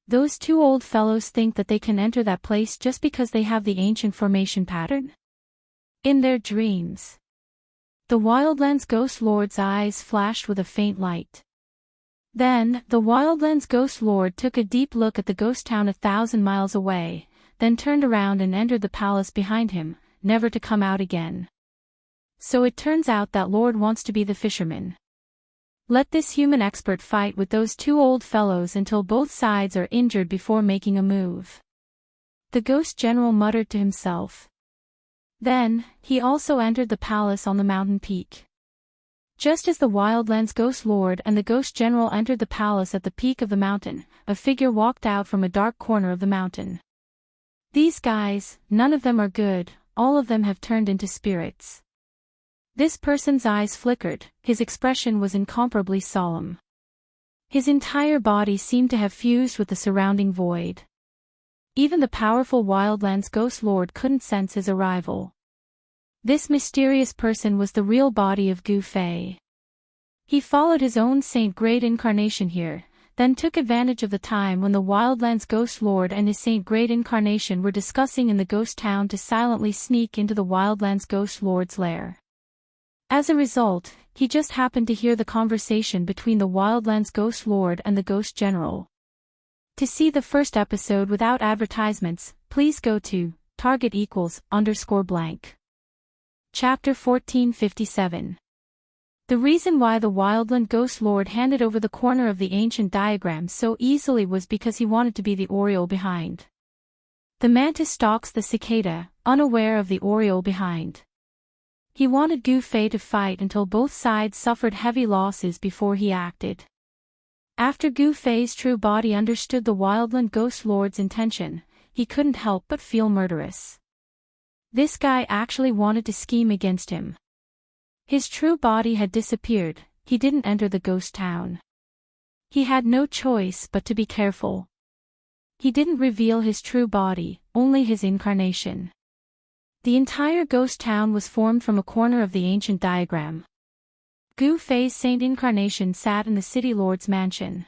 Those two old fellows think that they can enter that place just because they have the ancient formation pattern? In their dreams. The Wildlands Ghost Lord's eyes flashed with a faint light. Then, the Wildlands Ghost Lord took a deep look at the ghost town 1,000 miles away, then turned around and entered the palace behind him, never to come out again. So it turns out that Lord wants to be the fisherman. Let this human expert fight with those two old fellows until both sides are injured before making a move. The ghost general muttered to himself. Then, he also entered the palace on the mountain peak. Just as the Wildlands Ghost Lord and the ghost general entered the palace at the peak of the mountain, a figure walked out from a dark corner of the mountain. These guys, none of them are good, all of them have turned into spirits. This person's eyes flickered, his expression was incomparably solemn. His entire body seemed to have fused with the surrounding void. Even the powerful Wildlands Ghost Lord couldn't sense his arrival. This mysterious person was the real body of Gu Fei. He followed his own Saint Great Incarnation here, then took advantage of the time when the Wildlands Ghost Lord and his Saint Great Incarnation were discussing in the ghost town to silently sneak into the Wildlands Ghost Lord's lair. As a result, he just happened to hear the conversation between the Wildlands Ghost Lord and the Ghost General. To see the first episode without advertisements, please go to *_blank. Chapter 1457. The reason why the Wildland Ghost Lord handed over the corner of the ancient diagram so easily was because he wanted to be the Oriole behind. The mantis stalks the cicada, unaware of the Oriole behind. He wanted Gu Fei to fight until both sides suffered heavy losses before he acted. After Gu Fei's true body understood the Wildland Ghost Lord's intention, he couldn't help but feel murderous. This guy actually wanted to scheme against him. His true body had disappeared, he didn't enter the ghost town. He had no choice but to be careful. He didn't reveal his true body, only his incarnation. The entire ghost town was formed from a corner of the ancient diagram. Gu Fei's saint incarnation sat in the city lord's mansion.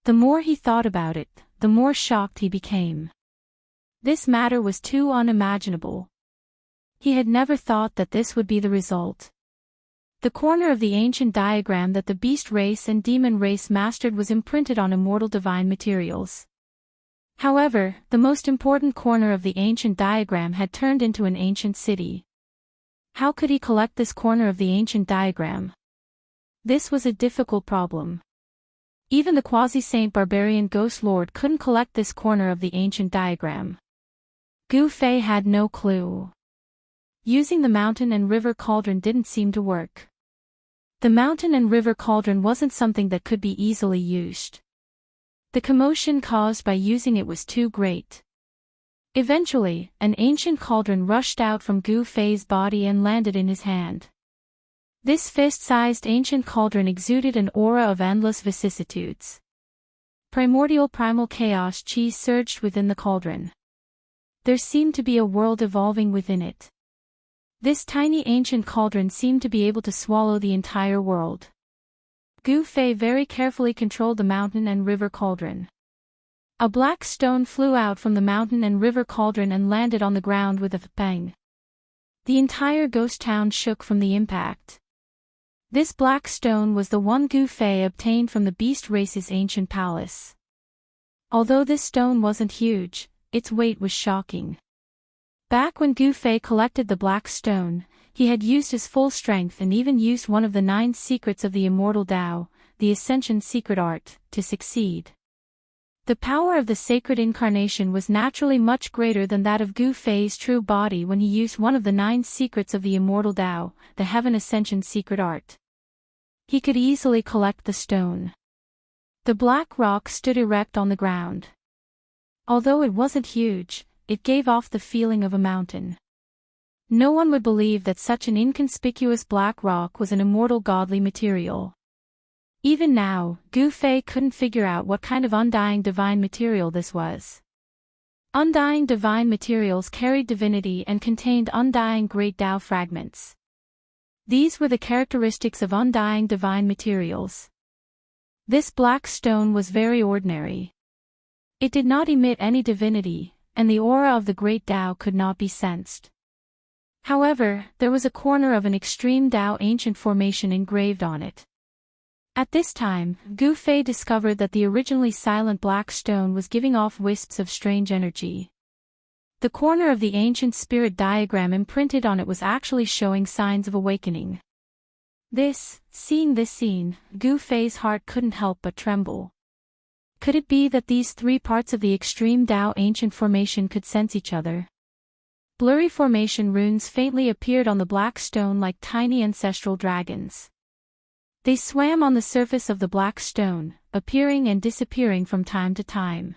The more he thought about it, the more shocked he became. This matter was too unimaginable. He had never thought that this would be the result. The corner of the ancient diagram that the beast race and demon race mastered was imprinted on immortal divine materials. However, the most important corner of the ancient diagram had turned into an ancient city. How could he collect this corner of the ancient diagram? This was a difficult problem. Even the quasi-saint barbarian ghost lord couldn't collect this corner of the ancient diagram. Gu Fei had no clue. Using the mountain and river cauldron didn't seem to work. The mountain and river cauldron wasn't something that could be easily used. The commotion caused by using it was too great. Eventually, an ancient cauldron rushed out from Gu Fei's body and landed in his hand. This fist-sized ancient cauldron exuded an aura of endless vicissitudes. Primordial primal chaos chi surged within the cauldron. There seemed to be a world evolving within it. This tiny ancient cauldron seemed to be able to swallow the entire world. Gu Fei very carefully controlled the mountain and river cauldron. A black stone flew out from the mountain and river cauldron and landed on the ground with a bang. The entire ghost town shook from the impact. This black stone was the one Gu Fei obtained from the beast race's ancient palace. Although this stone wasn't huge, its weight was shocking. Back when Gu Fei collected the black stone, he had used his full strength and even used one of the 9 secrets of the immortal Dao, the Ascension secret art, to succeed. The power of the sacred incarnation was naturally much greater than that of Gu Fei's true body when he used one of the 9 secrets of the immortal Dao, the Heaven Ascension secret art. He could easily collect the stone. The black rock stood erect on the ground. Although it wasn't huge, it gave off the feeling of a mountain. No one would believe that such an inconspicuous black rock was an immortal godly material. Even now, Gu Fei couldn't figure out what kind of undying divine material this was. Undying divine materials carried divinity and contained undying great Dao fragments. These were the characteristics of undying divine materials. This black stone was very ordinary. It did not emit any divinity, and the aura of the great Dao could not be sensed. However, there was a corner of an extreme Dao ancient formation engraved on it. At this time, Gu Fei discovered that the originally silent black stone was giving off wisps of strange energy. The corner of the ancient spirit diagram imprinted on it was actually showing signs of awakening. Seeing this scene, Gu Fei's heart couldn't help but tremble. Could it be that these 3 parts of the extreme Dao ancient formation could sense each other? Blurry formation runes faintly appeared on the black stone like tiny ancestral dragons. They swam on the surface of the black stone, appearing and disappearing from time to time.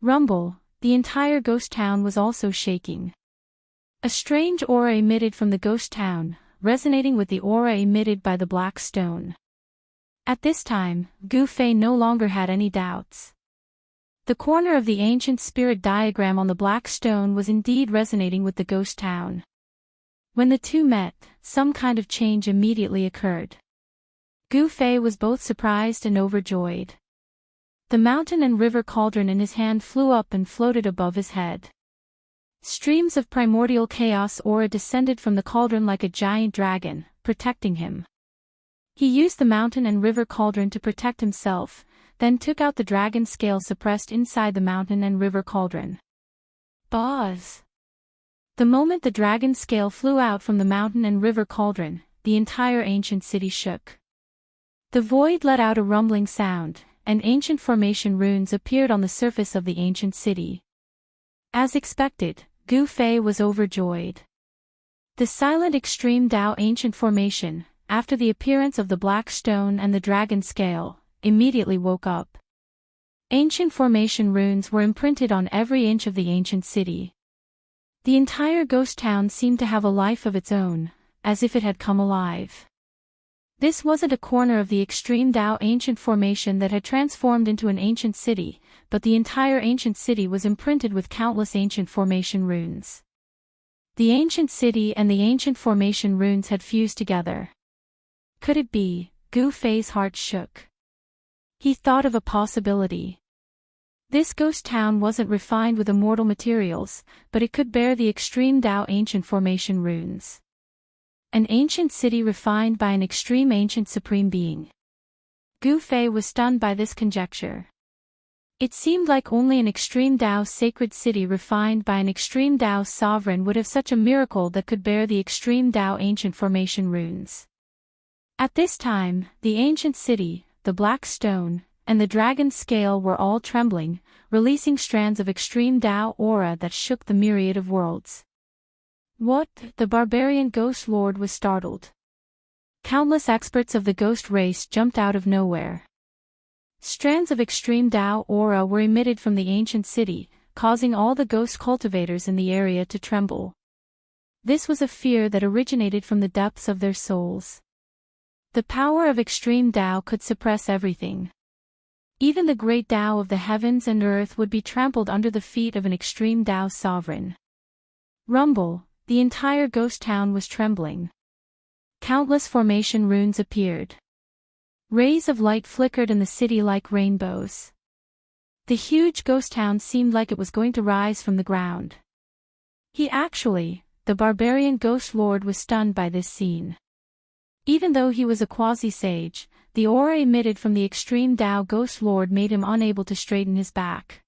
Rumble, the entire ghost town was also shaking. A strange aura emitted from the ghost town, resonating with the aura emitted by the black stone. At this time, Gu Fei no longer had any doubts. The corner of the ancient spirit diagram on the black stone was indeed resonating with the ghost town. When the two met, some kind of change immediately occurred. Gu Fei was both surprised and overjoyed. The mountain and river cauldron in his hand flew up and floated above his head. Streams of primordial chaos aura descended from the cauldron like a giant dragon, protecting him. He used the mountain and river cauldron to protect himself, then took out the dragon scale suppressed inside the mountain and river cauldron. Buzz! The moment the dragon scale flew out from the mountain and river cauldron, the entire ancient city shook. The void let out a rumbling sound, and ancient formation runes appeared on the surface of the ancient city. As expected, Gu Fei was overjoyed. The silent extreme Dao ancient formation, after the appearance of the black stone and the dragon scale, immediately woke up. Ancient formation runes were imprinted on every inch of the ancient city. The entire ghost town seemed to have a life of its own, as if it had come alive. This wasn't a corner of the extreme Dao ancient formation that had transformed into an ancient city, but the entire ancient city was imprinted with countless ancient formation runes. The ancient city and the ancient formation runes had fused together. Could it be? Gu Fei's heart shook. He thought of a possibility. This ghost town wasn't refined with immortal materials, but it could bear the extreme Dao ancient formation runes. An ancient city refined by an extreme ancient supreme being. Gu Fei was stunned by this conjecture. It seemed like only an extreme Dao sacred city refined by an extreme Dao sovereign would have such a miracle that could bear the extreme Dao ancient formation runes. At this time, the ancient city, the black stone, and the dragon scale were all trembling, releasing strands of extreme Dao aura that shook the myriad of worlds. What? The barbarian ghost lord was startled. Countless experts of the ghost race jumped out of nowhere. Strands of extreme Dao aura were emitted from the ancient city, causing all the ghost cultivators in the area to tremble. This was a fear that originated from the depths of their souls. The power of extreme Dao could suppress everything. Even the great Dao of the heavens and earth would be trampled under the feet of an extreme Dao sovereign. Rumble, the entire ghost town was trembling. Countless formation runes appeared. Rays of light flickered in the city like rainbows. The huge ghost town seemed like it was going to rise from the ground. The barbarian ghost lord was stunned by this scene. Even though he was a quasi-sage, the aura emitted from the extreme Dao ghost lord made him unable to straighten his back.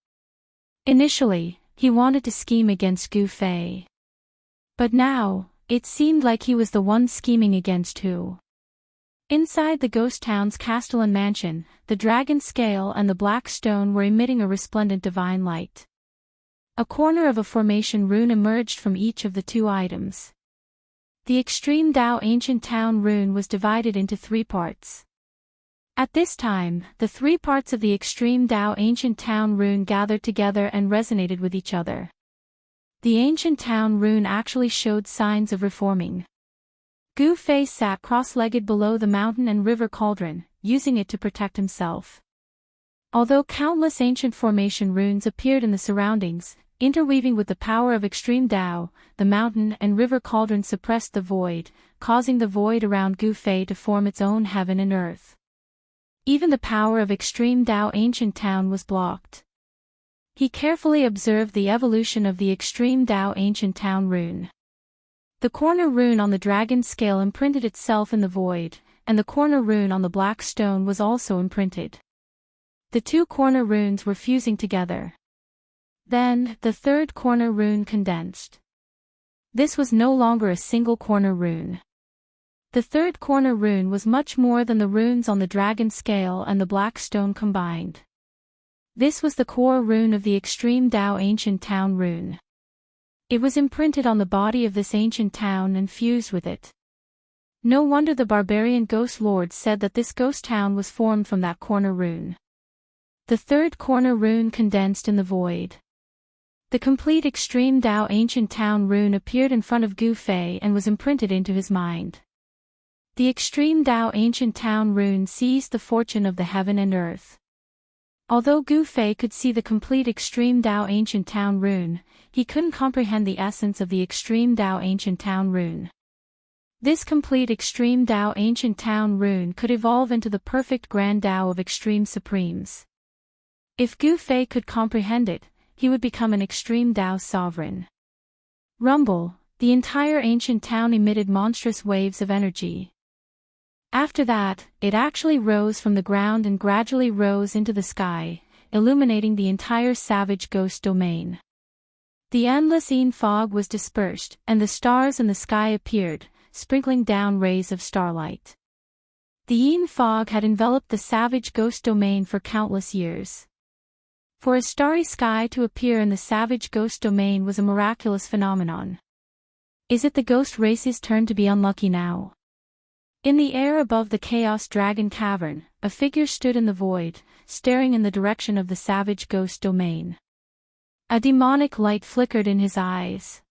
Initially, he wanted to scheme against Gu Fei. But now, it seemed like he was the one scheming against who. Inside the ghost town's castellan mansion, the dragon scale and the black stone were emitting a resplendent divine light. A corner of a formation rune emerged from each of the two items. The extreme Dao ancient town rune was divided into 3 parts. At this time, the 3 parts of the extreme Dao ancient town rune gathered together and resonated with each other. The ancient town rune actually showed signs of reforming. Gu Fei sat cross-legged below the mountain and river cauldron, using it to protect himself. Although countless ancient formation runes appeared in the surroundings, interweaving with the power of extreme Dao, the mountain and river cauldron suppressed the void, causing the void around Gu Fei to form its own heaven and earth. Even the power of extreme Dao ancient town was blocked. He carefully observed the evolution of the extreme Dao ancient town rune. The corner rune on the dragon scale imprinted itself in the void, and the corner rune on the black stone was also imprinted. The 2 corner runes were fusing together. Then, the 3rd corner rune condensed. This was no longer a single corner rune. The 3rd corner rune was much more than the runes on the dragon scale and the black stone combined. This was the core rune of the extreme Dao ancient town rune. It was imprinted on the body of this ancient town and fused with it. No wonder the barbarian ghost lord said that this ghost town was formed from that corner rune. The 3rd corner rune condensed in the void. The complete extreme Dao ancient town rune appeared in front of Gu Fei and was imprinted into his mind. The extreme Dao ancient town rune seized the fortune of the heaven and earth. Although Gu Fei could see the complete extreme Dao ancient town rune, he couldn't comprehend the essence of the extreme Dao ancient town rune. This complete extreme Dao ancient town rune could evolve into the perfect grand Dao of extreme supremes. If Gu Fei could comprehend it, he would become an extreme Dao sovereign. Rumble, the entire ancient town emitted monstrous waves of energy. After that, it actually rose from the ground and gradually rose into the sky, illuminating the entire savage ghost domain. The endless fog was dispersed, and the stars in the sky appeared, sprinkling down rays of starlight. The yin fog had enveloped the savage ghost domain for countless years. For a starry sky to appear in the savage ghost domain was a miraculous phenomenon. Is it the ghost race's turn to be unlucky now? In the air above the Chaos Dragon Cavern, a figure stood in the void, staring in the direction of the savage ghost domain. A demonic light flickered in his eyes.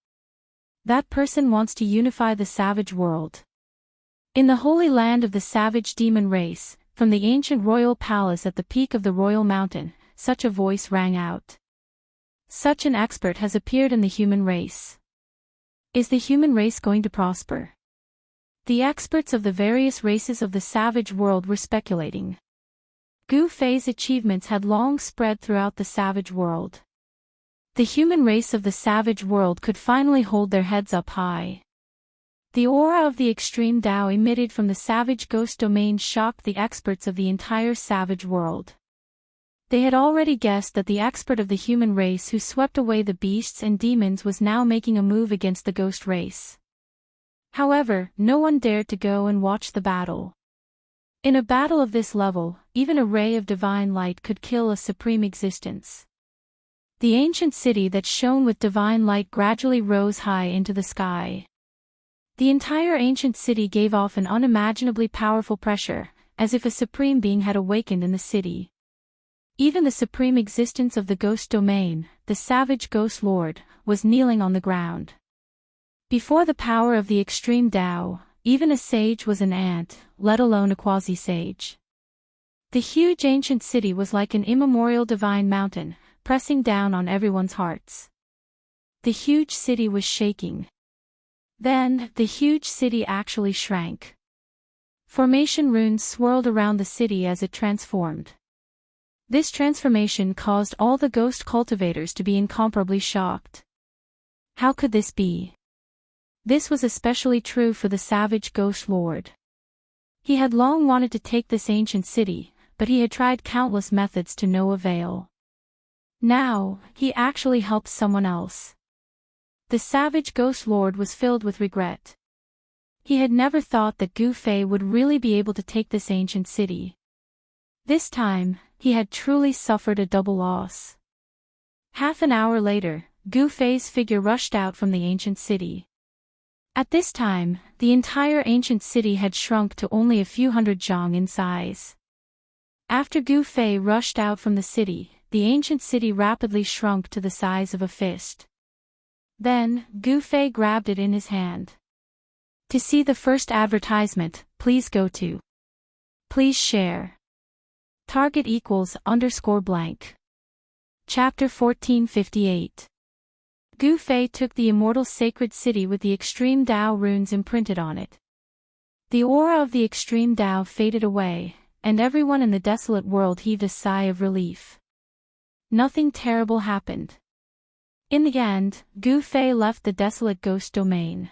That person wants to unify the savage world. In the holy land of the savage demon race, from the ancient royal palace at the peak of the royal mountain, such a voice rang out. Such an expert has appeared in the human race. Is the human race going to prosper? The experts of the various races of the savage world were speculating. Gu Fei's achievements had long spread throughout the savage world. The human race of the savage world could finally hold their heads up high. The aura of the extreme Dao emitted from the savage ghost domain shocked the experts of the entire savage world. They had already guessed that the expert of the human race who swept away the beasts and demons was now making a move against the ghost race. However, no one dared to go and watch the battle. In a battle of this level, even a ray of divine light could kill a supreme existence. The ancient city that shone with divine light gradually rose high into the sky. The entire ancient city gave off an unimaginably powerful pressure, as if a supreme being had awakened in the city. Even the supreme existence of the ghost domain, the savage ghost lord, was kneeling on the ground. Before the power of the extreme Dao, even a sage was an ant, let alone a quasi-sage. The huge ancient city was like an immemorial divine mountain, pressing down on everyone's hearts. The huge city was shaking. Then, the huge city actually shrank. Formation runes swirled around the city as it transformed. This transformation caused all the ghost cultivators to be incomparably shocked. How could this be? This was especially true for the savage ghost lord. He had long wanted to take this ancient city, but he had tried countless methods to no avail. Now, he actually helped someone else. The savage ghost lord was filled with regret. He had never thought that Gu Fei would really be able to take this ancient city. This time, he had truly suffered a double loss. Half an hour later, Gu Fei's figure rushed out from the ancient city. At this time, the entire ancient city had shrunk to only a few hundred zhang in size. After Gu Fei rushed out from the city, the ancient city rapidly shrunk to the size of a fist. Then, Gu Fei grabbed it in his hand. To see the first advertisement, please go to. Please share. Target =_ blank. Chapter 1458. Gu Fei took the immortal sacred city with the extreme Dao runes imprinted on it. The aura of the extreme Dao faded away, and everyone in the desolate world heaved a sigh of relief. Nothing terrible happened. In the end, Gu Fei left the desolate ghost domain.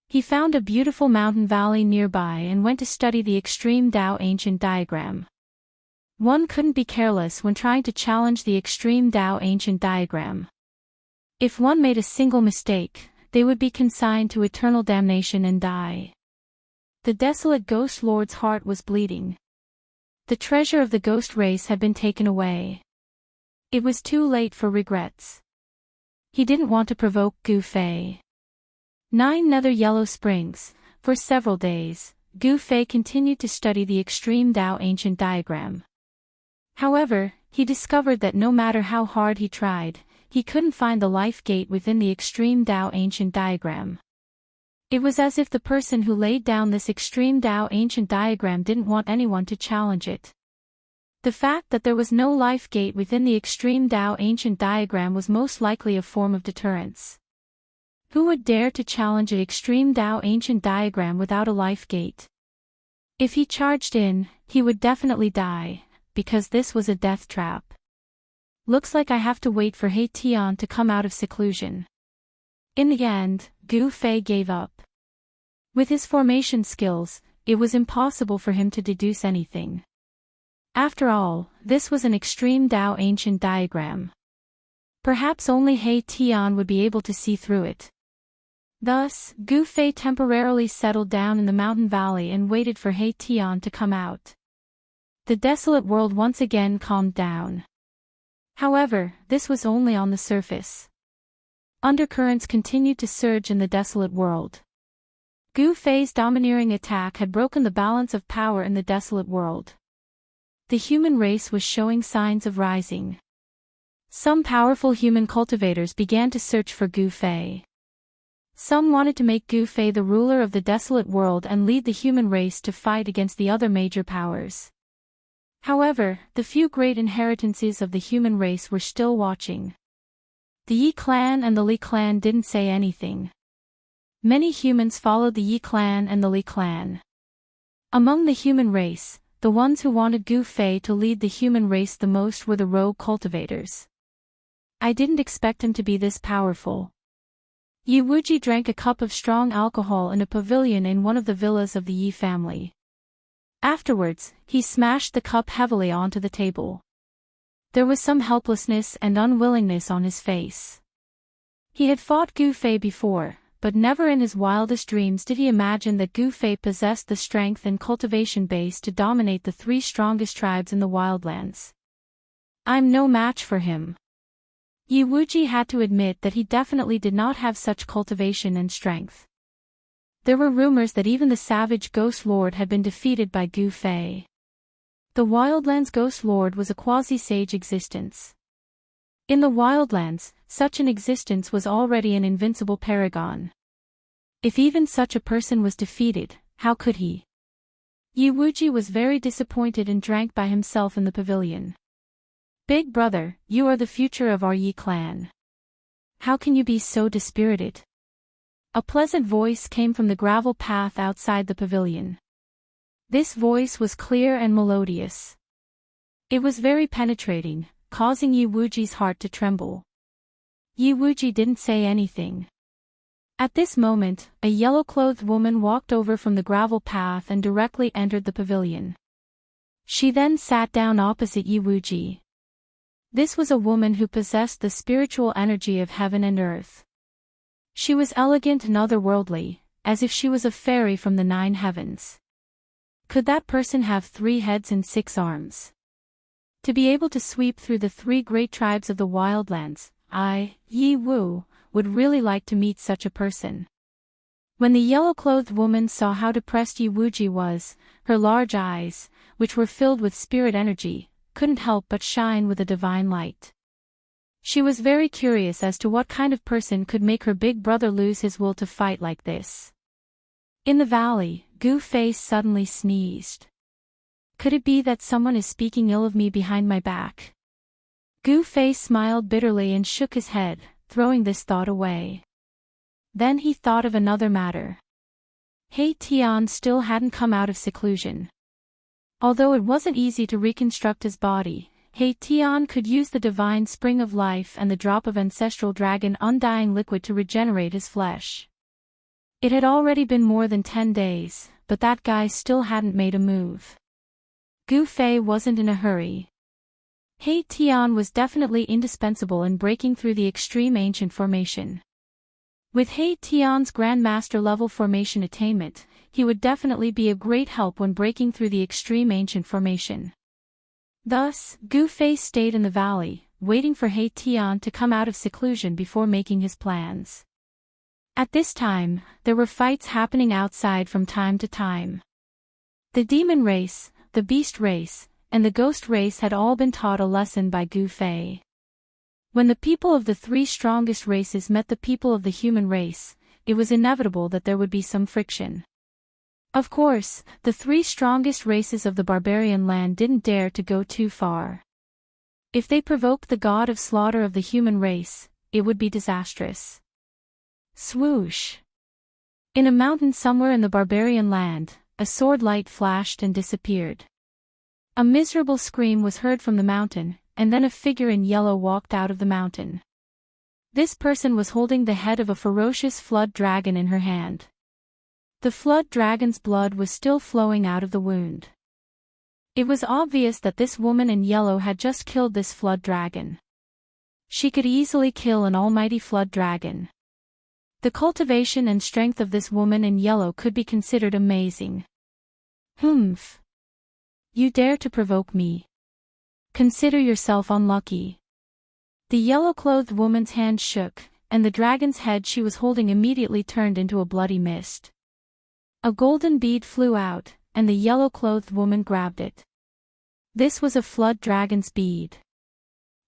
He found a beautiful mountain valley nearby and went to study the extreme Dao ancient diagram. One couldn't be careless when trying to challenge the extreme Dao ancient diagram. If one made a single mistake, they would be consigned to eternal damnation and die. The desolate ghost lord's heart was bleeding. The treasure of the ghost race had been taken away. It was too late for regrets. He didn't want to provoke Gu Fei. 9 Nether Yellow Springs. For several days, Gu Fei continued to study the extreme Dao ancient diagram. However, he discovered that no matter how hard he tried, he couldn't find the life gate within the extreme Dao ancient diagram. It was as if the person who laid down this extreme Dao ancient diagram didn't want anyone to challenge it. The fact that there was no life gate within the extreme Dao ancient diagram was most likely a form of deterrence. Who would dare to challenge an extreme Dao ancient diagram without a life gate? If he charged in, he would definitely die, because this was a death trap. Looks like I have to wait for He Tian to come out of seclusion. In the end, Gu Fei gave up. With his formation skills, it was impossible for him to deduce anything. After all, this was an extreme Dao ancient diagram. Perhaps only He Tian would be able to see through it. Thus, Gu Fei temporarily settled down in the mountain valley and waited for He Tian to come out. The desolate world once again calmed down. However, this was only on the surface. Undercurrents continued to surge in the desolate world. Gu Fei's domineering attack had broken the balance of power in the desolate world. The human race was showing signs of rising. Some powerful human cultivators began to search for Gu Fei. Some wanted to make Gu Fei the ruler of the desolate world and lead the human race to fight against the other major powers. However, the few great inheritances of the human race were still watching. The Yi clan and the Li clan didn't say anything. Many humans followed the Yi clan and the Li clan. Among the human race, the ones who wanted Gu Fei to lead the human race the most were the rogue cultivators. I didn't expect him to be this powerful. Yi Wuji drank a cup of strong alcohol in a pavilion in one of the villas of the Yi family. Afterwards, he smashed the cup heavily onto the table. There was some helplessness and unwillingness on his face. He had fought Gu Fei before, but never in his wildest dreams did he imagine that Gu Fei possessed the strength and cultivation base to dominate the three strongest tribes in the wildlands. I'm no match for him. Yi Wuji had to admit that he definitely did not have such cultivation and strength. There were rumors that even the savage Ghost Lord had been defeated by Gu Fei. The Wildlands Ghost Lord was a quasi-sage existence. In the Wildlands, such an existence was already an invincible paragon. If even such a person was defeated, how could he? Yi Wuji was very disappointed and drank by himself in the pavilion. Big brother, you are the future of our Yi clan. How can you be so dispirited? A pleasant voice came from the gravel path outside the pavilion. This voice was clear and melodious. It was very penetrating, causing Yi Wuji's heart to tremble. Yi Wuji didn't say anything. At this moment, a yellow-clothed woman walked over from the gravel path and directly entered the pavilion. She then sat down opposite Yi Wuji. This was a woman who possessed the spiritual energy of heaven and earth. She was elegant and otherworldly, as if she was a fairy from the 9 heavens. Could that person have 3 heads and 6 arms? To be able to sweep through the 3 great tribes of the wildlands, I, Yi Wu, would really like to meet such a person. When the yellow-clothed woman saw how depressed Yi Wuji was, her large eyes, which were filled with spirit energy, couldn't help but shine with a divine light. She was very curious as to what kind of person could make her big brother lose his will to fight like this. In the valley, Gu Fei suddenly sneezed. Could it be that someone is speaking ill of me behind my back? Gu Fei smiled bitterly and shook his head, throwing this thought away. Then he thought of another matter. He Tian still hadn't come out of seclusion. Although it wasn't easy to reconstruct his body, He Tian could use the divine spring of life and the drop of ancestral dragon undying liquid to regenerate his flesh. It had already been more than 10 days, but that guy still hadn't made a move. Gu Fei wasn't in a hurry. He Tian was definitely indispensable in breaking through the extreme ancient formation. With He Tian's Grandmaster level formation attainment, he would definitely be a great help when breaking through the extreme ancient formation. Thus, Gu Fei stayed in the valley, waiting for He Tian to come out of seclusion before making his plans. At this time, there were fights happening outside from time to time. The demon race, the beast race, and the ghost race had all been taught a lesson by Gu Fei. When the people of the 3 strongest races met the people of the human race, it was inevitable that there would be some friction. Of course, the 3 strongest races of the barbarian land didn't dare to go too far. If they provoked the god of slaughter of the human race, it would be disastrous. Swoosh! In a mountain somewhere in the barbarian land, a sword light flashed and disappeared. A miserable scream was heard from the mountain, and then a figure in yellow walked out of the mountain. This person was holding the head of a ferocious flood dragon in her hand. The flood dragon's blood was still flowing out of the wound. It was obvious that this woman in yellow had just killed this flood dragon. She could easily kill an almighty flood dragon. The cultivation and strength of this woman in yellow could be considered amazing. Humph. You dare to provoke me. Consider yourself unlucky. The yellow-clothed woman's hand shook, and the dragon's head she was holding immediately turned into a bloody mist. A golden bead flew out, and the yellow-clothed woman grabbed it. This was a flood dragon's bead.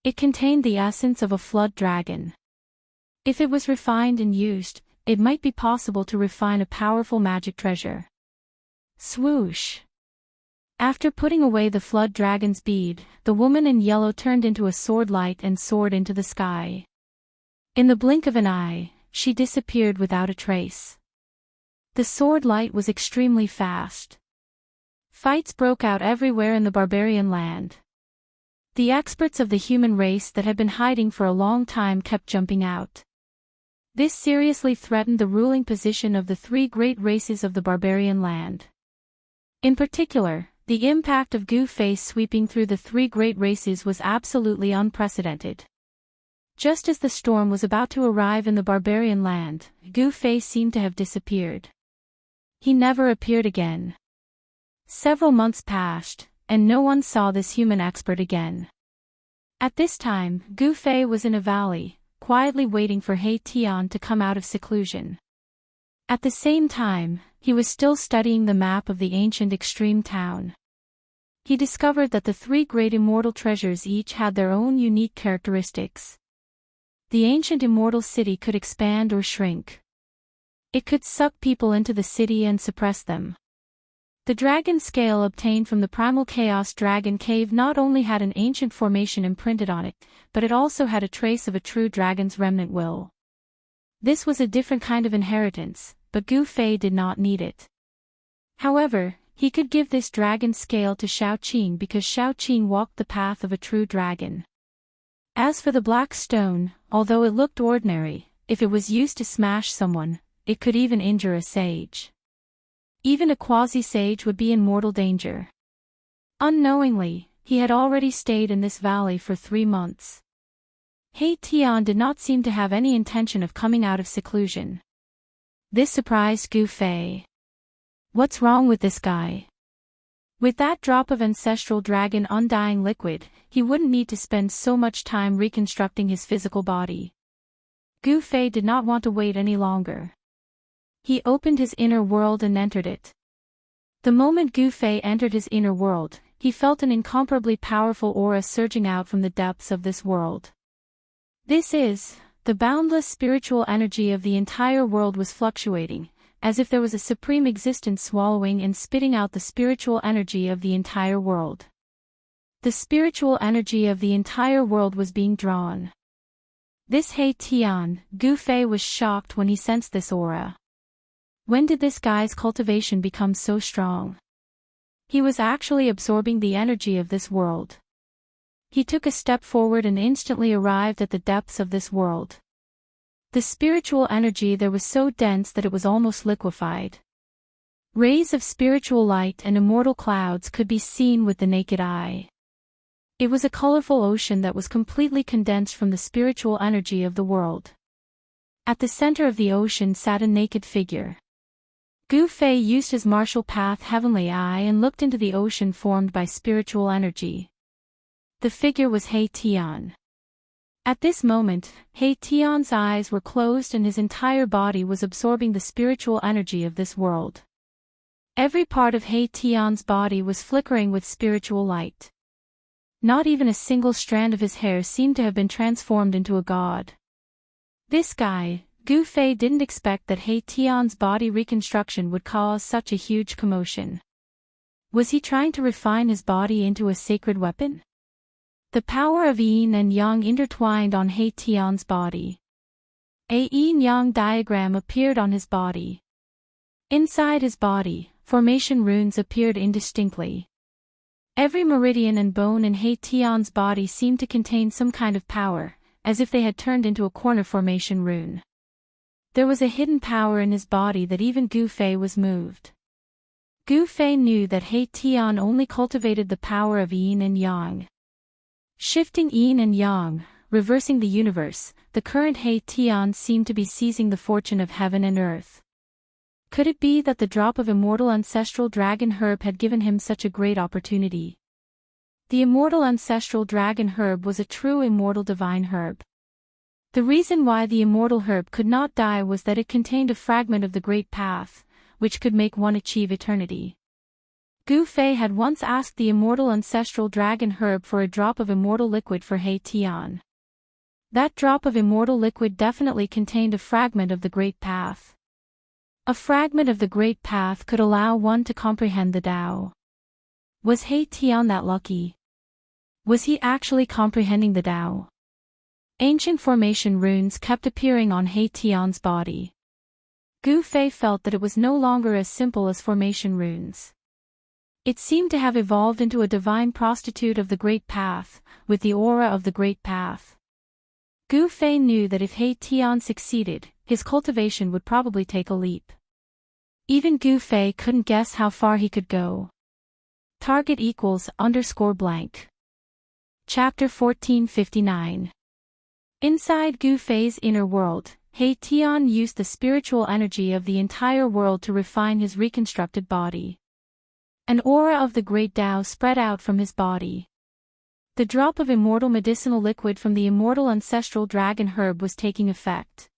It contained the essence of a flood dragon. If it was refined and used, it might be possible to refine a powerful magic treasure. Swoosh! After putting away the flood dragon's bead, the woman in yellow turned into a sword light and soared into the sky. In the blink of an eye, she disappeared without a trace. The sword light was extremely fast. Fights broke out everywhere in the barbarian land. The experts of the human race that had been hiding for a long time kept jumping out. This seriously threatened the ruling position of the three great races of the barbarian land. In particular, the impact of Gu Fei sweeping through the three great races was absolutely unprecedented. Just as the storm was about to arrive in the barbarian land, Gu Fei seemed to have disappeared. He never appeared again. Several months passed, and no one saw this human expert again. At this time, Gu Fei was in a valley, quietly waiting for He Tian to come out of seclusion. At the same time, he was still studying the map of the ancient extreme town. He discovered that the three great immortal treasures each had their own unique characteristics. The ancient immortal city could expand or shrink. It could suck people into the city and suppress them. The dragon scale obtained from the primal chaos dragon cave not only had an ancient formation imprinted on it, but it also had a trace of a true dragon's remnant will. This was a different kind of inheritance, but Gu Fei did not need it. However, he could give this dragon scale to Xiaoqing because Xiaoqing walked the path of a true dragon. As for the black stone, although it looked ordinary, if it was used to smash someone, it could even injure a sage. Even a quasi-sage would be in mortal danger. Unknowingly, he had already stayed in this valley for 3 months. He Tian did not seem to have any intention of coming out of seclusion. This surprised Gu Fei. What's wrong with this guy? With that drop of ancestral dragon undying liquid, he wouldn't need to spend so much time reconstructing his physical body. Gu Fei did not want to wait any longer. He opened his inner world and entered it. The moment Gu Fei entered his inner world, he felt an incomparably powerful aura surging out from the depths of this world. The boundless spiritual energy of the entire world was fluctuating, as if there was a supreme existence swallowing and spitting out the spiritual energy of the entire world. The spiritual energy of the entire world was being drawn. This He Tian, Gu Fei was shocked when he sensed this aura. When did this guy's cultivation become so strong? He was actually absorbing the energy of this world. He took a step forward and instantly arrived at the depths of this world. The spiritual energy there was so dense that it was almost liquefied. Rays of spiritual light and immortal clouds could be seen with the naked eye. It was a colorful ocean that was completely condensed from the spiritual energy of the world. At the center of the ocean sat a naked figure. Gu Fei used his martial path heavenly eye and looked into the ocean formed by spiritual energy. The figure was He Tian. At this moment, He Tian's eyes were closed and his entire body was absorbing the spiritual energy of this world. Every part of He Tian's body was flickering with spiritual light. Not even a single strand of his hair seemed to have been transformed into a god. This guy, Gu Fei didn't expect that He Tian's body reconstruction would cause such a huge commotion. Was he trying to refine his body into a sacred weapon? The power of yin and yang intertwined on He Tian's body. A yin-yang diagram appeared on his body. Inside his body, formation runes appeared indistinctly. Every meridian and bone in He Tian's body seemed to contain some kind of power, as if they had turned into a corner formation rune. There was a hidden power in his body that even Gu Fei was moved. Gu Fei knew that He Tian only cultivated the power of yin and yang. Shifting yin and yang, reversing the universe, the current He Tian seemed to be seizing the fortune of heaven and earth. Could it be that the drop of immortal ancestral dragon herb had given him such a great opportunity? The immortal ancestral dragon herb was a true immortal divine herb. The reason why the immortal herb could not die was that it contained a fragment of the great path, which could make one achieve eternity. Gu Fei had once asked the immortal ancestral dragon herb for a drop of immortal liquid for He Tian. That drop of immortal liquid definitely contained a fragment of the great path. A fragment of the great path could allow one to comprehend the Tao. Was He Tian that lucky? Was he actually comprehending the Tao? Ancient formation runes kept appearing on He Tian's body. Gu Fei felt that it was no longer as simple as formation runes. It seemed to have evolved into a divine prostitute of the Great Path, with the aura of the Great Path. Gu Fei knew that if He Tian succeeded, his cultivation would probably take a leap. Even Gu Fei couldn't guess how far he could go. Target =_ blank. Chapter 1459. Inside Gu Fei's inner world, He Tian used the spiritual energy of the entire world to refine his reconstructed body. An aura of the great Tao spread out from his body. The drop of immortal medicinal liquid from the immortal ancestral dragon herb was taking effect.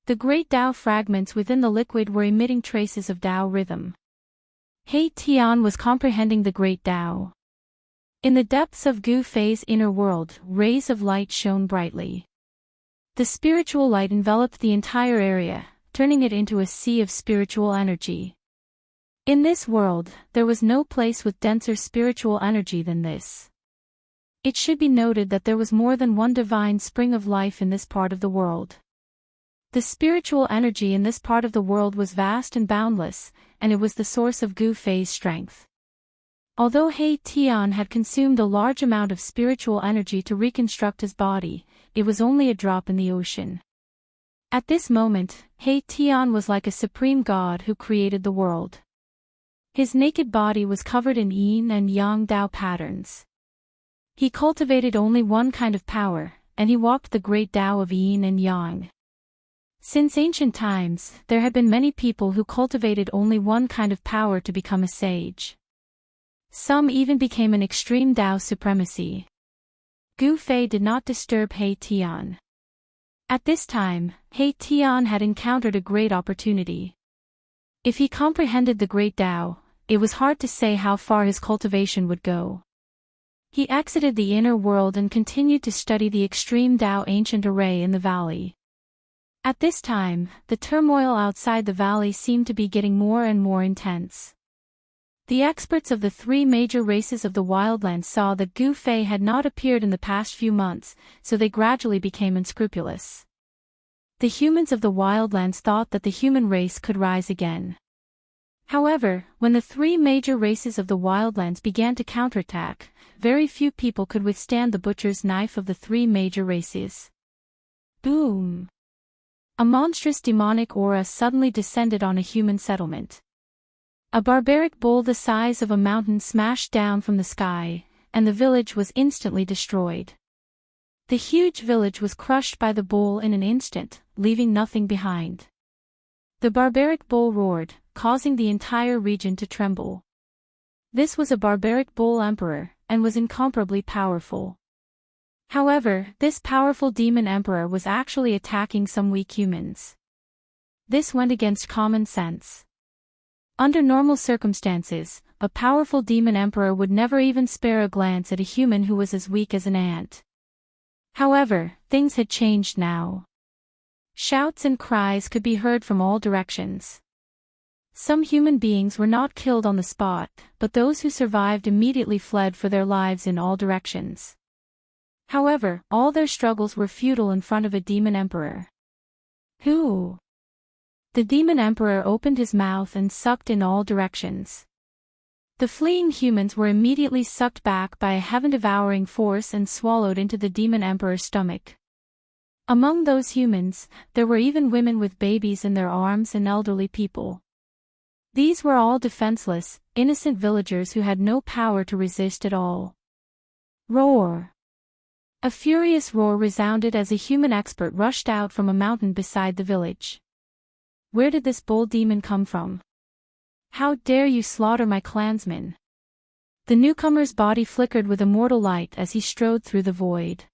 The great Tao fragments within the liquid were emitting traces of Tao rhythm. He Tian was comprehending the great Tao. In the depths of Gu Fei's inner world, rays of light shone brightly. The spiritual light enveloped the entire area, turning it into a sea of spiritual energy. In this world, there was no place with denser spiritual energy than this. It should be noted that there was more than one divine spring of life in this part of the world. The spiritual energy in this part of the world was vast and boundless, and it was the source of Gu Fei's strength. Although He Tian had consumed a large amount of spiritual energy to reconstruct his body, it was only a drop in the ocean. At this moment, He Tian was like a supreme god who created the world. His naked body was covered in yin and yang Tao patterns. He cultivated only one kind of power, and he walked the great Tao of yin and yang. Since ancient times, there had been many people who cultivated only one kind of power to become a sage. Some even became an extreme Tao supremacy. Gu Fei did not disturb He Tian. At this time, He Tian had encountered a great opportunity. If he comprehended the great Tao, it was hard to say how far his cultivation would go. He exited the inner world and continued to study the extreme Tao ancient array in the valley. At this time, the turmoil outside the valley seemed to be getting more and more intense. The experts of the three major races of the wildlands saw that Gu Fei had not appeared in the past few months, so they gradually became unscrupulous. The humans of the wildlands thought that the human race could rise again. However, when the three major races of the wildlands began to counterattack, very few people could withstand the butcher's knife of the three major races. Boom! A monstrous demonic aura suddenly descended on a human settlement. A barbaric bull the size of a mountain smashed down from the sky, and the village was instantly destroyed. The huge village was crushed by the bull in an instant, leaving nothing behind. The barbaric bull roared, causing the entire region to tremble. This was a barbaric bull emperor, and was incomparably powerful. However, this powerful demon emperor was actually attacking some weak humans. This went against common sense. Under normal circumstances, a powerful demon emperor would never even spare a glance at a human who was as weak as an ant. However, things had changed now. Shouts and cries could be heard from all directions. Some human beings were not killed on the spot, but those who survived immediately fled for their lives in all directions. However, all their struggles were futile in front of a demon emperor. Who? The demon emperor opened his mouth and sucked in all directions. The fleeing humans were immediately sucked back by a heaven-devouring force and swallowed into the demon emperor's stomach. Among those humans, there were even women with babies in their arms and elderly people. These were all defenseless, innocent villagers who had no power to resist at all. Roar! A furious roar resounded as a human expert rushed out from a mountain beside the village. Where did this bull demon come from? How dare you slaughter my clansmen? The newcomer's body flickered with immortal light as he strode through the void.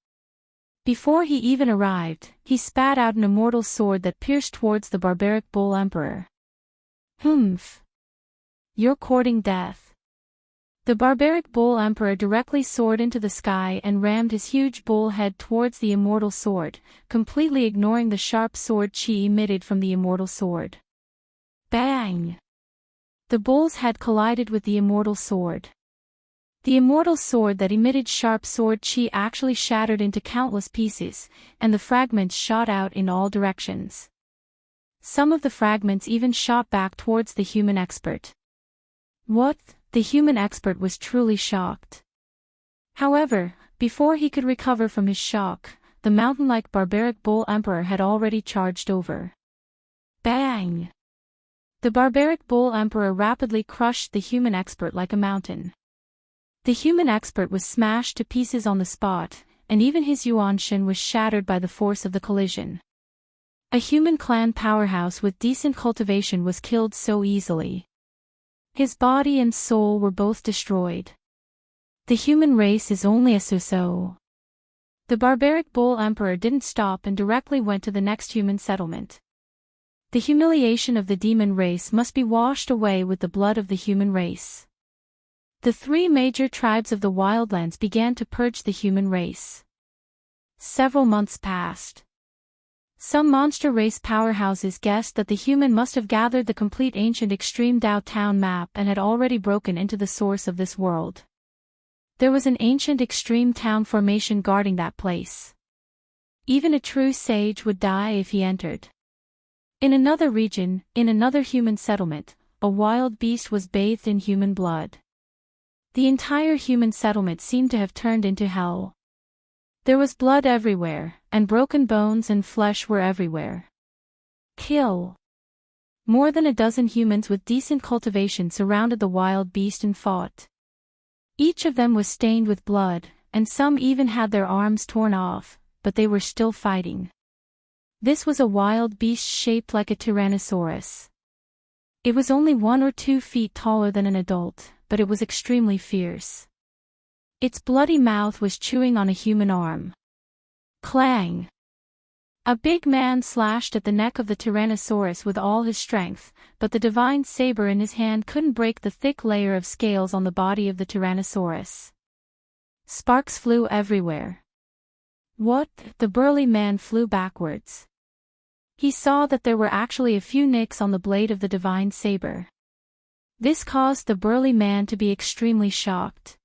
Before he even arrived, he spat out an immortal sword that pierced towards the barbaric bull emperor. Humph! You're courting death. The barbaric bull emperor directly soared into the sky and rammed his huge bull head towards the immortal sword, completely ignoring the sharp sword chi emitted from the immortal sword. Bang! The bull's head collided with the immortal sword. The immortal sword that emitted sharp sword chi actually shattered into countless pieces, and the fragments shot out in all directions. Some of the fragments even shot back towards the human expert. What? The human expert was truly shocked. However, before he could recover from his shock, the mountain-like barbaric bull emperor had already charged over. Bang! The barbaric bull emperor rapidly crushed the human expert like a mountain. The human expert was smashed to pieces on the spot, and even his yuanshin was shattered by the force of the collision. A human clan powerhouse with decent cultivation was killed so easily. His body and soul were both destroyed. The human race is only a so-so. The barbaric bull emperor didn't stop and directly went to the next human settlement. The humiliation of the demon race must be washed away with the blood of the human race. The three major tribes of the wildlands began to purge the human race. Several months passed. Some monster race powerhouses guessed that the human must have gathered the complete ancient extreme Dao town map and had already broken into the source of this world. There was an ancient extreme town formation guarding that place. Even a true sage would die if he entered. In another region, in another human settlement, a wild beast was bathed in human blood. The entire human settlement seemed to have turned into hell. There was blood everywhere, and broken bones and flesh were everywhere. Kill! More than a dozen humans with decent cultivation surrounded the wild beast and fought. Each of them was stained with blood, and some even had their arms torn off, but they were still fighting. This was a wild beast shaped like a tyrannosaurus. It was only 1 or 2 feet taller than an adult, but it was extremely fierce. Its bloody mouth was chewing on a human arm. Clang! A big man slashed at the neck of the Tyrannosaurus with all his strength, but the divine saber in his hand couldn't break the thick layer of scales on the body of the Tyrannosaurus. Sparks flew everywhere. What? The burly man flew backwards. He saw that there were actually a few nicks on the blade of the divine saber. This caused the burly man to be extremely shocked.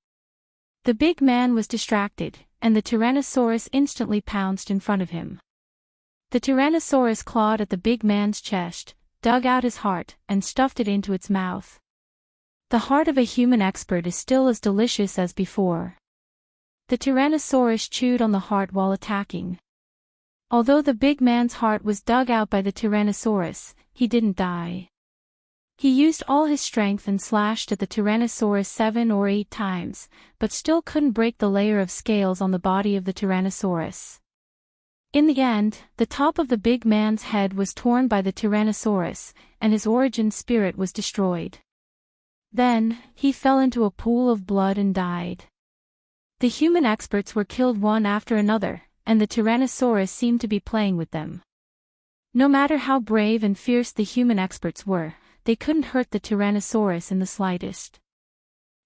The big man was distracted, and the Tyrannosaurus instantly pounced in front of him. The Tyrannosaurus clawed at the big man's chest, dug out his heart, and stuffed it into its mouth. The heart of a human expert is still as delicious as before. The Tyrannosaurus chewed on the heart while attacking. Although the big man's heart was dug out by the Tyrannosaurus, he didn't die. He used all his strength and slashed at the Tyrannosaurus 7 or 8 times, but still couldn't break the layer of scales on the body of the Tyrannosaurus. In the end, the top of the big man's head was torn by the Tyrannosaurus, and his origin spirit was destroyed. Then, he fell into a pool of blood and died. The human experts were killed one after another, and the Tyrannosaurus seemed to be playing with them. No matter how brave and fierce the human experts were, they couldn't hurt the Tyrannosaurus in the slightest.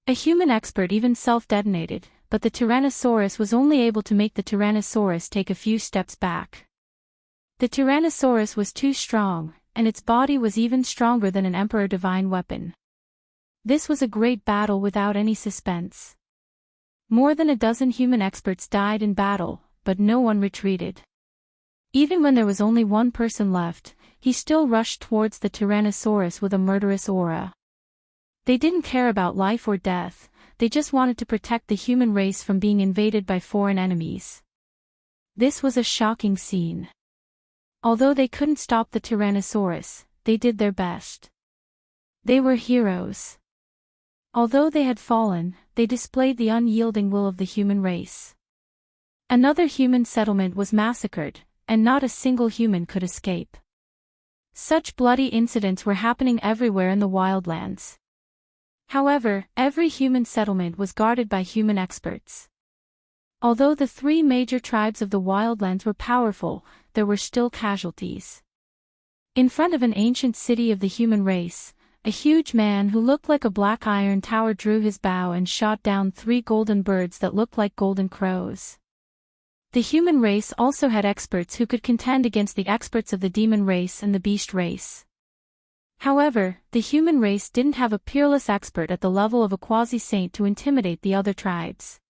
A human expert even self-detonated, but the Tyrannosaurus was only able to make the Tyrannosaurus take a few steps back. The Tyrannosaurus was too strong, and its body was even stronger than an Emperor Divine weapon. This was a great battle without any suspense. More than a dozen human experts died in battle, but no one retreated. Even when there was only one person left, he still rushed towards the Tyrannosaurus with a murderous aura. They didn't care about life or death, they just wanted to protect the human race from being invaded by foreign enemies. This was a shocking scene. Although they couldn't stop the Tyrannosaurus, they did their best. They were heroes. Although they had fallen, they displayed the unyielding will of the human race. Another human settlement was massacred, and not a single human could escape. Such bloody incidents were happening everywhere in the wildlands. However, every human settlement was guarded by human experts. Although the three major tribes of the wildlands were powerful, there were still casualties. In front of an ancient city of the human race, a huge man who looked like a black iron tower drew his bow and shot down 3 golden birds that looked like golden crows. The human race also had experts who could contend against the experts of the demon race and the beast race. However, the human race didn't have a peerless expert at the level of a quasi-saint to intimidate the other tribes.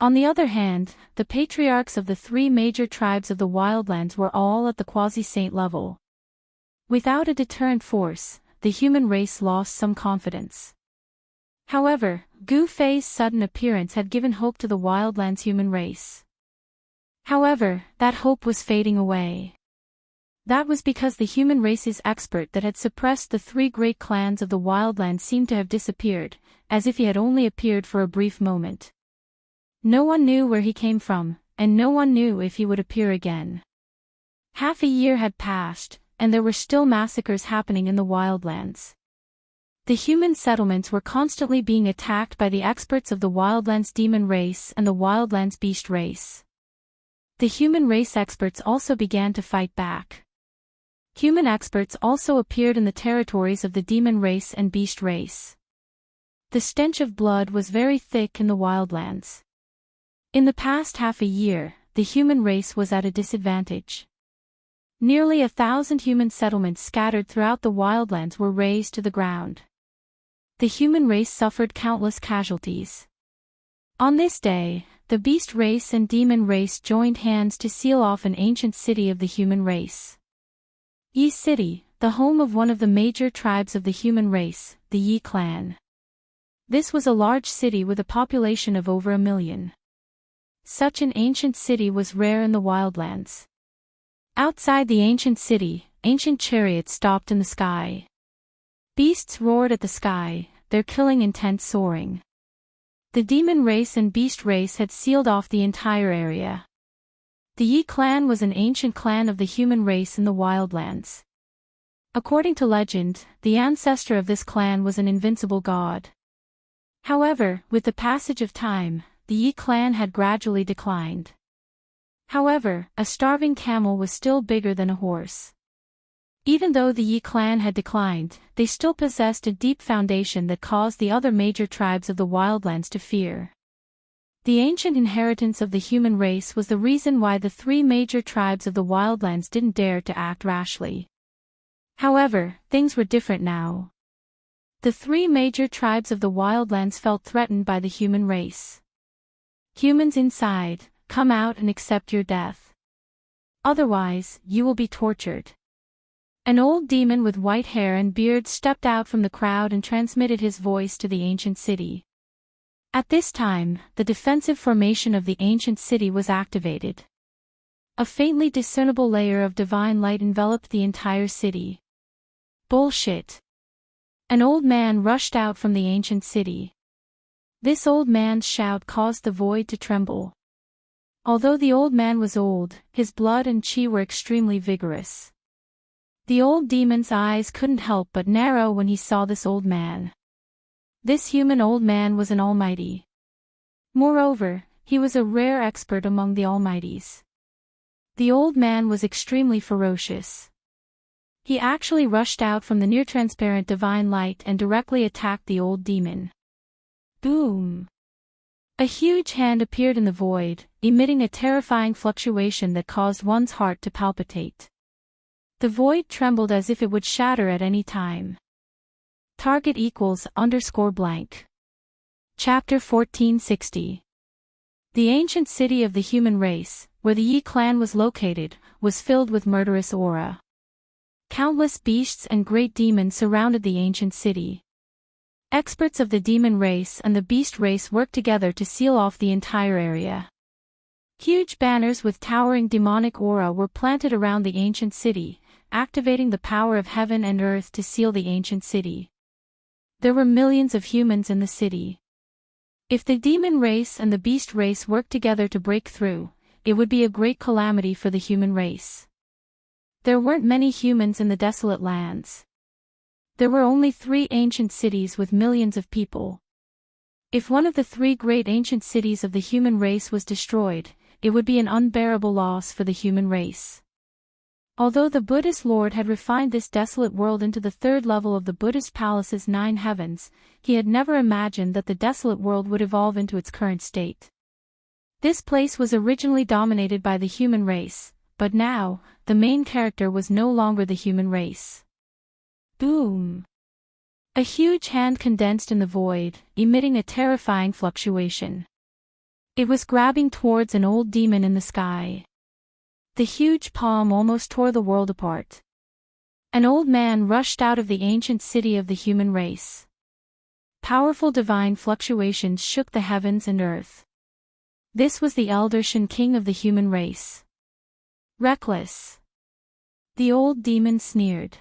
On the other hand, the patriarchs of the 3 major tribes of the wildlands were all at the quasi-saint level. Without a deterrent force, the human race lost some confidence. However, Gu Fei's sudden appearance had given hope to the wildlands human race. However, that hope was fading away. That was because the human race's expert that had suppressed the 3 great clans of the wildlands seemed to have disappeared, as if he had only appeared for a brief moment. No one knew where he came from, and no one knew if he would appear again. Half a year had passed, and there were still massacres happening in the wildlands. The human settlements were constantly being attacked by the experts of the wildlands demon race and the wildlands beast race. The human race experts also began to fight back. Human experts also appeared in the territories of the demon race and beast race. The stench of blood was very thick in the wildlands. In the past half a year, the human race was at a disadvantage. Nearly 1,000 human settlements scattered throughout the wildlands were razed to the ground. The human race suffered countless casualties. On this day, the beast race and demon race joined hands to seal off an ancient city of the human race. Yi City, the home of one of the major tribes of the human race, the Yi clan. This was a large city with a population of over 1 million. Such an ancient city was rare in the wildlands. Outside the ancient city, ancient chariots stopped in the sky. Beasts roared at the sky, their killing intent soaring. The demon race and beast race had sealed off the entire area. The Yi clan was an ancient clan of the human race in the wildlands. According to legend, the ancestor of this clan was an invincible god. However, with the passage of time, the Yi clan had gradually declined. However, a starving camel was still bigger than a horse. Even though the Yi clan had declined, they still possessed a deep foundation that caused the other major tribes of the wildlands to fear. The ancient inheritance of the human race was the reason why the 3 major tribes of the wildlands didn't dare to act rashly. However, things were different now. The 3 major tribes of the wildlands felt threatened by the human race. Humans inside, come out and accept your death. Otherwise, you will be tortured. An old demon with white hair and beard stepped out from the crowd and transmitted his voice to the ancient city. At this time, the defensive formation of the ancient city was activated. A faintly discernible layer of divine light enveloped the entire city. Bullshit. An old man rushed out from the ancient city. This old man's shout caused the void to tremble. Although the old man was old, his blood and chi were extremely vigorous. The old demon's eyes couldn't help but narrow when he saw this old man. This human old man was an almighty. Moreover, he was a rare expert among the almighties. The old man was extremely ferocious. He actually rushed out from the near-transparent divine light and directly attacked the old demon. Boom! A huge hand appeared in the void, emitting a terrifying fluctuation that caused one's heart to palpitate. The void trembled as if it would shatter at any time. Target equals _blank. Chapter 1460. The ancient city of the human race, where the Yi clan was located, was filled with murderous aura. Countless beasts and great demons surrounded the ancient city. Experts of the demon race and the beast race worked together to seal off the entire area. Huge banners with towering demonic aura were planted around the ancient city, activating the power of heaven and earth to seal the ancient city. There were millions of humans in the city. If the demon race and the beast race worked together to break through, it would be a great calamity for the human race. There weren't many humans in the desolate lands. There were only 3 ancient cities with millions of people. If one of the 3 great ancient cities of the human race was destroyed, it would be an unbearable loss for the human race. Although the Buddhist Lord had refined this desolate world into the 3rd level of the Buddhist palace's 9 heavens, he had never imagined that the desolate world would evolve into its current state. This place was originally dominated by the human race, but now, the main character was no longer the human race. Boom! A huge hand condensed in the void, emitting a terrifying fluctuation. It was grabbing towards an old demon in the sky. The huge palm almost tore the world apart. An old man rushed out of the ancient city of the human race. Powerful divine fluctuations shook the heavens and earth. This was the elder Shen King of the human race. Reckless. The old demon sneered.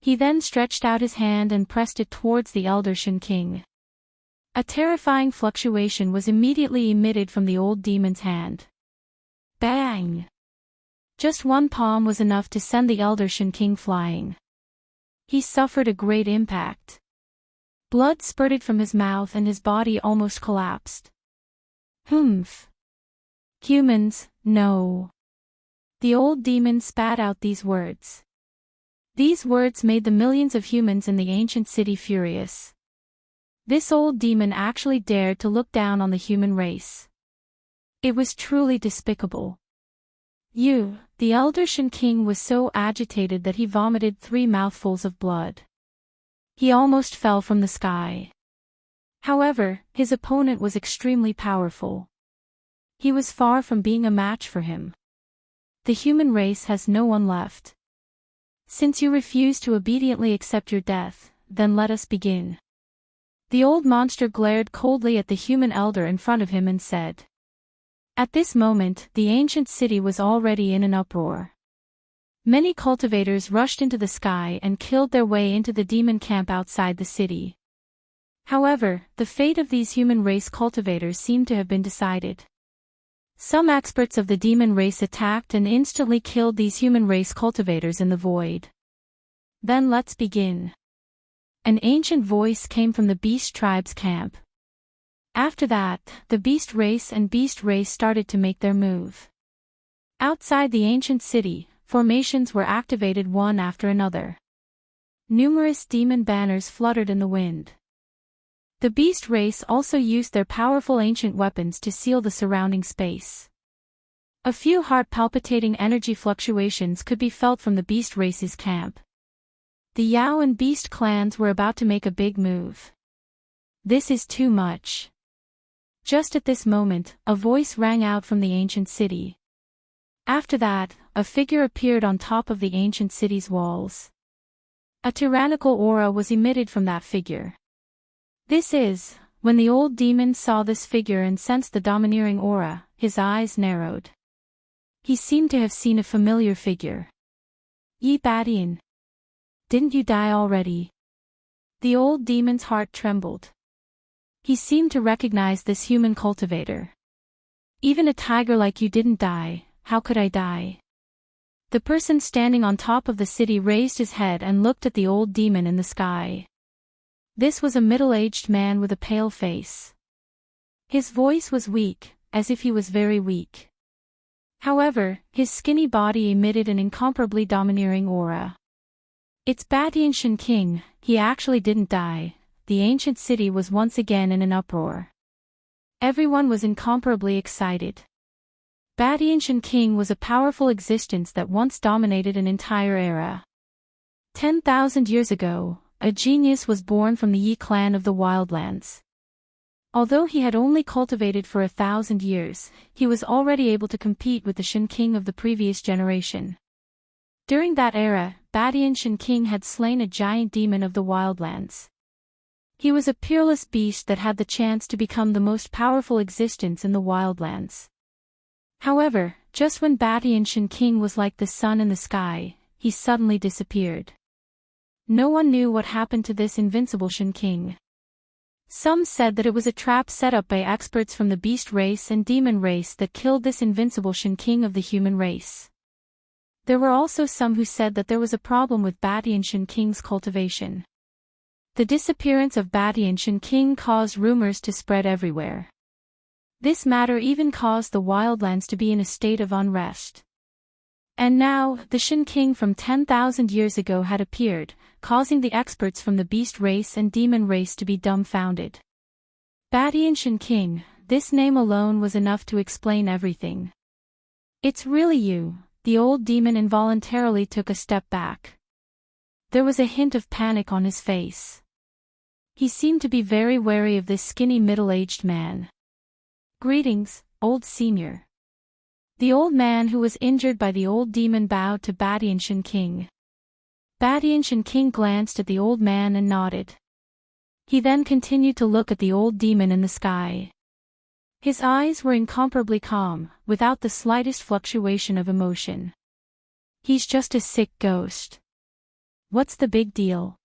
He then stretched out his hand and pressed it towards the elder Shen King. A terrifying fluctuation was immediately emitted from the old demon's hand. Bang! Just one palm was enough to send the elder Shen King flying. He suffered a great impact. Blood spurted from his mouth and his body almost collapsed. Humph! Humans, no! The old demon spat out these words. These words made the millions of humans in the ancient city furious. This old demon actually dared to look down on the human race. It was truly despicable. The elder Shen King was so agitated that he vomited 3 mouthfuls of blood. He almost fell from the sky. However, his opponent was extremely powerful. He was far from being a match for him. The human race has no one left. Since you refuse to obediently accept your death, then let us begin. The old monster glared coldly at the human elder in front of him and said. At this moment, the ancient city was already in an uproar. Many cultivators rushed into the sky and killed their way into the demon camp outside the city. However, the fate of these human race cultivators seemed to have been decided. Some experts of the demon race attacked and instantly killed these human race cultivators in the void. Then let's begin. An ancient voice came from the beast tribe's camp. After that, the beast race and beast race started to make their move. Outside the ancient city, formations were activated one after another. Numerous demon banners fluttered in the wind. The beast race also used their powerful ancient weapons to seal the surrounding space. A few heart-palpitating energy fluctuations could be felt from the beast race's camp. The Yao and Beast clans were about to make a big move. This is too much. Just at this moment, a voice rang out from the ancient city. After that, a figure appeared on top of the ancient city's walls. A tyrannical aura was emitted from that figure. When the old demon saw this figure and sensed the domineering aura, his eyes narrowed. He seemed to have seen a familiar figure. Yi Badian. Didn't you die already? The old demon's heart trembled. He seemed to recognize this human cultivator. Even a tiger like you didn't die, how could I die? The person standing on top of the city raised his head and looked at the old demon in the sky. This was a middle-aged man with a pale face. His voice was weak, as if he was very weak. However, his skinny body emitted an incomparably domineering aura. It's Badian Shen King, he actually didn't die. The ancient city was once again in an uproar. Everyone was incomparably excited. Badian Shen King was a powerful existence that once dominated an entire era. 10,000 years ago, a genius was born from the Yi clan of the Wildlands. Although he had only cultivated for 1,000 years, he was already able to compete with the Shen King of the previous generation. During that era, Badian Shen King had slain a giant demon of the Wildlands. He was a peerless beast that had the chance to become the most powerful existence in the Wildlands. However, just when Badian Shen King was like the sun in the sky, he suddenly disappeared. No one knew what happened to this invincible Shen King. Some said that it was a trap set up by experts from the beast race and demon race that killed this invincible Shen King of the human race. There were also some who said that there was a problem with Batian Shen King's cultivation. The disappearance of Batian Shen King caused rumors to spread everywhere. This matter even caused the wildlands to be in a state of unrest. And now, the Shen King from 10,000 years ago had appeared, causing the experts from the beast race and demon race to be dumbfounded. Batian Shen King, this name alone was enough to explain everything. It's really you. The old demon involuntarily took a step back. There was a hint of panic on his face. He seemed to be very wary of this skinny middle-aged man. Greetings, old senior. The old man who was injured by the old demon bowed to Batian Shen King. Batian Shen King glanced at the old man and nodded. He then continued to look at the old demon in the sky. His eyes were incomparably calm, without the slightest fluctuation of emotion. He's just a sick ghost. What's the big deal?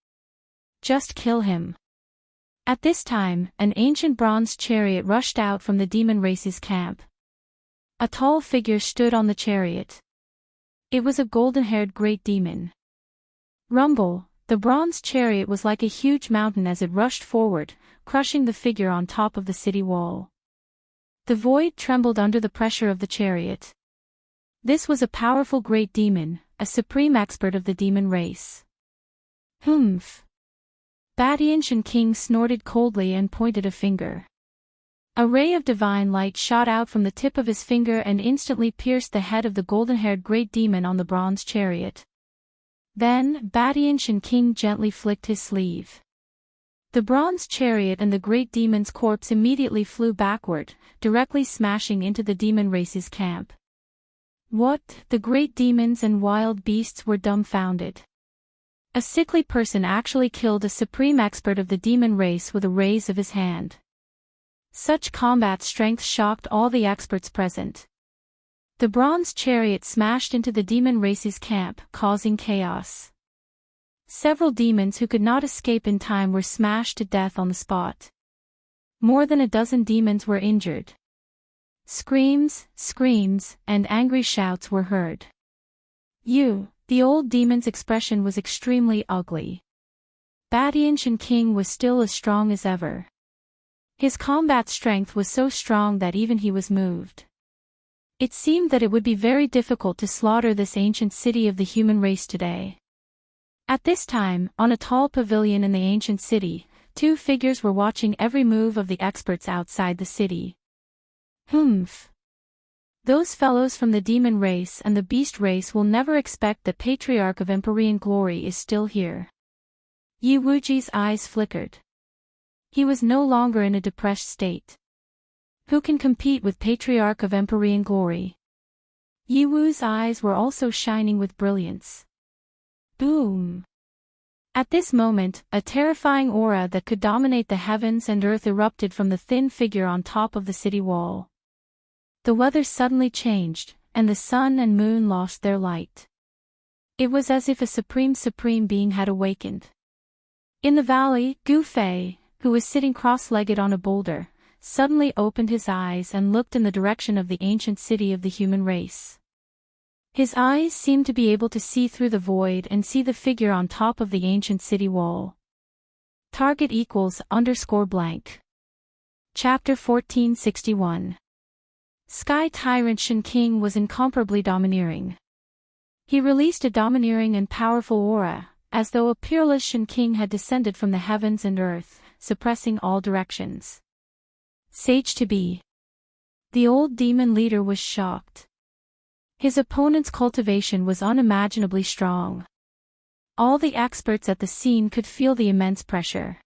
Just kill him. At this time, an ancient bronze chariot rushed out from the demon race's camp. A tall figure stood on the chariot. It was a golden-haired great demon. Rumble, the bronze chariot was like a huge mountain as it rushed forward, crushing the figure on top of the city wall. The void trembled under the pressure of the chariot. This was a powerful great demon, a supreme expert of the demon race. Humph. Batian Shen King snorted coldly and pointed a finger. A ray of divine light shot out from the tip of his finger and instantly pierced the head of the golden-haired great demon on the bronze chariot. Then, Batian Shen King gently flicked his sleeve. The bronze chariot and the great demon's corpse immediately flew backward, directly smashing into the demon race's camp. What? The great demons and wild beasts were dumbfounded. A sickly person actually killed a supreme expert of the demon race with a raise of his hand. Such combat strength shocked all the experts present. The bronze chariot smashed into the demon race's camp, causing chaos. Several demons who could not escape in time were smashed to death on the spot. More than a dozen demons were injured. Screams, and angry shouts were heard. The old demon's expression was extremely ugly. Batian Shen King was still as strong as ever. His combat strength was so strong that even he was moved. It seemed that it would be very difficult to slaughter this ancient city of the human race today. At this time, on a tall pavilion in the ancient city, two figures were watching every move of the experts outside the city. Humph. Those fellows from the demon race and the beast race will never expect that Patriarch of Empyrean glory is still here. Yi Wuji's eyes flickered. He was no longer in a depressed state. Who can compete with Patriarch of Empyrean glory? Yi Wu's eyes were also shining with brilliance. Boom! At this moment, a terrifying aura that could dominate the heavens and earth erupted from the thin figure on top of the city wall. The weather suddenly changed, and the sun and moon lost their light. It was as if a supreme being had awakened. In the valley, Gu Fei, who was sitting cross-legged on a boulder, suddenly opened his eyes and looked in the direction of the ancient city of the human race. His eyes seemed to be able to see through the void and see the figure on top of the ancient city wall. Target =_blank. Chapter 1461. Sky Tyrant Shen King was incomparably domineering. He released a domineering and powerful aura, as though a peerless Shen King had descended from the heavens and earth, suppressing all directions. Sage to be. The old demon leader was shocked. His opponent's cultivation was unimaginably strong. All the experts at the scene could feel the immense pressure.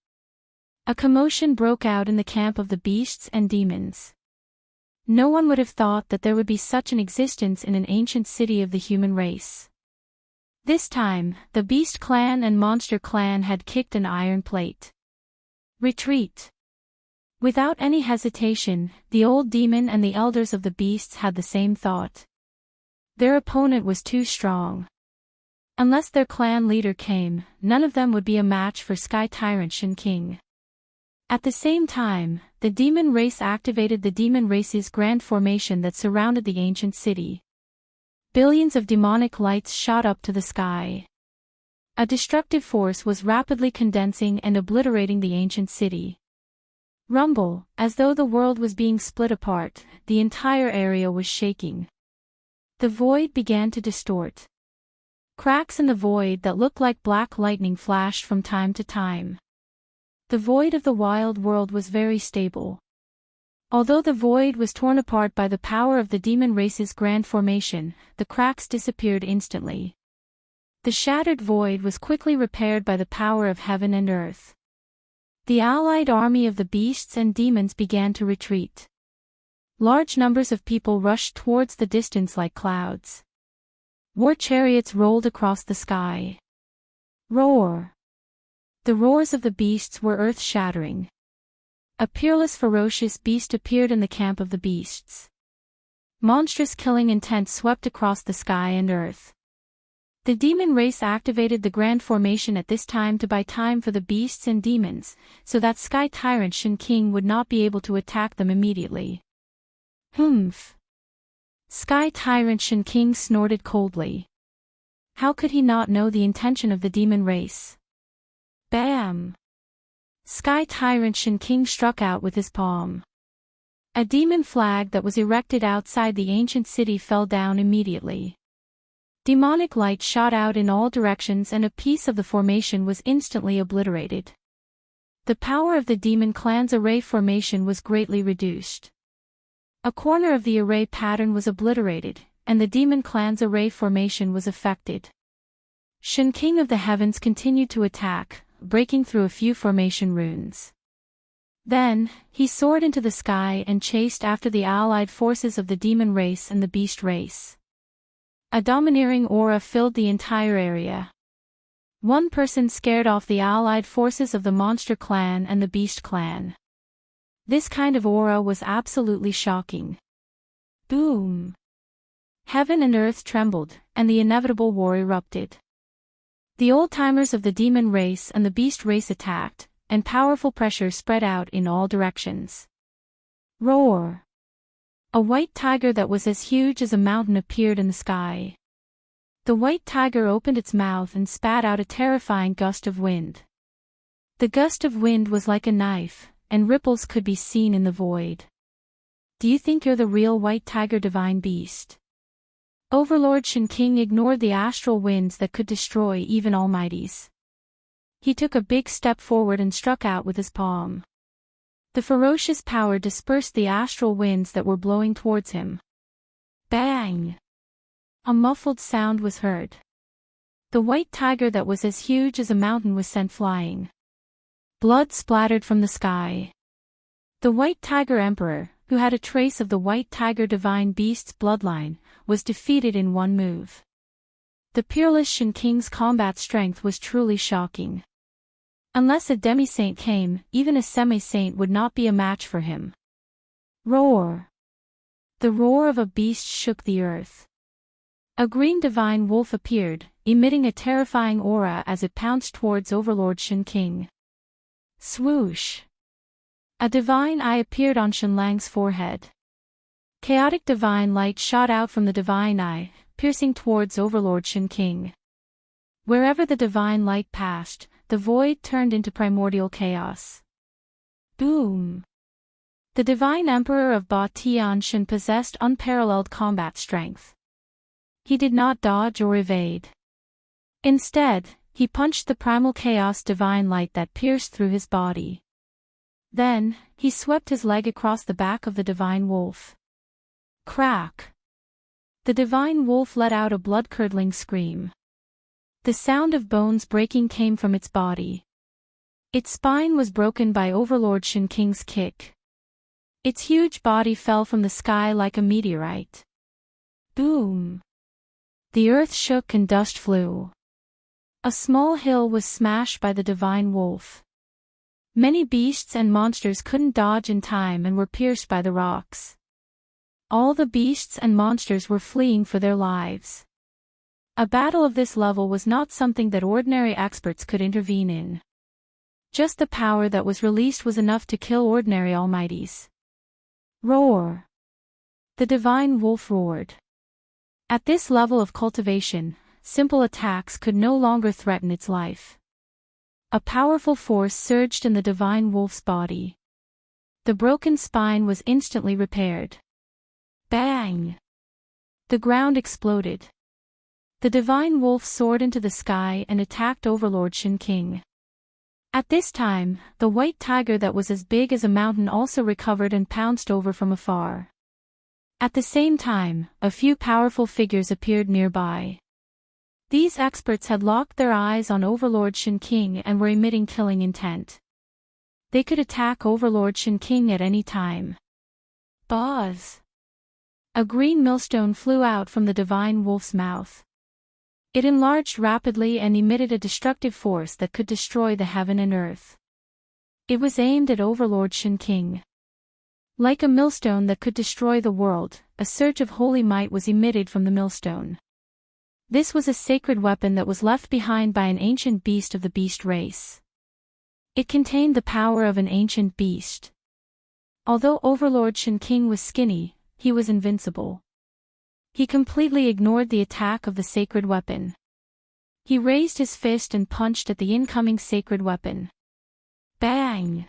A commotion broke out in the camp of the beasts and demons. No one would have thought that there would be such an existence in an ancient city of the human race. This time, the Beast Clan and Monster Clan had kicked an iron plate. Retreat! Without any hesitation, the old demon and the elders of the beasts had the same thought. Their opponent was too strong. Unless their clan leader came, none of them would be a match for Sky Tyrant Shen King. At the same time, the demon race activated the demon race's grand formation that surrounded the ancient city. Billions of demonic lights shot up to the sky. A destructive force was rapidly condensing and obliterating the ancient city. Rumble, as though the world was being split apart, the entire area was shaking. The void began to distort. Cracks in the void that looked like black lightning flashed from time to time. The void of the wild world was very stable. Although the void was torn apart by the power of the demon race's grand formation, the cracks disappeared instantly. The shattered void was quickly repaired by the power of heaven and earth. The allied army of the beasts and demons began to retreat. Large numbers of people rushed towards the distance like clouds. War chariots rolled across the sky. Roar! The roars of the beasts were earth-shattering. A peerless ferocious beast appeared in the camp of the beasts. Monstrous killing intent swept across the sky and earth. The demon race activated the grand formation at this time to buy time for the beasts and demons, so that Sky Tyrant Shen King would not be able to attack them immediately. Humph! Sky Tyrant Shen King snorted coldly. How could he not know the intention of the demon race? Bam! Sky Tyrant Shen King struck out with his palm. A demon flag that was erected outside the ancient city fell down immediately. Demonic light shot out in all directions and a piece of the formation was instantly obliterated. The power of the demon clan's array formation was greatly reduced. A corner of the array pattern was obliterated, and the demon clan's array formation was affected. Shen King of the Heavens continued to attack, breaking through a few formation runes. Then, he soared into the sky and chased after the allied forces of the demon race and the beast race. A domineering aura filled the entire area. One person scared off the allied forces of the monster clan and the beast clan. This kind of aura was absolutely shocking. Boom! Heaven and earth trembled, and the inevitable war erupted. The old-timers of the demon race and the beast race attacked, and powerful pressure spread out in all directions. Roar! A white tiger that was as huge as a mountain appeared in the sky. The white tiger opened its mouth and spat out a terrifying gust of wind. The gust of wind was like a knife, and ripples could be seen in the void. Do you think you're the real white tiger divine beast? Overlord Shen King ignored the astral winds that could destroy even almighties. He took a big step forward and struck out with his palm. The ferocious power dispersed the astral winds that were blowing towards him. Bang! A muffled sound was heard. The white tiger that was as huge as a mountain was sent flying. Blood splattered from the sky. The white tiger emperor, who had a trace of the white tiger divine beast's bloodline, was defeated in one move. The peerless Shen King's combat strength was truly shocking. Unless a demi-saint came, even a semi-saint would not be a match for him. Roar! The roar of a beast shook the earth. A green divine wolf appeared, emitting a terrifying aura as it pounced towards Overlord Shen King. Swoosh! A divine eye appeared on Shenlang's forehead. Chaotic divine light shot out from the divine eye, piercing towards Overlord Shen King. Wherever the divine light passed, the void turned into primordial chaos. Boom! The divine emperor of Ba Tianshan possessed unparalleled combat strength. He did not dodge or evade. Instead, he punched the primal chaos divine light that pierced through his body. Then, he swept his leg across the back of the divine wolf. Crack! The divine wolf let out a blood-curdling scream. The sound of bones breaking came from its body. Its spine was broken by Overlord Shen King's kick. Its huge body fell from the sky like a meteorite. Boom! The earth shook and dust flew. A small hill was smashed by the divine wolf. Many beasts and monsters couldn't dodge in time and were pierced by the rocks. All the beasts and monsters were fleeing for their lives. A battle of this level was not something that ordinary experts could intervene in. Just the power that was released was enough to kill ordinary almighties. Roar! The divine wolf roared. At this level of cultivation, simple attacks could no longer threaten its life. A powerful force surged in the divine wolf's body. The broken spine was instantly repaired. Bang! The ground exploded. The divine wolf soared into the sky and attacked Overlord Xianxia. At this time, the white tiger that was as big as a mountain also recovered and pounced over from afar. At the same time, a few powerful figures appeared nearby. These experts had locked their eyes on Overlord Xianxia and were emitting killing intent. They could attack Overlord Xianxia at any time. Buzz! A green millstone flew out from the divine wolf's mouth. It enlarged rapidly and emitted a destructive force that could destroy the heaven and earth. It was aimed at Overlord Xianxia. Like a millstone that could destroy the world, a surge of holy might was emitted from the millstone. This was a sacred weapon that was left behind by an ancient beast of the beast race. It contained the power of an ancient beast. Although Overlord Xianxia was skinny, he was invincible. He completely ignored the attack of the sacred weapon. He raised his fist and punched at the incoming sacred weapon. Bang!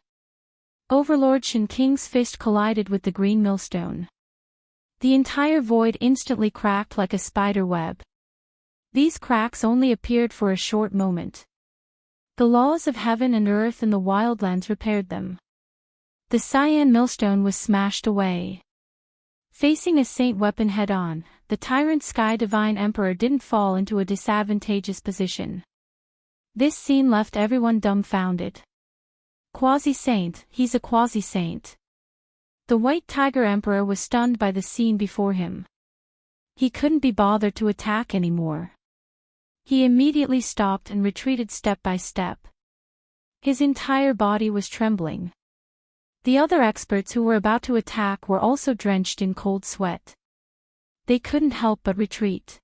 Overlord Xianxia's fist collided with the green millstone. The entire void instantly cracked like a spider web. These cracks only appeared for a short moment. The laws of heaven and earth and the wildlands repaired them. The cyan millstone was smashed away. Facing a saint weapon head-on, the tyrant Sky Divine Emperor didn't fall into a disadvantageous position. This scene left everyone dumbfounded. Quasi-saint, he's a quasi-saint. The White Tiger Emperor was stunned by the scene before him. He couldn't be bothered to attack anymore. He immediately stopped and retreated step by step. His entire body was trembling. The other experts who were about to attack were also drenched in cold sweat. They couldn't help but retreat.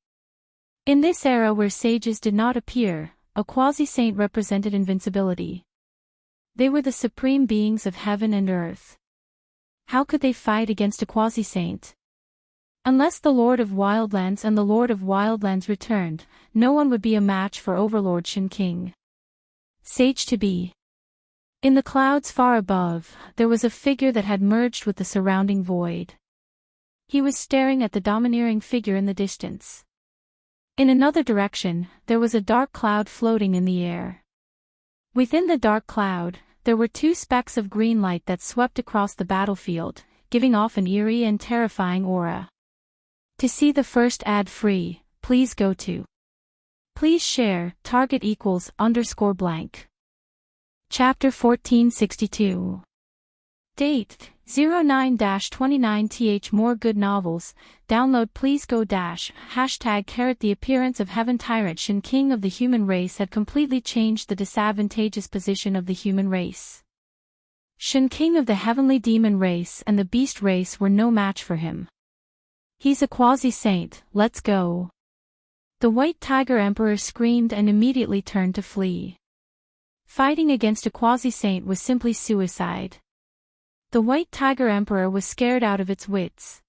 In this era where sages did not appear, a quasi-saint represented invincibility. They were the supreme beings of heaven and earth. How could they fight against a quasi-saint? Unless the Lord of Wildlands and the Lord of Wildlands returned, no one would be a match for Overlord Xianxia. Sage to be. In the clouds far above, there was a figure that had merged with the surrounding void. He was staring at the domineering figure in the distance. In another direction, there was a dark cloud floating in the air. Within the dark cloud, there were two specks of green light that swept across the battlefield, giving off an eerie and terrifying aura. To see the first ad free, please go to. Please share, target equals _blank. Chapter 1462. Date, 09-29th. More good novels. Download please go # The appearance of Heaven Tyrant Xianxia of the human race had completely changed the disadvantageous position of the human race. Xianxia of the heavenly demon race and the beast race were no match for him. He's a quasi-saint, let's go. The White Tiger Emperor screamed and immediately turned to flee. Fighting against a quasi-saint was simply suicide. The White Tiger Emperor was scared out of its wits.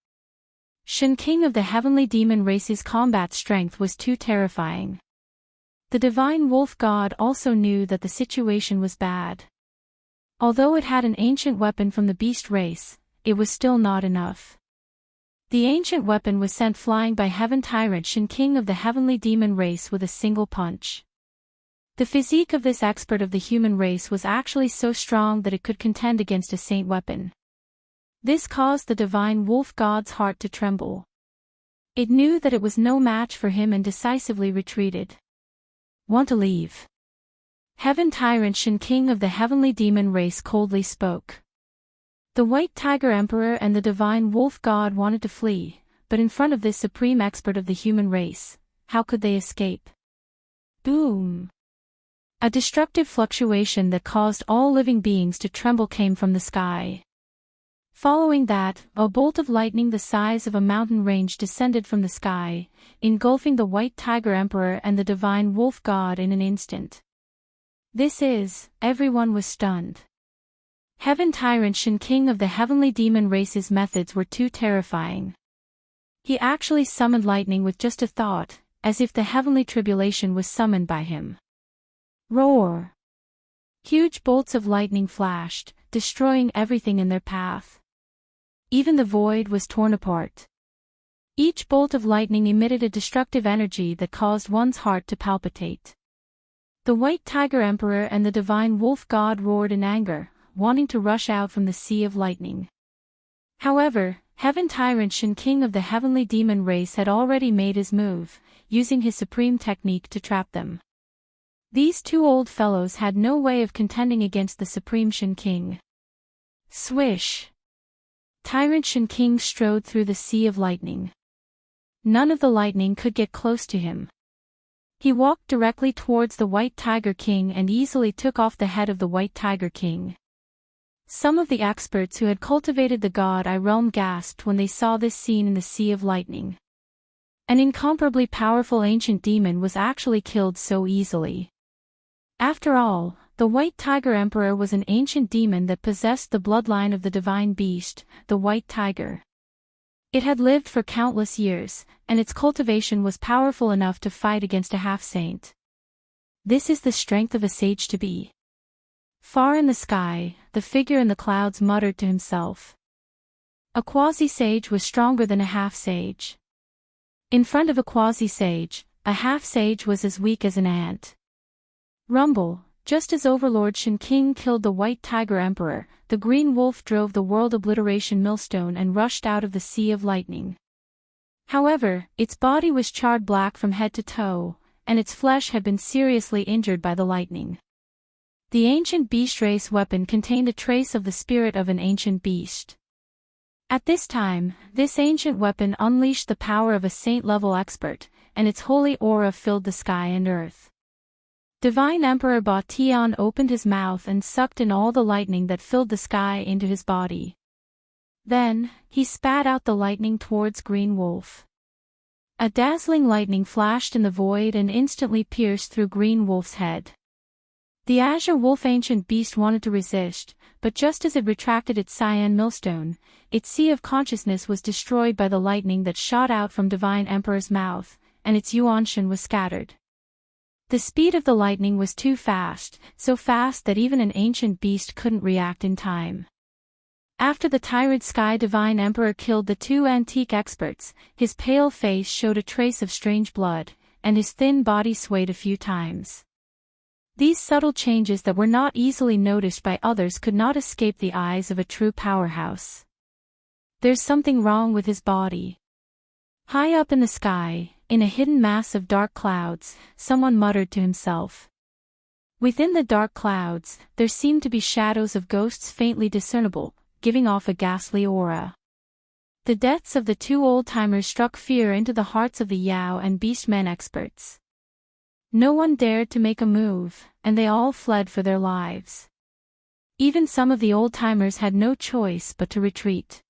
Xianxia of the heavenly demon race's combat strength was too terrifying. The divine wolf god also knew that the situation was bad. Although it had an ancient weapon from the beast race, it was still not enough. The ancient weapon was sent flying by Heaven Tyrant Xianxia of the heavenly demon race with a single punch. The physique of this expert of the human race was actually so strong that it could contend against a saint weapon. This caused the divine wolf god's heart to tremble. It knew that it was no match for him and decisively retreated. Want to leave? Heaven Tyrant Xianxia of the heavenly demon race coldly spoke. The White Tiger Emperor and the divine wolf god wanted to flee, but in front of this supreme expert of the human race, how could they escape? Boom! A destructive fluctuation that caused all living beings to tremble came from the sky. Following that, a bolt of lightning the size of a mountain range descended from the sky, engulfing the White Tiger Emperor and the divine wolf god in an instant. Everyone was stunned. Heaven Tyrant Shen, king of the heavenly demon race's methods were too terrifying. He actually summoned lightning with just a thought, as if the heavenly tribulation was summoned by him. Roar! Huge bolts of lightning flashed, destroying everything in their path. Even the void was torn apart. Each bolt of lightning emitted a destructive energy that caused one's heart to palpitate. The White Tiger Emperor and the Divine Wolf God roared in anger, wanting to rush out from the sea of lightning. However, Heaven Tyrant Shen, king of the heavenly demon race, had already made his move, using his supreme technique to trap them. These two old fellows had no way of contending against the supreme Shen king. Swish! Tyrant Shen king strode through the sea of lightning. None of the lightning could get close to him. He walked directly towards the White Tiger King and easily took off the head of the White Tiger King. Some of the experts who had cultivated the God I realm gasped when they saw this scene in the sea of lightning. An incomparably powerful ancient demon was actually killed so easily. After all, the White Tiger Emperor was an ancient demon that possessed the bloodline of the divine beast, the White Tiger. It had lived for countless years, and its cultivation was powerful enough to fight against a half-saint. This is the strength of a sage to be. Far in the sky, the figure in the clouds muttered to himself. A quasi-sage was stronger than a half-sage. In front of a quasi-sage, a half-sage was as weak as an ant. Rumble! Just as Overlord Shen King killed the White Tiger Emperor, the Green Wolf drove the World Obliteration Millstone and rushed out of the Sea of Lightning. However, its body was charred black from head to toe, and its flesh had been seriously injured by the lightning. The ancient beast race weapon contained a trace of the spirit of an ancient beast. At this time, this ancient weapon unleashed the power of a saint-level expert, and its holy aura filled the sky and earth. Divine Emperor Ba Tian opened his mouth and sucked in all the lightning that filled the sky into his body. Then, he spat out the lightning towards Green Wolf. A dazzling lightning flashed in the void and instantly pierced through Green Wolf's head. The Azure Wolf ancient beast wanted to resist, but just as it retracted its cyan millstone, its sea of consciousness was destroyed by the lightning that shot out from Divine Emperor's mouth, and its Yuanshan was scattered. The speed of the lightning was too fast, so fast that even an ancient beast couldn't react in time. After the Tyrant Sky Divine Emperor killed the two antique experts, his pale face showed a trace of strange blood, and his thin body swayed a few times. These subtle changes that were not easily noticed by others could not escape the eyes of a true powerhouse. There's something wrong with his body. High up in the sky, in a hidden mass of dark clouds, someone muttered to himself. Within the dark clouds, there seemed to be shadows of ghosts faintly discernible, giving off a ghastly aura. The deaths of the two old-timers struck fear into the hearts of the Yao and Beastmen experts. No one dared to make a move, and they all fled for their lives. Even some of the old-timers had no choice but to retreat.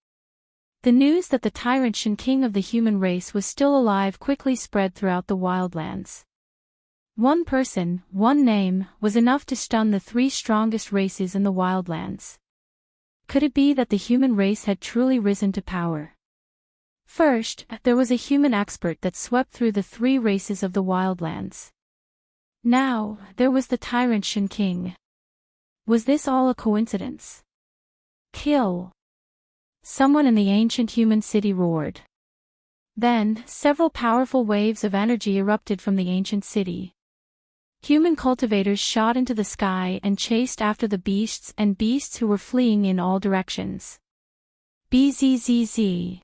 The news that the Tyrant Shen king of the human race was still alive quickly spread throughout the wildlands. One person, one name, was enough to stun the three strongest races in the wildlands. Could it be that the human race had truly risen to power? First, there was a human expert that swept through the three races of the wildlands. Now, there was the Tyrant Shen king. Was this all a coincidence? Kill! Someone in the ancient human city roared. Then, several powerful waves of energy erupted from the ancient city. Human cultivators shot into the sky and chased after the beasts and beasts who were fleeing in all directions. Bzzz.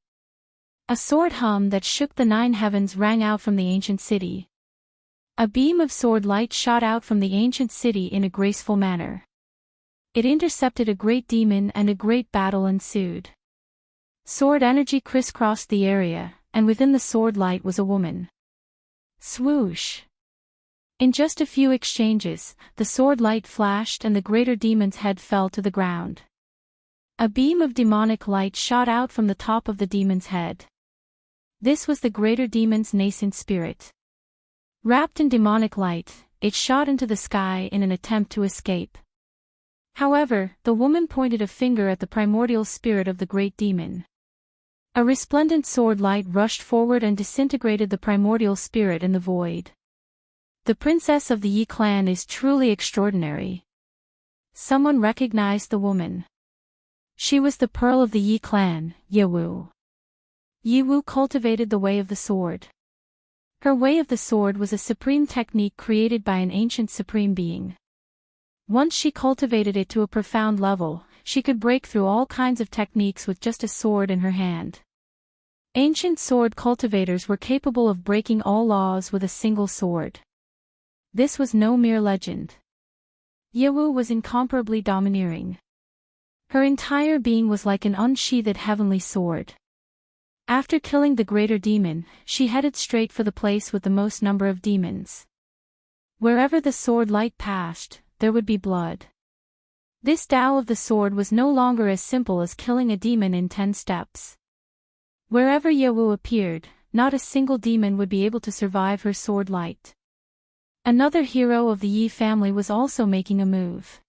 A sword hum that shook the nine heavens rang out from the ancient city. A beam of sword light shot out from the ancient city in a graceful manner. It intercepted a great demon and a great battle ensued. Sword energy crisscrossed the area, and within the sword light was a woman. Swoosh! In just a few exchanges, the sword light flashed and the greater demon's head fell to the ground. A beam of demonic light shot out from the top of the demon's head. This was the greater demon's nascent spirit. Wrapped in demonic light, it shot into the sky in an attempt to escape. However, the woman pointed a finger at the primordial spirit of the great demon. A resplendent sword light rushed forward and disintegrated the primordial spirit in the void. The princess of the Yi clan is truly extraordinary. Someone recognized the woman. She was the pearl of the Yi clan, Yiwu. Yiwu cultivated the way of the sword. Her way of the sword was a supreme technique created by an ancient supreme being. Once she cultivated it to a profound level, she could break through all kinds of techniques with just a sword in her hand. Ancient sword cultivators were capable of breaking all laws with a single sword. This was no mere legend. Yiwu was incomparably domineering. Her entire being was like an unsheathed heavenly sword. After killing the greater demon, she headed straight for the place with the most number of demons. Wherever the sword light passed, there would be blood. This Tao of the sword was no longer as simple as killing a demon in 10 steps. Wherever Yiwu appeared, not a single demon would be able to survive her sword light. Another hero of the Yi family was also making a move.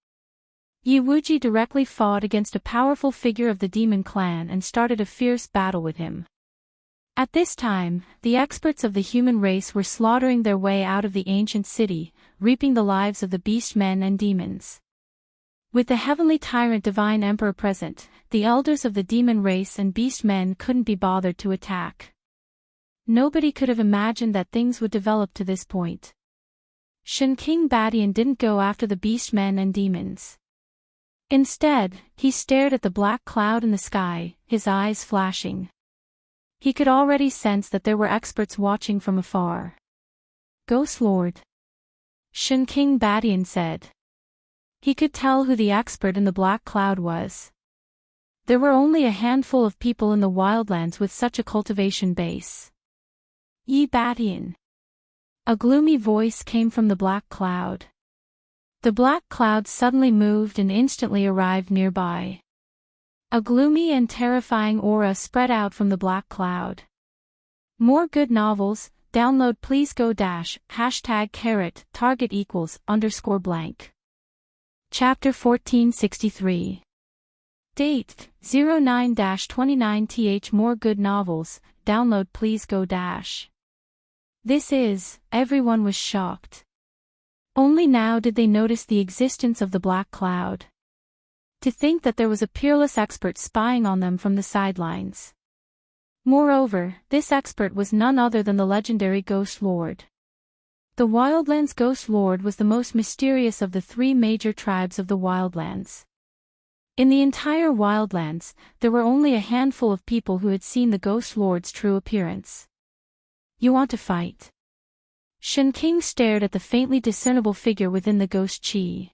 Yi Wuji directly fought against a powerful figure of the demon clan and started a fierce battle with him. At this time, the experts of the human race were slaughtering their way out of the ancient city, reaping the lives of the beast men and demons. With the heavenly tyrant divine emperor present, the elders of the demon race and beast men couldn't be bothered to attack. Nobody could have imagined that things would develop to this point. Shen King Badian didn't go after the beast men and demons. Instead, he stared at the black cloud in the sky, his eyes flashing. He could already sense that there were experts watching from afar. "Ghost Lord," Shen King Badian said. He could tell who the expert in the black cloud was. There were only a handful of people in the wildlands with such a cultivation base. "Yi Badian." A gloomy voice came from the black cloud. The black cloud suddenly moved and instantly arrived nearby. A gloomy and terrifying aura spread out from the black cloud. More good novels, download please go #, #target =_ blank. Chapter 1463. Date, 09-29th. More good novels, download please go #. This is, everyone was shocked. Only now did they notice the existence of the black cloud. To think that there was a peerless expert spying on them from the sidelines. Moreover, this expert was none other than the legendary Ghost Lord. The Wildlands Ghost Lord was the most mysterious of the 3 major tribes of the Wildlands. In the entire Wildlands, there were only a handful of people who had seen the Ghost Lord's true appearance. "You want to fight?" Shen King stared at the faintly discernible figure within the ghost chi.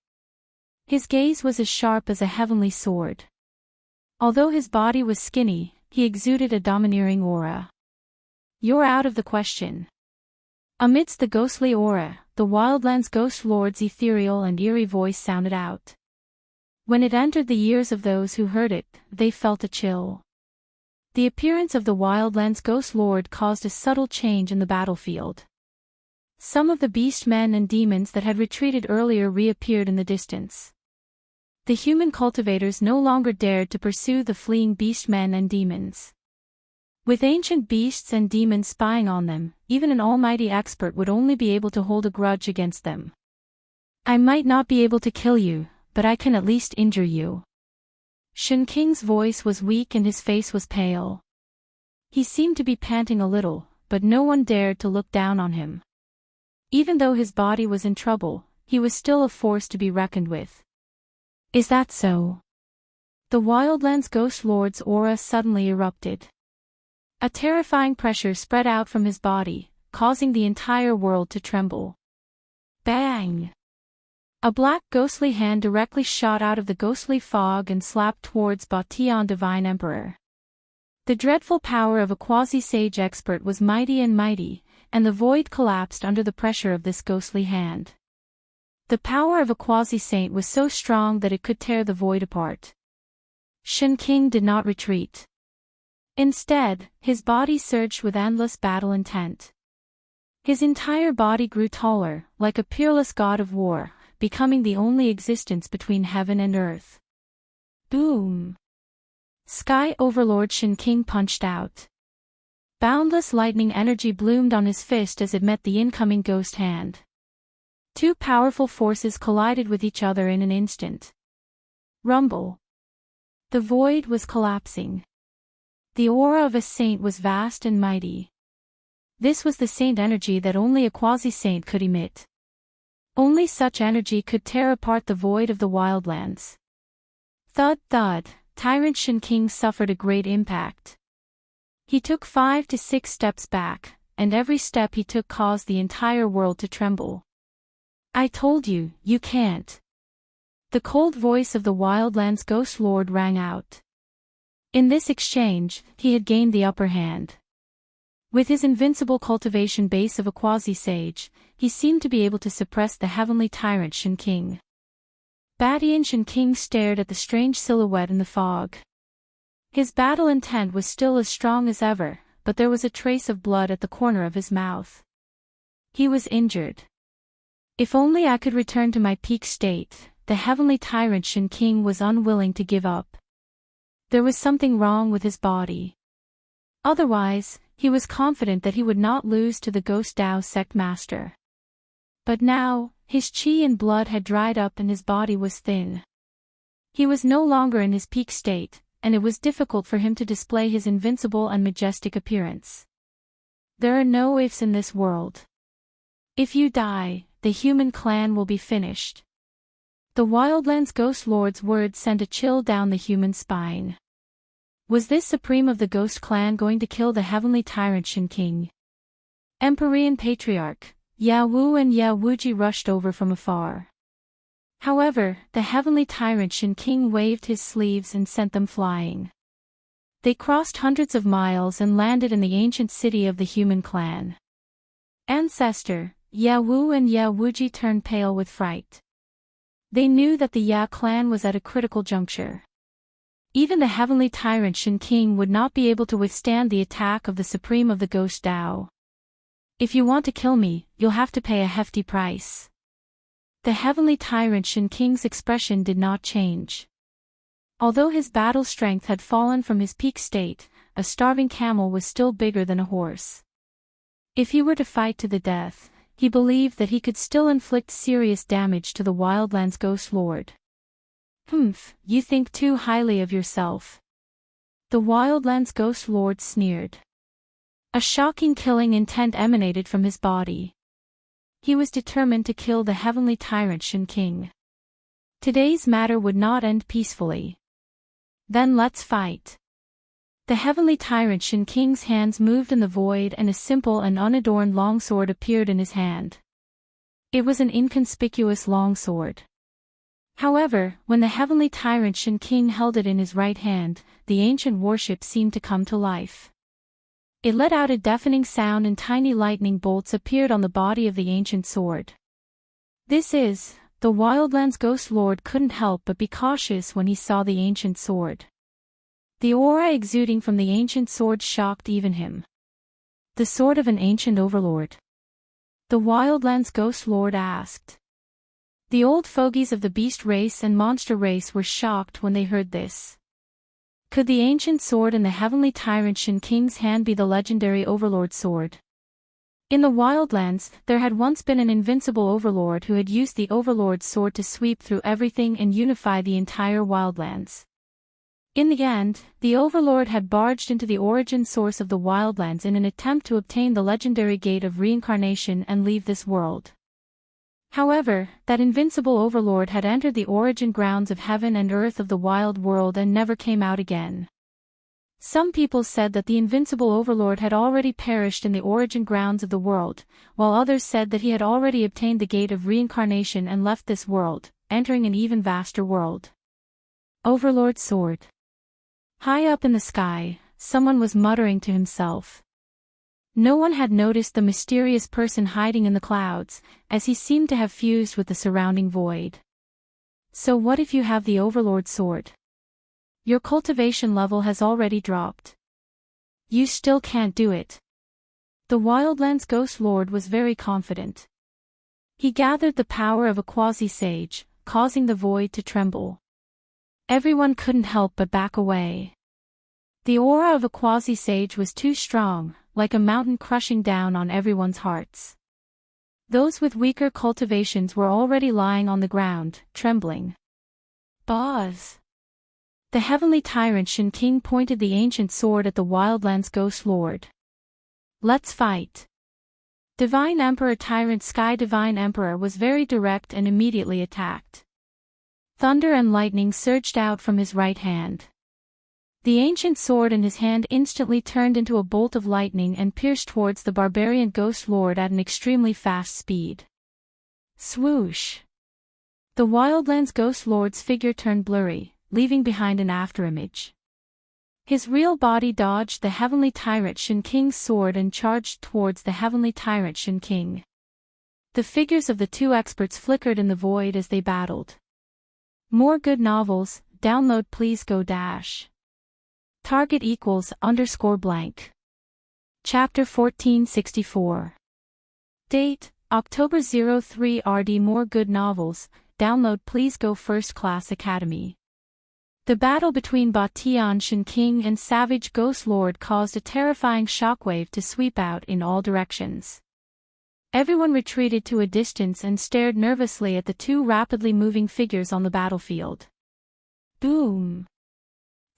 His gaze was as sharp as a heavenly sword. Although his body was skinny, he exuded a domineering aura. "You're out of the question." Amidst the ghostly aura, the Wildlands Ghost Lord's ethereal and eerie voice sounded out. When it entered the ears of those who heard it, they felt a chill. The appearance of the Wildlands Ghost Lord caused a subtle change in the battlefield. Some of the beast men and demons that had retreated earlier reappeared in the distance. The human cultivators no longer dared to pursue the fleeing beast men and demons. With ancient beasts and demons spying on them, even an almighty expert would only be able to hold a grudge against them. "I might not be able to kill you, but I can at least injure you." Shen King's voice was weak and his face was pale. He seemed to be panting a little, but no one dared to look down on him. Even though his body was in trouble, he was still a force to be reckoned with. "Is that so?" The Wildlands Ghost Lord's aura suddenly erupted. A terrifying pressure spread out from his body, causing the entire world to tremble. Bang! A black ghostly hand directly shot out of the ghostly fog and slapped towards Batian Divine Emperor. The dreadful power of a quasi-sage expert was mighty, and the void collapsed under the pressure of this ghostly hand. The power of a quasi-saint was so strong that it could tear the void apart. Shen King did not retreat. Instead, his body surged with endless battle intent. His entire body grew taller, like a peerless god of war, becoming the only existence between heaven and earth. Boom! Sky Overlord Shen King punched out. Boundless lightning energy bloomed on his fist as it met the incoming ghost hand. Two powerful forces collided with each other in an instant. Rumble. The void was collapsing. The aura of a saint was vast and mighty. This was the saint energy that only a quasi-saint could emit. Only such energy could tear apart the void of the wildlands. Thud thud, Tyrant Shen King suffered a great impact. He took 5 to 6 steps back, and every step he took caused the entire world to tremble. I told you, you can't. The cold voice of the wildlands ghost lord rang out. In this exchange, he had gained the upper hand. With his invincible cultivation base of a quasi-sage, he seemed to be able to suppress the heavenly tyrant Shen King. Badian Shen King stared at the strange silhouette in the fog. His battle intent was still as strong as ever, but there was a trace of blood at the corner of his mouth. He was injured. If only I could return to my peak state, the heavenly tyrant Shen King was unwilling to give up. There was something wrong with his body. Otherwise, he was confident that he would not lose to the Ghost Dao sect master. But now, his qi and blood had dried up and his body was thin. He was no longer in his peak state, and it was difficult for him to display his invincible and majestic appearance. There are no ifs in this world. If you die, the human clan will be finished. The Wildlands Ghost Lord's words sent a chill down the human spine. Was this supreme of the Ghost Clan going to kill the heavenly tyrant Shen King? Empyrean Patriarch, Ya Wu and Ya Wuji rushed over from afar. However, the heavenly tyrant Shen King waved his sleeves and sent them flying. They crossed hundreds of miles and landed in the ancient city of the human clan. Ancestor, Ya Wu and Ya Wuji turned pale with fright. They knew that the Ya clan was at a critical juncture. Even the heavenly tyrant Shen King would not be able to withstand the attack of the supreme of the Ghost Dao. If you want to kill me, you'll have to pay a hefty price. The heavenly tyrant Shen King's expression did not change. Although his battle strength had fallen from his peak state, a starving camel was still bigger than a horse. If he were to fight to the death, he believed that he could still inflict serious damage to the Wildlands Ghost Lord. You think too highly of yourself. The Wildlands Ghost Lord sneered. A shocking killing intent emanated from his body. He was determined to kill the heavenly tyrant Shen King. Today's matter would not end peacefully. Then let's fight. The heavenly tyrant Shen King's hands moved in the void and a simple and unadorned longsword appeared in his hand. It was an inconspicuous longsword. However, when the heavenly tyrant Shen King held it in his right hand, the ancient warship seemed to come to life. It let out a deafening sound and tiny lightning bolts appeared on the body of the ancient sword. The Wildlands Ghost Lord couldn't help but be cautious when he saw the ancient sword. The aura exuding from the ancient sword shocked even him. The sword of an ancient overlord? The Wildlands Ghost Lord asked. The old fogies of the beast race and monster race were shocked when they heard this. Could the ancient sword in the heavenly tyrant Shen King's hand be the legendary overlord sword? In the Wildlands, there had once been an invincible overlord who had used the overlord's sword to sweep through everything and unify the entire Wildlands. In the end, the overlord had barged into the origin source of the Wildlands in an attempt to obtain the legendary gate of reincarnation and leave this world. However, that invincible overlord had entered the origin grounds of heaven and earth of the wild world and never came out again. Some people said that the invincible overlord had already perished in the origin grounds of the world, while others said that he had already obtained the gate of reincarnation and left this world, entering an even vaster world. Overlord sword. High up in the sky, someone was muttering to himself. No one had noticed the mysterious person hiding in the clouds, as he seemed to have fused with the surrounding void. So what if you have the overlord sword? Your cultivation level has already dropped. You still can't do it. The Wildlands Ghost Lord was very confident. He gathered the power of a quasi-sage, causing the void to tremble. Everyone couldn't help but back away. The aura of a quasi-sage was too strong, like a mountain crushing down on everyone's hearts. Those with weaker cultivations were already lying on the ground, trembling. Boz! The heavenly tyrant Shen King pointed the ancient sword at the Wildlands Ghost Lord. Let's fight! Divine Emperor Tyrant Sky Divine Emperor was very direct and immediately attacked. Thunder and lightning surged out from his right hand. The ancient sword in his hand instantly turned into a bolt of lightning and pierced towards the barbarian Ghost Lord at an extremely fast speed. Swoosh! The Wildlands Ghost Lord's figure turned blurry, leaving behind an afterimage. His real body dodged the heavenly tyrant Shen King's sword and charged towards the heavenly tyrant Shen King. The figures of the two experts flickered in the void as they battled. More good novels, download please go dash. Target =_blank. Chapter 1464. Date, October 03 RD. More good novels, download please go First Class Academy. The battle between Batian Shen King and Savage Ghost Lord caused a terrifying shockwave to sweep out in all directions. Everyone retreated to a distance and stared nervously at the two rapidly moving figures on the battlefield. Boom!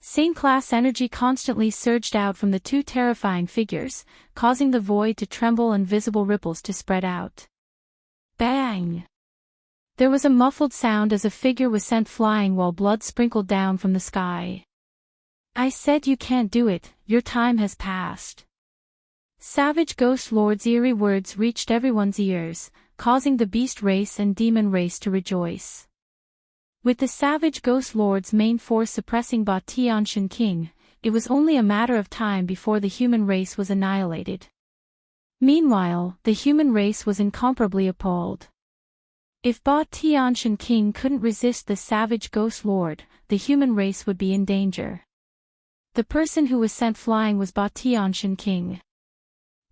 Same class energy constantly surged out from the two terrifying figures, causing the void to tremble and visible ripples to spread out. Bang! There was a muffled sound as a figure was sent flying while blood sprinkled down from the sky. I said you can't do it, your time has passed. Savage Ghost Lord's eerie words reached everyone's ears, causing the beast race and demon race to rejoice. With the Savage Ghost Lord's main force suppressing Batian Shen King, it was only a matter of time before the human race was annihilated. Meanwhile, the human race was incomparably appalled. If Batian Shen King couldn't resist the Savage Ghost Lord, the human race would be in danger. The person who was sent flying was Batian Shen King.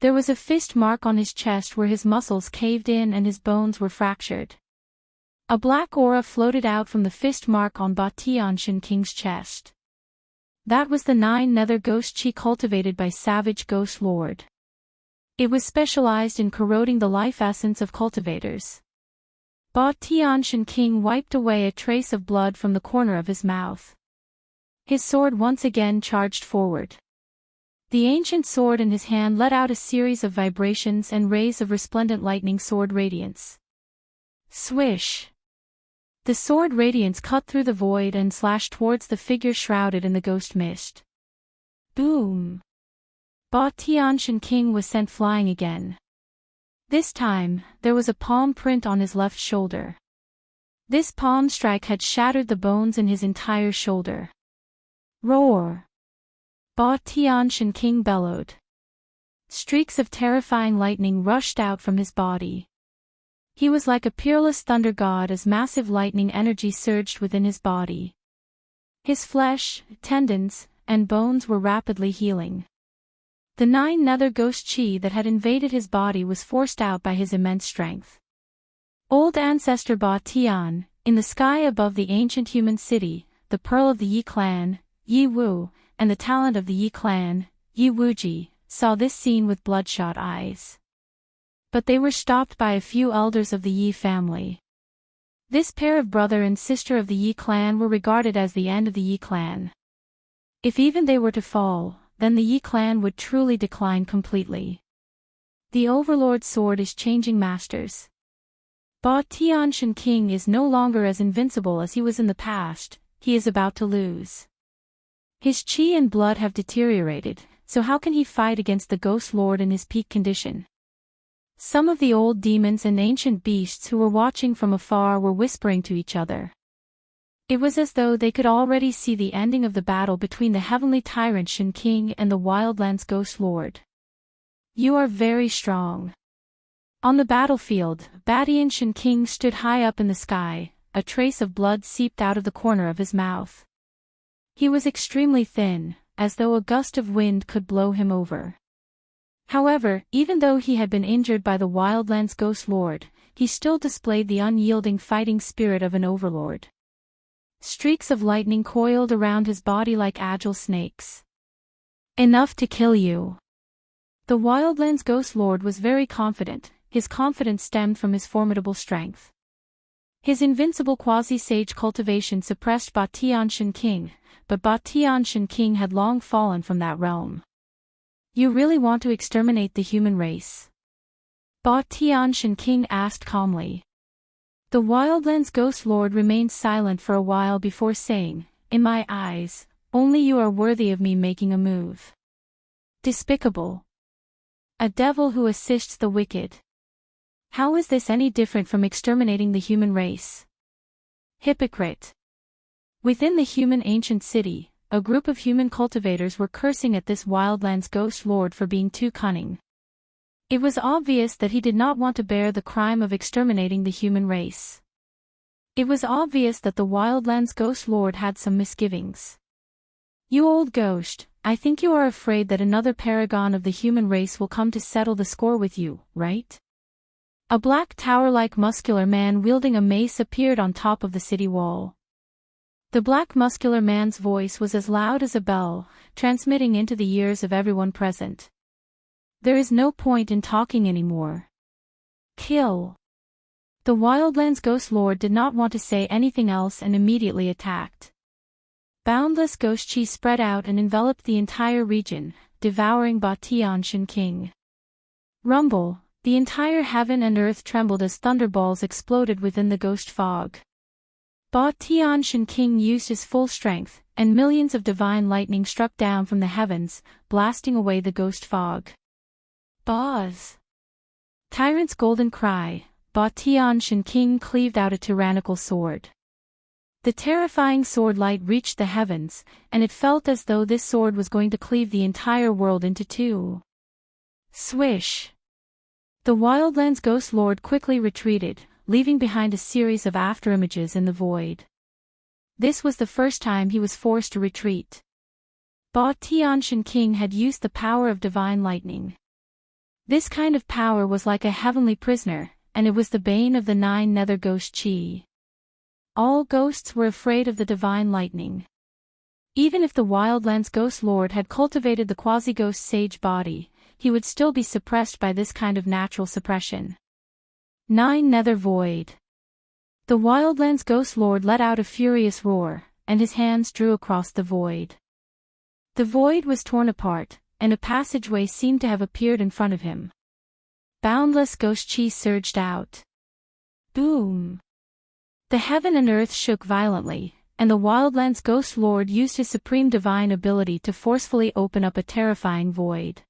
There was a fist mark on his chest where his muscles caved in and his bones were fractured. A black aura floated out from the fist mark on Batian Shen King's chest. That was the 9 nether ghost chi cultivated by Savage Ghost Lord. It was specialized in corroding the life essence of cultivators. Batian Shen King wiped away a trace of blood from the corner of his mouth. His sword once again charged forward. The ancient sword in his hand let out a series of vibrations and rays of resplendent lightning sword radiance. Swish! The sword radiance cut through the void and slashed towards the figure shrouded in the ghost mist. Boom! Batian Shen King was sent flying again. This time, there was a palm print on his left shoulder. This palm strike had shattered the bones in his entire shoulder. Roar! Batian Shen King bellowed. Streaks of terrifying lightning rushed out from his body. He was like a peerless thunder god as massive lightning energy surged within his body. His flesh, tendons, and bones were rapidly healing. The 9 nether ghost chi that had invaded his body was forced out by his immense strength. Old ancestor Batian, in the sky above the ancient human city, the pearl of the Yi clan, Yi Wu, and the talent of the Yi clan, Yi Wuji, saw this scene with bloodshot eyes. But they were stopped by a few elders of the Yi family. This pair of brother and sister of the Yi clan were regarded as the end of the Yi clan. If even they were to fall, then the Yi clan would truly decline completely. The Overlord sword is changing masters. Batian Shen King is no longer as invincible as he was in the past, he is about to lose. His chi and blood have deteriorated, so how can he fight against the Ghost Lord in his peak condition? Some of the old demons and ancient beasts who were watching from afar were whispering to each other. It was as though they could already see the ending of the battle between the heavenly tyrant Shen King and the Wildlands Ghost Lord. You are very strong. On the battlefield, Batian Shen King stood high up in the sky, a trace of blood seeped out of the corner of his mouth. He was extremely thin, as though a gust of wind could blow him over. However, even though he had been injured by the Wildlands Ghost Lord, he still displayed the unyielding fighting spirit of an overlord. Streaks of lightning coiled around his body like agile snakes. Enough to kill you. The Wildlands Ghost Lord was very confident. His confidence stemmed from his formidable strength. His invincible quasi-sage cultivation suppressed Tianxin King, but Tianxin King had long fallen from that realm. You really want to exterminate the human race? Tianxin King asked calmly. The Wildlands Ghost Lord remained silent for a while before saying, "In my eyes, only you are worthy of me making a move. Despicable. A devil who assists the wicked. How is this any different from exterminating the human race? Hypocrite." Within the human ancient city, a group of human cultivators were cursing at this Wildlands Ghost Lord for being too cunning. It was obvious that he did not want to bear the crime of exterminating the human race. It was obvious that the Wildlands Ghost Lord had some misgivings. "You old ghost, I think you are afraid that another paragon of the human race will come to settle the score with you, right?" A black tower-like muscular man wielding a mace appeared on top of the city wall. The black muscular man's voice was as loud as a bell, transmitting into the ears of everyone present. "There is no point in talking anymore. Kill." The Wildlands Ghost Lord did not want to say anything else and immediately attacked. Boundless ghost chi spread out and enveloped the entire region, devouring Tianxin King. Rumble, the entire heaven and earth trembled as thunderballs exploded within the ghost fog. Tianxin King used his full strength, and millions of divine lightning struck down from the heavens, blasting away the ghost fog. Buzz! Tyrant's golden cry, Tianxin King cleaved out a tyrannical sword. The terrifying sword light reached the heavens, and it felt as though this sword was going to cleave the entire world into two. Swish! The Wildlands Ghost Lord quickly retreated, leaving behind a series of afterimages in the void. This was the first time he was forced to retreat. Tianxin King had used the power of divine lightning. This kind of power was like a heavenly prisoner, and it was the bane of the 9 nether ghost chi. All ghosts were afraid of the divine lightning. Even if the Wildlands Ghost Lord had cultivated the quasi-ghost sage body, he would still be suppressed by this kind of natural suppression. 9 nether void. The Wildlands Ghost Lord let out a furious roar, and his hands drew across the void. The void was torn apart, and a passageway seemed to have appeared in front of him. Boundless ghost chi surged out. Boom! The heaven and earth shook violently, and the Wildlands Ghost Lord used his supreme divine ability to forcefully open up a terrifying void.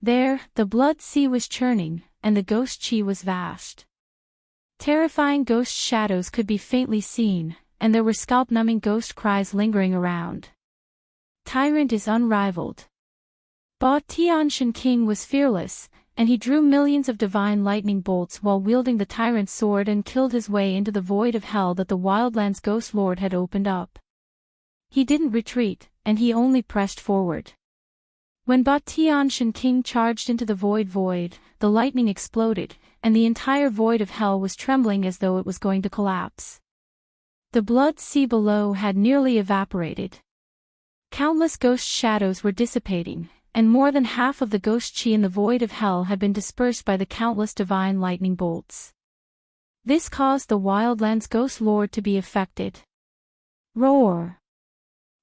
There, the blood sea was churning, and the ghost chi was vast. Terrifying ghost shadows could be faintly seen, and there were scalp-numbing ghost cries lingering around. Tyrant is unrivaled. Tianxin King was fearless, and he drew millions of divine lightning bolts while wielding the tyrant's sword and killed his way into the void of hell that the Wildlands Ghost Lord had opened up. He didn't retreat, and he only pressed forward. When Tianxin King charged into the void, the lightning exploded, and the entire void of hell was trembling as though it was going to collapse. The blood sea below had nearly evaporated. Countless ghost shadows were dissipating, and more than half of the ghost chi in the void of hell had been dispersed by the countless divine lightning bolts. This caused the Wildlands Ghost Lord to be affected. Roar!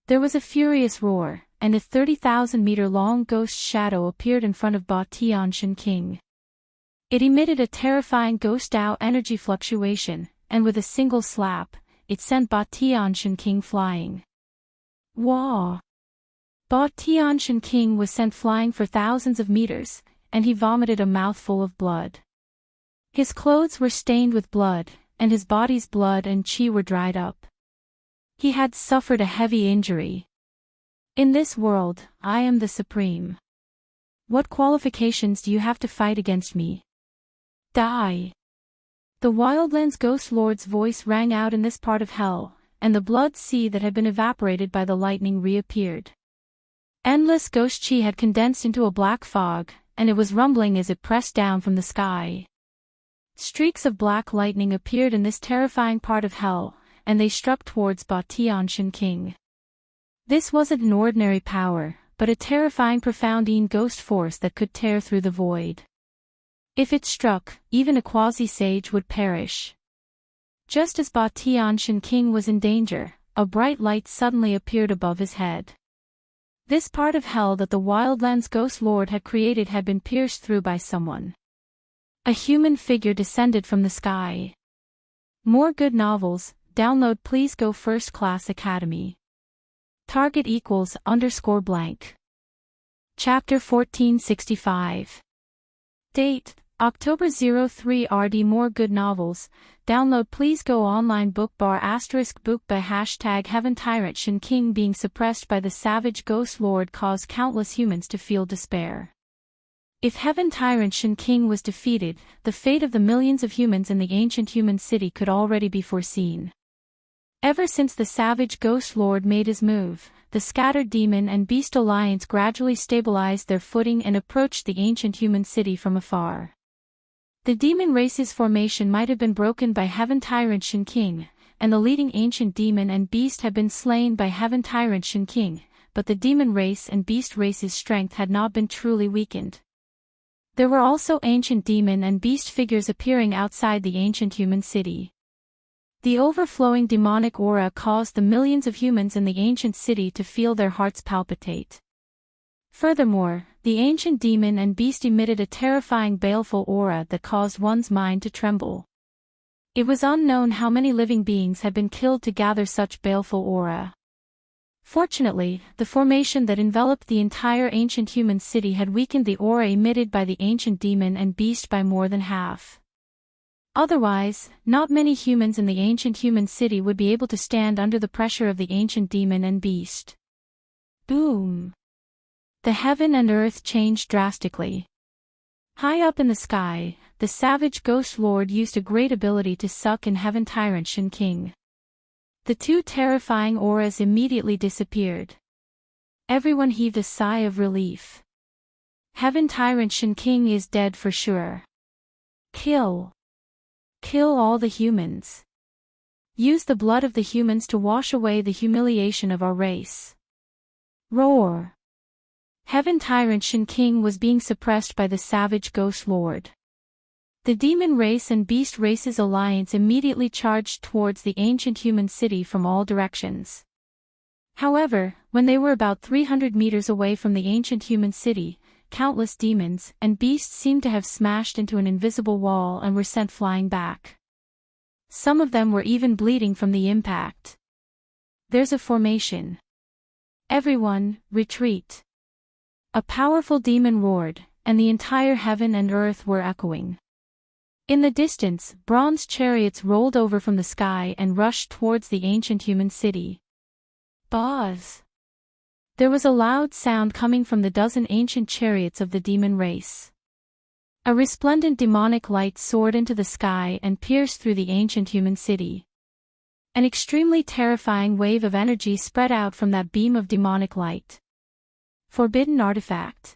There was a furious roar, and a 30,000-meter-long ghost shadow appeared in front of Tianxin King. It emitted a terrifying ghost Dao energy fluctuation, and with a single slap, it sent Tianxin King flying. Wah! Tianxin King was sent flying for thousands of meters, and he vomited a mouthful of blood. His clothes were stained with blood, and his body's blood and chi were dried up. He had suffered a heavy injury. In this world, I am the supreme. What qualifications do you have to fight against me? Die! The Wildlands Ghost Lord's voice rang out in this part of hell, and the blood sea that had been evaporated by the lightning reappeared. Endless ghost chi had condensed into a black fog, and it was rumbling as it pressed down from the sky. Streaks of black lightning appeared in this terrifying part of hell, and they struck towards Wuxia and Xianxia. This wasn't an ordinary power, but a terrifying profound ghost force that could tear through the void. If it struck, even a quasi-sage would perish. Just as Wuxia and Xianxia was in danger, a bright light suddenly appeared above his head. This part of hell that the Wildlands Ghost Lord had created had been pierced through by someone. A human figure descended from the sky. More good novels, download please go First Class Academy. Target =_blank. Chapter 1465. Date, October 03 RD. More good novels, download please go online. Bookbar * book by #Heaven Tyrant Xianxia being suppressed by the savage Ghost Lord caused countless humans to feel despair. If Heaven Tyrant Xianxia was defeated, the fate of the millions of humans in the ancient human city could already be foreseen. Ever since the savage Ghost Lord made his move, the scattered demon and beast alliance gradually stabilized their footing and approached the ancient human city from afar. The demon race's formation might have been broken by Heaven Tyrant Xianxia, and the leading ancient demon and beast had been slain by Heaven Tyrant Xianxia, but the demon race and beast race's strength had not been truly weakened. There were also ancient demon and beast figures appearing outside the ancient human city. The overflowing demonic aura caused the millions of humans in the ancient city to feel their hearts palpitate. Furthermore, the ancient demon and beast emitted a terrifying baleful aura that caused one's mind to tremble. It was unknown how many living beings had been killed to gather such baleful aura. Fortunately, the formation that enveloped the entire ancient human city had weakened the aura emitted by the ancient demon and beast by more than half. Otherwise, not many humans in the ancient human city would be able to stand under the pressure of the ancient demon and beast. Boom! The heaven and earth changed drastically. High up in the sky, the savage Ghost Lord used a great ability to suck in Heaven Tyrant Xianxia. The two terrifying auras immediately disappeared. Everyone heaved a sigh of relief. Heaven Tyrant Xianxia is dead for sure. Kill all the humans. Use the blood of the humans to wash away the humiliation of our race. Roar! Heaven Tyrant Xianxia was being suppressed by the savage Ghost Lord. The demon race and beast race's alliance immediately charged towards the ancient human city from all directions. However, when they were about 300 meters away from the ancient human city, countless demons and beasts seemed to have smashed into an invisible wall and were sent flying back. Some of them were even bleeding from the impact. There's a formation. Everyone, retreat. A powerful demon roared, and the entire heaven and earth were echoing. In the distance, bronze chariots rolled over from the sky and rushed towards the ancient human city. Buzz! There was a loud sound coming from the dozen ancient chariots of the demon race. A resplendent demonic light soared into the sky and pierced through the ancient human city. An extremely terrifying wave of energy spread out from that beam of demonic light. Forbidden artifact.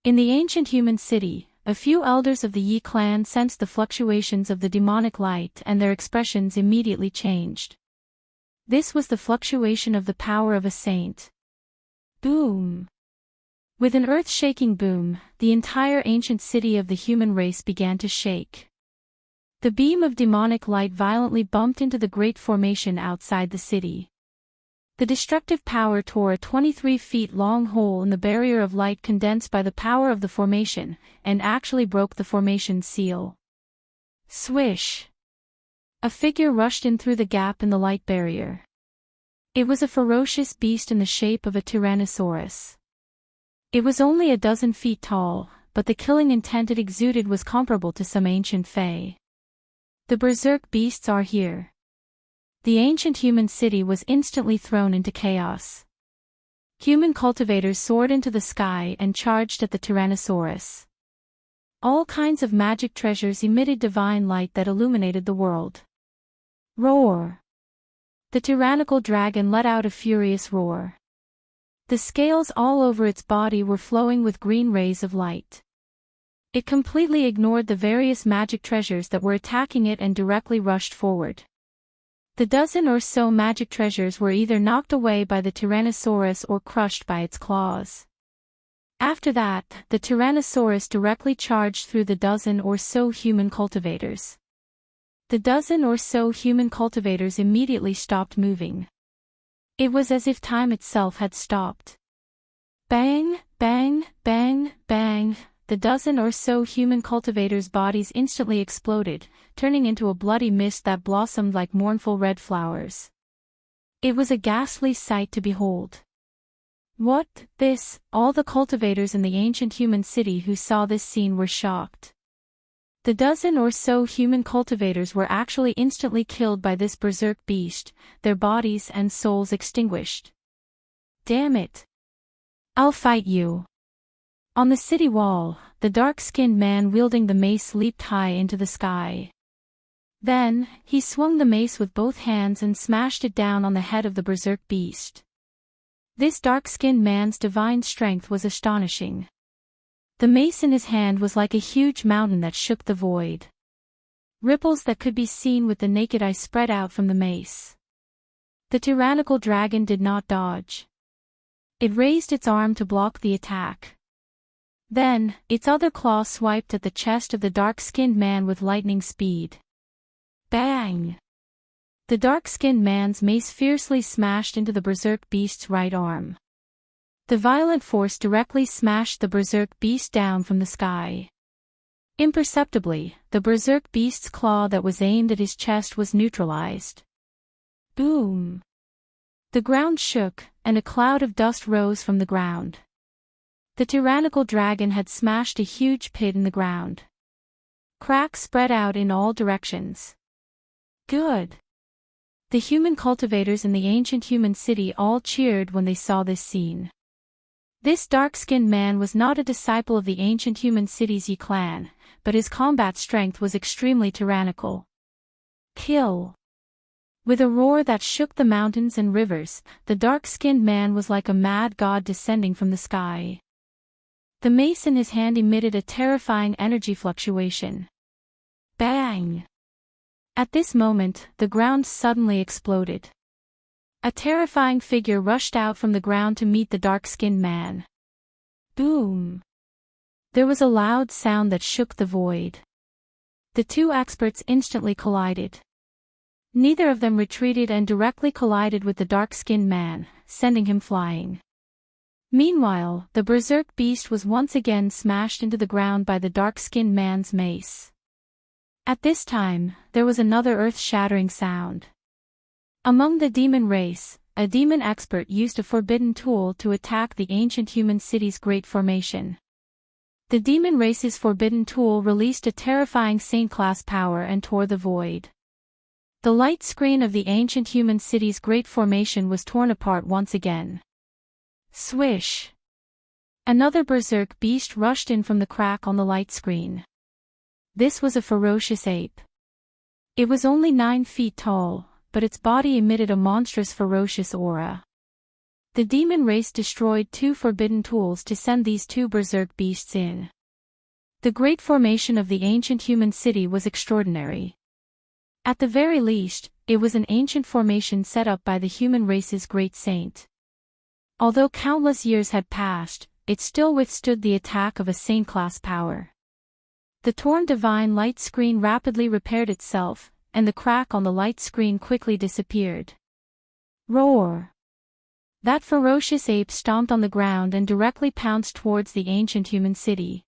In the ancient human city, a few elders of the Yi clan sensed the fluctuations of the demonic light and their expressions immediately changed. This was the fluctuation of the power of a saint. Boom! With an earth-shaking boom, the entire ancient city of the human race began to shake. The beam of demonic light violently bumped into the great formation outside the city. The destructive power tore a 23 feet long hole in the barrier of light condensed by the power of the formation, and actually broke the formation's seal. Swish! A figure rushed in through the gap in the light barrier. It was a ferocious beast in the shape of a tyrannosaurus. It was only a dozen feet tall, but the killing intent it exuded was comparable to some ancient fae. The berserk beasts are here. The ancient human city was instantly thrown into chaos. Human cultivators soared into the sky and charged at the Tyrannosaurus. All kinds of magic treasures emitted divine light that illuminated the world. Roar! The tyrannical dragon let out a furious roar. The scales all over its body were flowing with green rays of light. It completely ignored the various magic treasures that were attacking it and directly rushed forward. The dozen or so magic treasures were either knocked away by the Tyrannosaurus or crushed by its claws. After that, the Tyrannosaurus directly charged through the dozen or so human cultivators. The dozen or so human cultivators immediately stopped moving. It was as if time itself had stopped. Bang, bang, bang, bang. The dozen or so human cultivators' bodies instantly exploded, turning into a bloody mist that blossomed like mournful red flowers. It was a ghastly sight to behold. What, this? All the cultivators in the ancient human city who saw this scene were shocked. The dozen or so human cultivators were actually instantly killed by this berserk beast, their bodies and souls extinguished. Damn it! I'll fight you! On the city wall, the dark-skinned man wielding the mace leaped high into the sky. Then, he swung the mace with both hands and smashed it down on the head of the berserk beast. This dark-skinned man's divine strength was astonishing. The mace in his hand was like a huge mountain that shook the void. Ripples that could be seen with the naked eye spread out from the mace. The tyrannical dragon did not dodge. It raised its arm to block the attack. Then, its other claw swiped at the chest of the dark-skinned man with lightning speed. Bang! The dark-skinned man's mace fiercely smashed into the berserk beast's right arm. The violent force directly smashed the berserk beast down from the sky. Imperceptibly, the berserk beast's claw that was aimed at his chest was neutralized. Boom! The ground shook, and a cloud of dust rose from the ground. The tyrannical dragon had smashed a huge pit in the ground. Cracks spread out in all directions. Good! The human cultivators in the ancient human city all cheered when they saw this scene. This dark-skinned man was not a disciple of the ancient human city's Yi clan, but his combat strength was extremely tyrannical. Kill! With a roar that shook the mountains and rivers, the dark-skinned man was like a mad god descending from the sky. The mace in his hand emitted a terrifying energy fluctuation. Bang! At this moment, the ground suddenly exploded. A terrifying figure rushed out from the ground to meet the dark-skinned man. Boom! There was a loud sound that shook the void. The two experts instantly collided. Neither of them retreated and directly collided with the dark-skinned man, sending him flying. Meanwhile, the berserk beast was once again smashed into the ground by the dark-skinned man's mace. At this time, there was another earth-shattering sound. Among the demon race, a demon expert used a forbidden tool to attack the ancient human city's great formation. The demon race's forbidden tool released a terrifying saint-class power and tore the void. The light screen of the ancient human city's great formation was torn apart once again. Swish! Another berserk beast rushed in from the crack on the light screen. This was a ferocious ape. It was only 9 feet tall, but its body emitted a monstrous ferocious aura. The demon race destroyed 2 forbidden tools to send these 2 berserk beasts in. The great formation of the ancient human city was extraordinary. At the very least, it was an ancient formation set up by the human race's great saint. Although countless years had passed, it still withstood the attack of a saint-class power. The torn divine light screen rapidly repaired itself, and the crack on the light screen quickly disappeared. Roar! That ferocious ape stomped on the ground and directly pounced towards the ancient human city.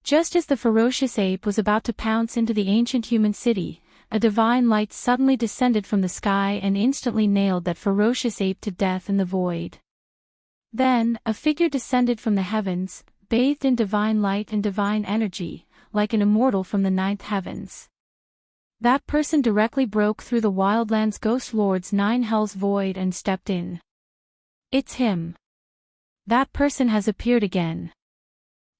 Just as the ferocious ape was about to pounce into the ancient human city, a divine light suddenly descended from the sky and instantly nailed that ferocious ape to death in the void. Then, a figure descended from the heavens, bathed in divine light and divine energy, like an immortal from the 9th heavens. That person directly broke through the wildland's ghost lord's 9 hells void and stepped in. It's him. That person has appeared again.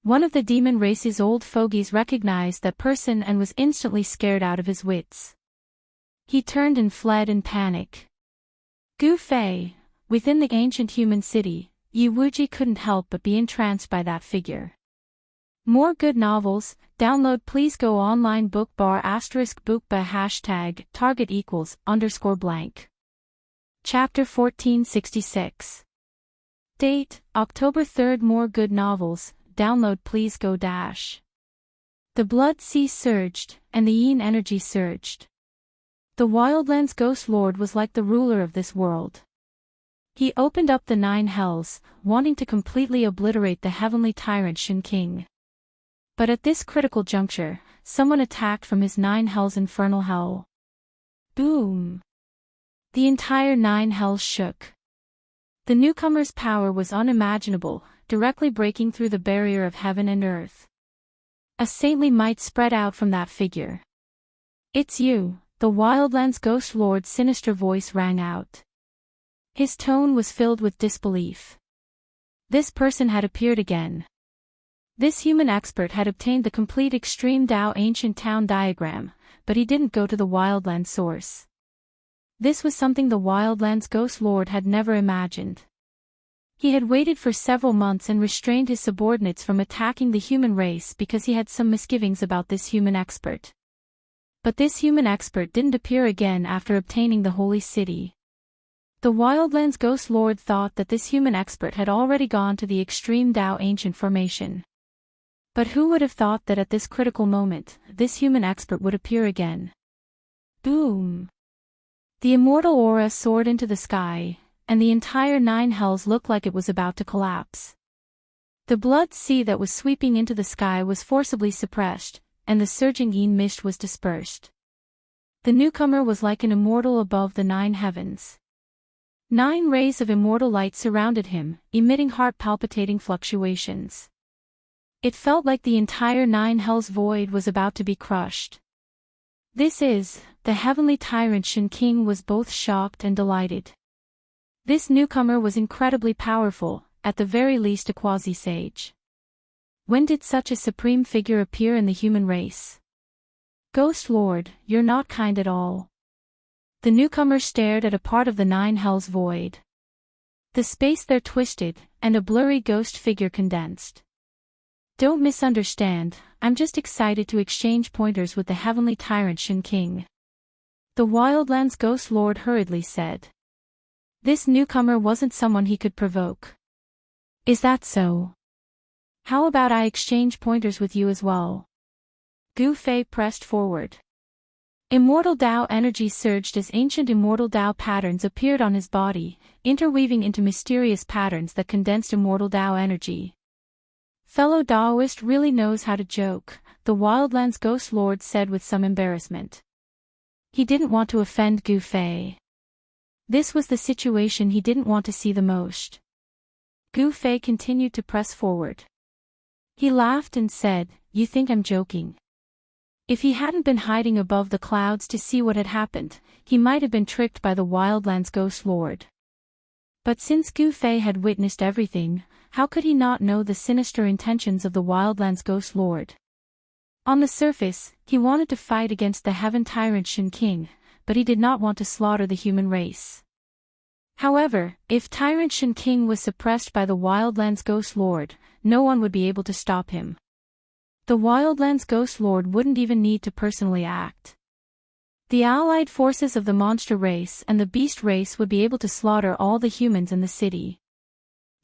One of the demon race's old fogies recognized that person and was instantly scared out of his wits. He turned and fled in panic. Gu Fei, within the ancient human city, Yi Wuji couldn't help but be entranced by that figure. More good novels, download please go online bookbar * bookba #target =_ blank. Chapter 1466. Date, October 3. More good novels, download please go dash. The blood sea surged, and the yin energy surged. The Wildlands Ghost Lord was like the ruler of this world. He opened up the 9 hells, wanting to completely obliterate the heavenly tyrant Shin King. But at this critical juncture, someone attacked from his 9 hells infernal hell. Boom! The entire 9 hells shook. The newcomer's power was unimaginable, directly breaking through the barrier of heaven and earth. A saintly might spread out from that figure. It's you, the Wildlands Ghost Lord's sinister voice rang out. His tone was filled with disbelief. This person had appeared again. This human expert had obtained the complete extreme Dao ancient town diagram, but he didn't go to the Wildlands source. This was something the Wildlands Ghost Lord had never imagined. He had waited for several months and restrained his subordinates from attacking the human race because he had some misgivings about this human expert. But this human expert didn't appear again after obtaining the holy city. The Wildlands Ghost Lord thought that this human expert had already gone to the extreme Dao ancient formation. But who would have thought that at this critical moment, this human expert would appear again? Boom! The immortal aura soared into the sky, and the entire 9 hells looked like it was about to collapse. The blood sea that was sweeping into the sky was forcibly suppressed, and the surging yin mist was dispersed. The newcomer was like an immortal above the 9 heavens. 9 rays of immortal light surrounded him, emitting heart-palpitating fluctuations. It felt like the entire 9 hells void was about to be crushed. This is, the heavenly tyrant Shin King was both shocked and delighted. This newcomer was incredibly powerful, at the very least a quasi-sage. When did such a supreme figure appear in the human race? Ghost Lord, you're not kind at all. The newcomer stared at a part of the 9 hells void. The space there twisted, and a blurry ghost figure condensed. Don't misunderstand, I'm just excited to exchange pointers with the heavenly tyrant Shin King. The Wildlands Ghost Lord hurriedly said. This newcomer wasn't someone he could provoke. Is that so? How about I exchange pointers with you as well? Gu Fei pressed forward. Immortal Dao energy surged as ancient immortal Dao patterns appeared on his body, interweaving into mysterious patterns that condensed immortal Dao energy. Fellow Daoist really knows how to joke, the Wildlands Ghost Lord said with some embarrassment. He didn't want to offend Gu Fei. This was the situation he didn't want to see the most. Gu Fei continued to press forward. He laughed and said, "You think I'm joking?" If he hadn't been hiding above the clouds to see what had happened, he might have been tricked by the Wildlands Ghost Lord. But since Gu Fei had witnessed everything, how could he not know the sinister intentions of the Wildlands Ghost Lord? On the surface, he wanted to fight against the heaven tyrant Shin King, but he did not want to slaughter the human race. However, if tyrant Shin King was suppressed by the Wildlands Ghost Lord, no one would be able to stop him. The Wildlands Ghost Lord wouldn't even need to personally act. The allied forces of the monster race and the beast race would be able to slaughter all the humans in the city.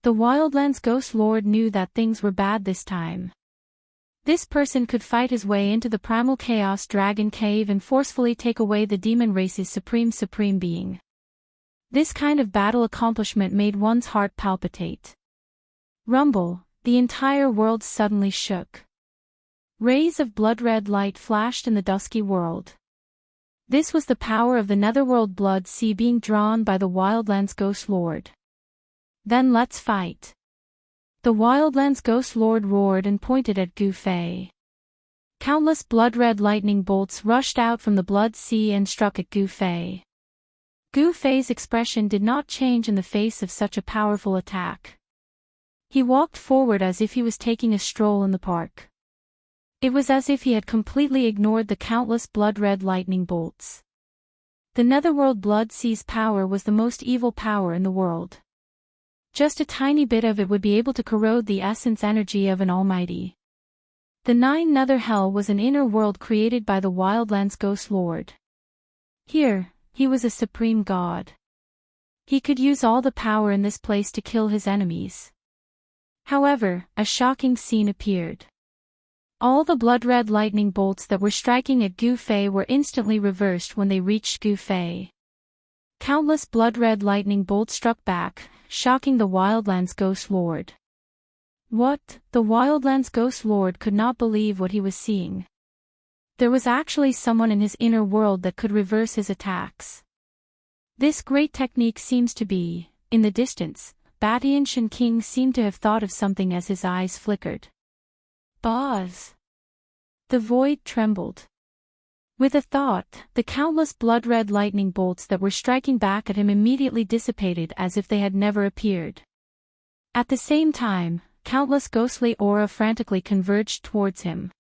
The Wildlands Ghost Lord knew that things were bad this time. This person could fight his way into the primal chaos dragon cave and forcefully take away the demon race's supreme being. This kind of battle accomplishment made one's heart palpitate. Rumble, the entire world suddenly shook. Rays of blood-red light flashed in the dusky world. This was the power of the netherworld blood sea being drawn by the Wildlands Ghost Lord. Then let's fight. The Wildlands Ghost Lord roared and pointed at Gu Fei. Countless blood-red lightning bolts rushed out from the blood sea and struck at Gu Fei. Gu Fei's expression did not change in the face of such a powerful attack. He walked forward as if he was taking a stroll in the park. It was as if he had completely ignored the countless blood-red lightning bolts. The netherworld blood sea's power was the most evil power in the world. Just a tiny bit of it would be able to corrode the essence energy of an almighty. The Nine Nether Hell was an inner world created by the Wildlands Ghost Lord. Here, he was a supreme god. He could use all the power in this place to kill his enemies. However, a shocking scene appeared. All the blood-red lightning bolts that were striking at Gu Fei were instantly reversed when they reached Gu Fei. Countless blood-red lightning bolts struck back, shocking the Wildlands Ghost Lord. What? The Wildlands Ghost Lord could not believe what he was seeing. There was actually someone in his inner world that could reverse his attacks. This great technique seems to be, in the distance. Batian Shen King seemed to have thought of something as his eyes flickered. Buzz! The void trembled. With a thought, the countless blood-red lightning bolts that were striking back at him immediately dissipated as if they had never appeared. At the same time, countless ghostly aura frantically converged towards him.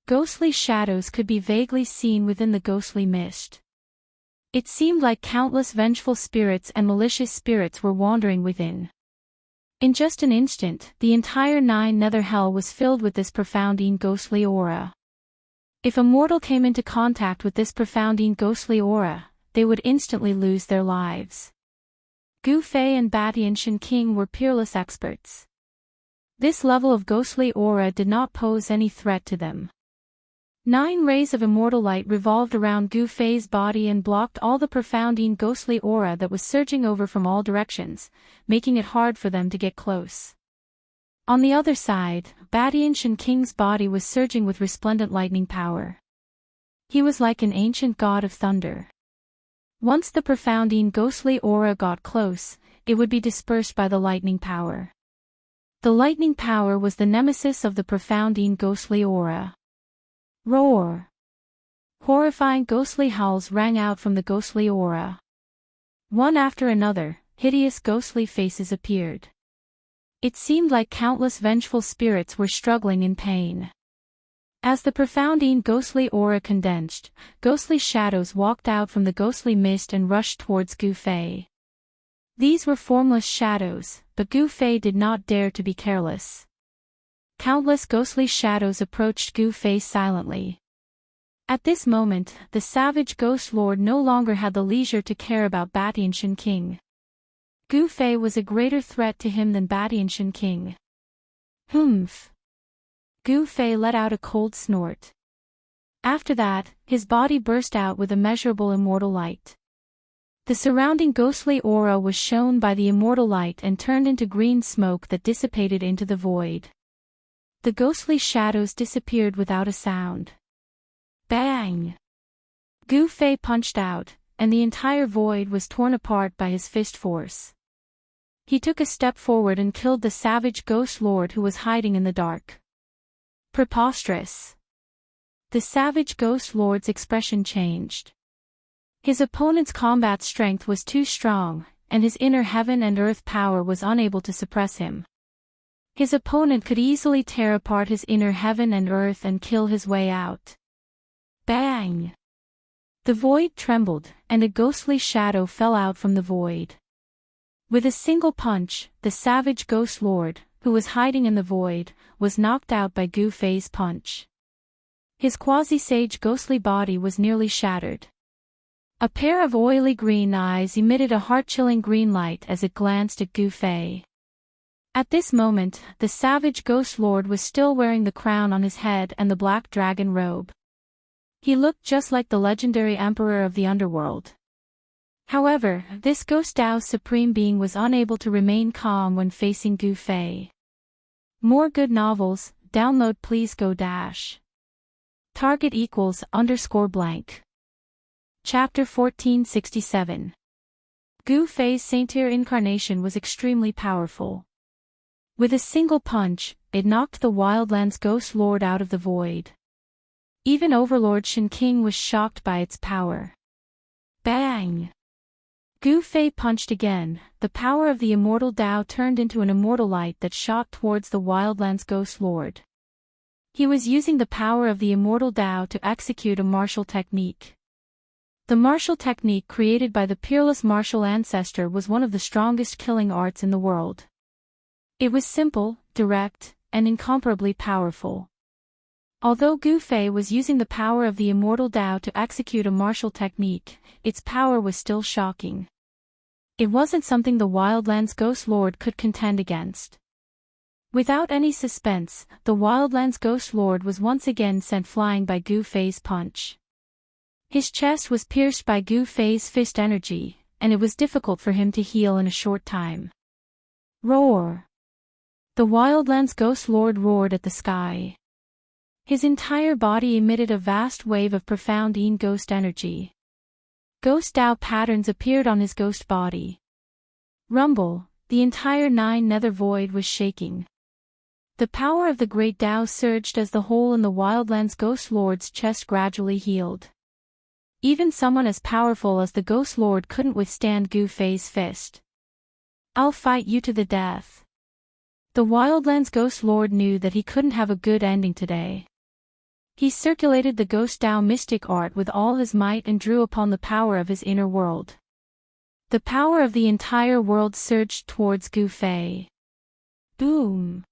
Ghostly shadows could be vaguely seen within the ghostly mist. It seemed like countless vengeful spirits and malicious spirits were wandering within. In just an instant, the entire Nine Nether Hell was filled with this profounding ghostly aura. If a mortal came into contact with this profounding ghostly aura, they would instantly lose their lives. Gu Fei and Batian Shen King were peerless experts. This level of ghostly aura did not pose any threat to them. 9 rays of immortal light revolved around Gu Fei's body and blocked all the profounding ghostly aura that was surging over from all directions, making it hard for them to get close. On the other side, Batian Shen King's body was surging with resplendent lightning power. He was like an ancient god of thunder. Once the profounding ghostly aura got close, it would be dispersed by the lightning power. The lightning power was the nemesis of the profounding ghostly aura. Roar! Horrifying ghostly howls rang out from the ghostly aura. One after another, hideous ghostly faces appeared. It seemed like countless vengeful spirits were struggling in pain. As the profounding ghostly aura condensed, ghostly shadows walked out from the ghostly mist and rushed towards Gu Fei. These were formless shadows, but Gu Fei did not dare to be careless. Countless ghostly shadows approached Gu Fei silently. At this moment, the savage ghost lord no longer had the leisure to care about Batian Shen King. Gu Fei was a greater threat to him than Batian Shen King. Humph! Gu Fei let out a cold snort. After that, his body burst out with immeasurable immortal light. The surrounding ghostly aura was shone by the immortal light and turned into green smoke that dissipated into the void. The ghostly shadows disappeared without a sound. Bang! Gu Fei punched out, and the entire void was torn apart by his fist force. He took a step forward and killed the savage ghost lord who was hiding in the dark. Preposterous! The savage ghost lord's expression changed. His opponent's combat strength was too strong, and his inner heaven and earth power was unable to suppress him. His opponent could easily tear apart his inner heaven and earth and kill his way out. Bang! The void trembled, and a ghostly shadow fell out from the void. With a single punch, the savage ghost lord, who was hiding in the void, was knocked out by Gu Fei's punch. His quasi-sage ghostly body was nearly shattered. A pair of oily green eyes emitted a heart-chilling green light as it glanced at Gu Fei. At this moment, the savage ghost lord was still wearing the crown on his head and the black dragon robe. He looked just like the legendary emperor of the underworld. However, this ghost Daoist supreme being was unable to remain calm when facing Gu Fei. More good novels, download please go dash. Target =_blank. Chapter 1467. Gu Fei's saintier incarnation was extremely powerful. With a single punch, it knocked the Wildlands Ghost Lord out of the void. Even Overlord Shen King was shocked by its power. Bang! Gu Fei punched again. The power of the immortal Dao turned into an immortal light that shot towards the Wildlands Ghost Lord. He was using the power of the immortal Dao to execute a martial technique. The martial technique created by the peerless martial ancestor was one of the strongest killing arts in the world. It was simple, direct, and incomparably powerful. Although Gu Fei was using the power of the immortal Dao to execute a martial technique, its power was still shocking. It wasn't something the Wildlands Ghost Lord could contend against. Without any suspense, the Wildlands Ghost Lord was once again sent flying by Gu Fei's punch. His chest was pierced by Gu Fei's fist energy, and it was difficult for him to heal in a short time. Roar! The Wildlands Ghost Lord roared at the sky. His entire body emitted a vast wave of profound Yin ghost energy. Ghost Dao patterns appeared on his ghost body. Rumble, the entire nine nether void was shaking. The power of the great Dao surged as the hole in the Wildlands Ghost Lord's chest gradually healed. Even someone as powerful as the Ghost Lord couldn't withstand Gu Fei's fist. "I'll fight you to the death." The Wildlands Ghost Lord knew that he couldn't have a good ending today. He circulated the Ghost Dao mystic art with all his might and drew upon the power of his inner world. The power of the entire world surged towards Gu Fei. Boom!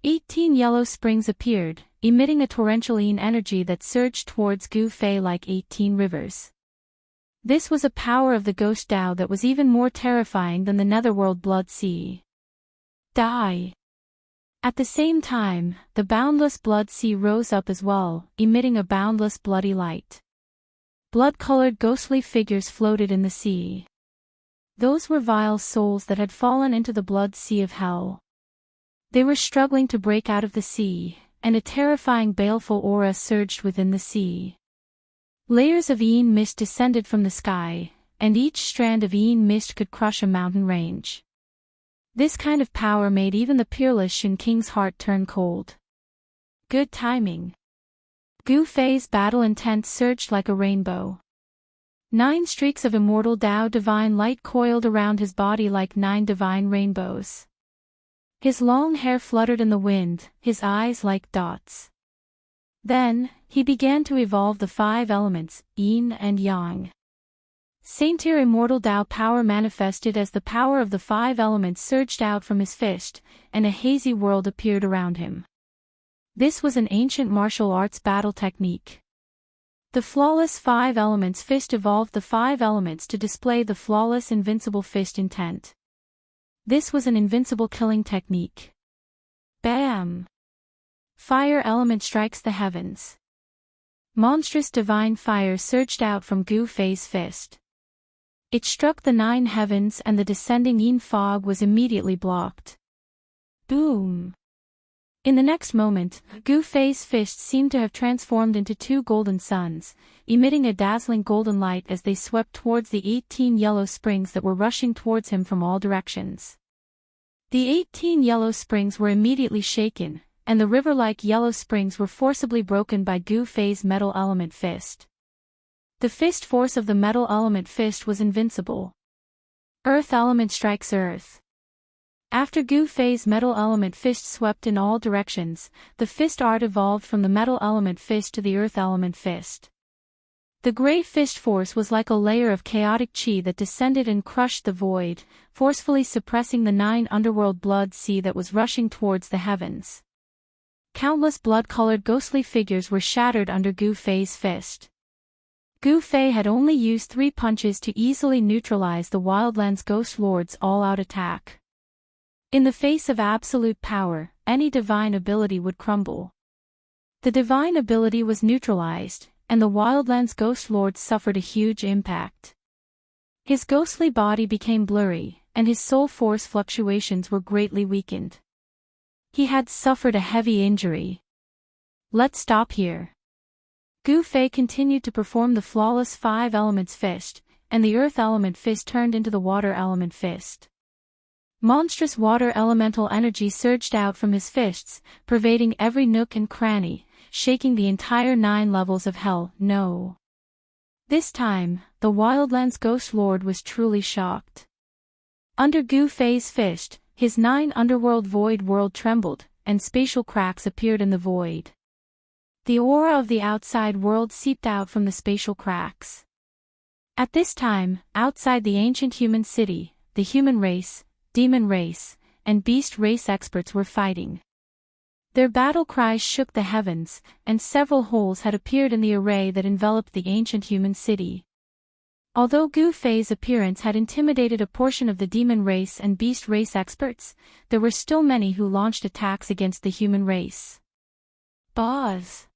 18 yellow springs appeared, emitting a torrential Yin energy that surged towards Gu Fei like 18 rivers. This was a power of the Ghost Dao that was even more terrifying than the Netherworld Blood Sea. Die! At the same time, the boundless Blood Sea rose up as well, emitting a boundless bloody light. Blood-colored ghostly figures floated in the sea. Those were vile souls that had fallen into the Blood Sea of Hell. They were struggling to break out of the sea, and a terrifying baleful aura surged within the sea. Layers of Yin mist descended from the sky, and each strand of Yin mist could crush a mountain range. This kind of power made even the peerless Shen King's heart turn cold. Good timing. Gu Fei's battle intent surged like a rainbow. 9 streaks of immortal Dao divine light coiled around his body like 9 divine rainbows. His long hair fluttered in the wind, his eyes like dots. Then, he began to evolve the 5 elements, Yin and Yang. Saintier immortal Dao power manifested as the power of the 5 elements surged out from his fist, and a hazy world appeared around him. This was an ancient martial arts battle technique. The flawless 5 elements fist evolved the 5 elements to display the flawless invincible fist intent. This was an invincible killing technique. Bam! Fire element strikes the heavens. Monstrous divine fire surged out from Gu Fei's fist. It struck the 9 heavens and the descending Yin fog was immediately blocked. Boom! In the next moment, Gu Fei's fist seemed to have transformed into 2 golden suns, emitting a dazzling golden light as they swept towards the 18 yellow springs that were rushing towards him from all directions. The 18 yellow springs were immediately shaken, and the river-like yellow springs were forcibly broken by Gu Fei's metal element fist. The fist force of the metal element fist was invincible. Earth element strikes earth. After Gu Fei's metal element fist swept in all directions, the fist art evolved from the metal element fist to the earth element fist. The gray fist force was like a layer of chaotic chi that descended and crushed the void, forcefully suppressing the 9 underworld blood sea that was rushing towards the heavens. Countless blood-colored ghostly figures were shattered under Gu Fei's fist. Gu Fei had only used 3 punches to easily neutralize the Wildlands Ghost Lord's all-out attack. In the face of absolute power, any divine ability would crumble. The divine ability was neutralized, and the Wildlands Ghost Lord suffered a huge impact. His ghostly body became blurry, and his soul force fluctuations were greatly weakened. He had suffered a heavy injury. Let's stop here. Gu Fei continued to perform the flawless 5 elements fist, and the earth element fist turned into the water element fist. Monstrous water elemental energy surged out from his fists, pervading every nook and cranny, shaking the entire 9 levels of hell. No. This time, the Wildlands Ghost Lord was truly shocked. Under Gu Fei's fist, his 9 underworld void world trembled, and spatial cracks appeared in the void. The aura of the outside world seeped out from the spatial cracks. At this time, outside the ancient human city, the human race, demon race, and beast race experts were fighting. Their battle cries shook the heavens, and several holes had appeared in the array that enveloped the ancient human city. Although Gu Fei's appearance had intimidated a portion of the demon race and beast race experts, there were still many who launched attacks against the human race. Buzz!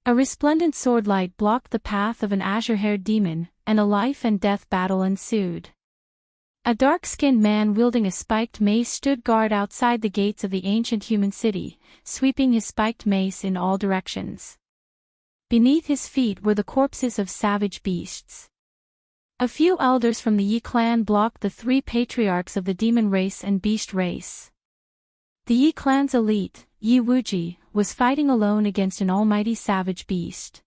A resplendent sword light blocked the path of an azure-haired demon, and a life-and-death battle ensued. A dark-skinned man wielding a spiked mace stood guard outside the gates of the ancient human city, sweeping his spiked mace in all directions. Beneath his feet were the corpses of savage beasts. A few elders from the Yi clan blocked the three patriarchs of the demon race and beast race. The Yi clan's elite, Yi Wuji, was fighting alone against an almighty savage beast.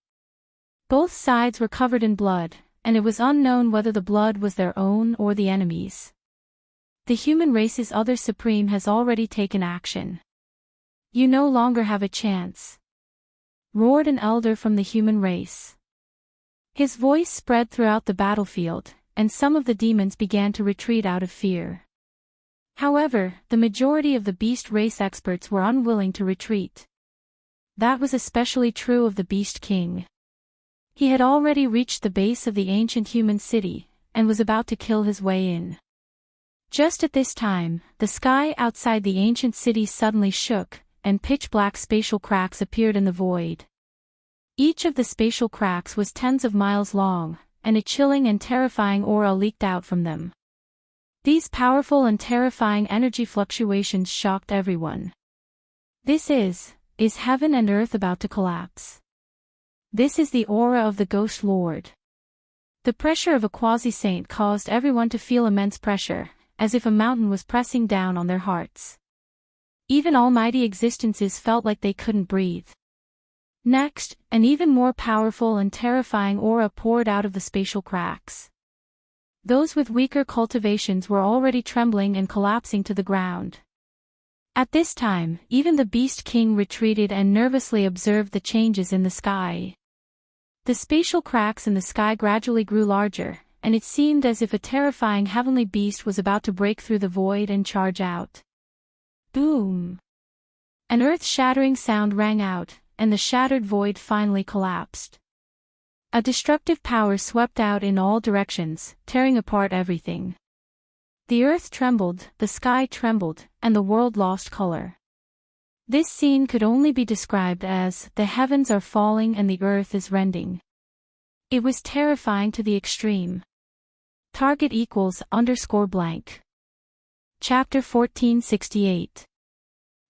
Both sides were covered in blood, and it was unknown whether the blood was their own or the enemy's. The human race's other supreme has already taken action. You no longer have a chance, roared an elder from the human race. His voice spread throughout the battlefield, and some of the demons began to retreat out of fear. However, the majority of the beast race experts were unwilling to retreat. That was especially true of the Beast King. He had already reached the base of the ancient human city, and was about to kill his way in. Just at this time, the sky outside the ancient city suddenly shook, and pitch-black spatial cracks appeared in the void. Each of the spatial cracks was tens of miles long, and a chilling and terrifying aura leaked out from them. These powerful and terrifying energy fluctuations shocked everyone. Is heaven and earth about to collapse? This is the aura of the Ghost Lord. The pressure of a quasi-saint caused everyone to feel immense pressure, as if a mountain was pressing down on their hearts. Even almighty existences felt like they couldn't breathe. Next, an even more powerful and terrifying aura poured out of the spatial cracks. Those with weaker cultivations were already trembling and collapsing to the ground. At this time, even the Beast King retreated and nervously observed the changes in the sky. The spatial cracks in the sky gradually grew larger, and it seemed as if a terrifying heavenly beast was about to break through the void and charge out. Boom! An earth-shattering sound rang out, and the shattered void finally collapsed. A destructive power swept out in all directions, tearing apart everything. The earth trembled, the sky trembled, and the world lost color. This scene could only be described as, the heavens are falling and the earth is rending. It was terrifying to the extreme. Target =_blank. Chapter 1468.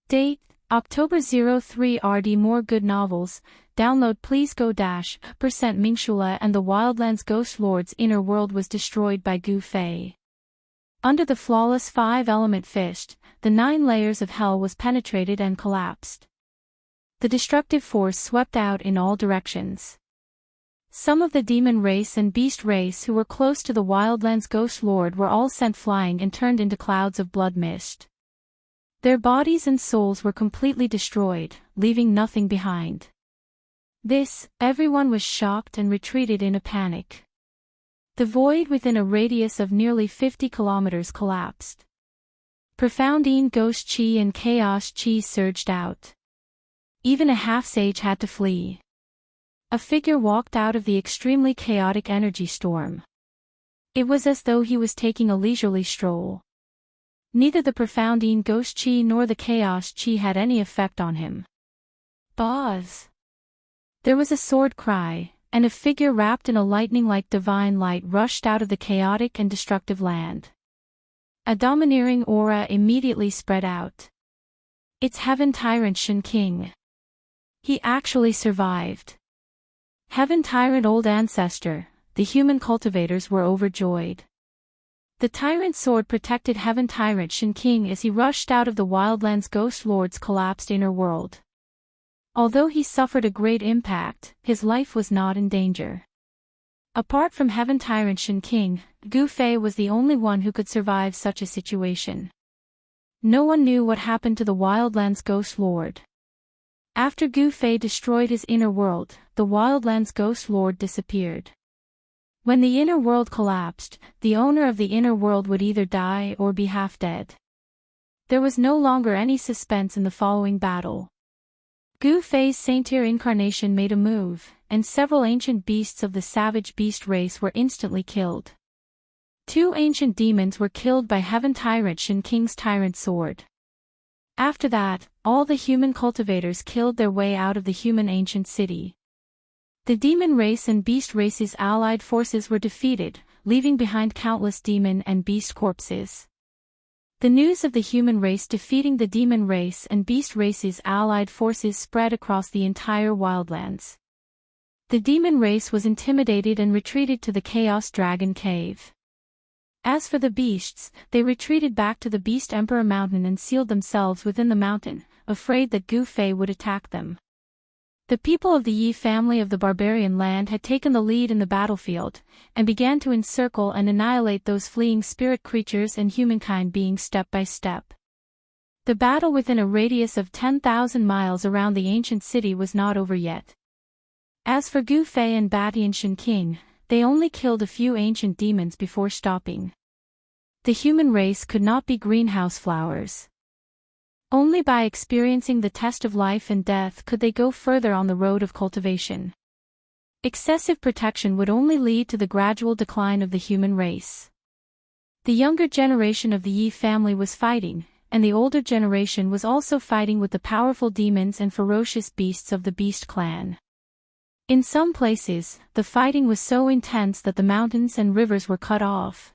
Date, October 03 RD. More good novels, download please go %. Mingshula and the Wildlands Ghost Lord's inner world was destroyed by Gu Fei. Under the flawless 5-element fist, the 9 layers of hell was penetrated and collapsed. The destructive force swept out in all directions. Some of the demon race and beast race who were close to the Wildlands Ghost Lord were all sent flying and turned into clouds of blood mist. Their bodies and souls were completely destroyed, leaving nothing behind. Everyone was shocked and retreated in a panic. The void within a radius of nearly 50 kilometers collapsed. Profound ghost chi and chaos chi surged out. Even a half-sage had to flee. A figure walked out of the extremely chaotic energy storm. It was as though he was taking a leisurely stroll. Neither the profound ghost chi nor the chaos chi had any effect on him. Buzz! There was a sword cry, and a figure wrapped in a lightning-like divine light rushed out of the chaotic and destructive land. A domineering aura immediately spread out. It's Heaven Tyrant Shen King. He actually survived. Heaven Tyrant Old Ancestor, the human cultivators were overjoyed. The Tyrant Sword protected Heaven Tyrant Shen King as he rushed out of the Wildlands Ghost Lord's collapsed inner world. Although he suffered a great impact, his life was not in danger. Apart from Heaven Tyrant Shen King, Gu Fei was the only one who could survive such a situation. No one knew what happened to the Wildlands Ghost Lord. After Gu Fei destroyed his inner world, the Wildlands Ghost Lord disappeared. When the inner world collapsed, the owner of the inner world would either die or be half dead. There was no longer any suspense in the following battle. Gu Fei's saint-tier incarnation made a move, and several ancient beasts of the savage beast race were instantly killed. 2 ancient demons were killed by Heaven Tyrant Xianxing's tyrant sword. After that, all the human cultivators killed their way out of the human ancient city. The demon race and beast race's allied forces were defeated, leaving behind countless demon and beast corpses. The news of the human race defeating the demon race and beast race's allied forces spread across the entire wildlands. The demon race was intimidated and retreated to the Chaos Dragon Cave. As for the beasts, they retreated back to the Beast Emperor Mountain and sealed themselves within the mountain, afraid that Gu Fei would attack them. The people of the Yi family of the barbarian land had taken the lead in the battlefield, and began to encircle and annihilate those fleeing spirit creatures and humankind beings step by step. The battle within a radius of 10,000 miles around the ancient city was not over yet. As for Gu Fei and Batian Xianxia, they only killed a few ancient demons before stopping. The human race could not be greenhouse flowers. Only by experiencing the test of life and death could they go further on the road of cultivation. Excessive protection would only lead to the gradual decline of the human race. The younger generation of the Yi family was fighting, and the older generation was also fighting with the powerful demons and ferocious beasts of the Beast clan. In some places, the fighting was so intense that the mountains and rivers were cut off.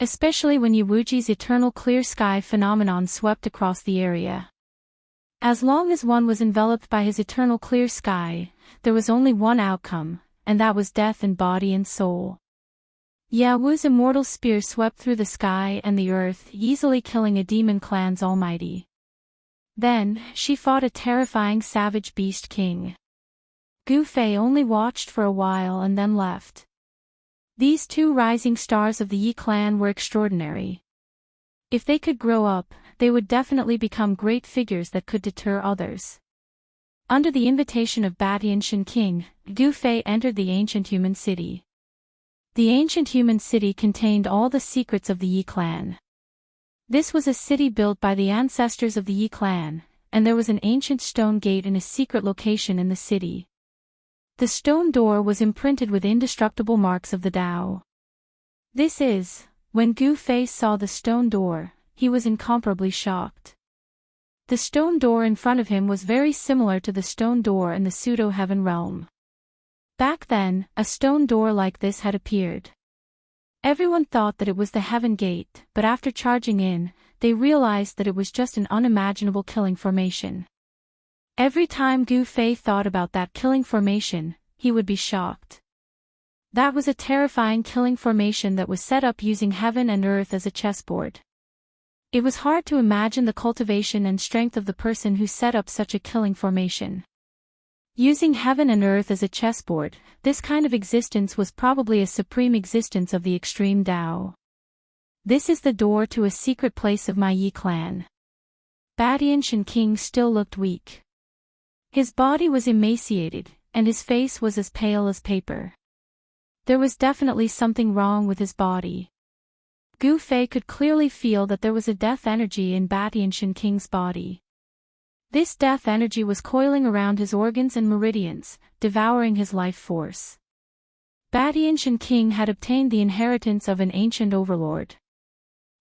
Especially when Yiwuji's eternal clear sky phenomenon swept across the area. As long as one was enveloped by his eternal clear sky, there was only one outcome, and that was death in body and soul. Yiwu's immortal spear swept through the sky and the earth, easily killing a demon clan's almighty. Then, she fought a terrifying savage beast king. Gu Fei only watched for a while and then left. These 2 rising stars of the Yi clan were extraordinary. If they could grow up, they would definitely become great figures that could deter others. Under the invitation of Batian Xianxia, Gu Fei entered the ancient human city. The ancient human city contained all the secrets of the Yi clan. This was a city built by the ancestors of the Yi clan, and there was an ancient stone gate in a secret location in the city. The stone door was imprinted with indestructible marks of the Tao. This is, when Gu Fei saw the stone door, he was incomparably shocked. The stone door in front of him was very similar to the stone door in the pseudo-heaven realm. Back then, a stone door like this had appeared. Everyone thought that it was the heaven gate, but after charging in, they realized that it was just an unimaginable killing formation. Every time Gu Fei thought about that killing formation, he would be shocked. That was a terrifying killing formation that was set up using heaven and earth as a chessboard. It was hard to imagine the cultivation and strength of the person who set up such a killing formation. Using heaven and earth as a chessboard, this kind of existence was probably a supreme existence of the extreme Tao. This is the door to a secret place of my Yi clan. Batian Xianxia still looked weak. His body was emaciated, and his face was as pale as paper. There was definitely something wrong with his body. Gu Fei could clearly feel that there was a death energy in Batian Xianxia's body. This death energy was coiling around his organs and meridians, devouring his life force. Batian Xianxia had obtained the inheritance of an ancient overlord.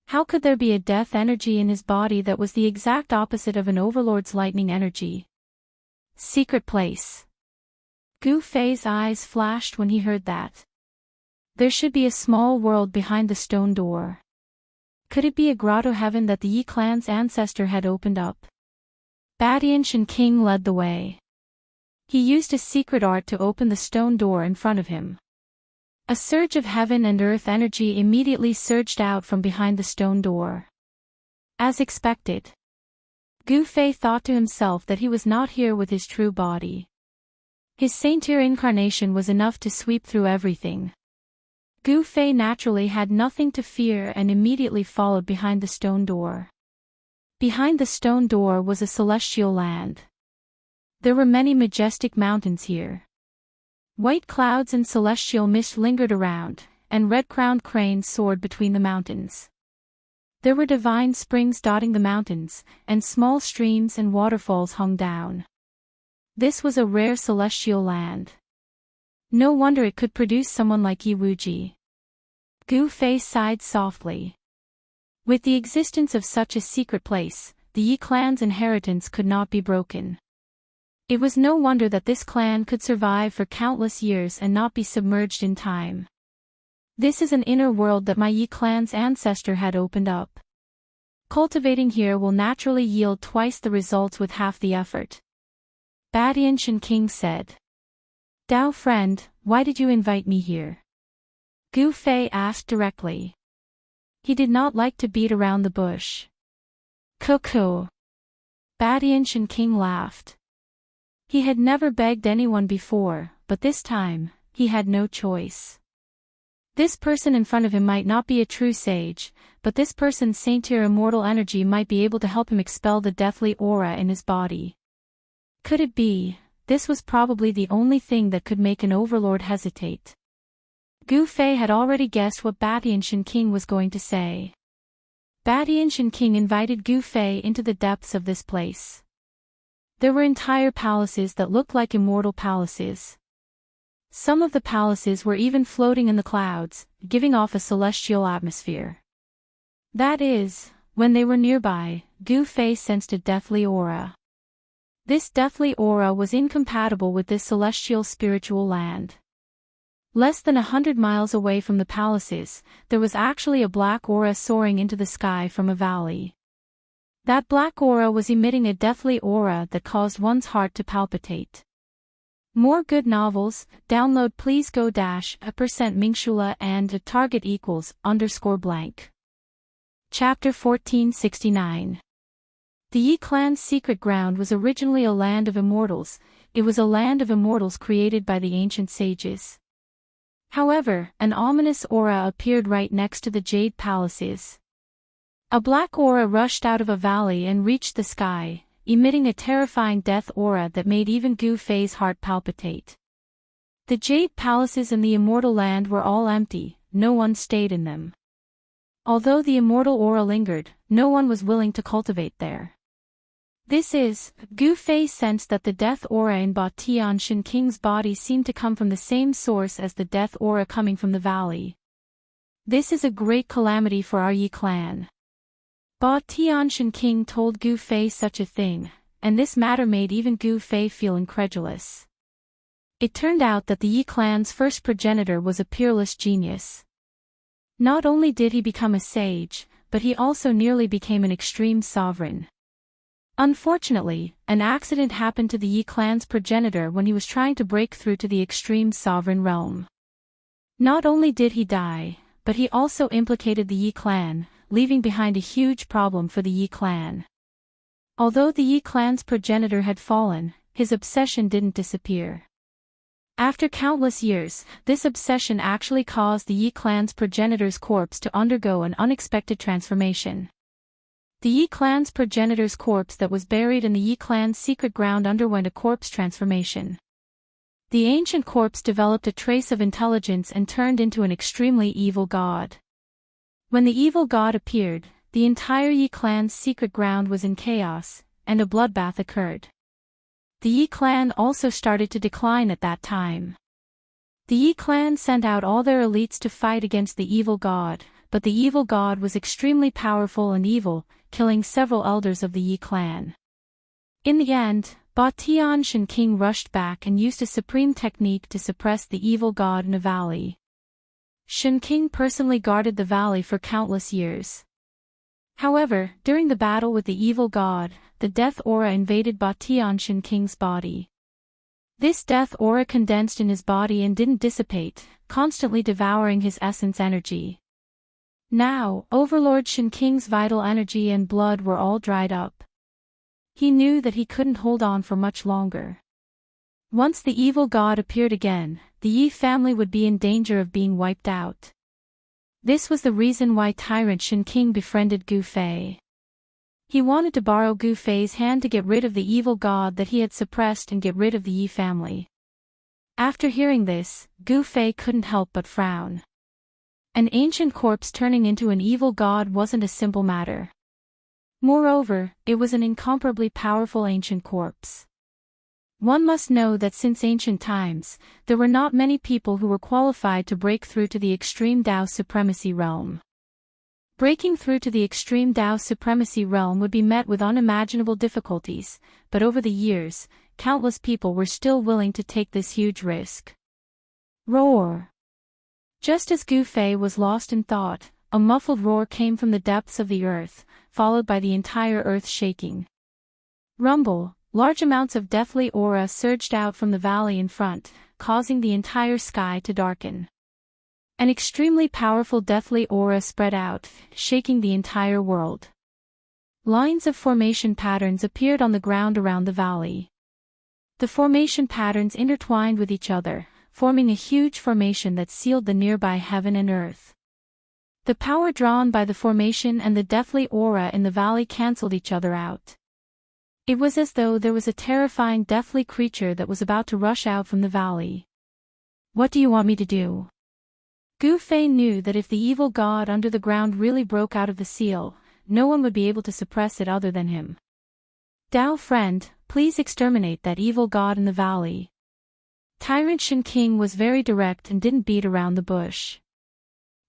How could there be a death energy in his body that was the exact opposite of an overlord's lightning energy? Secret place. Gu Fei's eyes flashed when he heard that. There should be a small world behind the stone door. Could it be a grotto heaven that the Yi clan's ancestor had opened up? Batian Xianxia led the way. He used a secret art to open the stone door in front of him. A surge of heaven and earth energy immediately surged out from behind the stone door. As expected, Gu Fei thought to himself that he was not here with his true body. His saint-tier incarnation was enough to sweep through everything. Gu Fei naturally had nothing to fear and immediately followed behind the stone door. Behind the stone door was a celestial land. There were many majestic mountains here. White clouds and celestial mist lingered around, and red-crowned cranes soared between the mountains. There were divine springs dotting the mountains, and small streams and waterfalls hung down. This was a rare celestial land. No wonder it could produce someone like Yi Wuji. Gu Fei sighed softly. With the existence of such a secret place, the Yi clan's inheritance could not be broken. It was no wonder that this clan could survive for countless years and not be submerged in time. This is an inner world that my Yi clan's ancestor had opened up. Cultivating here will naturally yield twice the results with half the effort. Badian Shenking said. Dao friend, why did you invite me here? Gu Fei asked directly. He did not like to beat around the bush. Cuckoo. Badian Shenking laughed. He had never begged anyone before, but this time, he had no choice. This person in front of him might not be a true sage, but this person's saint-tier immortal energy might be able to help him expel the deathly aura in his body. Could it be? This was probably the only thing that could make an overlord hesitate. Gu Fei had already guessed what Badian Shenking was going to say. Badian Shenking invited Gu Fei into the depths of this place. There were entire palaces that looked like immortal palaces. Some of the palaces were even floating in the clouds, giving off a celestial atmosphere. That is, when they were nearby, Gu Fei sensed a deathly aura. This deathly aura was incompatible with this celestial spiritual land. Less than 100 miles away from the palaces, there was actually a black aura soaring into the sky from a valley. That black aura was emitting a deathly aura that caused one's heart to palpitate. More good novels, download please go -% Mingshula and a target equals _blank. Chapter 1469. The Yi clan's secret ground was originally a land of immortals. It was a land of immortals created by the ancient sages. However, an ominous aura appeared right next to the jade palaces. A black aura rushed out of a valley and reached the sky, emitting a terrifying death aura that made even Gu Fei's heart palpitate. The jade palaces in the immortal land were all empty, no one stayed in them. Although the immortal aura lingered, no one was willing to cultivate there. Gu Fei sensed that the death aura in Batian Shenking's body seemed to come from the same source as the death aura coming from the valley. This is a great calamity for our Yi clan. Batian Shenking told Gu Fei such a thing, and this matter made even Gu Fei feel incredulous. It turned out that the Yi clan's first progenitor was a peerless genius. Not only did he become a sage, but he also nearly became an extreme sovereign. Unfortunately, an accident happened to the Yi clan's progenitor when he was trying to break through to the extreme sovereign realm. Not only did he die, but he also implicated the Yi clan, leaving behind a huge problem for the Yi clan. Although the Yi clan's progenitor had fallen, his obsession didn't disappear. After countless years, this obsession actually caused the Yi clan's progenitor's corpse to undergo an unexpected transformation. The Yi clan's progenitor's corpse that was buried in the Yi clan's secret ground underwent a corpse transformation. The ancient corpse developed a trace of intelligence and turned into an extremely evil god. When the evil god appeared, the entire Yi clan's secret ground was in chaos, and a bloodbath occurred. The Yi clan also started to decline at that time. The Yi clan sent out all their elites to fight against the evil god, but the evil god was extremely powerful and evil, killing several elders of the Yi clan. In the end, Batian Shenking rushed back and used a supreme technique to suppress the evil god in a valley. Shenking personally guarded the valley for countless years. However, during the battle with the evil god, the death aura invaded Batian Shenking's body. This death aura condensed in his body and didn't dissipate, constantly devouring his essence energy. Now, Overlord Shenking's vital energy and blood were all dried up. He knew that he couldn't hold on for much longer. Once the evil god appeared again, the Yi family would be in danger of being wiped out. This was the reason why Tyrant Shenking befriended Gu Fei. He wanted to borrow Gu Fei's hand to get rid of the evil god that he had suppressed and get rid of the Yi family. After hearing this, Gu Fei couldn't help but frown. An ancient corpse turning into an evil god wasn't a simple matter. Moreover, it was an incomparably powerful ancient corpse. One must know that since ancient times, there were not many people who were qualified to break through to the extreme Dao supremacy realm. Breaking through to the extreme Dao supremacy realm would be met with unimaginable difficulties, but over the years, countless people were still willing to take this huge risk. Roar! Just as Gu Fei was lost in thought, a muffled roar came from the depths of the earth, followed by the entire earth shaking. Rumble! Large amounts of deathly aura surged out from the valley in front, causing the entire sky to darken. An extremely powerful deathly aura spread out, shaking the entire world. Lines of formation patterns appeared on the ground around the valley. The formation patterns intertwined with each other, forming a huge formation that sealed the nearby heaven and earth. The power drawn by the formation and the deathly aura in the valley cancelled each other out. It was as though there was a terrifying deathly creature that was about to rush out from the valley. What do you want me to do? Gu Fei knew that if the evil god under the ground really broke out of the seal, no one would be able to suppress it other than him. Dao friend, please exterminate that evil god in the valley. Tyrant Shen King was very direct and didn't beat around the bush.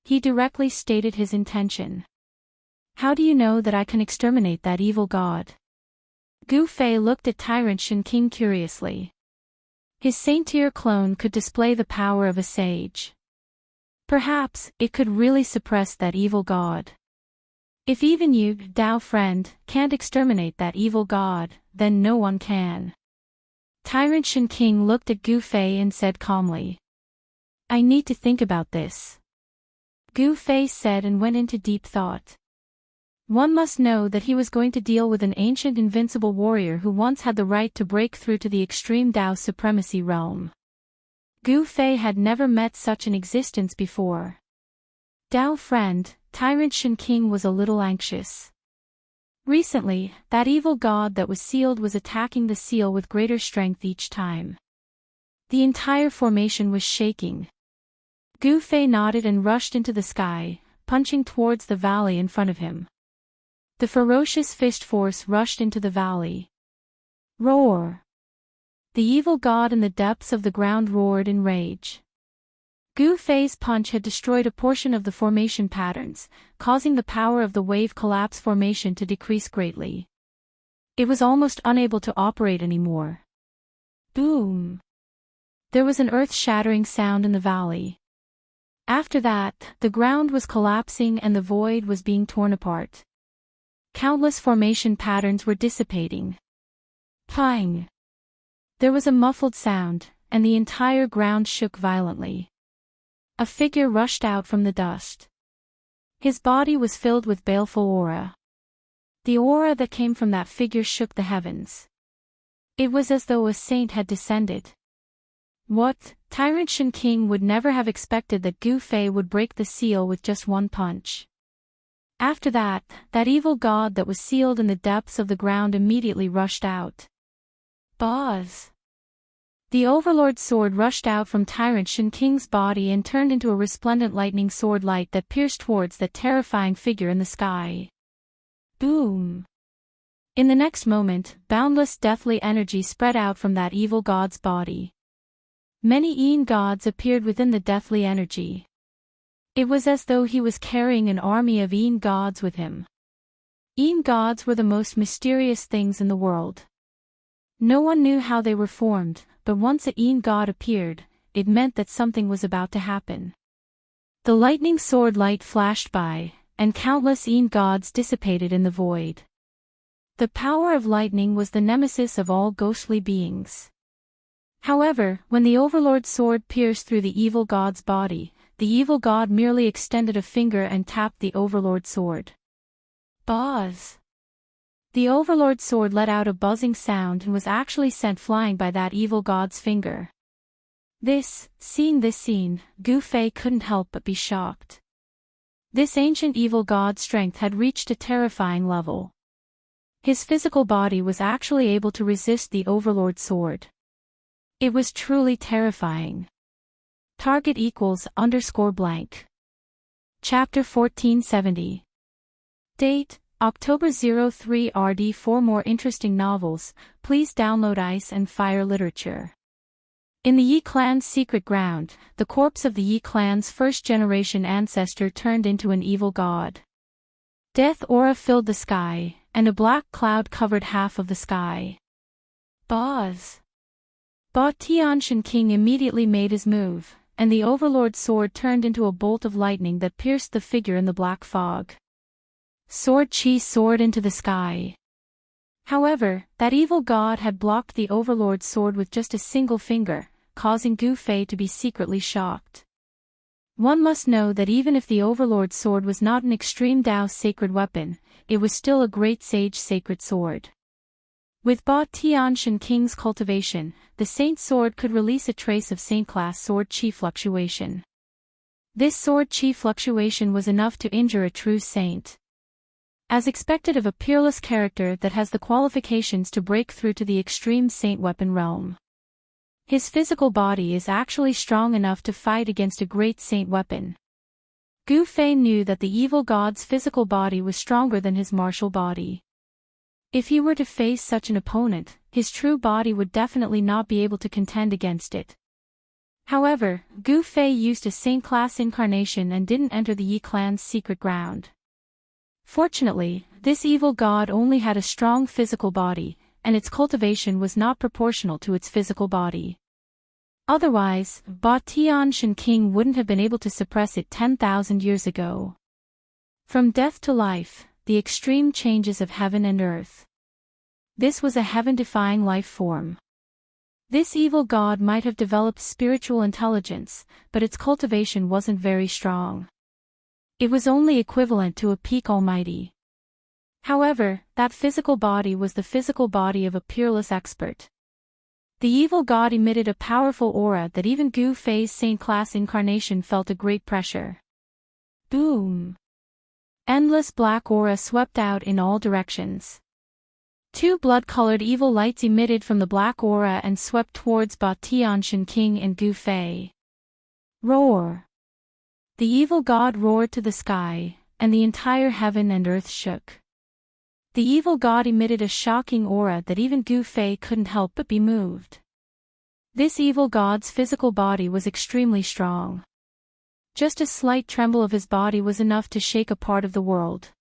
He directly stated his intention. How do you know that I can exterminate that evil god? Gu Fei looked at Tyrant Shen King curiously. His saint-tier clone could display the power of a sage. Perhaps, it could really suppress that evil god. If even you, Dao friend, can't exterminate that evil god, then no one can. Tyrant Shen King looked at Gu Fei and said calmly. I need to think about this. Gu Fei said and went into deep thought. One must know that he was going to deal with an ancient invincible warrior who once had the right to break through to the extreme Dao supremacy realm. Gu Fei had never met such an existence before. Dao friend, Tyrant Shen King was a little anxious. Recently, that evil god that was sealed was attacking the seal with greater strength each time. The entire formation was shaking. Gu Fei nodded and rushed into the sky, punching towards the valley in front of him. The ferocious fist force rushed into the valley. Roar! The evil god in the depths of the ground roared in rage. Gu Fei's punch had destroyed a portion of the formation patterns, causing the power of the wave collapse formation to decrease greatly. It was almost unable to operate anymore. Boom! There was an earth-shattering sound in the valley. After that, the ground was collapsing and the void was being torn apart. Countless formation patterns were dissipating. Pang! There was a muffled sound, and the entire ground shook violently. A figure rushed out from the dust. His body was filled with baleful aura. The aura that came from that figure shook the heavens. It was as though a saint had descended. What? Tyrant Shen King would never have expected that Gu Fei would break the seal with just one punch. After that, that evil god that was sealed in the depths of the ground immediately rushed out. Buzz! The Overlord sword rushed out from Tyrant Shen King's body and turned into a resplendent lightning sword light that pierced towards that terrifying figure in the sky. Boom! In the next moment, boundless deathly energy spread out from that evil god's body. Many Yin gods appeared within the deathly energy. It was as though he was carrying an army of Yin gods with him. Yin gods were the most mysterious things in the world. No one knew how they were formed, but once a Yin god appeared, it meant that something was about to happen. The lightning sword light flashed by, and countless Yin gods dissipated in the void. The power of lightning was the nemesis of all ghostly beings. However, when the Overlord sword pierced through the evil god's body, the evil god merely extended a finger and tapped the Overlord sword. Buzz! The Overlord sword let out a buzzing sound and was actually sent flying by that evil god's finger. Seeing this scene, Gu Fei couldn't help but be shocked. This ancient evil god's strength had reached a terrifying level. His physical body was actually able to resist the Overlord sword. It was truly terrifying. Target equals _blank. Chapter 1470. Date, October 03 RD. For more interesting novels, please download Ice and Fire Literature. In the Yi clan's secret ground, the corpse of the Yi clan's first-generation ancestor turned into an evil god. Death aura filled the sky, and a black cloud covered half of the sky. Ba Tianxian King immediately made his move, and the Overlord's sword turned into a bolt of lightning that pierced the figure in the black fog. Sword Chi soared into the sky. However, that evil god had blocked the Overlord's sword with just a single finger, causing Gu Fei to be secretly shocked. One must know that even if the Overlord's sword was not an extreme Dao sacred weapon, it was still a great sage sacred sword. With Ba Tianxian King's cultivation, the Saint Sword could release a trace of Saint-class Sword Chi fluctuation. This Sword Chi fluctuation was enough to injure a true saint. As expected of a peerless character that has the qualifications to break through to the extreme saint weapon realm. His physical body is actually strong enough to fight against a great saint weapon. Gu Fei knew that the evil god's physical body was stronger than his martial body. If he were to face such an opponent, his true body would definitely not be able to contend against it. However, Gu Fei used a saint-class incarnation and didn't enter the Yi clan's secret ground. Fortunately, this evil god only had a strong physical body, and its cultivation was not proportional to its physical body. Otherwise, Ba Tianxian King wouldn't have been able to suppress it 10,000 years ago. From death to life, the extreme changes of heaven and earth. This was a heaven-defying life form. This evil god might have developed spiritual intelligence, but its cultivation wasn't very strong. It was only equivalent to a peak almighty. However, that physical body was the physical body of a peerless expert. The evil god emitted a powerful aura that even Gu Fei's saint-class incarnation felt a great pressure. Boom! Endless black aura swept out in all directions. Two blood-colored evil lights emitted from the black aura and swept towards Ba Tianxian King and Gu Fei. Roar! The evil god roared to the sky, and the entire heaven and earth shook. The evil god emitted a shocking aura that even Gu Fei couldn't help but be moved. This evil god's physical body was extremely strong. Just a slight tremble of his body was enough to shake a part of the world.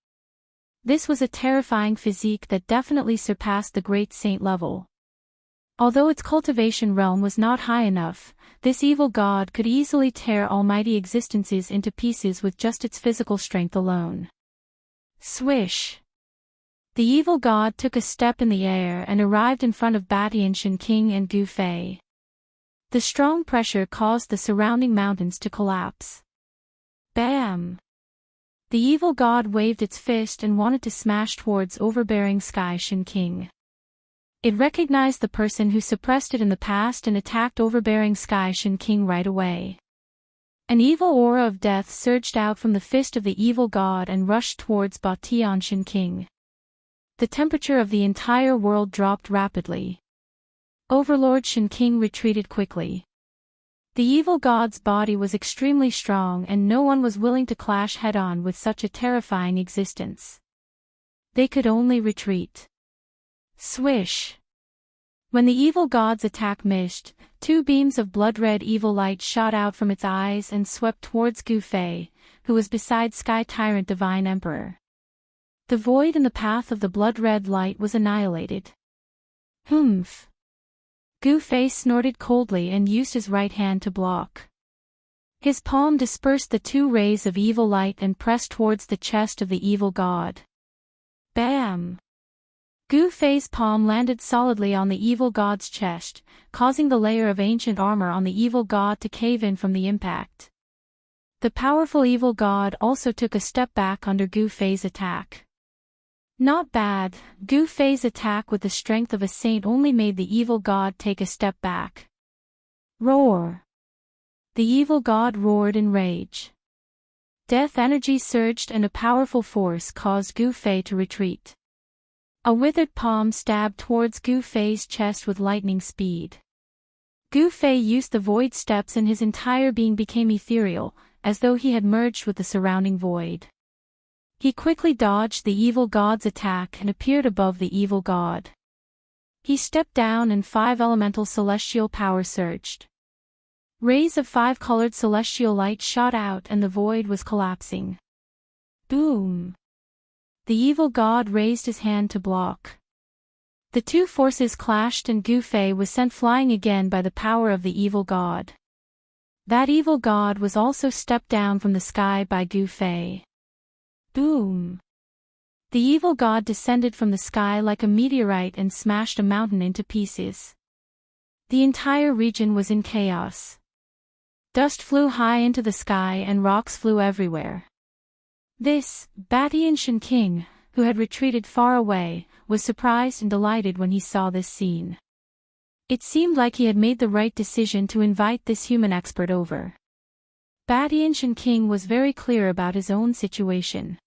This was a terrifying physique that definitely surpassed the great saint level. Although its cultivation realm was not high enough, this evil god could easily tear almighty existences into pieces with just its physical strength alone. Swish! The evil god took a step in the air and arrived in front of Ba Tianxian King and Gu Fei. The strong pressure caused the surrounding mountains to collapse. Bam! The evil god waved its fist and wanted to smash towards overbearing Xianxia King. It recognized the person who suppressed it in the past and attacked overbearing Xianxia King right away. An evil aura of death surged out from the fist of the evil god and rushed towards Ba Tianxian King. The temperature of the entire world dropped rapidly. Overlord Shen King retreated quickly. The evil god's body was extremely strong and no one was willing to clash head-on with such a terrifying existence. They could only retreat. Swish! When the evil god's attack missed, two beams of blood-red evil light shot out from its eyes and swept towards Gu Fei, who was beside Sky Tyrant Divine Emperor. The void in the path of the blood-red light was annihilated. Humph! Gu Fei snorted coldly and used his right hand to block. His palm dispersed the two rays of evil light and pressed towards the chest of the evil god. Bam! Gu Fei's palm landed solidly on the evil god's chest, causing the layer of ancient armor on the evil god to cave in from the impact. The powerful evil god also took a step back under Gu Fei's attack. Not bad, Gu Fei's attack with the strength of a saint only made the evil god take a step back. Roar! The evil god roared in rage. Death energy surged and a powerful force caused Gu Fei to retreat. A withered palm stabbed towards Gu Fei's chest with lightning speed. Gu Fei used the void steps and his entire being became ethereal, as though he had merged with the surrounding void. He quickly dodged the evil god's attack and appeared above the evil god. He stepped down and 5 elemental celestial power surged. Rays of 5-colored celestial light shot out and the void was collapsing. Boom! The evil god raised his hand to block. The two forces clashed and Gu Fei was sent flying again by the power of the evil god. That evil god was also stepped down from the sky by Gu Fei. Boom! The evil god descended from the sky like a meteorite and smashed a mountain into pieces. The entire region was in chaos. Dust flew high into the sky and rocks flew everywhere. This, Daoist king, who had retreated far away, was surprised and delighted when he saw this scene. It seemed like he had made the right decision to invite this human expert over. Daoist king was very clear about his own situation.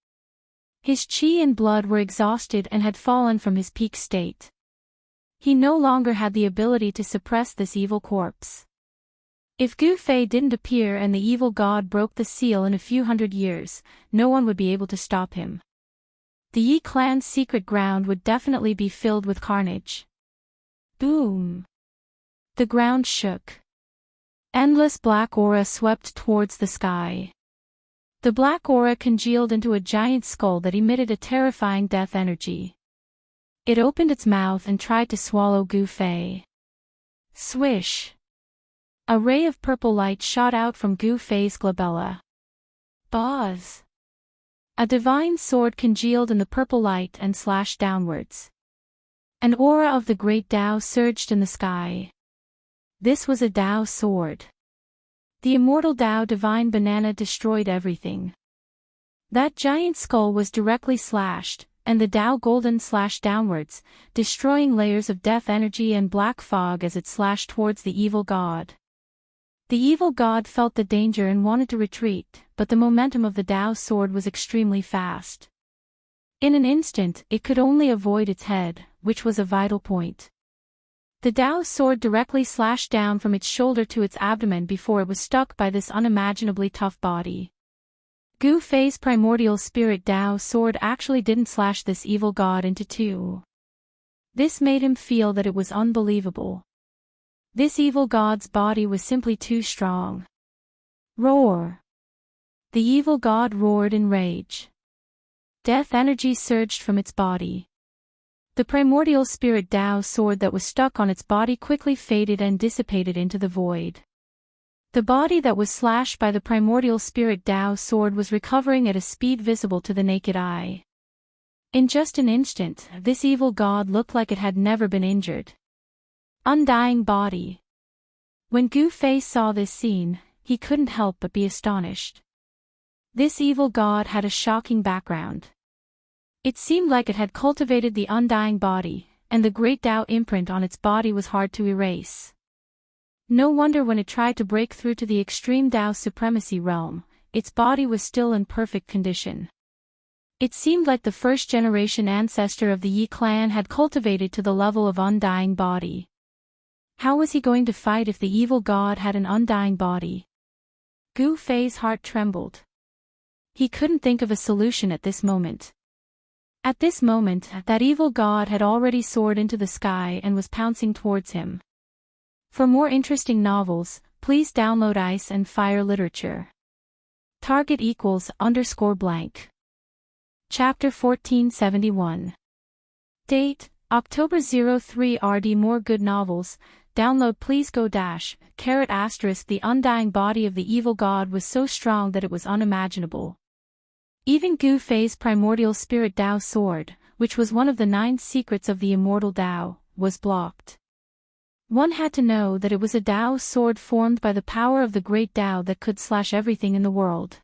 His qi and blood were exhausted and had fallen from his peak state. He no longer had the ability to suppress this evil corpse. If Gu Fei didn't appear and the evil god broke the seal in a few hundred years, no one would be able to stop him. The Yi clan's secret ground would definitely be filled with carnage. Boom! The ground shook. Endless black aura swept towards the sky. The black aura congealed into a giant skull that emitted a terrifying death energy. It opened its mouth and tried to swallow Gu Fei. Swish! A ray of purple light shot out from Gu Fei's glabella. Buzz! A divine sword congealed in the purple light and slashed downwards. An aura of the great Dao surged in the sky. This was a Dao sword. The immortal Dao divine banana destroyed everything. That giant skull was directly slashed, and the Dao golden slashed downwards, destroying layers of death energy and black fog as it slashed towards the evil god. The evil god felt the danger and wanted to retreat, but the momentum of the Dao sword was extremely fast. In an instant, it could only avoid its head, which was a vital point. The Dao sword directly slashed down from its shoulder to its abdomen before it was stuck by this unimaginably tough body. Gu Fei's primordial spirit Dao sword actually didn't slash this evil god into two. This made him feel that it was unbelievable. This evil god's body was simply too strong. Roar! The evil god roared in rage. Death energy surged from its body. The primordial spirit Dao sword that was stuck on its body quickly faded and dissipated into the void. The body that was slashed by the primordial spirit Dao sword was recovering at a speed visible to the naked eye. In just an instant, this evil god looked like it had never been injured. Undying body. When Gu Fei saw this scene, he couldn't help but be astonished. This evil god had a shocking background. It seemed like it had cultivated the undying body, and the great Dao imprint on its body was hard to erase. No wonder when it tried to break through to the extreme Dao supremacy realm, its body was still in perfect condition. It seemed like the first-generation ancestor of the Yi clan had cultivated to the level of undying body. How was he going to fight if the evil god had an undying body? Gu Fei's heart trembled. He couldn't think of a solution at this moment. At this moment, that evil god had already soared into the sky and was pouncing towards him. For more interesting novels, please download Ice and Fire Literature. Target =_blank. Chapter 1471. Date, October 03 RD. More good novels. Download please go ***. The undying body of the evil god was so strong that it was unimaginable. Even Gu Fei's primordial spirit Dao sword, which was one of the 9 secrets of the immortal Dao, was blocked. One had to know that it was a Dao sword formed by the power of the great Dao that could slash everything in the world.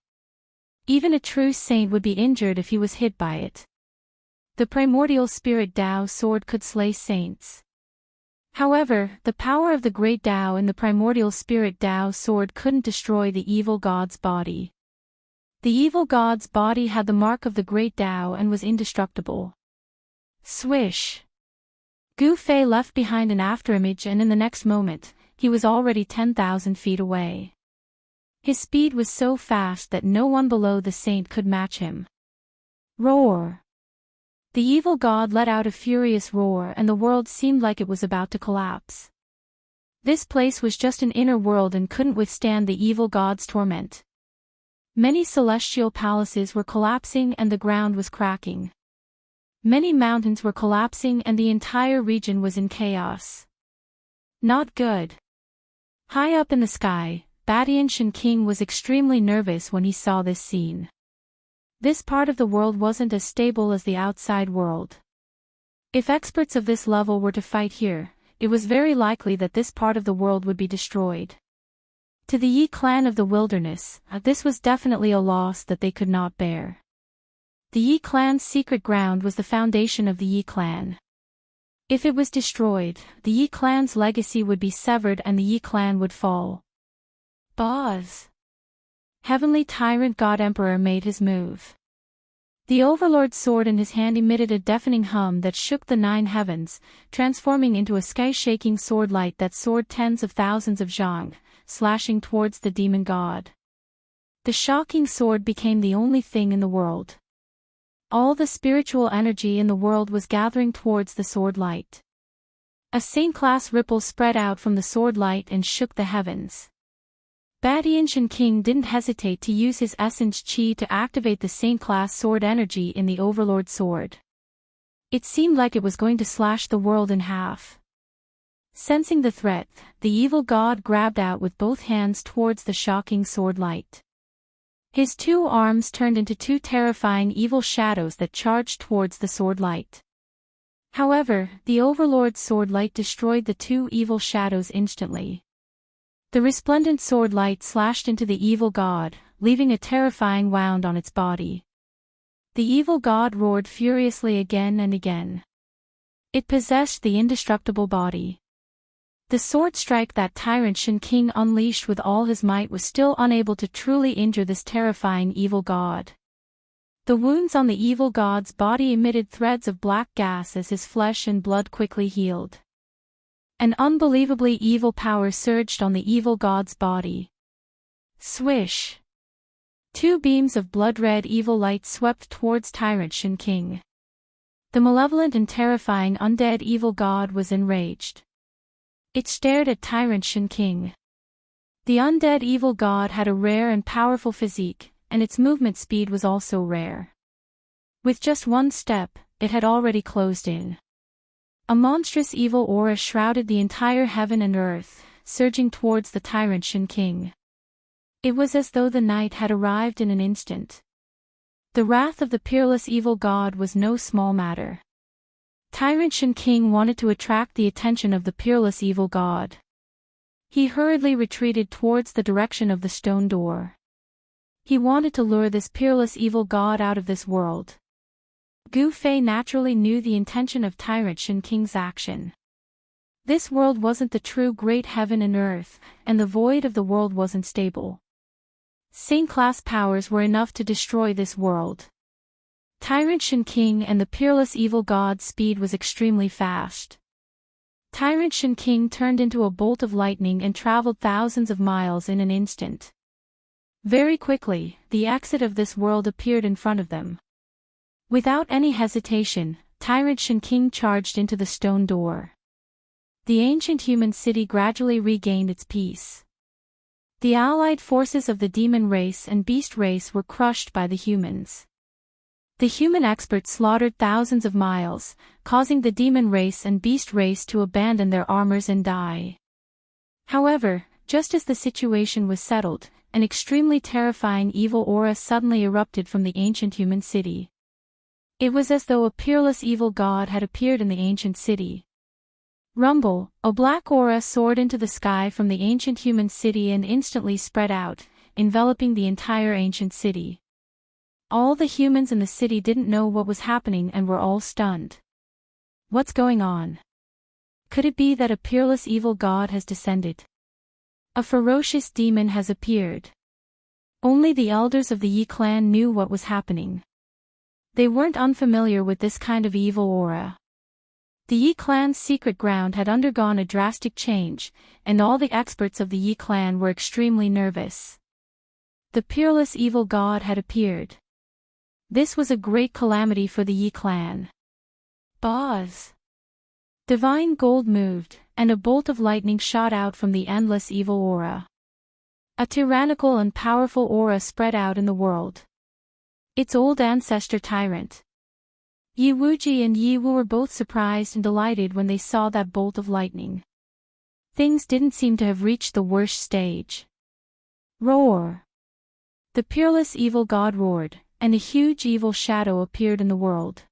Even a true saint would be injured if he was hit by it. The primordial spirit Dao sword could slay saints. However, the power of the great Dao in the primordial spirit Dao sword couldn't destroy the evil god's body. The evil god's body had the mark of the great Dao and was indestructible. Swish! Gu Fei left behind an afterimage and in the next moment, he was already 10,000 feet away. His speed was so fast that no one below the saint could match him. Roar! The evil god let out a furious roar and the world seemed like it was about to collapse. This place was just an inner world and couldn't withstand the evil god's torment. Many celestial palaces were collapsing and the ground was cracking. Many mountains were collapsing and the entire region was in chaos. Not good. High up in the sky, Daoist King was extremely nervous when he saw this scene. This part of the world wasn't as stable as the outside world. If experts of this level were to fight here, it was very likely that this part of the world would be destroyed. To the Yi clan of the wilderness, this was definitely a loss that they could not bear. The Yi clan's secret ground was the foundation of the Yi clan. If it was destroyed, the Yi clan's legacy would be severed and the Yi clan would fall. Boz! Heavenly Tyrant God Emperor made his move. The Overlord's sword in his hand emitted a deafening hum that shook the 9 heavens, transforming into a sky-shaking sword light that soared tens of thousands of zhang, slashing towards the demon god. The shocking sword became the only thing in the world. All the spiritual energy in the world was gathering towards the sword light. A saint-class ripple spread out from the sword light and shook the heavens. Daoist King didn't hesitate to use his essence chi to activate the saint-class sword energy in the Overlord sword. It seemed like it was going to slash the world in half. Sensing the threat, the evil god grabbed out with both hands towards the shocking sword light. His 2 arms turned into 2 terrifying evil shadows that charged towards the sword light. However, the Overlord's sword light destroyed the 2 evil shadows instantly. The resplendent sword light slashed into the evil god, leaving a terrifying wound on its body. The evil god roared furiously again and again. It possessed the indestructible body. The sword strike that Daoist King unleashed with all his might was still unable to truly injure this terrifying evil god. The wounds on the evil god's body emitted threads of black gas as his flesh and blood quickly healed. An unbelievably evil power surged on the evil god's body. Swish! 2 beams of blood-red evil light swept towards Daoist King. The malevolent and terrifying undead evil god was enraged. It stared at Daoist King. The undead evil god had a rare and powerful physique, and its movement speed was also rare. With just 1 step, it had already closed in. A monstrous evil aura shrouded the entire heaven and earth, surging towards the Daoist King. It was as though the night had arrived in an instant. The wrath of the peerless evil god was no small matter. Daoist King wanted to attract the attention of the peerless evil god. He hurriedly retreated towards the direction of the stone door. He wanted to lure this peerless evil god out of this world. Gu Fei naturally knew the intention of Daoist King's action. This world wasn't the true great heaven and earth, and the void of the world wasn't stable. Saint-class powers were enough to destroy this world. Daoist King and the peerless evil god's speed was extremely fast. Daoist King turned into a bolt of lightning and traveled thousands of miles in an instant. Very quickly, the exit of this world appeared in front of them. Without any hesitation, Daoist King charged into the stone door. The ancient human city gradually regained its peace. The allied forces of the demon race and beast race were crushed by the humans. The human experts slaughtered thousands of miles, causing the demon race and beast race to abandon their armors and die. However, just as the situation was settled, an extremely terrifying evil aura suddenly erupted from the ancient human city. It was as though a peerless evil god had appeared in the ancient city. Rumble, a black aura soared into the sky from the ancient human city and instantly spread out, enveloping the entire ancient city. All the humans in the city didn't know what was happening and were all stunned. What's going on? Could it be that a peerless evil god has descended? A ferocious demon has appeared. Only the elders of the Yi clan knew what was happening. They weren't unfamiliar with this kind of evil aura. The Yi clan's secret ground had undergone a drastic change, and all the experts of the Yi clan were extremely nervous. The peerless evil god had appeared. This was a great calamity for the Yi clan. Boz. Divine gold moved, and a bolt of lightning shot out from the endless evil aura. A tyrannical and powerful aura spread out in the world. Its old ancestor tyrant. Yi Wuji and Yi Wu were both surprised and delighted when they saw that bolt of lightning. Things didn't seem to have reached the worst stage. Roar! The peerless evil god roared, and a huge evil shadow appeared in the world.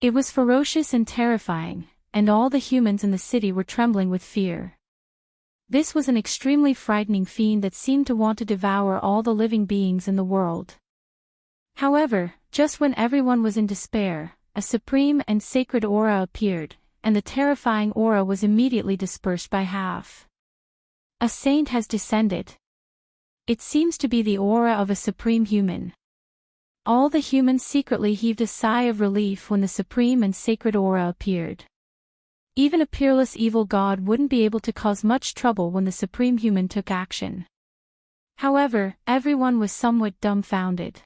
It was ferocious and terrifying, and all the humans in the city were trembling with fear. This was an extremely frightening fiend that seemed to want to devour all the living beings in the world. However, just when everyone was in despair, a supreme and sacred aura appeared, and the terrifying aura was immediately dispersed by half. A saint has descended. It seems to be the aura of a supreme human. All the humans secretly heaved a sigh of relief when the supreme and sacred aura appeared. Even a peerless evil god wouldn't be able to cause much trouble when the supreme human took action. However, everyone was somewhat dumbfounded.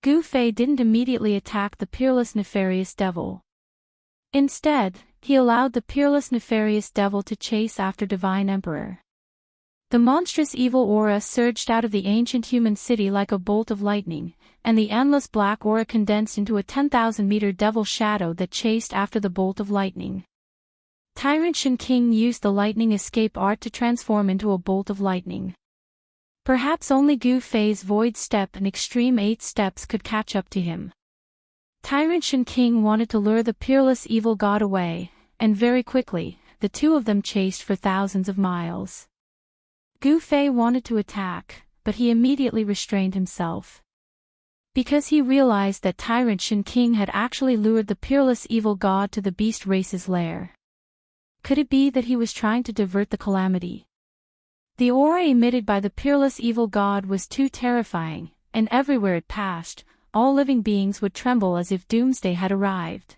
Gu Fei didn't immediately attack the peerless nefarious devil. Instead, he allowed the peerless nefarious devil to chase after Divine Emperor. The monstrous evil aura surged out of the ancient human city like a bolt of lightning, and the endless black aura condensed into a 10,000-meter devil shadow that chased after the bolt of lightning. Tyrant Shen King used the lightning escape art to transform into a bolt of lightning. Perhaps only Gu Fei's Void Step and Extreme 8 Steps could catch up to him. Tyrant Shen King wanted to lure the peerless evil god away, and very quickly, the two of them chased for thousands of miles. Gu Fei wanted to attack, but he immediately restrained himself. Because he realized that Tyrant Shen King had actually lured the peerless evil god to the beast race's lair. Could it be that he was trying to divert the calamity? The aura emitted by the peerless evil god was too terrifying, and everywhere it passed, all living beings would tremble as if doomsday had arrived.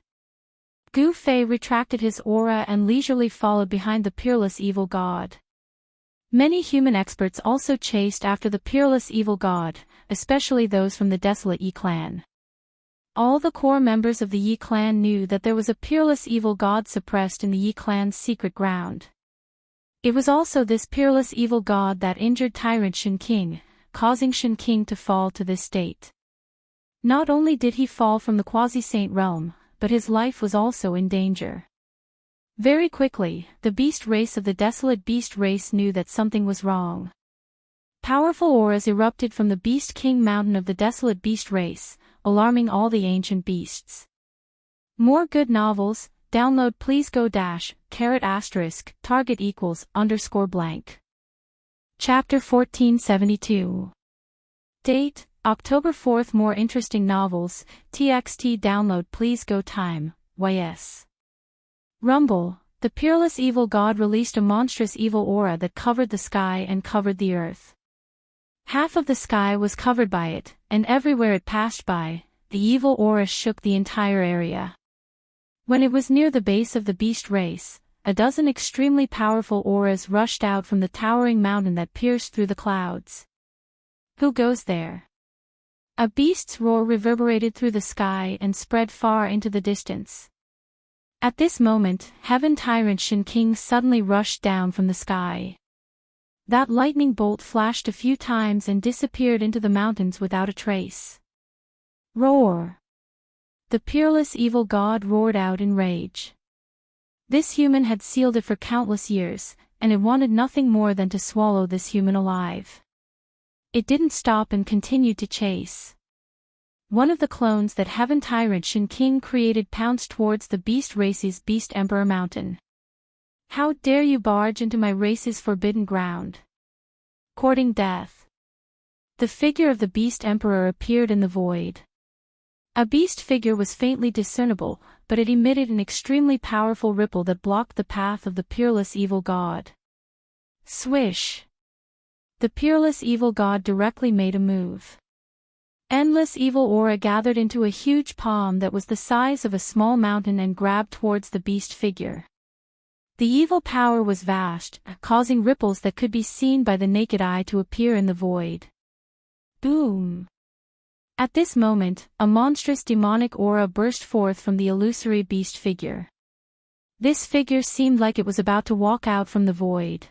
Gu Fei retracted his aura and leisurely followed behind the peerless evil god. Many human experts also chased after the peerless evil god, especially those from the desolate Yi clan. All the core members of the Yi clan knew that there was a peerless evil god suppressed in the Yi clan's secret ground. It was also this peerless evil god that injured Tyrant Shen King, causing Shen King to fall to this state. Not only did he fall from the quasi-saint realm, but his life was also in danger. Very quickly, the beast race of the desolate beast race knew that something was wrong. Powerful auras erupted from the Beast King mountain of the desolate beast race, alarming all the ancient beasts. More good novels. Download please go **** target =_ blank. Chapter 1472. Date, October 4th. More interesting novels, TXT download please go time, YS. Rumble, the peerless evil god released a monstrous evil aura that covered the sky and covered the earth. Half of the sky was covered by it, and everywhere it passed by, the evil aura shook the entire area. When it was near the base of the beast race, a dozen extremely powerful auras rushed out from the towering mountain that pierced through the clouds. Who goes there? A beast's roar reverberated through the sky and spread far into the distance. At this moment, Heaven Tyrant Shen King suddenly rushed down from the sky. That lightning bolt flashed a few times and disappeared into the mountains without a trace. Roar! The peerless evil god roared out in rage. This human had sealed it for countless years, and it wanted nothing more than to swallow this human alive. It didn't stop and continued to chase. One of the clones that Heaven Tyrant Shen King created pounced towards the beast race's Beast Emperor mountain. How dare you barge into my race's forbidden ground? Courting death. The figure of the Beast Emperor appeared in the void. A beast figure was faintly discernible, but it emitted an extremely powerful ripple that blocked the path of the peerless evil god. Swish! The peerless evil god directly made a move. Endless evil aura gathered into a huge palm that was the size of a small mountain and grabbed towards the beast figure. The evil power was vast, causing ripples that could be seen by the naked eye to appear in the void. Boom! At this moment, a monstrous demonic aura burst forth from the illusory beast figure. This figure seemed like it was about to walk out from the void.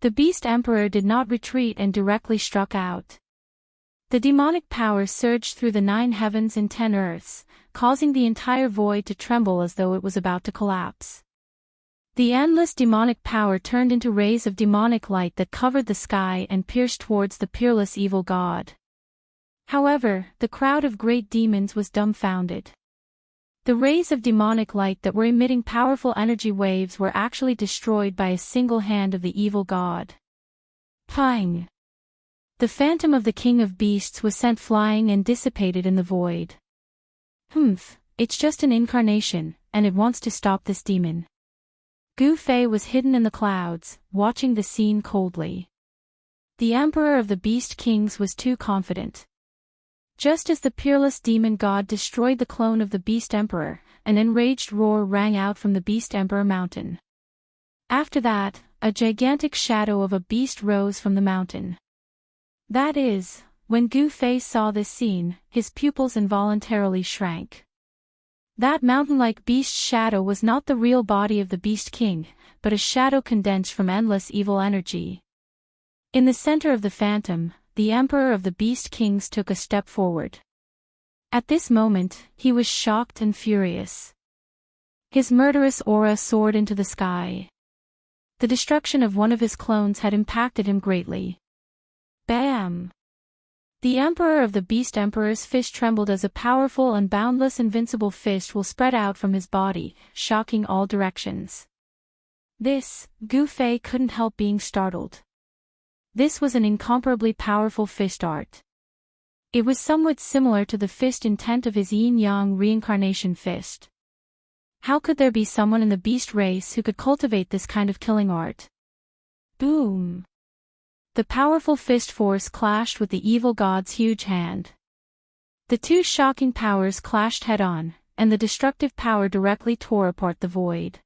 The beast emperor did not retreat and directly struck out. The demonic power surged through the 9 heavens and 10 earths, causing the entire void to tremble as though it was about to collapse. The endless demonic power turned into rays of demonic light that covered the sky and pierced towards the peerless evil god. However, the crowd of great demons was dumbfounded. The rays of demonic light that were emitting powerful energy waves were actually destroyed by a single hand of the evil god. Pang! The phantom of the king of beasts was sent flying and dissipated in the void. It's just an incarnation, and it wants to stop this demon. Gu Fei was hidden in the clouds, watching the scene coldly. The emperor of the beast kings was too confident. Just as the peerless demon god destroyed the clone of the beast emperor, an enraged roar rang out from the beast emperor mountain. After that, a gigantic shadow of a beast rose from the mountain. That is, when Gu Fei saw this scene, his pupils involuntarily shrank. That mountain-like beast shadow was not the real body of the beast king, but a shadow condensed from endless evil energy. In the center of the phantom, the emperor of the beast kings took a step forward. At this moment, he was shocked and furious. His murderous aura soared into the sky. The destruction of one of his clones had impacted him greatly. Bam! The emperor of the beast emperor's fist trembled as a powerful and boundless invincible fist will spread out from his body, shocking all directions. This, Gu Fei couldn't help being startled. This was an incomparably powerful fist art. It was somewhat similar to the fist intent of his yin-yang reincarnation fist. How could there be someone in the beast race who could cultivate this kind of killing art? Boom! The powerful fist force clashed with the evil god's huge hand. The two shocking powers clashed head-on, and the destructive power directly tore apart the void.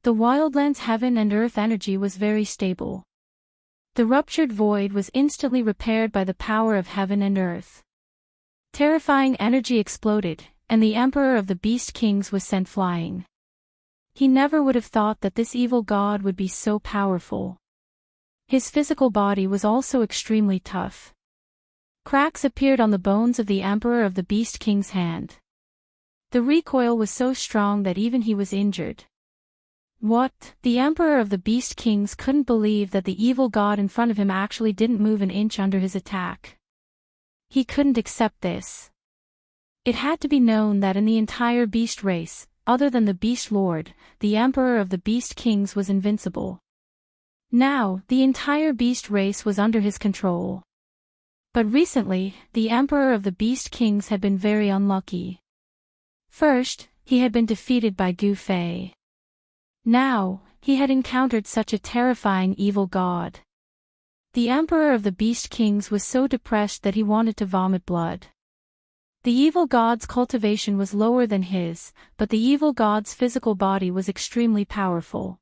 The wildland's heaven and earth energy was very stable. The ruptured void was instantly repaired by the power of heaven and earth. Terrifying energy exploded, and the emperor of the beast kings was sent flying. He never would have thought that this evil god would be so powerful. His physical body was also extremely tough. Cracks appeared on the bones of the emperor of the beast king's hand. The recoil was so strong that even he was injured. What? The emperor of the beast kings couldn't believe that the evil god in front of him actually didn't move an inch under his attack. He couldn't accept this. It had to be known that in the entire beast race, other than the beast lord, the emperor of the beast kings was invincible. Now, the entire beast race was under his control. But recently, the emperor of the beast kings had been very unlucky. First, he had been defeated by Gu Fei. Now, he had encountered such a terrifying evil god. The emperor of the beast kings was so depressed that he wanted to vomit blood. The evil god's cultivation was lower than his, but the evil god's physical body was extremely powerful.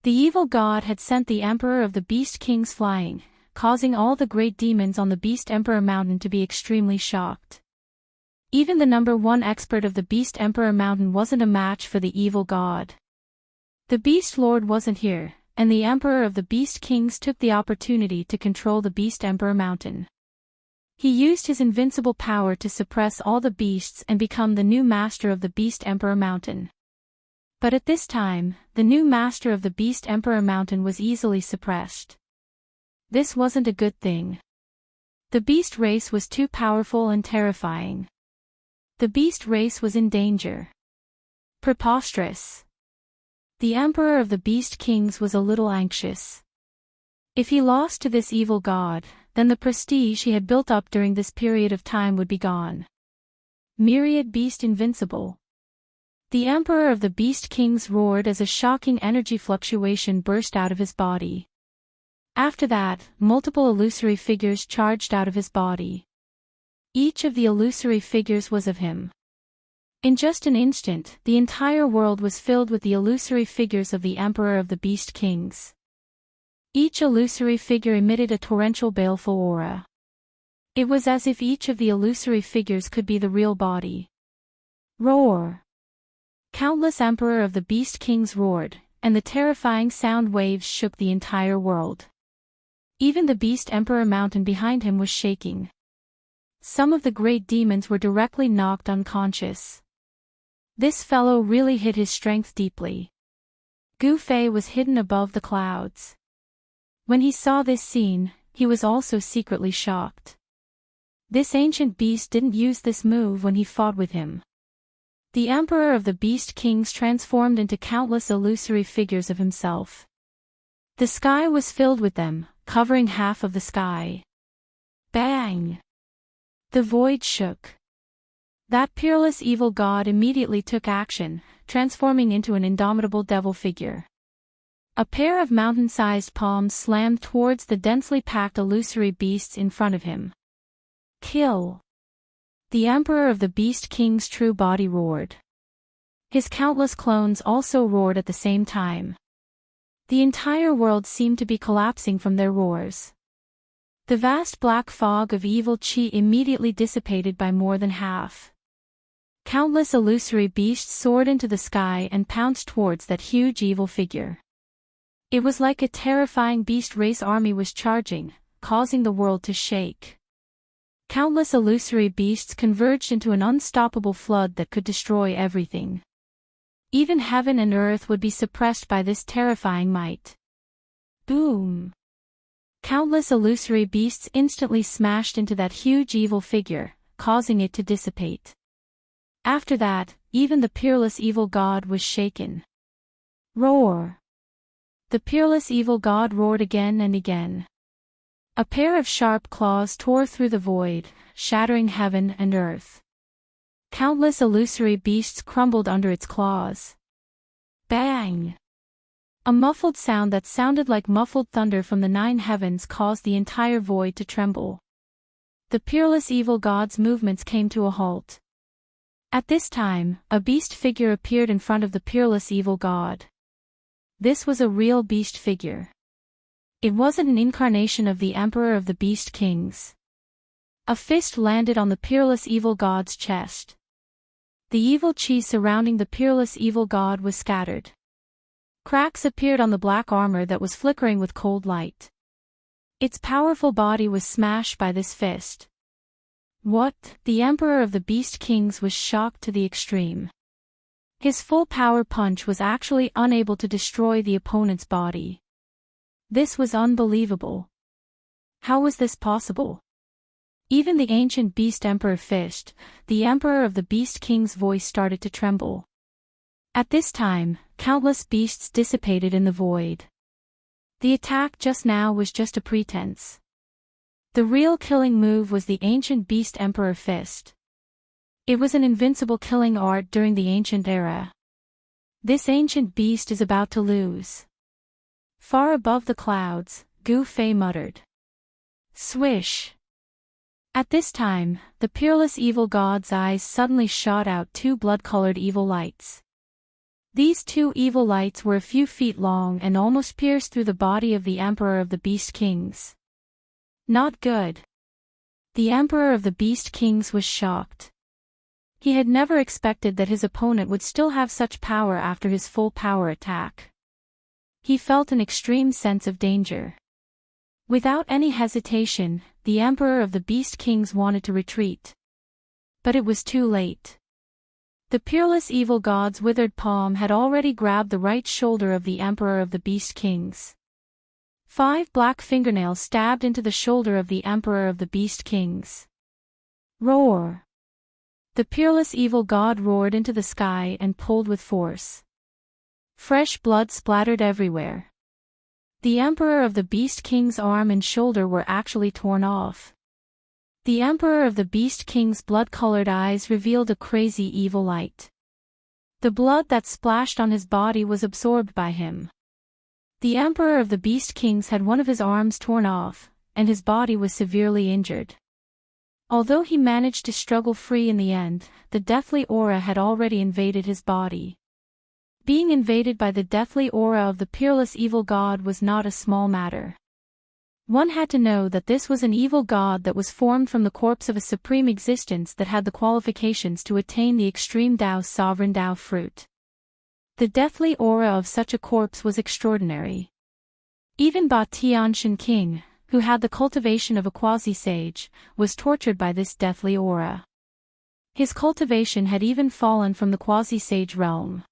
The evil god had sent the emperor of the beast kings flying, causing all the great demons on the beast emperor mountain to be extremely shocked. Even the #1 expert of the beast emperor mountain wasn't a match for the evil god. The beast lord wasn't here, and the emperor of the beast kings took the opportunity to control the beast emperor mountain. He used his invincible power to suppress all the beasts and become the new master of the beast emperor mountain. But at this time, the new master of the beast emperor mountain was easily suppressed. This wasn't a good thing. The beast race was too powerful and terrifying. The beast race was in danger. Preposterous. The emperor of the beast kings was a little anxious. If he lost to this evil god, then the prestige he had built up during this period of time would be gone. Myriad beast invincible. The emperor of the beast kings roared as a shocking energy fluctuation burst out of his body. After that, multiple illusory figures charged out of his body. Each of the illusory figures was of him. In just an instant, the entire world was filled with the illusory figures of the Emperor of the Beast Kings. Each illusory figure emitted a torrential baleful aura. It was as if each of the illusory figures could be the real body. Roar! Countless Emperor of the Beast Kings roared, and the terrifying sound waves shook the entire world. Even the Beast Emperor mountain behind him was shaking. Some of the great demons were directly knocked unconscious. This fellow really hid his strength deeply. Gu Fei was hidden above the clouds. When he saw this scene, he was also secretly shocked. This ancient beast didn't use this move when he fought with him. The Emperor of the Beast Kings transformed into countless illusory figures of himself. The sky was filled with them, covering half of the sky. Bang! The void shook. That peerless evil god immediately took action, transforming into an indomitable devil figure. A pair of mountain-sized palms slammed towards the densely packed illusory beasts in front of him. Kill! The Emperor of the Beast King's true body roared. His countless clones also roared at the same time. The entire world seemed to be collapsing from their roars. The vast black fog of evil chi immediately dissipated by more than half. Countless illusory beasts soared into the sky and pounced towards that huge evil figure. It was like a terrifying beast race army was charging, causing the world to shake. Countless illusory beasts converged into an unstoppable flood that could destroy everything. Even heaven and earth would be suppressed by this terrifying might. Boom! Countless illusory beasts instantly smashed into that huge evil figure, causing it to dissipate. After that, even the peerless evil god was shaken. Roar! The peerless evil god roared again and again. A pair of sharp claws tore through the void, shattering heaven and earth. Countless illusory beasts crumbled under its claws. Bang! A muffled sound that sounded like muffled thunder from the 9 heavens caused the entire void to tremble. The peerless evil god's movements came to a halt. At this time, a beast figure appeared in front of the peerless evil god. This was a real beast figure. It wasn't an incarnation of the Emperor of the Beast Kings. A fist landed on the peerless evil god's chest. The evil chi surrounding the peerless evil god was scattered. Cracks appeared on the black armor that was flickering with cold light. Its powerful body was smashed by this fist. What? The Emperor of the Beast Kings was shocked to the extreme. His full power punch was actually unable to destroy the opponent's body. This was unbelievable. How was this possible? Even the ancient beast Emperor fished, the Emperor of the Beast King's voice started to tremble. At this time, countless beasts dissipated in the void. The attack just now was just a pretense. The real killing move was the ancient beast Emperor fist. It was an invincible killing art during the ancient era. This ancient beast is about to lose. Far above the clouds, Gu Fei muttered. Swish! At this time, the peerless evil god's eyes suddenly shot out 2 blood-colored evil lights. These 2 evil lights were a few feet long and almost pierced through the body of the Emperor of the Beast Kings. Not good. The Emperor of the Beast Kings was shocked. He had never expected that his opponent would still have such power after his full power attack. He felt an extreme sense of danger. Without any hesitation, the Emperor of the Beast Kings wanted to retreat. But it was too late. The peerless evil god's withered palm had already grabbed the right shoulder of the Emperor of the Beast Kings. 5 black fingernails stabbed into the shoulder of the Emperor of the Beast Kings. Roar! The peerless evil god roared into the sky and pulled with force. Fresh blood splattered everywhere. The Emperor of the Beast King's arm and shoulder were actually torn off. The Emperor of the Beast King's blood-colored eyes revealed a crazy evil light. The blood that splashed on his body was absorbed by him. The Emperor of the Beast Kings had one of his arms torn off, and his body was severely injured. Although he managed to struggle free in the end, the deathly aura had already invaded his body. Being invaded by the deathly aura of the peerless evil god was not a small matter. One had to know that this was an evil god that was formed from the corpse of a supreme existence that had the qualifications to attain the extreme Dao's sovereign Dao fruit. The deathly aura of such a corpse was extraordinary. Even Ba Tianxian king, who had the cultivation of a quasi-sage, was tortured by this deathly aura. His cultivation had even fallen from the quasi-sage realm.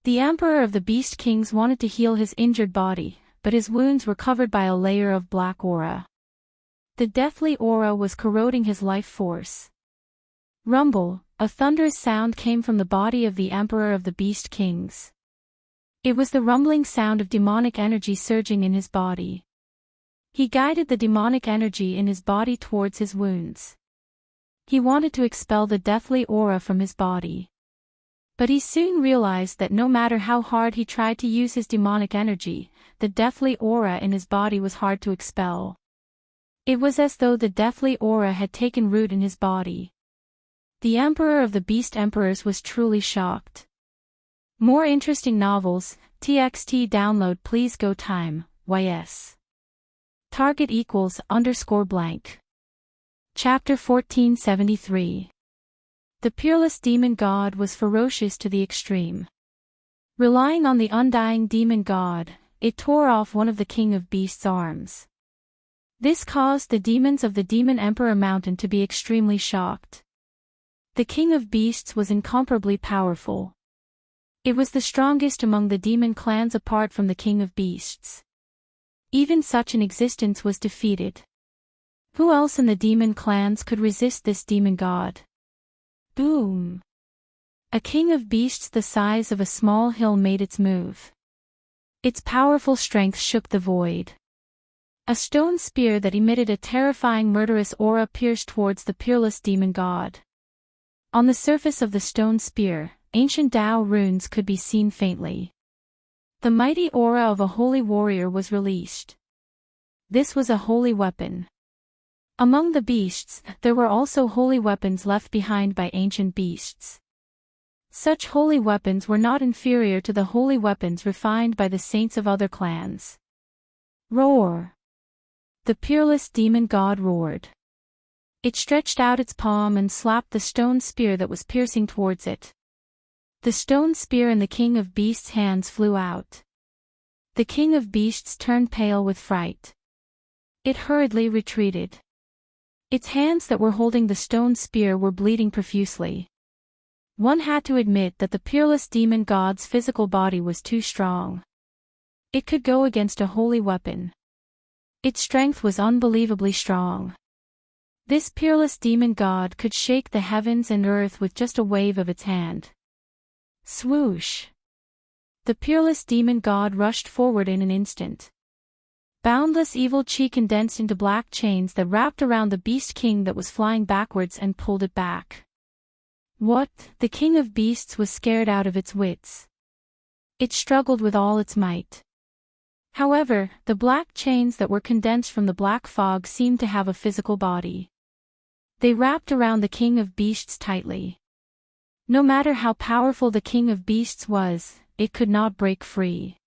The emperor of the beast kings wanted to heal his injured body, but his wounds were covered by a layer of black aura. The deathly aura was corroding his life force. Rumble, a thunderous sound came from the body of the emperor of the beast kings. It was the rumbling sound of demonic energy surging in his body. He guided the demonic energy in his body towards his wounds. He wanted to expel the deathly aura from his body. But he soon realized that no matter how hard he tried to use his demonic energy, the deathly aura in his body was hard to expel. It was as though the deathly aura had taken root in his body. The emperor of the beast emperors was truly shocked. More interesting novels, TXT download please go time, YS. Target =_ blank. Chapter 1473. The peerless demon god was ferocious to the extreme. Relying on the undying demon god, it tore off one of the king of beasts' arms. This caused the demons of the demon emperor mountain to be extremely shocked. The king of beasts was incomparably powerful. It was the strongest among the demon clans apart from the king of beasts. Even such an existence was defeated. Who else in the demon clans could resist this demon god? Boom! A king of beasts the size of a small hill made its move. Its powerful strength shook the void. A stone spear that emitted a terrifying murderous aura pierced towards the peerless demon god. On the surface of the stone spear, ancient Dao runes could be seen faintly. The mighty aura of a holy warrior was released. This was a holy weapon. Among the beasts, there were also holy weapons left behind by ancient beasts. Such holy weapons were not inferior to the holy weapons refined by the saints of other clans. Roar! The peerless demon god roared. It stretched out its palm and slapped the stone spear that was piercing towards it. The stone spear in the king of beasts' hands flew out. The king of beasts turned pale with fright. It hurriedly retreated. Its hands that were holding the stone spear were bleeding profusely. One had to admit that the peerless demon god's physical body was too strong. It could go against a holy weapon. Its strength was unbelievably strong. This peerless demon god could shake the heavens and earth with just a wave of its hand. Swoosh! The peerless demon god rushed forward in an instant. Boundless evil chi condensed into black chains that wrapped around the beast king that was flying backwards and pulled it back. What? The king of beasts was scared out of its wits. It struggled with all its might. However, the black chains that were condensed from the black fog seemed to have a physical body. They wrapped around the king of beasts tightly. No matter how powerful the king of beasts was, it could not break free.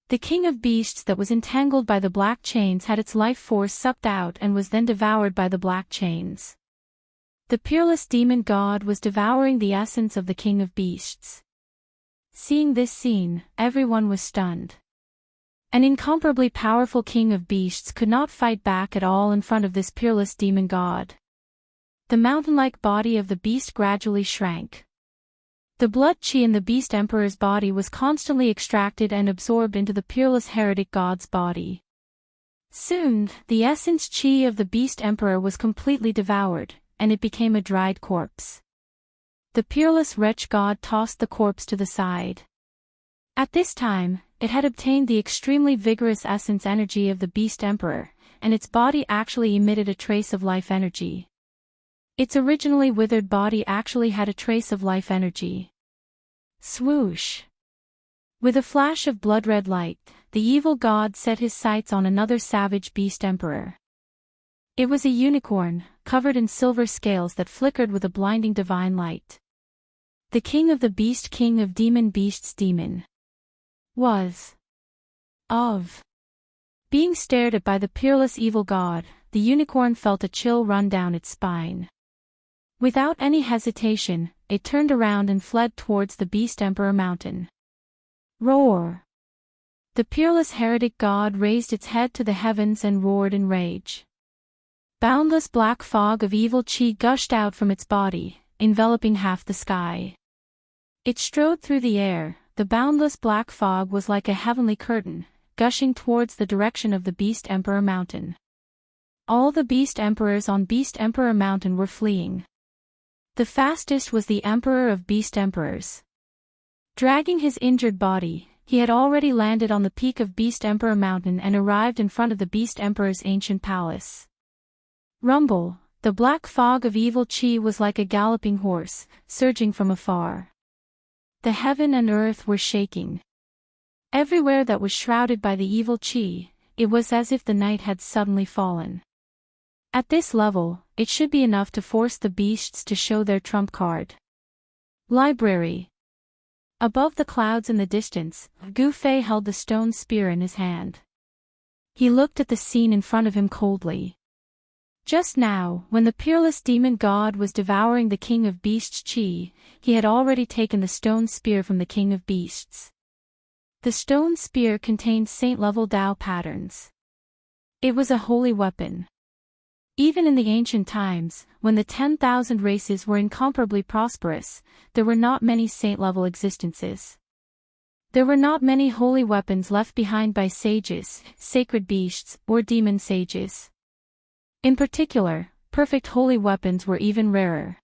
The king of beasts that was entangled by the black chains had its life force sucked out and was then devoured by the black chains. The peerless demon god was devouring the essence of the king of beasts. Seeing this scene, everyone was stunned. An incomparably powerful king of beasts could not fight back at all in front of this peerless demon god. The mountain-like body of the beast gradually shrank. The blood chi in the beast emperor's body was constantly extracted and absorbed into the peerless heretic god's body. Soon, the essence chi of the beast emperor was completely devoured, and it became a dried corpse. The peerless wretch god tossed the corpse to the side. At this time, it had obtained the extremely vigorous essence energy of the beast emperor, and its body actually emitted a trace of life energy. Its originally withered body actually had a trace of life energy. Swoosh! With a flash of blood-red light, the evil god set his sights on another savage beast emperor. It was a unicorn, covered in silver scales that flickered with a blinding divine light. The king of the beast, king of demon beasts, demon, was of being stared at by the peerless evil god. The unicorn felt a chill run down its spine. Without any hesitation, it turned around and fled towards the Beast Emperor mountain. Roar! The peerless heretic god raised its head to the heavens and roared in rage. Boundless black fog of evil chi gushed out from its body, enveloping half the sky. It strode through the air. The boundless black fog was like a heavenly curtain, gushing towards the direction of the Beast Emperor mountain. All the Beast Emperors on Beast Emperor mountain were fleeing. The fastest was the Emperor of Beast Emperors. Dragging his injured body, he had already landed on the peak of Beast Emperor mountain and arrived in front of the Beast Emperor's ancient palace. Rumble, the black fog of evil chi was like a galloping horse, surging from afar. The heaven and earth were shaking. Everywhere that was shrouded by the evil chi, it was as if the night had suddenly fallen. At this level, it should be enough to force the beasts to show their trump card. Library. Above the clouds in the distance, Gu Fei held the stone spear in his hand. He looked at the scene in front of him coldly. Just now, when the peerless demon god was devouring the king of beasts chi, he had already taken the stone spear from the king of beasts. The stone spear contained saint-level Dao patterns. It was a holy weapon. Even in the ancient times, when the 10,000 races were incomparably prosperous, there were not many saint-level existences. There were not many holy weapons left behind by sages, sacred beasts, or demon sages. In particular, perfect holy weapons were even rarer.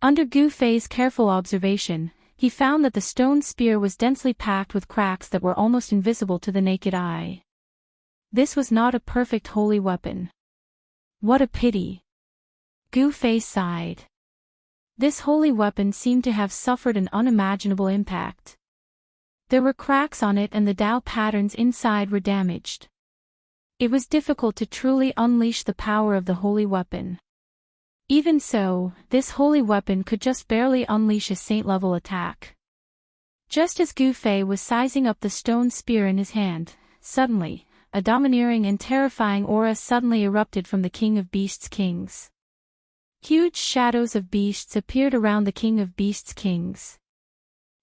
Under Gu Fei's careful observation, he found that the stone spear was densely packed with cracks that were almost invisible to the naked eye. This was not a perfect holy weapon. What a pity! Gu Fei sighed. This holy weapon seemed to have suffered an unimaginable impact. There were cracks on it and the Dao patterns inside were damaged. It was difficult to truly unleash the power of the holy weapon. Even so, this holy weapon could just barely unleash a saint-level attack. Just as Gu Fei was sizing up the stone spear in his hand, suddenly, a domineering and terrifying aura suddenly erupted from the King of Beasts' kings. Huge shadows of beasts appeared around the King of Beasts' kings.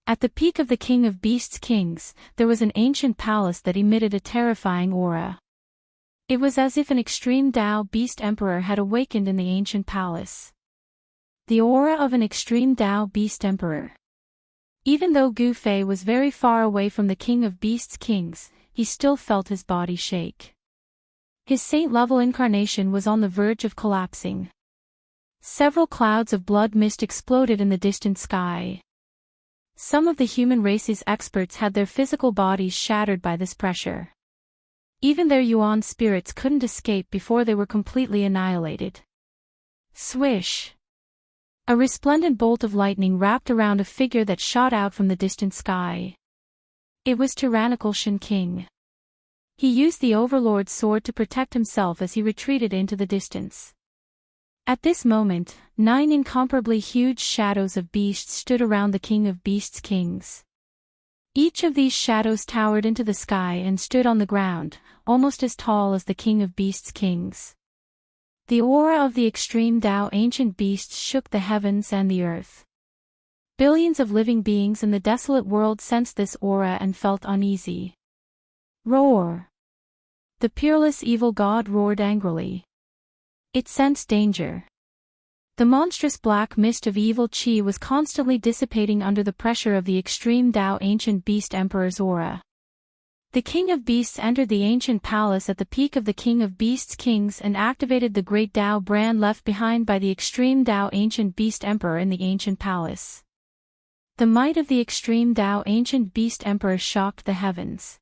At the peak of the King of Beasts' kings, there was an ancient palace that emitted a terrifying aura. It was as if an extreme Dao Beast Emperor had awakened in the ancient palace. The aura of an extreme Dao Beast Emperor. Even though Gu Fei was very far away from the King of Beasts' kings, he still felt his body shake. His saint-level incarnation was on the verge of collapsing. Several clouds of blood mist exploded in the distant sky. Some of the human race's experts had their physical bodies shattered by this pressure. Even their Yuan spirits couldn't escape before they were completely annihilated. Swish! A resplendent bolt of lightning wrapped around a figure that shot out from the distant sky. It was tyrannical Shen King. He used the Overlord's sword to protect himself as he retreated into the distance. At this moment, 9 incomparably huge shadows of beasts stood around the King of Beasts' kings. Each of these shadows towered into the sky and stood on the ground, almost as tall as the King of Beasts' kings. The aura of the extreme Dao ancient beasts shook the heavens and the earth. Billions of living beings in the desolate world sensed this aura and felt uneasy. Roar! The peerless evil god roared angrily. It sensed danger. The monstrous black mist of evil chi was constantly dissipating under the pressure of the extreme Dao ancient beast emperor's aura. The King of Beasts entered the ancient palace at the peak of the King of Beasts' kings and activated the great Dao brand left behind by the extreme Dao ancient beast emperor in the ancient palace. The might of the extreme Dao ancient beast emperor shocked the heavens.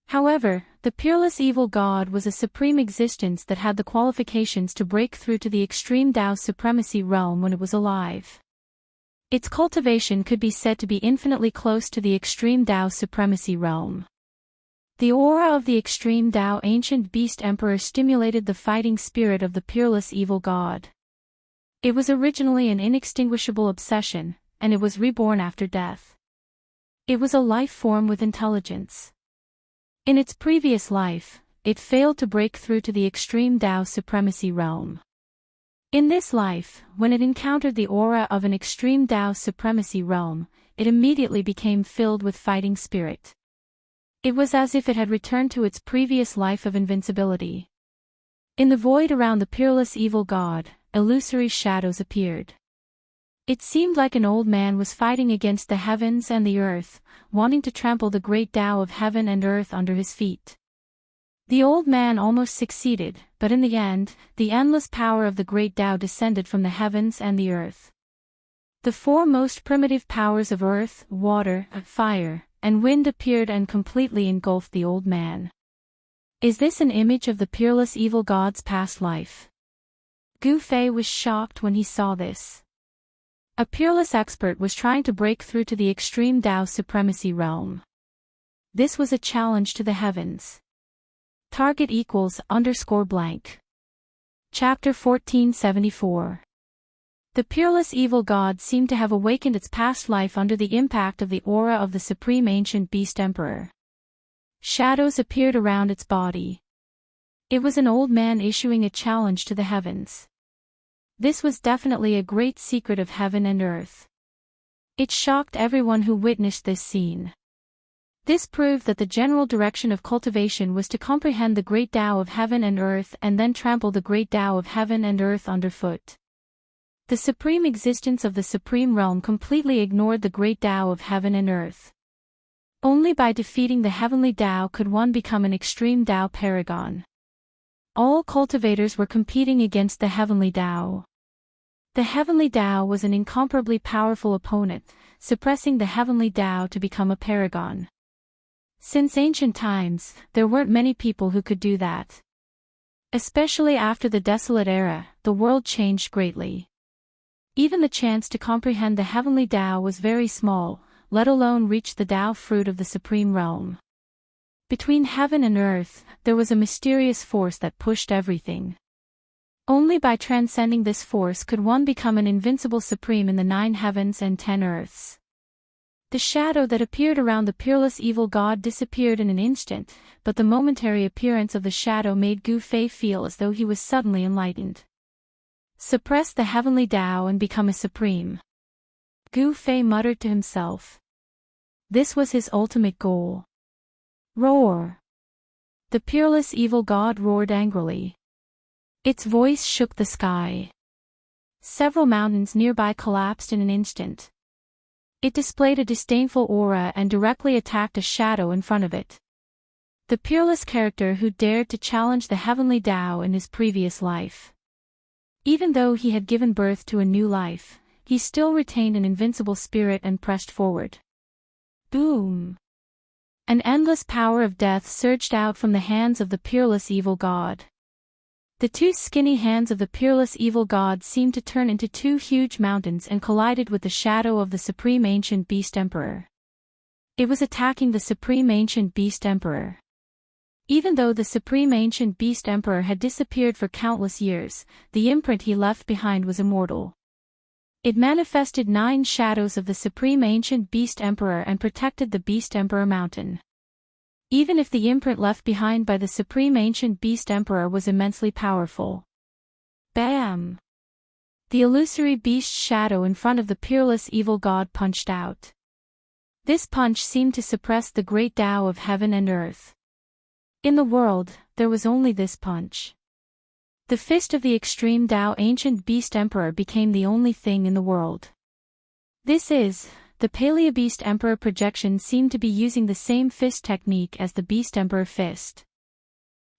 However, the peerless evil god was a supreme existence that had the qualifications to break through to the extreme Dao supremacy realm when it was alive. Its cultivation could be said to be infinitely close to the extreme Dao supremacy realm. The aura of the extreme Tao ancient beast emperor stimulated the fighting spirit of the peerless evil god. It was originally an inextinguishable obsession, and it was reborn after death. It was a life form with intelligence. In its previous life, it failed to break through to the extreme Tao supremacy realm. In this life, when it encountered the aura of an extreme Tao supremacy realm, it immediately became filled with fighting spirit. It was as if it had returned to its previous life of invincibility. In the void around the peerless evil god, illusory shadows appeared. It seemed like an old man was fighting against the heavens and the earth, wanting to trample the great Tao of heaven and earth under his feet. The old man almost succeeded, but in the end, the endless power of the great Tao descended from the heavens and the earth. The four most primitive powers of earth, water, fire, and wind appeared and completely engulfed the old man. Is this an image of the peerless evil god's past life? Gu Fei was shocked when he saw this. A peerless expert was trying to break through to the extreme Tao supremacy realm. This was a challenge to the heavens. Target =_blank. Chapter 1474. The peerless evil god seemed to have awakened its past life under the impact of the aura of the supreme ancient beast emperor. Shadows appeared around its body. It was an old man issuing a challenge to the heavens. This was definitely a great secret of heaven and earth. It shocked everyone who witnessed this scene. This proved that the general direction of cultivation was to comprehend the great Tao of heaven and earth and then trample the great Tao of heaven and earth underfoot. The supreme existence of the supreme realm completely ignored the great Tao of heaven and earth. Only by defeating the heavenly Tao could one become an extreme Tao paragon. All cultivators were competing against the heavenly Tao. The heavenly Tao was an incomparably powerful opponent, suppressing the heavenly Tao to become a paragon. Since ancient times, there weren't many people who could do that. Especially after the desolate era, the world changed greatly. Even the chance to comprehend the heavenly Tao was very small, let alone reach the Tao fruit of the supreme realm. Between heaven and earth, there was a mysterious force that pushed everything. Only by transcending this force could one become an invincible supreme in the 9 heavens and 10 earths. The shadow that appeared around the peerless evil god disappeared in an instant, but the momentary appearance of the shadow made Gu Fei feel as though he was suddenly enlightened. Suppress the heavenly Tao and become a supreme. Gu Fei muttered to himself. This was his ultimate goal. Roar! The peerless evil god roared angrily. Its voice shook the sky. Several mountains nearby collapsed in an instant. It displayed a disdainful aura and directly attacked a shadow in front of it. The peerless character who dared to challenge the heavenly Tao in his previous life. Even though he had given birth to a new life, he still retained an invincible spirit and pressed forward. Boom! An endless power of death surged out from the hands of the peerless evil god. The 2 skinny hands of the peerless evil god seemed to turn into 2 huge mountains and collided with the shadow of the supreme ancient beast emperor. It was attacking the supreme ancient beast emperor. Even though the supreme ancient beast emperor had disappeared for countless years, the imprint he left behind was immortal. It manifested 9 shadows of the supreme ancient beast emperor and protected the beast emperor mountain. Even if the imprint left behind by the supreme ancient beast emperor was immensely powerful. Bam! The illusory beast shadow in front of the peerless evil god punched out. This punch seemed to suppress the great Tao of heaven and earth. In the world, there was only this punch. The fist of the extreme Tao ancient beast emperor became the only thing in the world. The Paleobeast Emperor projection seemed to be using the same fist technique as the Beast Emperor fist.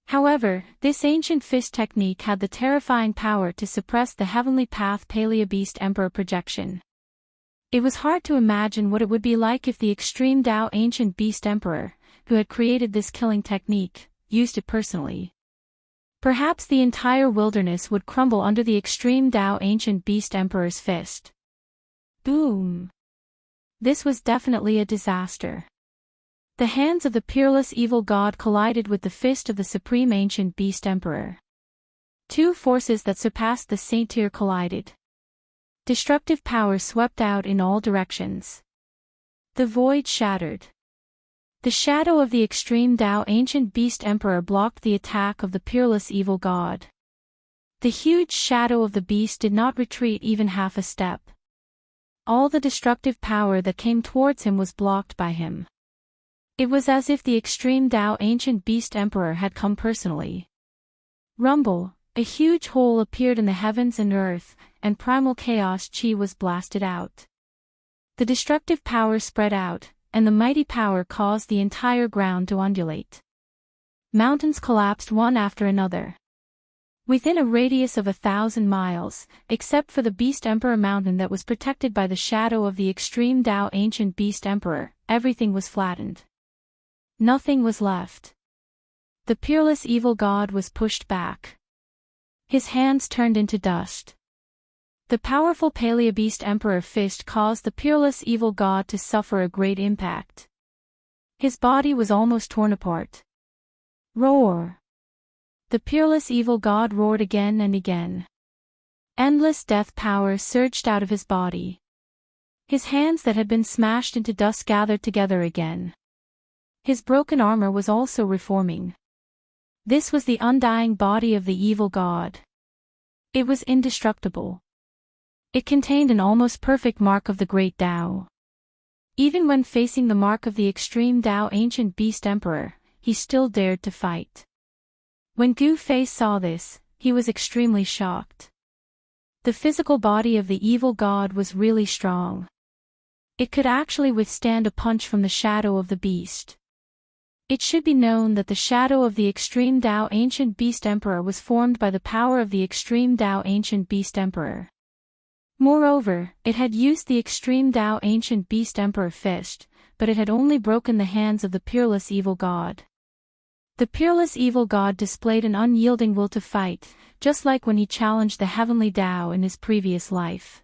However, this ancient fist technique had the terrifying power to suppress the heavenly path Paleobeast Emperor projection. It was hard to imagine what it would be like if the extreme Tao ancient beast emperor, who had created this killing technique, used it personally. Perhaps the entire wilderness would crumble under the extreme Tao ancient beast emperor's fist. Boom! This was definitely a disaster. The hands of the peerless evil god collided with the fist of the supreme ancient beast emperor. Two forces that surpassed the saint-tier collided. Destructive power swept out in all directions. The void shattered. The shadow of the extreme Dao ancient beast emperor blocked the attack of the peerless evil god. The huge shadow of the beast did not retreat even half a step. All the destructive power that came towards him was blocked by him. It was as if the extreme Dao ancient beast emperor had come personally. Rumble, a huge hole appeared in the heavens and earth, and primal chaos chi was blasted out. The destructive power spread out, and the mighty power caused the entire ground to undulate. Mountains collapsed one after another. Within a radius of 1,000 miles, except for the Beast Emperor mountain that was protected by the shadow of the extreme Dao ancient Beast Emperor, everything was flattened. Nothing was left. The peerless evil god was pushed back. His hands turned into dust. The powerful Paleobeast Emperor fist caused the peerless evil god to suffer a great impact. His body was almost torn apart. Roar! The peerless evil god roared again and again. Endless death power surged out of his body. His hands that had been smashed into dust gathered together again. His broken armor was also reforming. This was the undying body of the evil god. It was indestructible. It contained an almost perfect mark of the great Dao. Even when facing the mark of the extreme Dao ancient beast emperor, he still dared to fight. When Gu Fei saw this, he was extremely shocked. The physical body of the evil god was really strong. It could actually withstand a punch from the shadow of the beast. It should be known that the shadow of the extreme Dao ancient beast emperor was formed by the power of the extreme Dao ancient beast emperor. Moreover, it had used the extreme Dao ancient beast emperor fist, but it had only broken the hands of the peerless evil god. The peerless evil god displayed an unyielding will to fight, just like when he challenged the heavenly Dao in his previous life.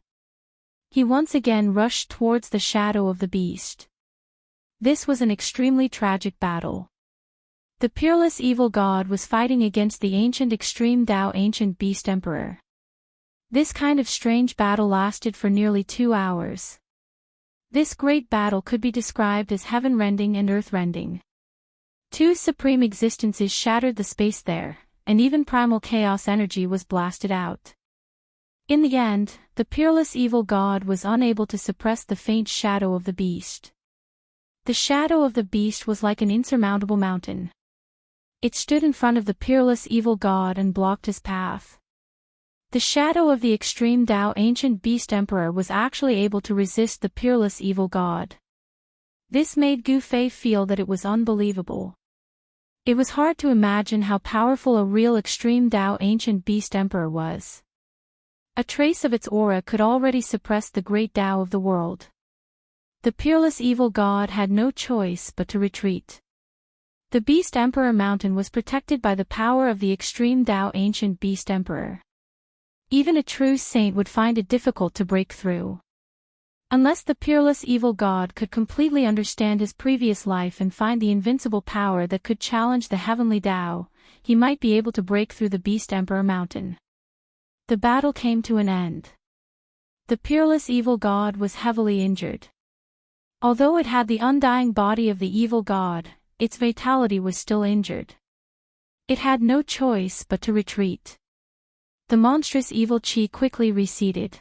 He once again rushed towards the shadow of the beast. This was an extremely tragic battle. The peerless evil god was fighting against the ancient extreme Dao ancient beast emperor. This kind of strange battle lasted for nearly 2 hours. This great battle could be described as heaven-rending and earth-rending. Two supreme existences shattered the space there, and even primal chaos energy was blasted out. In the end, the peerless evil god was unable to suppress the faint shadow of the beast. The shadow of the beast was like an insurmountable mountain. It stood in front of the peerless evil god and blocked his path. The shadow of the extreme Dao ancient beast emperor was actually able to resist the peerless evil god. This made Gu Fei feel that it was unbelievable. It was hard to imagine how powerful a real extreme Dao ancient beast emperor was. A trace of its aura could already suppress the great Dao of the world. The peerless evil god had no choice but to retreat. The Beast Emperor mountain was protected by the power of the extreme Dao ancient beast emperor. Even a true saint would find it difficult to break through. Unless the peerless evil god could completely understand his previous life and find the invincible power that could challenge the heavenly Dao, he might be able to break through the Beast Emperor mountain. The battle came to an end. The peerless evil god was heavily injured. Although it had the undying body of the evil god, its vitality was still injured. It had no choice but to retreat. The monstrous evil chi quickly receded.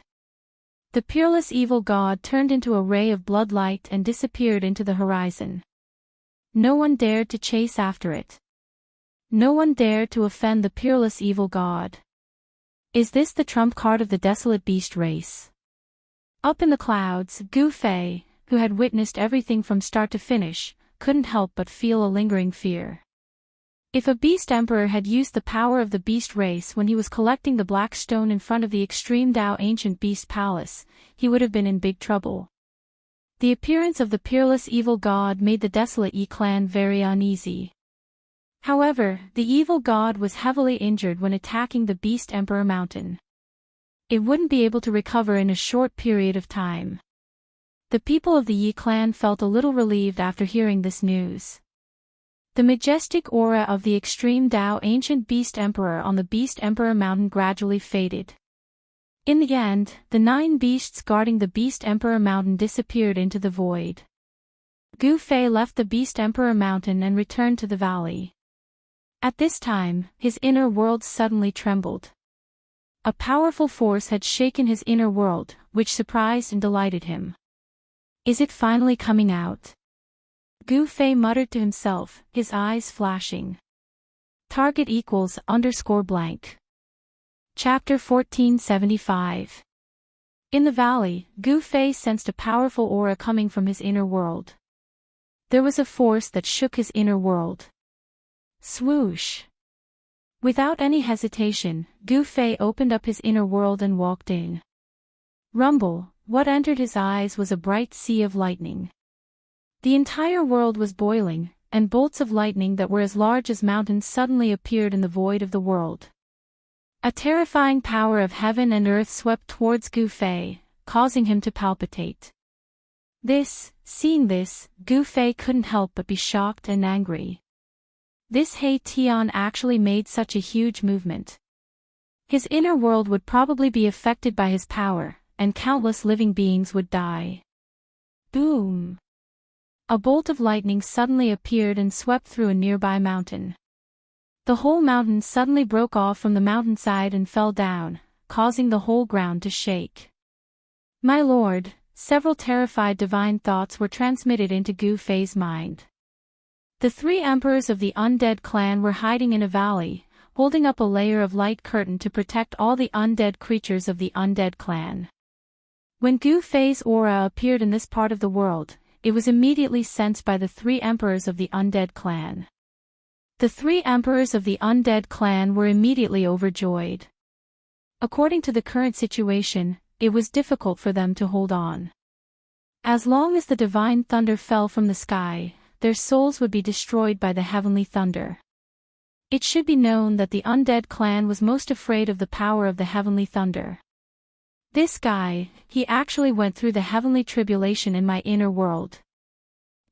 The peerless evil god turned into a ray of blood light and disappeared into the horizon. No one dared to chase after it. No one dared to offend the peerless evil god. Is this the trump card of the desolate beast race? Up in the clouds, Gu Fei, who had witnessed everything from start to finish, couldn't help but feel a lingering fear. If a beast emperor had used the power of the beast race when he was collecting the black stone in front of the extreme Dao ancient beast palace, he would have been in big trouble. The appearance of the peerless evil god made the desolate Yi clan very uneasy. However, the evil god was heavily injured when attacking the Beast Emperor mountain. It wouldn't be able to recover in a short period of time. The people of the Yi clan felt a little relieved after hearing this news. The majestic aura of the extreme Dao ancient Beast Emperor on the Beast Emperor Mountain gradually faded. In the end, the 9 beasts guarding the Beast Emperor Mountain disappeared into the void. Gu Fei left the Beast Emperor Mountain and returned to the valley. At this time, his inner world suddenly trembled. A powerful force had shaken his inner world, which surprised and delighted him. Is it finally coming out? Gu Fei muttered to himself, his eyes flashing. Target equals _blank. Chapter 1475. In the valley, Gu Fei sensed a powerful aura coming from his inner world. There was a force that shook his inner world. Swoosh! Without any hesitation, Gu Fei opened up his inner world and walked in. Rumble, what entered his eyes was a bright sea of lightning. The entire world was boiling, and bolts of lightning that were as large as mountains suddenly appeared in the void of the world. A terrifying power of heaven and earth swept towards Gu Fei, causing him to palpitate. Seeing this, Gu Fei couldn't help but be shocked and angry. This He Tian actually made such a huge movement. His inner world would probably be affected by his power, and countless living beings would die. Boom! A bolt of lightning suddenly appeared and swept through a nearby mountain. The whole mountain suddenly broke off from the mountainside and fell down, causing the whole ground to shake. My lord, several terrified divine thoughts were transmitted into Gu Fei's mind. The 3 emperors of the undead clan were hiding in a valley, holding up a layer of light curtain to protect all the undead creatures of the undead clan. When Gu Fei's aura appeared in this part of the world, it was immediately sensed by the 3 emperors of the undead clan. The 3 emperors of the undead clan were immediately overjoyed. According to the current situation, it was difficult for them to hold on. As long as the divine thunder fell from the sky, their souls would be destroyed by the heavenly thunder. It should be known that the undead clan was most afraid of the power of the heavenly thunder. This guy, he actually went through the heavenly tribulation in my inner world.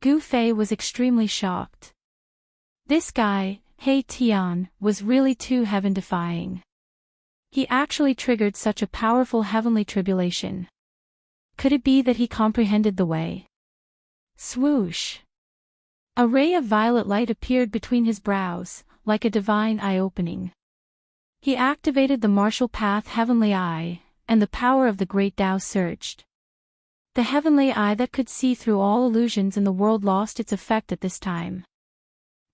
Gu Fei was extremely shocked. This guy, He Tian, was really too heaven-defying. He actually triggered such a powerful heavenly tribulation. Could it be that he comprehended the way? Swoosh! A ray of violet light appeared between his brows, like a divine eye-opening. He activated the martial path Heavenly Eye, and the power of the great Tao surged. The Heavenly Eye that could see through all illusions in the world lost its effect at this time.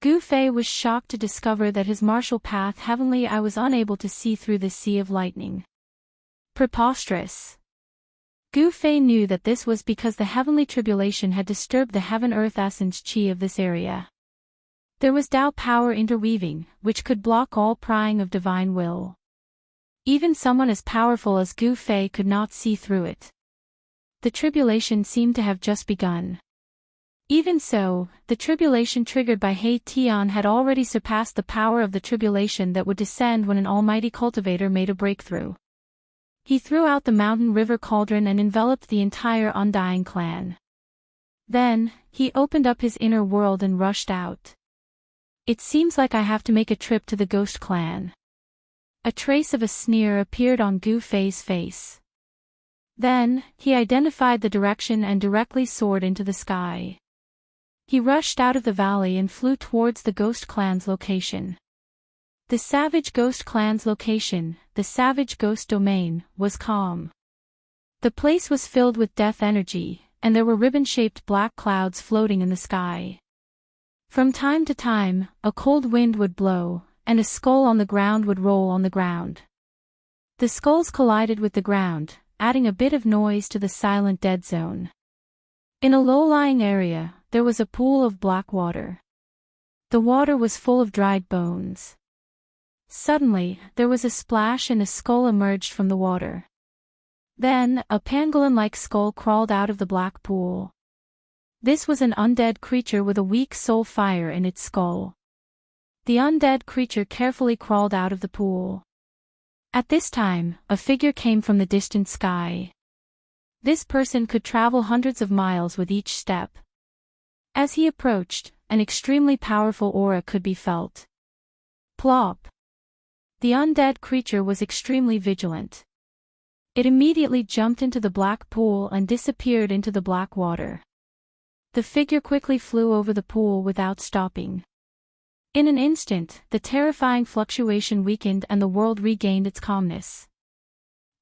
Gu Fei was shocked to discover that his martial path Heavenly Eye was unable to see through the sea of lightning. Preposterous! Gu Fei knew that this was because the heavenly tribulation had disturbed the heaven-earth essence chi of this area. There was Tao power interweaving, which could block all prying of divine will. Even someone as powerful as Gu Fei could not see through it. The tribulation seemed to have just begun. Even so, the tribulation triggered by He Tian had already surpassed the power of the tribulation that would descend when an almighty cultivator made a breakthrough. He threw out the mountain river cauldron and enveloped the entire undying clan. Then, he opened up his inner world and rushed out. It seems like I have to make a trip to the ghost clan. A trace of a sneer appeared on Gu Fei's face. Then, he identified the direction and directly soared into the sky. He rushed out of the valley and flew towards the ghost clan's location. The savage ghost clan's location, the savage ghost domain, was calm. The place was filled with death energy, and there were ribbon-shaped black clouds floating in the sky. From time to time, a cold wind would blow, and a skull on the ground would roll on the ground. The skulls collided with the ground, adding a bit of noise to the silent dead zone. In a low-lying area, there was a pool of black water. The water was full of dried bones. Suddenly, there was a splash and a skull emerged from the water. Then, a pangolin-like skull crawled out of the black pool. This was an undead creature with a weak soul fire in its skull. The undead creature carefully crawled out of the pool. At this time, a figure came from the distant sky. This person could travel hundreds of miles with each step. As he approached, an extremely powerful aura could be felt. Plop. The undead creature was extremely vigilant. It immediately jumped into the black pool and disappeared into the black water. The figure quickly flew over the pool without stopping. In an instant, the terrifying fluctuation weakened and the world regained its calmness.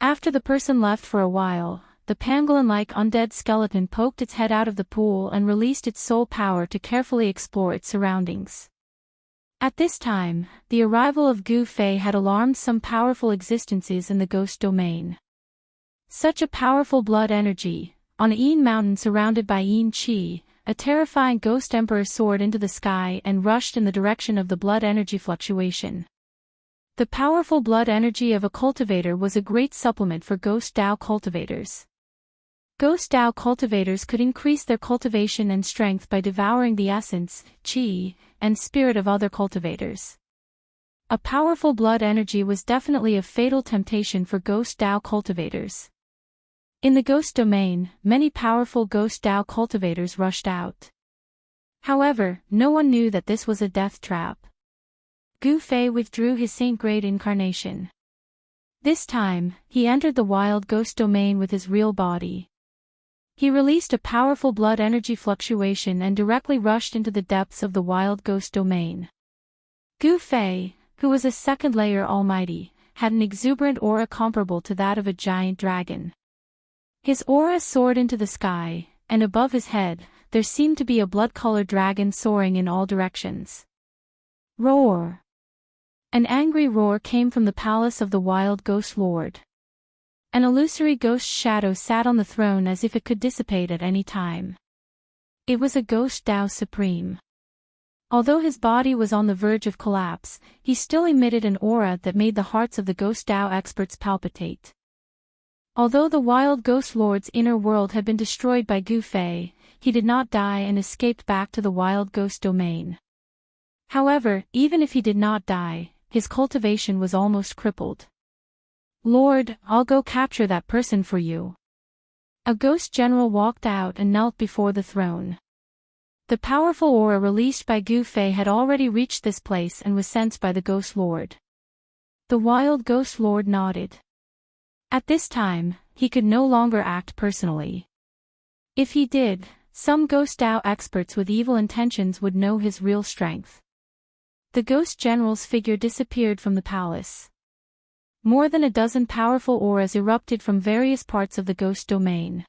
After the person left for a while, the pangolin-like undead skeleton poked its head out of the pool and released its soul power to carefully explore its surroundings. At this time, the arrival of Gu Fei had alarmed some powerful existences in the ghost domain. Such a powerful blood energy, on a Yin mountain surrounded by Yin Qi, a terrifying ghost emperor soared into the sky and rushed in the direction of the blood energy fluctuation. The powerful blood energy of a cultivator was a great supplement for ghost Dao cultivators. Ghost Dao cultivators could increase their cultivation and strength by devouring the essence, qi, and spirit of other cultivators. A powerful blood energy was definitely a fatal temptation for ghost Dao cultivators. In the ghost domain, many powerful ghost Dao cultivators rushed out. However, no one knew that this was a death trap. Gu Fei withdrew his saint-grade incarnation. This time, he entered the wild ghost domain with his real body. He released a powerful blood energy fluctuation and directly rushed into the depths of the wild ghost domain. Gu Fei, who was a second-layer almighty, had an exuberant aura comparable to that of a giant dragon. His aura soared into the sky, and above his head, there seemed to be a blood-colored dragon soaring in all directions. Roar! An angry roar came from the palace of the wild ghost lord. An illusory ghost shadow sat on the throne as if it could dissipate at any time. It was a ghost Dao supreme. Although his body was on the verge of collapse, he still emitted an aura that made the hearts of the ghost Dao experts palpitate. Although the wild ghost lord's inner world had been destroyed by Gu Fei, he did not die and escaped back to the wild ghost domain. However, even if he did not die, his cultivation was almost crippled. Lord, I'll go capture that person for you. A ghost general walked out and knelt before the throne. The powerful aura released by Gu Fei had already reached this place and was sensed by the ghost lord. The wild ghost lord nodded. At this time, he could no longer act personally. If he did, some ghost Dao experts with evil intentions would know his real strength. The ghost general's figure disappeared from the palace. More than a dozen powerful auras erupted from various parts of the ghost domain.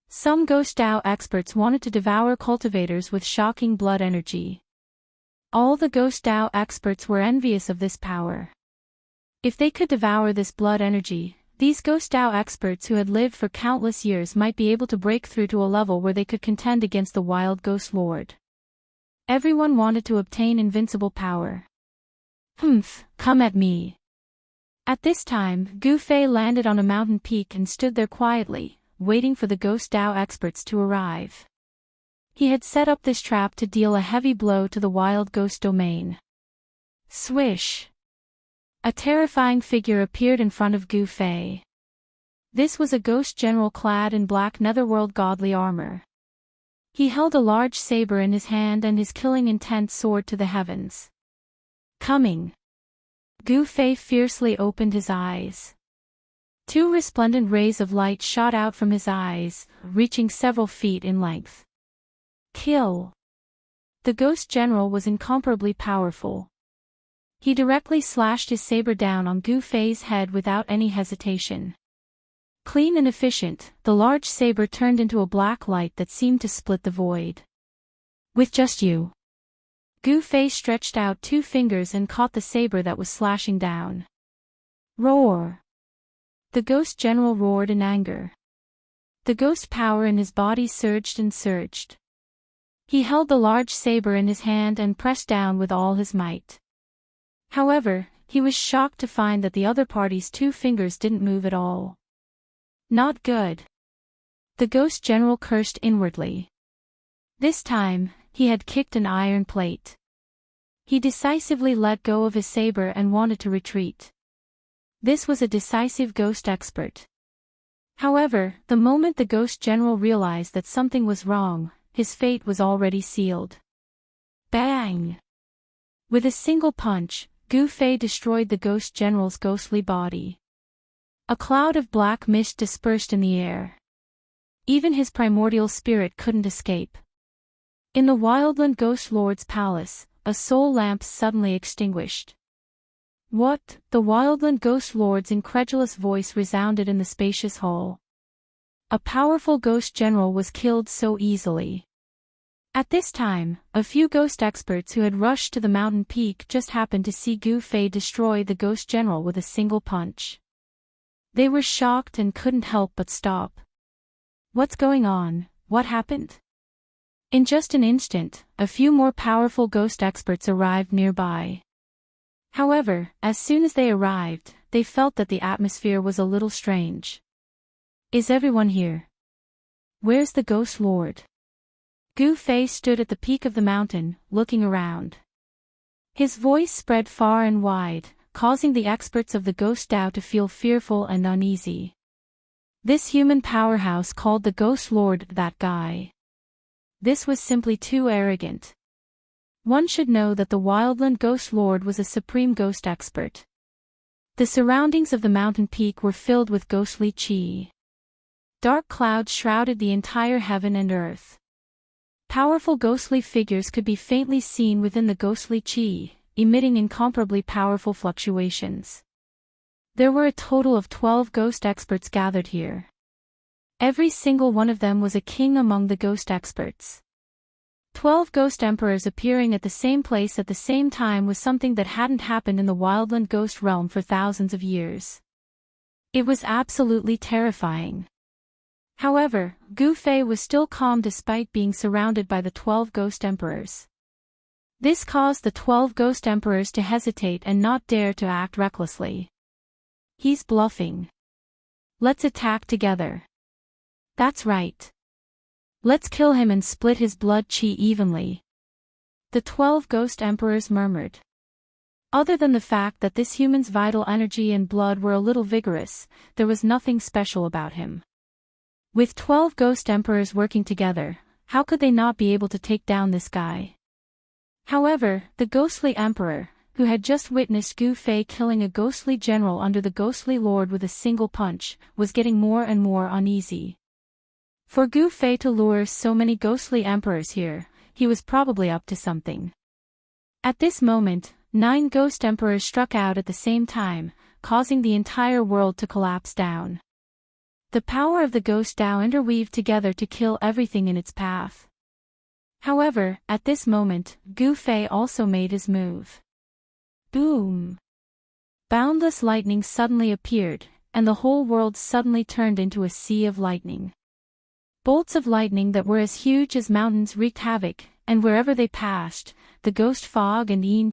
Some ghost Dao experts wanted to devour cultivators with shocking blood energy. All the ghost Dao experts were envious of this power. If they could devour this blood energy, these ghost Dao experts who had lived for countless years might be able to break through to a level where they could contend against the wild ghost lord. Everyone wanted to obtain invincible power. Come at me. At this time, Gu Fei landed on a mountain peak and stood there quietly, waiting for the ghost Dao experts to arrive. He had set up this trap to deal a heavy blow to the wild ghost domain. Swish! A terrifying figure appeared in front of Gu Fei. This was a ghost general clad in black netherworld godly armor. He held a large saber in his hand and his killing intent soared to the heavens. Coming! Gu Fei fiercely opened his eyes. Two resplendent rays of light shot out from his eyes, reaching several feet in length. Kill! The ghost general was incomparably powerful. He directly slashed his saber down on Gu Fei's head without any hesitation. Clean and efficient, the large saber turned into a black light that seemed to split the void. With just you. Gu Fei stretched out two fingers and caught the saber that was slashing down. Roar! The ghost general roared in anger. The ghost power in his body surged and surged. He held the large saber in his hand and pressed down with all his might. However, he was shocked to find that the other party's two fingers didn't move at all. Not good. The ghost general cursed inwardly. This time, he had kicked an iron plate. He decisively let go of his saber and wanted to retreat. This was a decisive ghost expert. However, the moment the ghost general realized that something was wrong, his fate was already sealed. Bang! With a single punch, Gu Fei destroyed the ghost general's ghostly body. A cloud of black mist dispersed in the air. Even his primordial spirit couldn't escape. In the Wildland Ghost Lord's palace, a soul lamp suddenly extinguished. What? The Wildland Ghost Lord's incredulous voice resounded in the spacious hall. A powerful ghost general was killed so easily. At this time, a few ghost experts who had rushed to the mountain peak just happened to see Gu Fei destroy the ghost general with a single punch. They were shocked and couldn't help but stop. What's going on? What happened? In just an instant, a few more powerful ghost experts arrived nearby. However, as soon as they arrived, they felt that the atmosphere was a little strange. Is everyone here? Where's the Ghost Lord? Gu Fei stood at the peak of the mountain, looking around. His voice spread far and wide, causing the experts of the Ghost Dao to feel fearful and uneasy. This human powerhouse called the Ghost Lord that guy. This was simply too arrogant. One should know that the Wildland Ghost Lord was a supreme ghost expert. The surroundings of the mountain peak were filled with ghostly qi. Dark clouds shrouded the entire heaven and earth. Powerful ghostly figures could be faintly seen within the ghostly qi, emitting incomparably powerful fluctuations. There were a total of 12 ghost experts gathered here. Every single one of them was a king among the ghost experts. 12 ghost emperors appearing at the same place at the same time was something that hadn't happened in the Wildland Ghost realm for thousands of years. It was absolutely terrifying. However, Gu Fei was still calm despite being surrounded by the 12 ghost emperors. This caused the 12 ghost emperors to hesitate and not dare to act recklessly. He's bluffing. Let's attack together. That's right. Let's kill him and split his blood qi evenly. The 12 ghost emperors murmured. Other than the fact that this human's vital energy and blood were a little vigorous, there was nothing special about him. With 12 ghost emperors working together, how could they not be able to take down this guy? However, the ghostly emperor, who had just witnessed Gu Fei killing a ghostly general under the ghostly lord with a single punch, was getting more and more uneasy. For Gu Fei to lure so many ghostly emperors here, he was probably up to something. At this moment, 9 ghost emperors struck out at the same time, causing the entire world to collapse down. The power of the Ghost Dao interweaved together to kill everything in its path. However, at this moment, Gu Fei also made his move. Boom! Boundless lightning suddenly appeared, and the whole world suddenly turned into a sea of lightning. Bolts of lightning that were as huge as mountains wreaked havoc, and wherever they passed, the ghost fog and yin